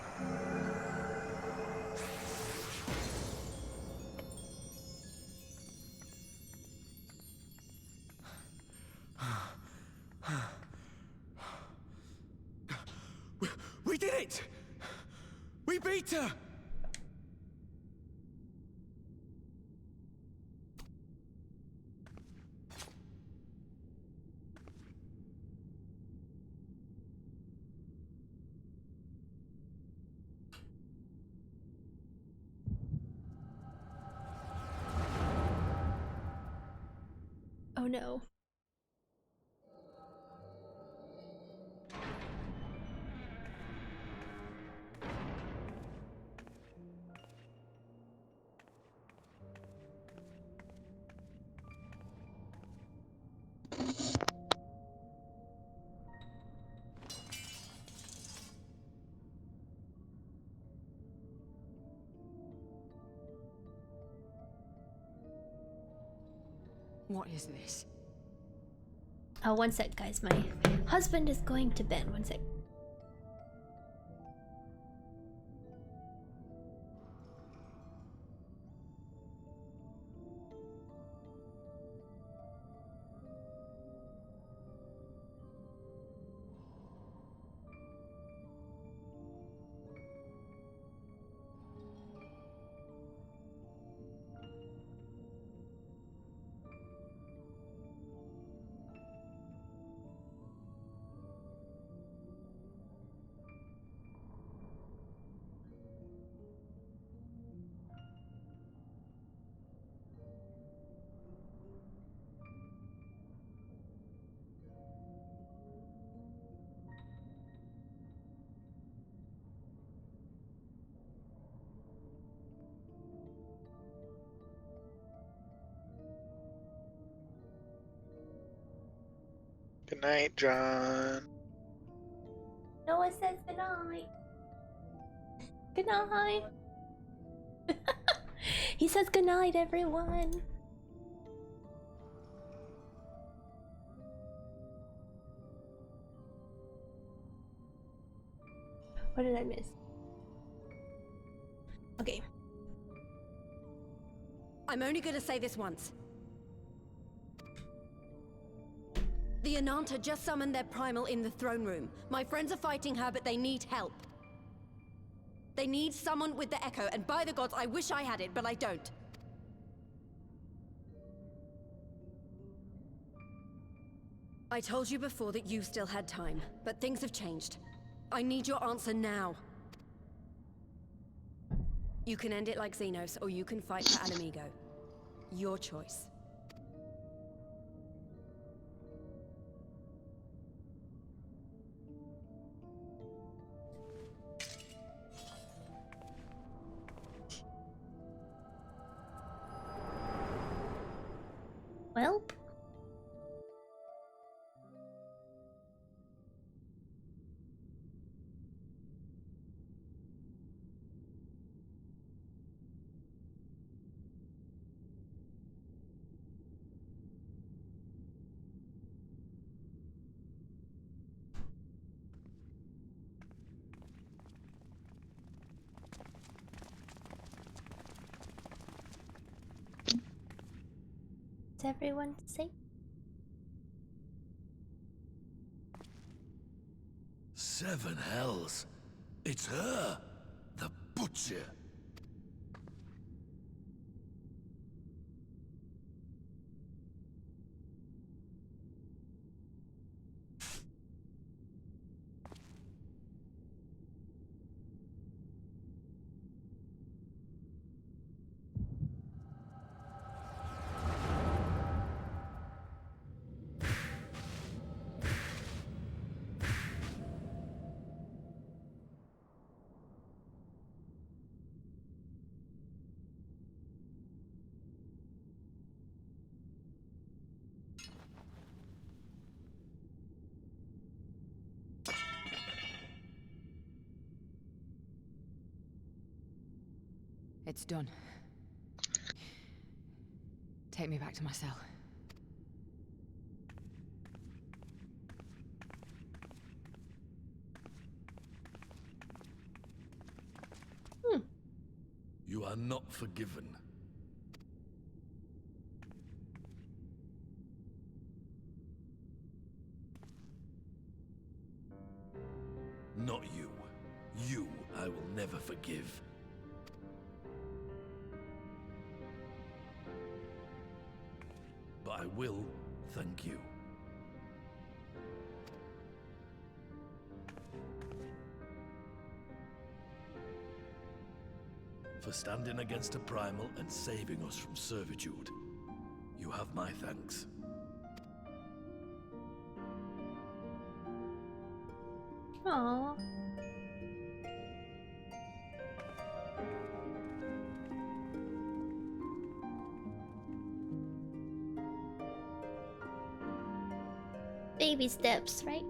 [SPEAKER 13] We did it! We beat her!
[SPEAKER 1] Oh no.
[SPEAKER 12] What is this?
[SPEAKER 1] Oh, one sec, guys. My husband is going to bed. One sec.
[SPEAKER 10] Good night, John.
[SPEAKER 1] Noah says good night. Good night. He says good night, everyone. What did I miss? Okay.
[SPEAKER 12] I'm only gonna say this once. The Ananta just summoned their primal in the throne room. My friends are fighting her, but they need help. They need someone with the echo, and by the gods, I wish I had it, but I don't. I told you before that you still had time, but things have changed. I need your answer now. You can end it like Xenos, or you can fight for Alamigo. Your choice.
[SPEAKER 1] Well. Is everyone safe?
[SPEAKER 8] Seven hells. It's her. The Butcher.
[SPEAKER 16] It's done. Take me back to my cell.
[SPEAKER 8] You are not forgiven. Not you. You I will never forgive. But I will thank you. For standing against a primal and saving us from servitude. You have my thanks.
[SPEAKER 1] Aww. Baby steps, right?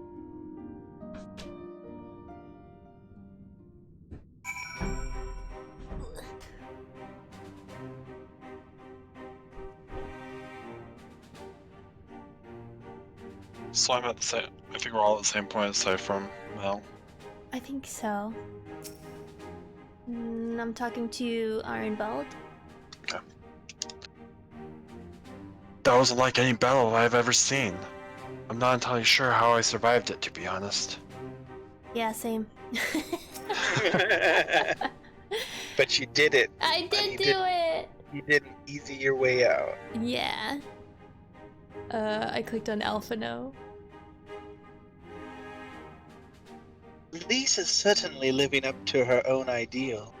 [SPEAKER 4] So I'm at the same. I think we're all at the same point aside from Mel.
[SPEAKER 1] I think so. I'm talking to Ironbald.
[SPEAKER 4] Okay. That wasn't like any battle I've ever seen. I'm not entirely sure how I survived it, to be honest.
[SPEAKER 1] Yeah, same.
[SPEAKER 10] But you did it.
[SPEAKER 1] I did do it!
[SPEAKER 10] You didn't easy your way out.
[SPEAKER 1] Yeah. I clicked on Alpha No.
[SPEAKER 10] Lise is certainly living up to her own ideal.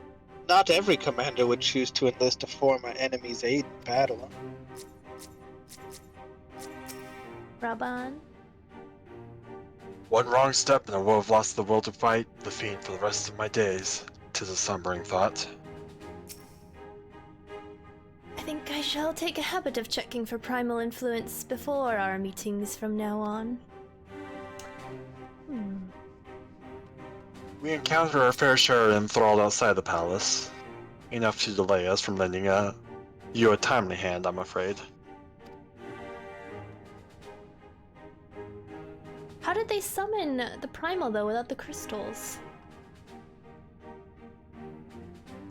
[SPEAKER 10] Not every commander would choose to enlist a former enemy's aid in battle.
[SPEAKER 1] Raban.
[SPEAKER 4] One wrong step and I will have lost the will to fight the fiend for the rest of my days. 'Tis a sombering thought.
[SPEAKER 1] I think I shall take a habit of checking for primal influence before our meetings from now on.
[SPEAKER 4] We encountered our fair share enthralled outside the palace. Enough to delay us from lending you a timely hand, I'm afraid.
[SPEAKER 1] How did they summon the primal though without the crystals?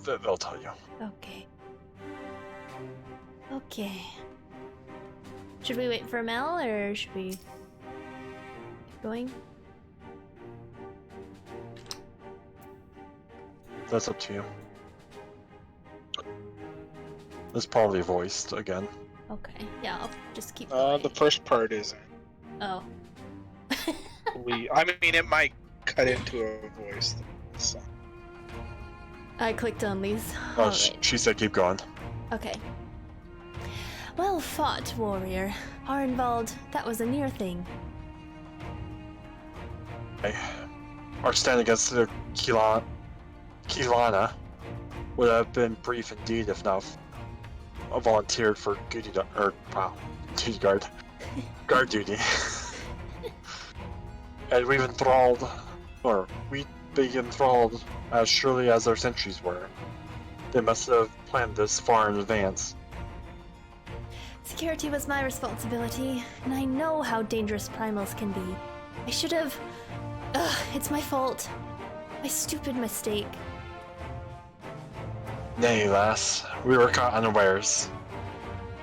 [SPEAKER 4] They'll tell you.
[SPEAKER 1] Okay. Okay. Should we wait for Mel or should we keep going?
[SPEAKER 4] That's up to you. It's probably voiced again.
[SPEAKER 1] Okay, yeah, I'll just keep going.
[SPEAKER 10] The first part isn't.
[SPEAKER 1] Oh.
[SPEAKER 5] I mean, it might cut into a voice. So.
[SPEAKER 1] I clicked on these.
[SPEAKER 4] Oh,
[SPEAKER 1] Alright.
[SPEAKER 4] she said keep going.
[SPEAKER 1] Okay. Well fought, warrior. Arenvald, that was a near thing.
[SPEAKER 4] Our stand against the Kilana would have been brief indeed if not volunteered for duty duty guard duty. And we'd be enthralled as surely as our sentries were. They must have planned this far in advance.
[SPEAKER 1] Security was my responsibility, and I know how dangerous primals can be. I should have... Ugh, it's my fault. My stupid mistake.
[SPEAKER 4] Nay, lass, we were caught unawares.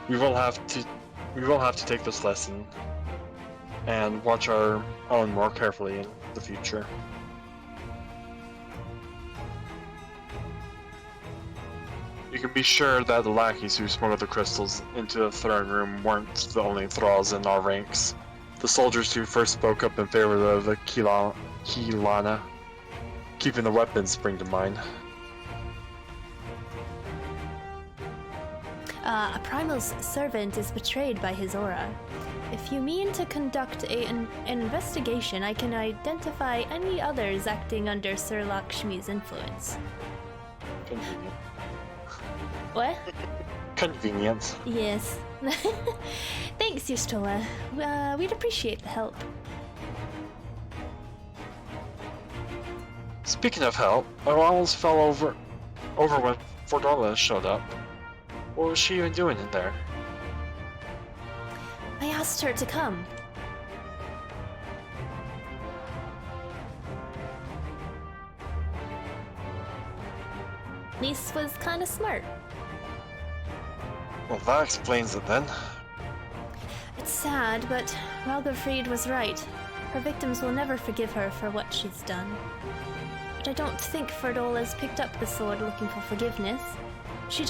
[SPEAKER 4] We will have to take this lesson and watch our own more carefully in the future. You can be sure that the lackeys who smuggled the crystals into the throne room weren't the only thralls in our ranks. The soldiers who first spoke up in favor of the Kilana, keeping the weapons spring to mind.
[SPEAKER 1] A primal's servant is betrayed by his aura. If you mean to conduct an investigation, I can identify any others acting under Sir Lakshmi's influence.
[SPEAKER 4] Convenient.
[SPEAKER 1] What?
[SPEAKER 4] Convenience.
[SPEAKER 1] Yes. Thanks, Yustola. We'd appreciate the help.
[SPEAKER 4] Speaking of help, I almost fell over when Fordola showed up. What was she even doing in there?
[SPEAKER 1] I asked her to come. Niece was kinda smart.
[SPEAKER 4] Well, that explains it then.
[SPEAKER 1] It's sad, but Ralgafried was right. Her victims will never forgive her for what she's done. But I don't think Ferdola's picked up the sword looking for forgiveness. She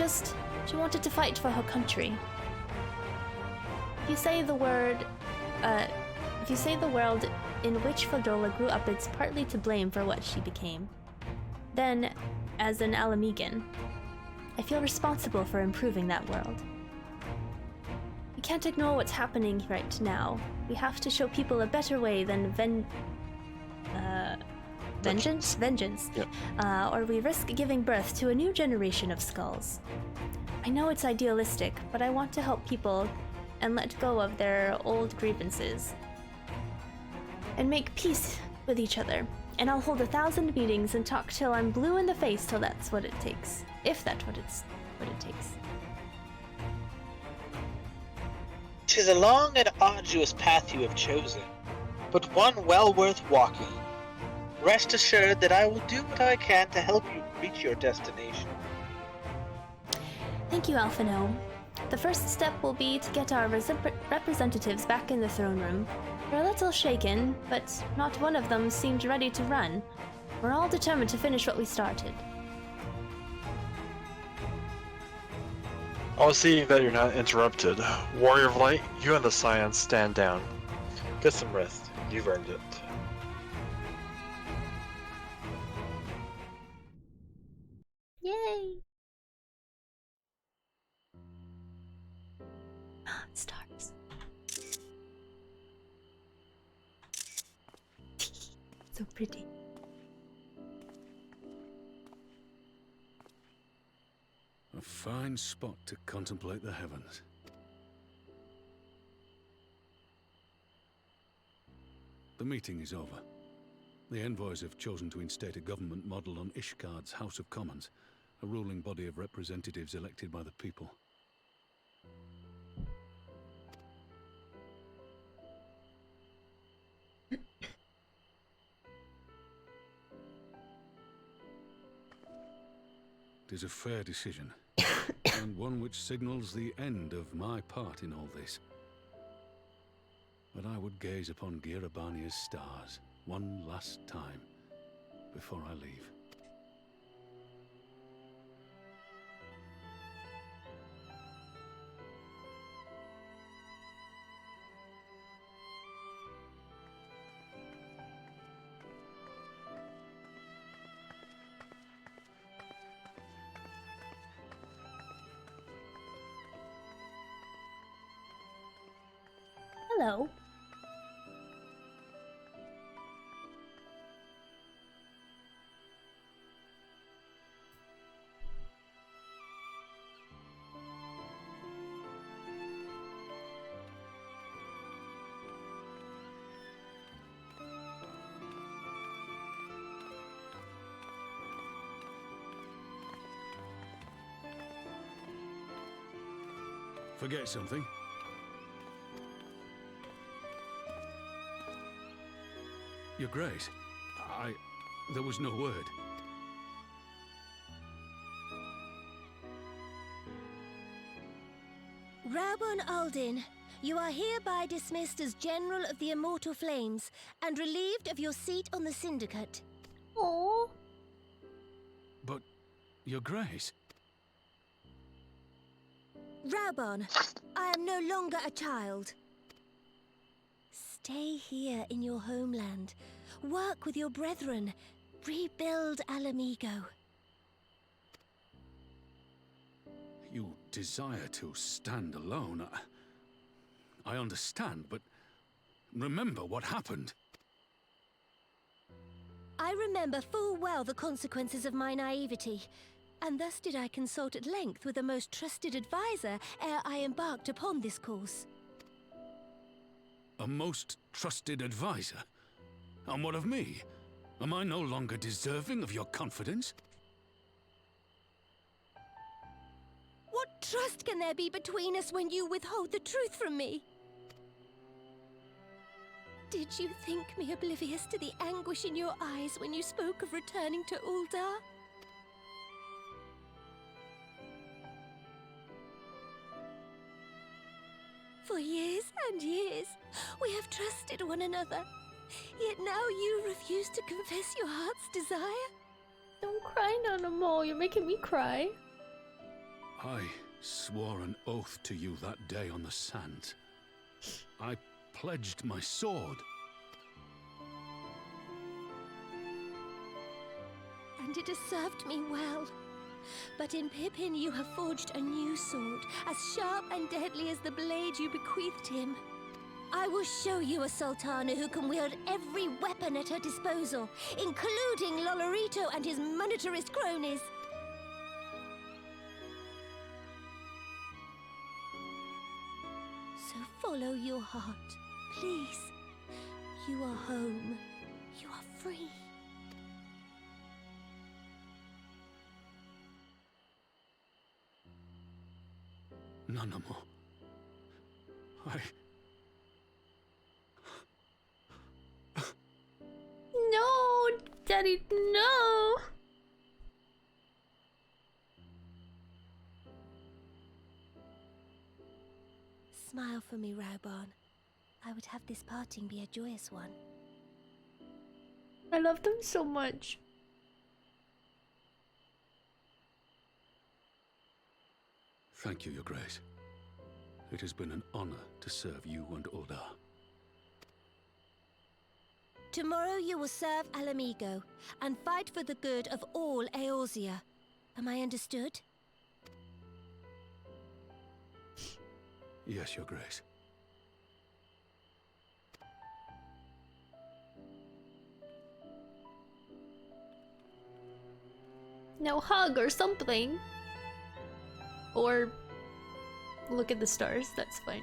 [SPEAKER 1] wanted to fight for her country. If you say the world in which Ferdola grew up is partly to blame for what she became, then, as an Alamegan, I feel responsible for improving that world. We can't ignore what's happening right now. We have to show people a better way than vengeance? Vengeance.
[SPEAKER 4] Yep.
[SPEAKER 1] Or we risk giving birth to a new generation of skulls. I know it's idealistic, but I want to help people and let go of their old grievances. And make peace with each other. And I'll hold 1,000 meetings and talk till I'm blue in the face till that's what it takes. If that's what it takes.
[SPEAKER 10] 'Tis a long and arduous path you have chosen, but one well worth walking. Rest assured that I will do what I can to help you reach your destination.
[SPEAKER 1] Thank you, Alphino. The first step will be to get our representatives back in the throne room. We're a little shaken, but not one of them seemed ready to run. We're all determined to finish what we started.
[SPEAKER 4] I'll see that you're not interrupted. Warrior of Light, you and the Scions stand down. Get some rest. You've earned it.
[SPEAKER 1] Yay! Stars. So pretty.
[SPEAKER 9] A fine spot to contemplate the heavens. The meeting is over. The envoys have chosen to instate a government model on Ishgard's House of Commons, a ruling body of representatives elected by the people. It is a fair decision, and one which signals the end of my part in all this. But I would gaze upon Girabania's stars one last time before I leave.
[SPEAKER 1] hello.
[SPEAKER 9] Forget something? Your Grace, there was no word.
[SPEAKER 6] Raubon Aldin, you are hereby dismissed as General of the Immortal Flames and relieved of your seat on the Syndicate.
[SPEAKER 1] Aww.
[SPEAKER 9] But, Your Grace...
[SPEAKER 6] Raubon, I am no longer a child. Stay here in your homeland. Work with your brethren. Rebuild Alamigo.
[SPEAKER 9] You desire to stand alone. I understand, but remember what happened.
[SPEAKER 6] I remember full well the consequences of my naivety, and thus did I consult at length with a most trusted advisor ere I embarked upon this course.
[SPEAKER 9] A most trusted advisor? And what of me? Am I no longer deserving of your confidence?
[SPEAKER 6] What trust can there be between us when you withhold the truth from me? Did you think me oblivious to the anguish in your eyes when you spoke of returning to Uldar? For years and years, we have trusted one another. Yet now you refuse to confess your heart's desire?
[SPEAKER 1] Don't cry, Nanamo. You're making me cry.
[SPEAKER 9] I swore an oath to you that day on the sands. I pledged my sword.
[SPEAKER 6] And it has served me well. But in Pippin you have forged a new sword, as sharp and deadly as the blade you bequeathed him. I will show you a Sultana who can wield every weapon at her disposal, including Lolorito and his monetarist cronies. So follow your heart, please. You are home. You are free.
[SPEAKER 9] Nanamo.
[SPEAKER 1] No, Daddy, no.
[SPEAKER 6] Smile for me, Raubon. I would have this parting be a joyous one.
[SPEAKER 1] I love them so much.
[SPEAKER 9] Thank you, Your Grace. It has been an honor to serve you and Uldar.
[SPEAKER 6] Tomorrow you will serve Alamigo and fight for the good of all Eorzea. Am I understood?
[SPEAKER 9] Yes, Your Grace.
[SPEAKER 1] Now hug or something. Or look at the stars, that's fine.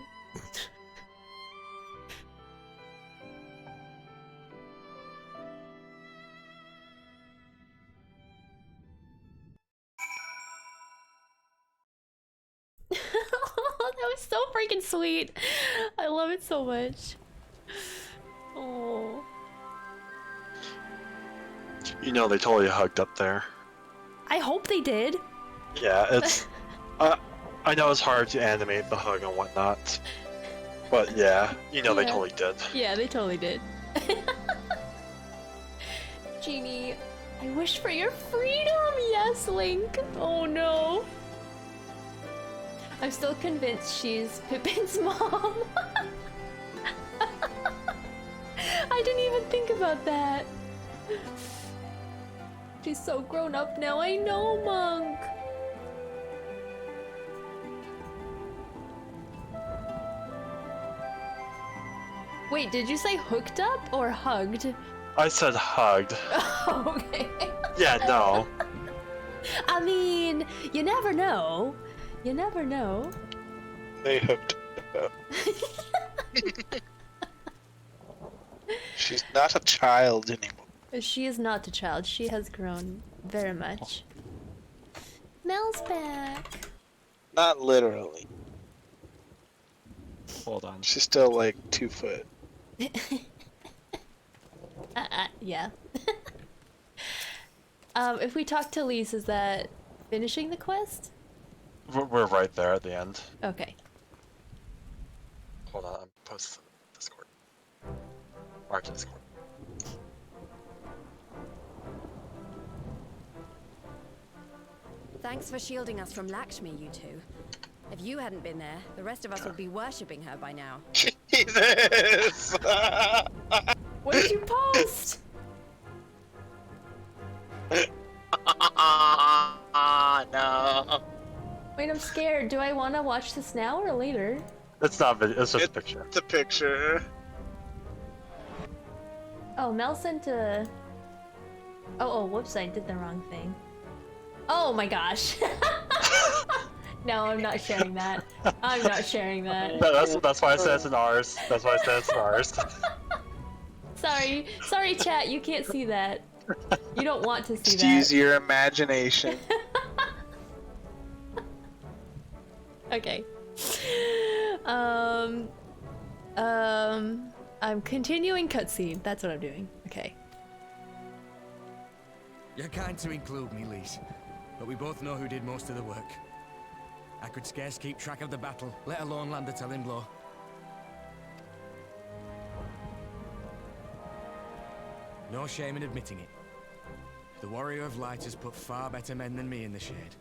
[SPEAKER 1] That was so freaking sweet. I love it so much. Oh.
[SPEAKER 4] You know they totally hugged up there.
[SPEAKER 1] I hope they did.
[SPEAKER 4] Yeah, it's... I know it's hard to animate the hug and whatnot. But yeah, you know they totally did.
[SPEAKER 1] Yeah, they totally did. Genie, I wish for your freedom! Yes, Link! Oh no. I'm still convinced she's Pippin's mom. I didn't even think about that. She's so grown up now, I know, Monk! Wait, did you say hooked up or hugged?
[SPEAKER 4] I said hugged.
[SPEAKER 1] Okay.
[SPEAKER 4] Yeah, no.
[SPEAKER 1] I mean, you never know. You never know.
[SPEAKER 10] They hooked up. She's not a child anymore.
[SPEAKER 1] She is not a child. She has grown very much. Mel's back.
[SPEAKER 10] Not literally.
[SPEAKER 4] Hold on.
[SPEAKER 10] She's still like 2 foot.
[SPEAKER 1] Yeah. If we talk to Lise, is that finishing the quest?
[SPEAKER 4] We're right there at the end.
[SPEAKER 1] Okay.
[SPEAKER 4] Hold on, I'm posting Discord. Mark to Discord.
[SPEAKER 12] Thanks for shielding us from Lakshmi, you two. If you hadn't been there, the rest of us would be worshipping her by now.
[SPEAKER 10] Jesus!
[SPEAKER 1] What did you post?
[SPEAKER 10] No.
[SPEAKER 1] Wait, I'm scared. Do I want to watch this now or later?
[SPEAKER 4] It's not video, it's just a picture.
[SPEAKER 10] It's a picture.
[SPEAKER 1] Oh, Mel sent a... Oh, whoops, I did the wrong thing. Oh my gosh. No, I'm not sharing that. I'm not sharing that.
[SPEAKER 4] That's why I said it's in ours. That's why I said it's in ours.
[SPEAKER 1] Sorry, chat. You can't see that. You don't want to see
[SPEAKER 10] Just
[SPEAKER 1] that.
[SPEAKER 10] use your imagination.
[SPEAKER 1] Okay. I'm continuing cutscene. That's what I'm doing. Okay.
[SPEAKER 8] You're kind to include me, Lise, but we both know who did most of the work. I could scarce keep track of the battle, let alone land a telling blow. No shame in admitting it. The Warrior of Light has put far better men than me in the shade.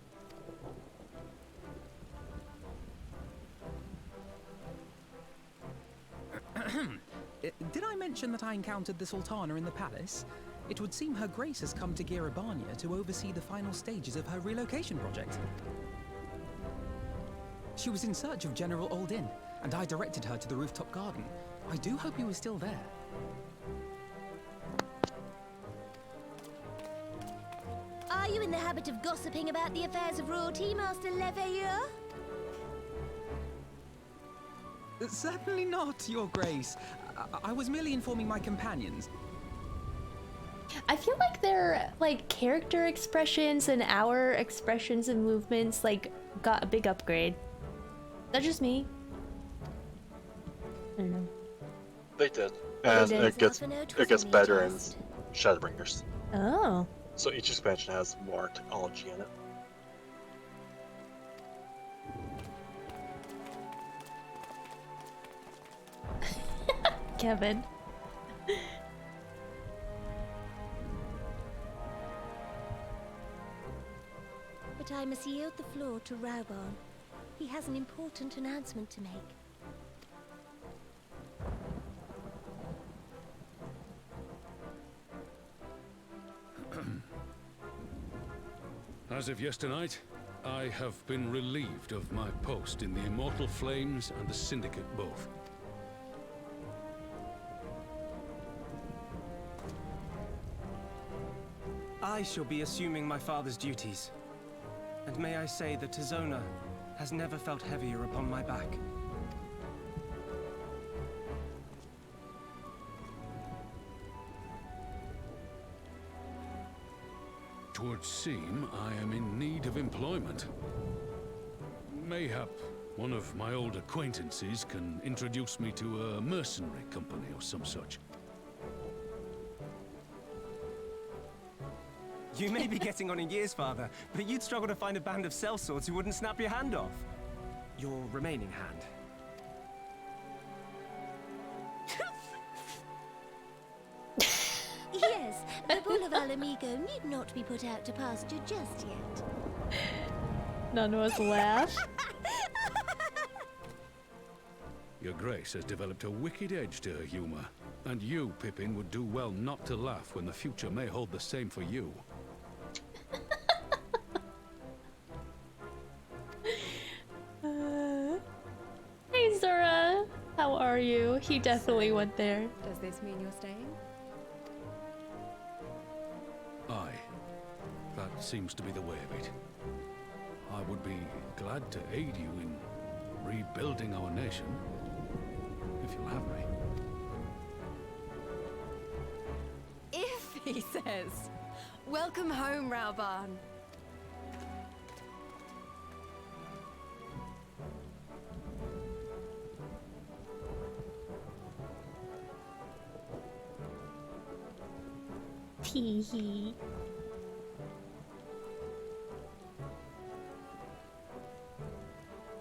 [SPEAKER 13] Did I mention that I encountered the Sultana in the palace? It would seem Her Grace has come to Girabania to oversee the final stages of her relocation project. She was in search of General Oldin, and I directed her to the rooftop garden. I do hope he was still there.
[SPEAKER 6] Are you in the habit of gossiping about the affairs of royalty, Master Leveilleur?
[SPEAKER 13] Certainly not, Your Grace. I was merely informing my companions.
[SPEAKER 1] I feel like their character expressions and our expressions and movements got a big upgrade. That's just me. I don't know.
[SPEAKER 4] They did. And it gets better in Shadowbringers.
[SPEAKER 1] Oh.
[SPEAKER 4] So each expansion has more technology in it.
[SPEAKER 1] Kevin.
[SPEAKER 6] But I must yield the floor to Rauban. He has an important announcement to make.
[SPEAKER 9] As of yesternight, I have been relieved of my post in the Immortal Flames and the Syndicate both.
[SPEAKER 11] I shall be assuming my father's duties. And may I say that Tizona has never felt heavier upon my back.
[SPEAKER 9] Twould seem I am in need of employment. Mayhap one of my old acquaintances can introduce me to a mercenary company or some such.
[SPEAKER 11] You may be getting on in years, Father, but you'd struggle to find a band of sellswords who wouldn't snap your hand off. Your remaining hand.
[SPEAKER 6] Yes, the bull of Alamigo need not be put out to pasture just yet.
[SPEAKER 1] None of us laugh.
[SPEAKER 9] Your Grace has developed a wicked edge to her humor, and you, Pippin, would do well not to laugh when the future may hold the same for you.
[SPEAKER 1] Hey Zora, how are are you? He definitely went there.
[SPEAKER 12] Does this mean you're staying?
[SPEAKER 9] Aye. That seems to be the way of it. I would be glad to aid you in rebuilding our nation, if you'll have me.
[SPEAKER 12] If, he says. Welcome home, Rauban.
[SPEAKER 1] Tee hee.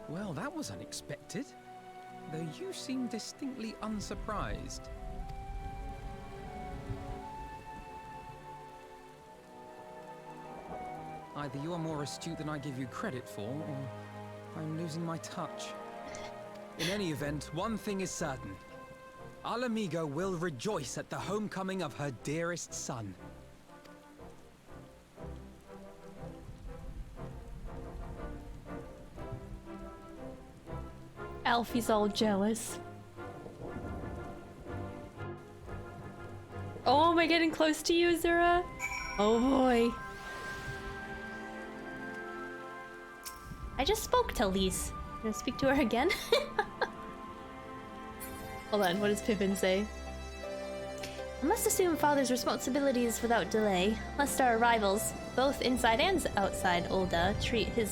[SPEAKER 13] Well, that was unexpected. Though you seem distinctly unsurprised. Either you are more astute than I give you credit for, or I'm losing my touch. In any event, one thing is certain. Alamigo will rejoice at the homecoming of her dearest son.
[SPEAKER 1] Alfie's all jealous. Oh, am I getting close to you, Zura? Oh boy. I just spoke to Lise. Gonna speak to her again? Hold on, what does Pippin say? I must assume Father's responsibilities without delay, lest our rivals, both inside and outside Ul'dah, treat his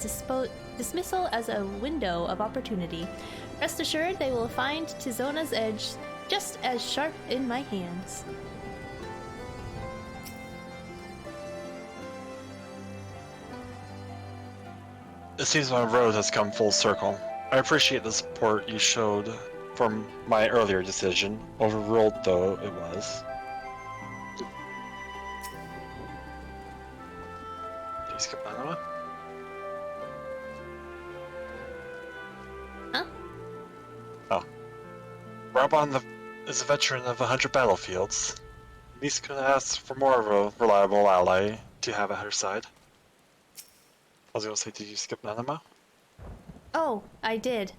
[SPEAKER 1] dismissal as a window of opportunity. Rest assured, they will find Tizona's edge just as sharp in my hands.
[SPEAKER 4] It seems my road has come full circle. I appreciate the support you showed for my earlier decision, overruled though it was. Did you skip that one?
[SPEAKER 1] Huh?
[SPEAKER 4] Oh. Rauban is a veteran of 100 battlefields. Lise couldn't ask for more of a reliable ally to have at her side. I was gonna say, did you skip Nanama?
[SPEAKER 1] Oh, I did.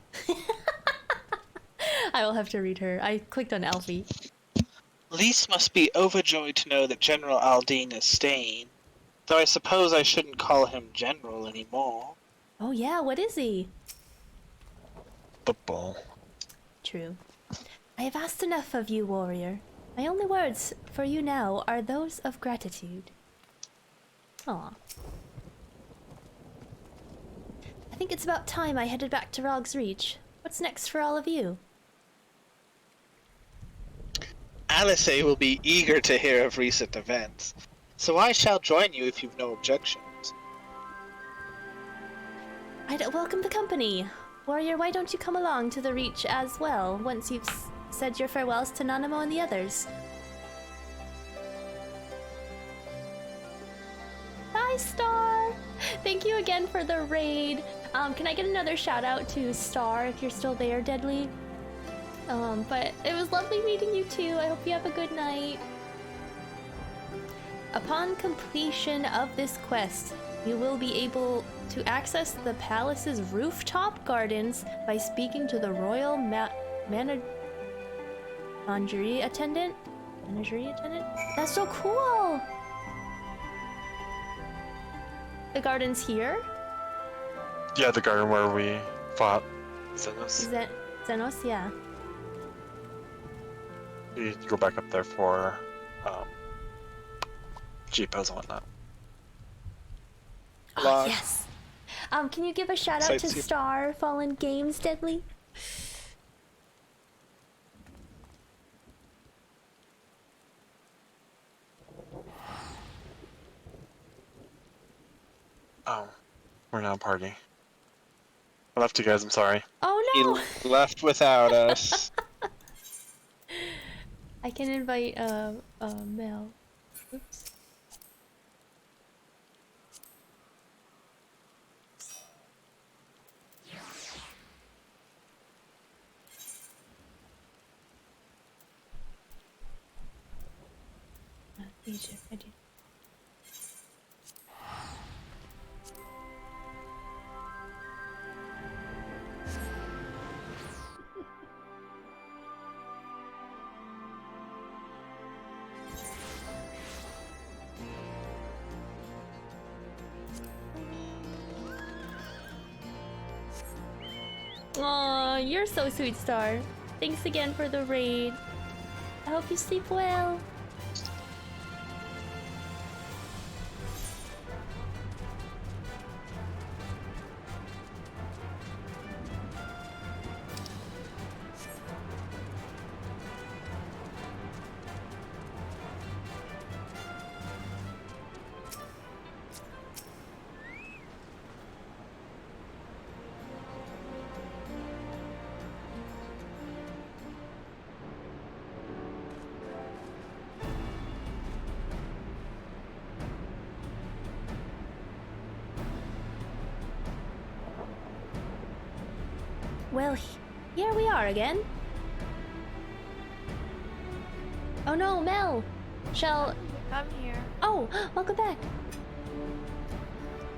[SPEAKER 1] I will have to read her. I clicked on Alfie.
[SPEAKER 10] Lise must be overjoyed to know that General Aldine is staying, though I suppose I shouldn't call him General anymore.
[SPEAKER 1] Oh yeah, what is he?
[SPEAKER 4] Football.
[SPEAKER 1] True. I have asked enough of you, warrior. My only words for you now are those of gratitude. Aw. I think it's about time I headed back to Rog's Reach. What's next for all of you?
[SPEAKER 10] Alice will be eager to hear of recent events, so I shall join you if you've no objections.
[SPEAKER 1] I'd welcome the company. Warrior, why don't you come along to the Reach as well, once you've said your farewells to Nanamo and the others? Bye, Star! Thank you again for the raid. Can I get another shout out to Star if you're still there, Deadly? But it was lovely meeting you too. I hope you have a good night. Upon completion of this quest, you will be able to access the palace's rooftop gardens by speaking to the royal menagerie attendant? Menagerie attendant? That's so cool! The garden's here?
[SPEAKER 4] Yeah, the garden where we fought Xenos.
[SPEAKER 1] Xenos, yeah.
[SPEAKER 4] You need to go back up there for Jeepos and whatnot.
[SPEAKER 1] Oh, yes! Can you give a shout out to Star Fallen Games, Deadly?
[SPEAKER 4] Oh, we're now a party. I left you guys, I'm sorry.
[SPEAKER 1] Oh no!
[SPEAKER 10] He left without us.
[SPEAKER 1] I can invite Mel. Oops. Egypt, I do. Aw, you're so sweet, Star. Thanks again for the raid. I hope you sleep well. Well, here we are again. Oh no, Mel!
[SPEAKER 3] I'm here.
[SPEAKER 1] Oh, welcome back.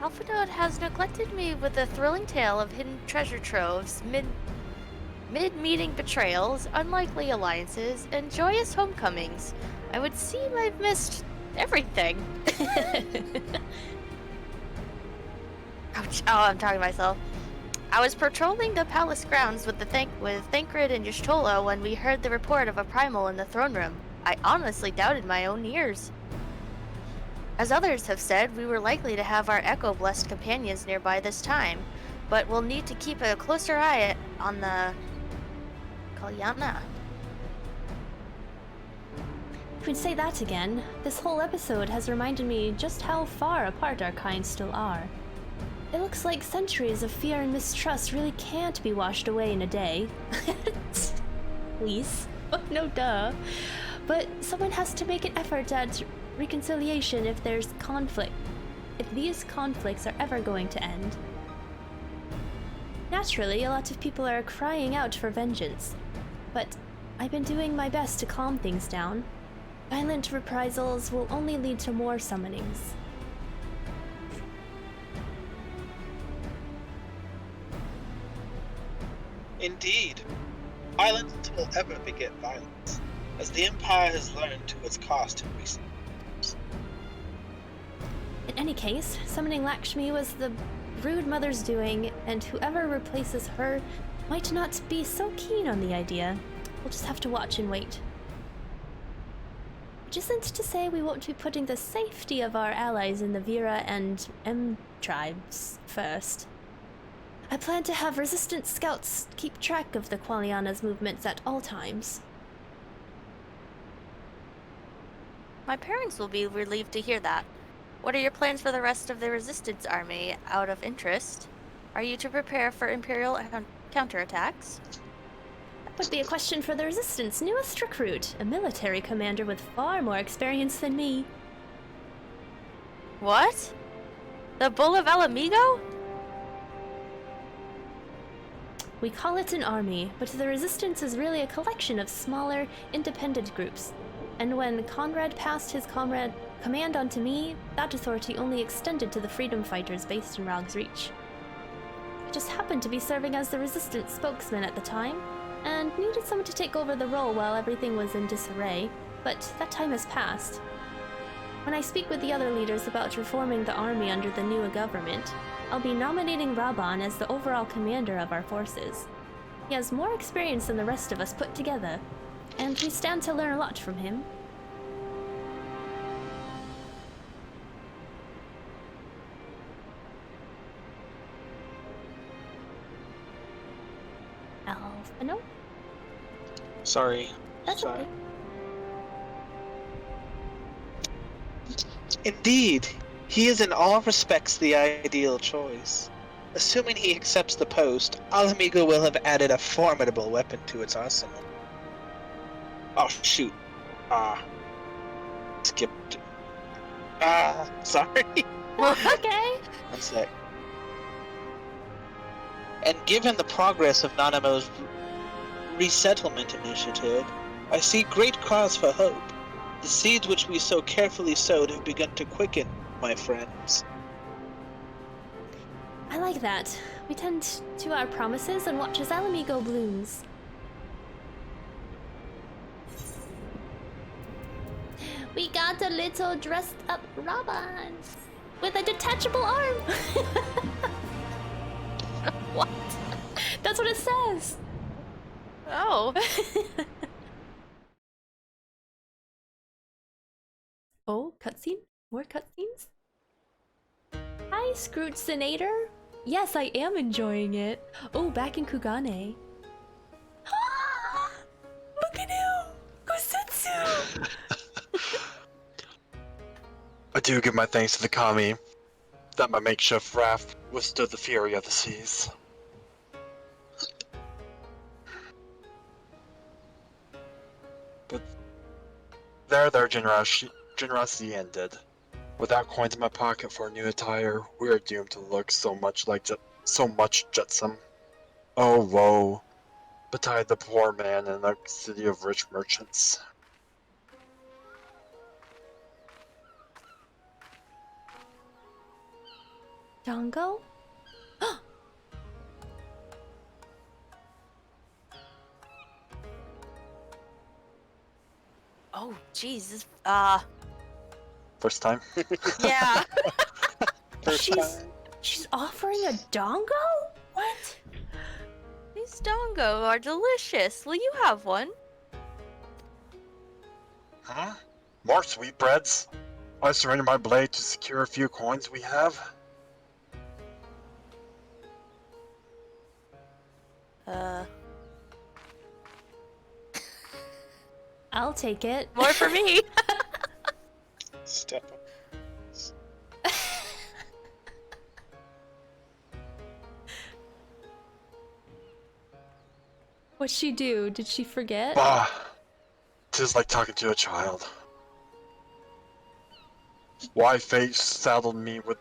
[SPEAKER 3] Alphinaud has neglected me with a thrilling tale of hidden treasure troves, mid-meeting betrayals, unlikely alliances, and joyous homecomings. I would seem I've missed everything. Ouch. Oh, I'm talking to myself. I was patrolling the palace grounds with Thancred and Y'shtola when we heard the report of a primal in the throne room. I honestly doubted my own ears. As others have said, we were likely to have our echo-blessed companions nearby this time, but we'll need to keep a closer eye on the Kalyana.
[SPEAKER 1] If we'd say that again, this whole episode has reminded me just how far apart our kind still are. It looks like centuries of fear and mistrust really can't be washed away in a day. Please. Oh, no duh. But someone has to make an effort at reconciliation if there's conflict. If these conflicts are ever going to end. Naturally, a lot of people are crying out for vengeance. But I've been doing my best to calm things down. Violent reprisals will only lead to more summonings.
[SPEAKER 10] Indeed, violence will ever beget violence, as the Empire has learned to its cost in recent years.
[SPEAKER 1] In any case, summoning Lakshmi was the rude mother's doing, and whoever replaces her might not be so keen on the idea. We'll just have to watch and wait. Which isn't to say we won't be putting the safety of our allies in the Vera and M tribes first. I plan to have resistance scouts keep track of the Qualiana's movements at all times.
[SPEAKER 3] My parents will be relieved to hear that. What are your plans for the rest of the resistance army, out of interest? Are you to prepare for Imperial counterattacks?
[SPEAKER 1] That would be a question for the resistance' newest recruit, a military commander with far more experience than me.
[SPEAKER 3] What? The Bull of Alamigo?
[SPEAKER 1] We call it an army, but the resistance is really a collection of smaller, independent groups. And when Conrad passed his command on to me, that authority only extended to the freedom fighters based in Rog's Reach. I just happened to be serving as the resistance spokesman at the time, and needed someone to take over the role while everything was in disarray, but that time has passed. When I speak with the other leaders about reforming the army under the new government, I'll be nominating Raban as the overall commander of our forces. He has more experience than the rest of us put together, and we stand to learn a lot from him. No?
[SPEAKER 10] Sorry.
[SPEAKER 1] That's
[SPEAKER 10] Sorry.
[SPEAKER 1] okay.
[SPEAKER 10] Indeed, he is in all respects the ideal choice. Assuming he accepts the post, Alamigo will have added a formidable weapon to its arsenal. Oh shoot. Skipped. Sorry.
[SPEAKER 1] Okay.
[SPEAKER 10] One sec. And given the progress of Nanamo's resettlement initiative, I see great cause for hope. The seeds which we so carefully sowed have begun to quicken, my friends.
[SPEAKER 1] I like that. We tend to our promises and watch as Alamigo blooms. We got a little dressed up Raban with a detachable arm.
[SPEAKER 3] What?
[SPEAKER 1] That's what it says.
[SPEAKER 3] Oh.
[SPEAKER 1] Oh, cutscene? More cutscenes? Hi, Scrootsinator. Yes, I am enjoying it. Oh, back in Kugane. Look at him! Kusutsu!
[SPEAKER 4] I do give my thanks to the kami that my makeshift raft withstood the fury of the seas. But their generosity ended. Without coins in my pocket for new attire, we are doomed to look so much jetsam. Oh woe, betide the poor man in a city of rich merchants.
[SPEAKER 1] Dango?
[SPEAKER 3] Oh, Jesus.
[SPEAKER 4] First time?
[SPEAKER 3] Yeah.
[SPEAKER 1] She's offering a dongo? What?
[SPEAKER 3] These dongo are delicious. Will you have one?
[SPEAKER 4] Huh? More sweetbreads? I surrender my blade to secure a few coins we have.
[SPEAKER 1] I'll take it.
[SPEAKER 3] More for me.
[SPEAKER 10] Step up.
[SPEAKER 1] What'd she do? Did she forget?
[SPEAKER 4] Bah! 'Tis like talking to a child. Why fate saddled me with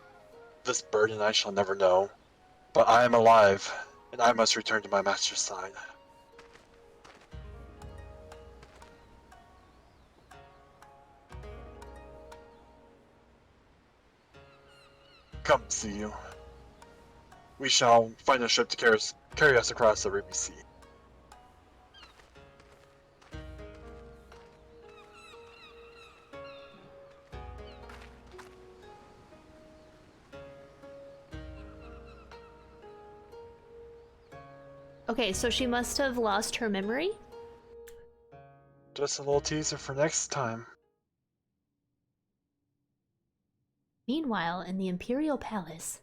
[SPEAKER 4] this burden I shall never know. But I am alive, and I must return to my master's side. Come see you. We shall find a ship to carry us across the Ruby Sea.
[SPEAKER 1] Okay, so she must have lost her memory?
[SPEAKER 4] Just a little teaser for next time.
[SPEAKER 1] Meanwhile, in the Imperial Palace.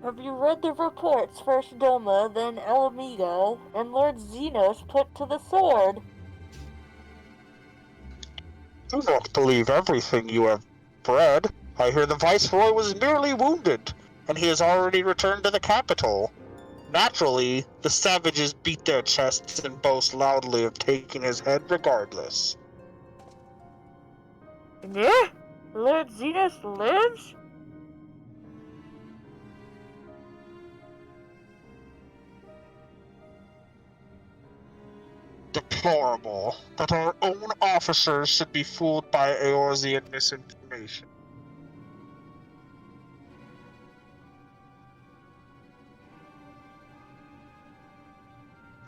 [SPEAKER 17] Have you read the reports? First Doma, then Alamigo, and Lord Xenos put to the sword.
[SPEAKER 10] Do not believe everything you have read. I hear the Viceroy was merely wounded, and he has already returned to the capital. Naturally, the savages beat their chests and boast loudly of taking his head regardless.
[SPEAKER 17] Yeah? Lord Xenos lives?
[SPEAKER 10] Deplorable that our own officers should be fooled by Eorzean misinformation.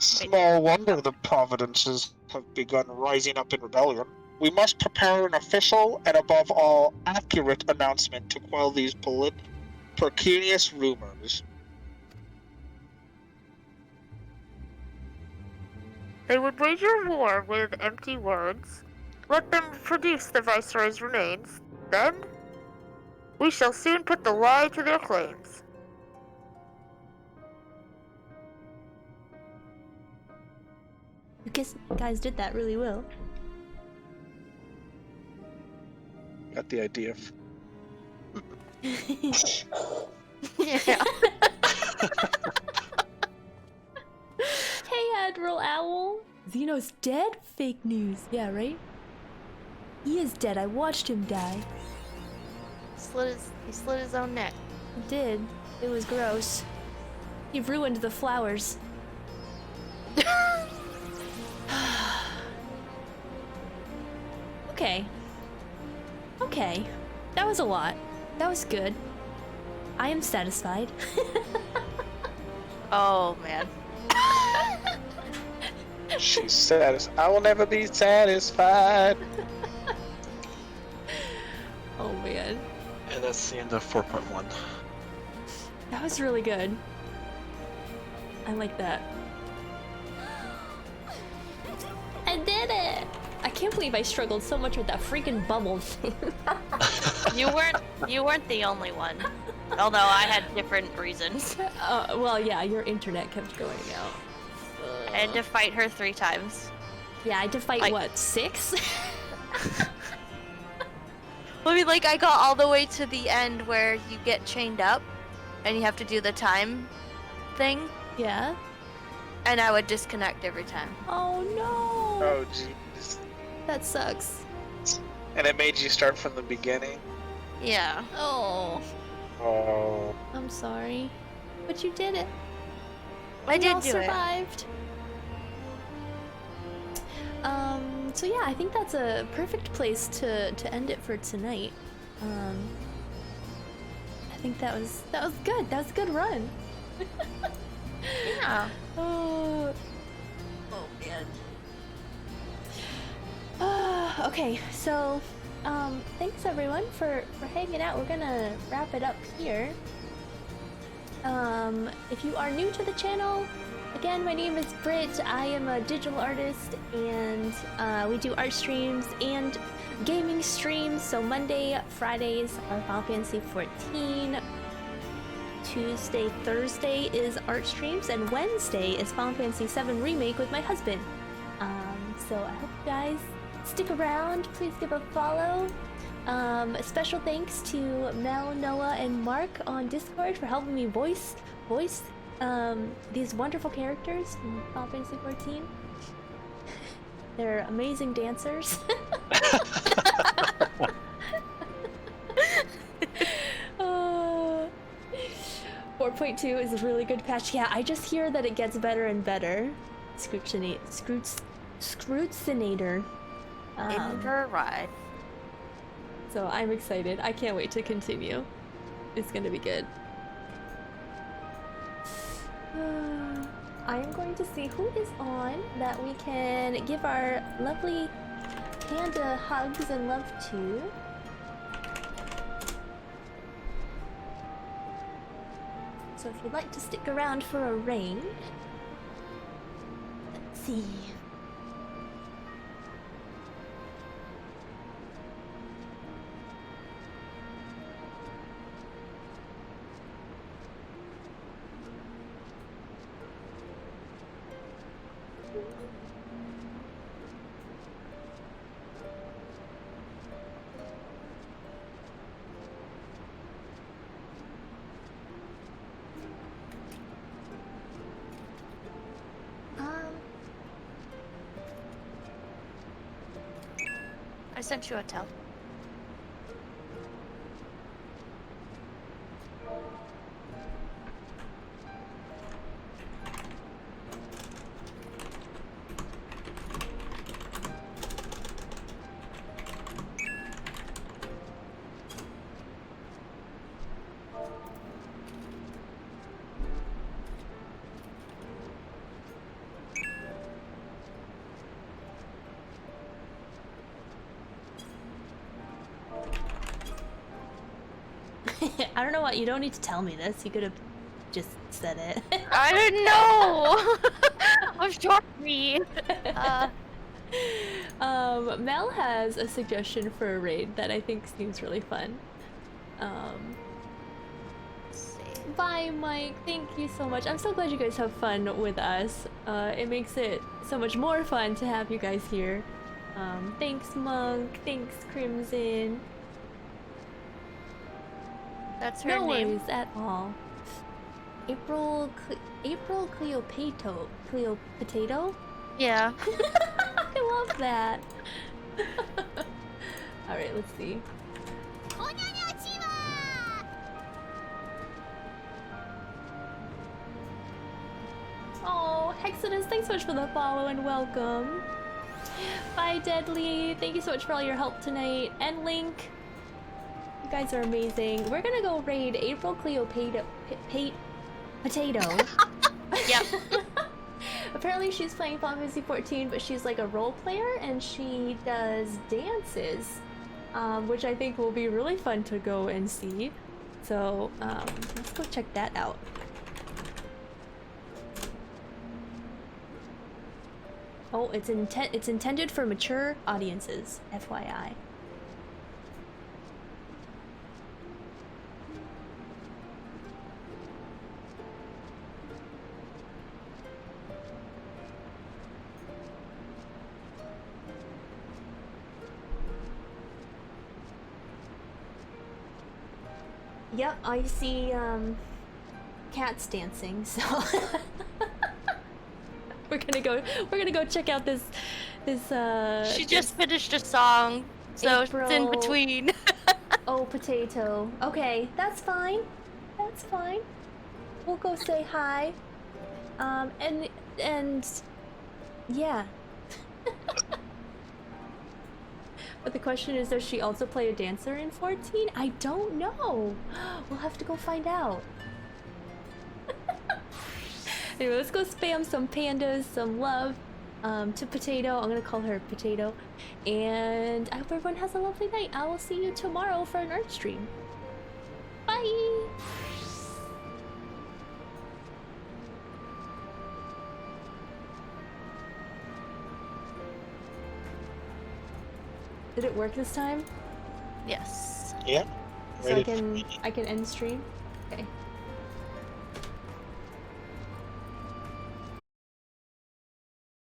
[SPEAKER 10] Small wonder the Providences have begun rising up in rebellion. We must prepare an official and, above all, accurate announcement to quell these precarious rumors.
[SPEAKER 17] They would wager war with empty words. Let them produce the Viceroy's remains. Then, we shall soon put the lie to their claims.
[SPEAKER 1] You guys did that really well.
[SPEAKER 10] Got the idea.
[SPEAKER 3] Yeah.
[SPEAKER 1] Hey, Admiral Owl. Xeno's dead? Fake news. Yeah, right? He is dead. I watched him die.
[SPEAKER 3] He slit his own neck.
[SPEAKER 1] He did. It was gross. He ruined the flowers. Okay. Okay. That was a lot. That was good. I am satisfied.
[SPEAKER 3] Oh, man.
[SPEAKER 10] She's satisfied. I will never be satisfied.
[SPEAKER 1] Oh man.
[SPEAKER 4] And that's the end of 4.1.
[SPEAKER 1] That was really good. I like that. I did it! I can't believe I struggled so much with that freaking bubble thing.
[SPEAKER 3] You weren't the only one. Although I had different reasons.
[SPEAKER 1] Well, yeah, your internet kept going out.
[SPEAKER 3] I had to fight her 3 times.
[SPEAKER 1] Yeah, I had to fight, what, 6?
[SPEAKER 3] I mean, like, I got all the way to the end where you get chained up and you have to do the time thing.
[SPEAKER 1] Yeah.
[SPEAKER 3] And I would disconnect every time.
[SPEAKER 1] Oh no!
[SPEAKER 10] Oh jeez.
[SPEAKER 1] That sucks.
[SPEAKER 10] And it made you start from the beginning?
[SPEAKER 3] Yeah.
[SPEAKER 1] Oh.
[SPEAKER 10] Oh.
[SPEAKER 1] I'm sorry. But you did it.
[SPEAKER 3] I did
[SPEAKER 1] all
[SPEAKER 3] do
[SPEAKER 1] survived. So yeah, I think that's a perfect place to end it for tonight. I think that was good. That was a good run.
[SPEAKER 3] Yeah.
[SPEAKER 1] Oh man. Okay, so thanks everyone for hanging out. We're gonna wrap it up here. If you are new to the channel, again, my name is Britt. I am a digital artist, and we do art streams and gaming streams. So Monday, Fridays are Final Fantasy 14. Tuesday, Thursday is art streams, and Wednesday is Final Fantasy 7 Remake with my husband. So I hope you guys stick around. Please give a follow. Special thanks to Mel, Noah, and Mark on Discord for helping me voice these wonderful characters in Final Fantasy 14. They're amazing dancers. 4.2 is a really good patch. Yeah, I just hear that it gets better and better. Scrutinator.
[SPEAKER 3] In for a ride.
[SPEAKER 1] So I'm excited. I can't wait to continue. It's gonna be good. I am going to see who is on that we can give our lovely panda hugs and love to. So if you'd like to stick around for a raid, let's see.
[SPEAKER 3] I sent you a tell.
[SPEAKER 1] I don't know what, you don't need to tell me this. You could have just said it.
[SPEAKER 3] I didn't know! I'm sorry.
[SPEAKER 1] Mel has a suggestion for a raid that I think seems really fun. Bye, Mike. Thank you so much. I'm so glad you guys have fun with us. It makes it so much more fun to have you guys here. Thanks, Monk. Thanks, Crimson.
[SPEAKER 3] That's her
[SPEAKER 1] no
[SPEAKER 3] name.
[SPEAKER 1] worries at all. April Cleopotato?
[SPEAKER 3] Yeah.
[SPEAKER 1] I love that. Alright, let's see. Oh, Hexodus, thanks so much for the follow and welcome. Bye, Deadly. Thank you so much for all your help tonight. And Link. You guys are amazing. We're gonna go raid April Cleopotato. Potato.
[SPEAKER 3] Yep.
[SPEAKER 1] Apparently she's playing Final Fantasy 14, but she's like a role player and she does dances, which I think will be really fun to go and see. So let's go check that out. Oh, it's intended for mature audiences, FYI. Yep, I see cats dancing, so we're gonna go check out this
[SPEAKER 3] She just finished a song, so it's in
[SPEAKER 1] April-
[SPEAKER 3] between.
[SPEAKER 1] Oh, potato. Okay, that's fine. That's fine. We'll go say hi. And yeah. But the question is, does she also play a dancer in 14? I don't know. We'll have to go find out. Anyway, let's go spam some pandas, some love to Potato. I'm gonna call her Potato. And I hope everyone has a lovely night. I will see you tomorrow for an art stream. Bye! Did it work this time?
[SPEAKER 3] Yes.
[SPEAKER 10] Yeah.
[SPEAKER 1] So I can end stream? Okay.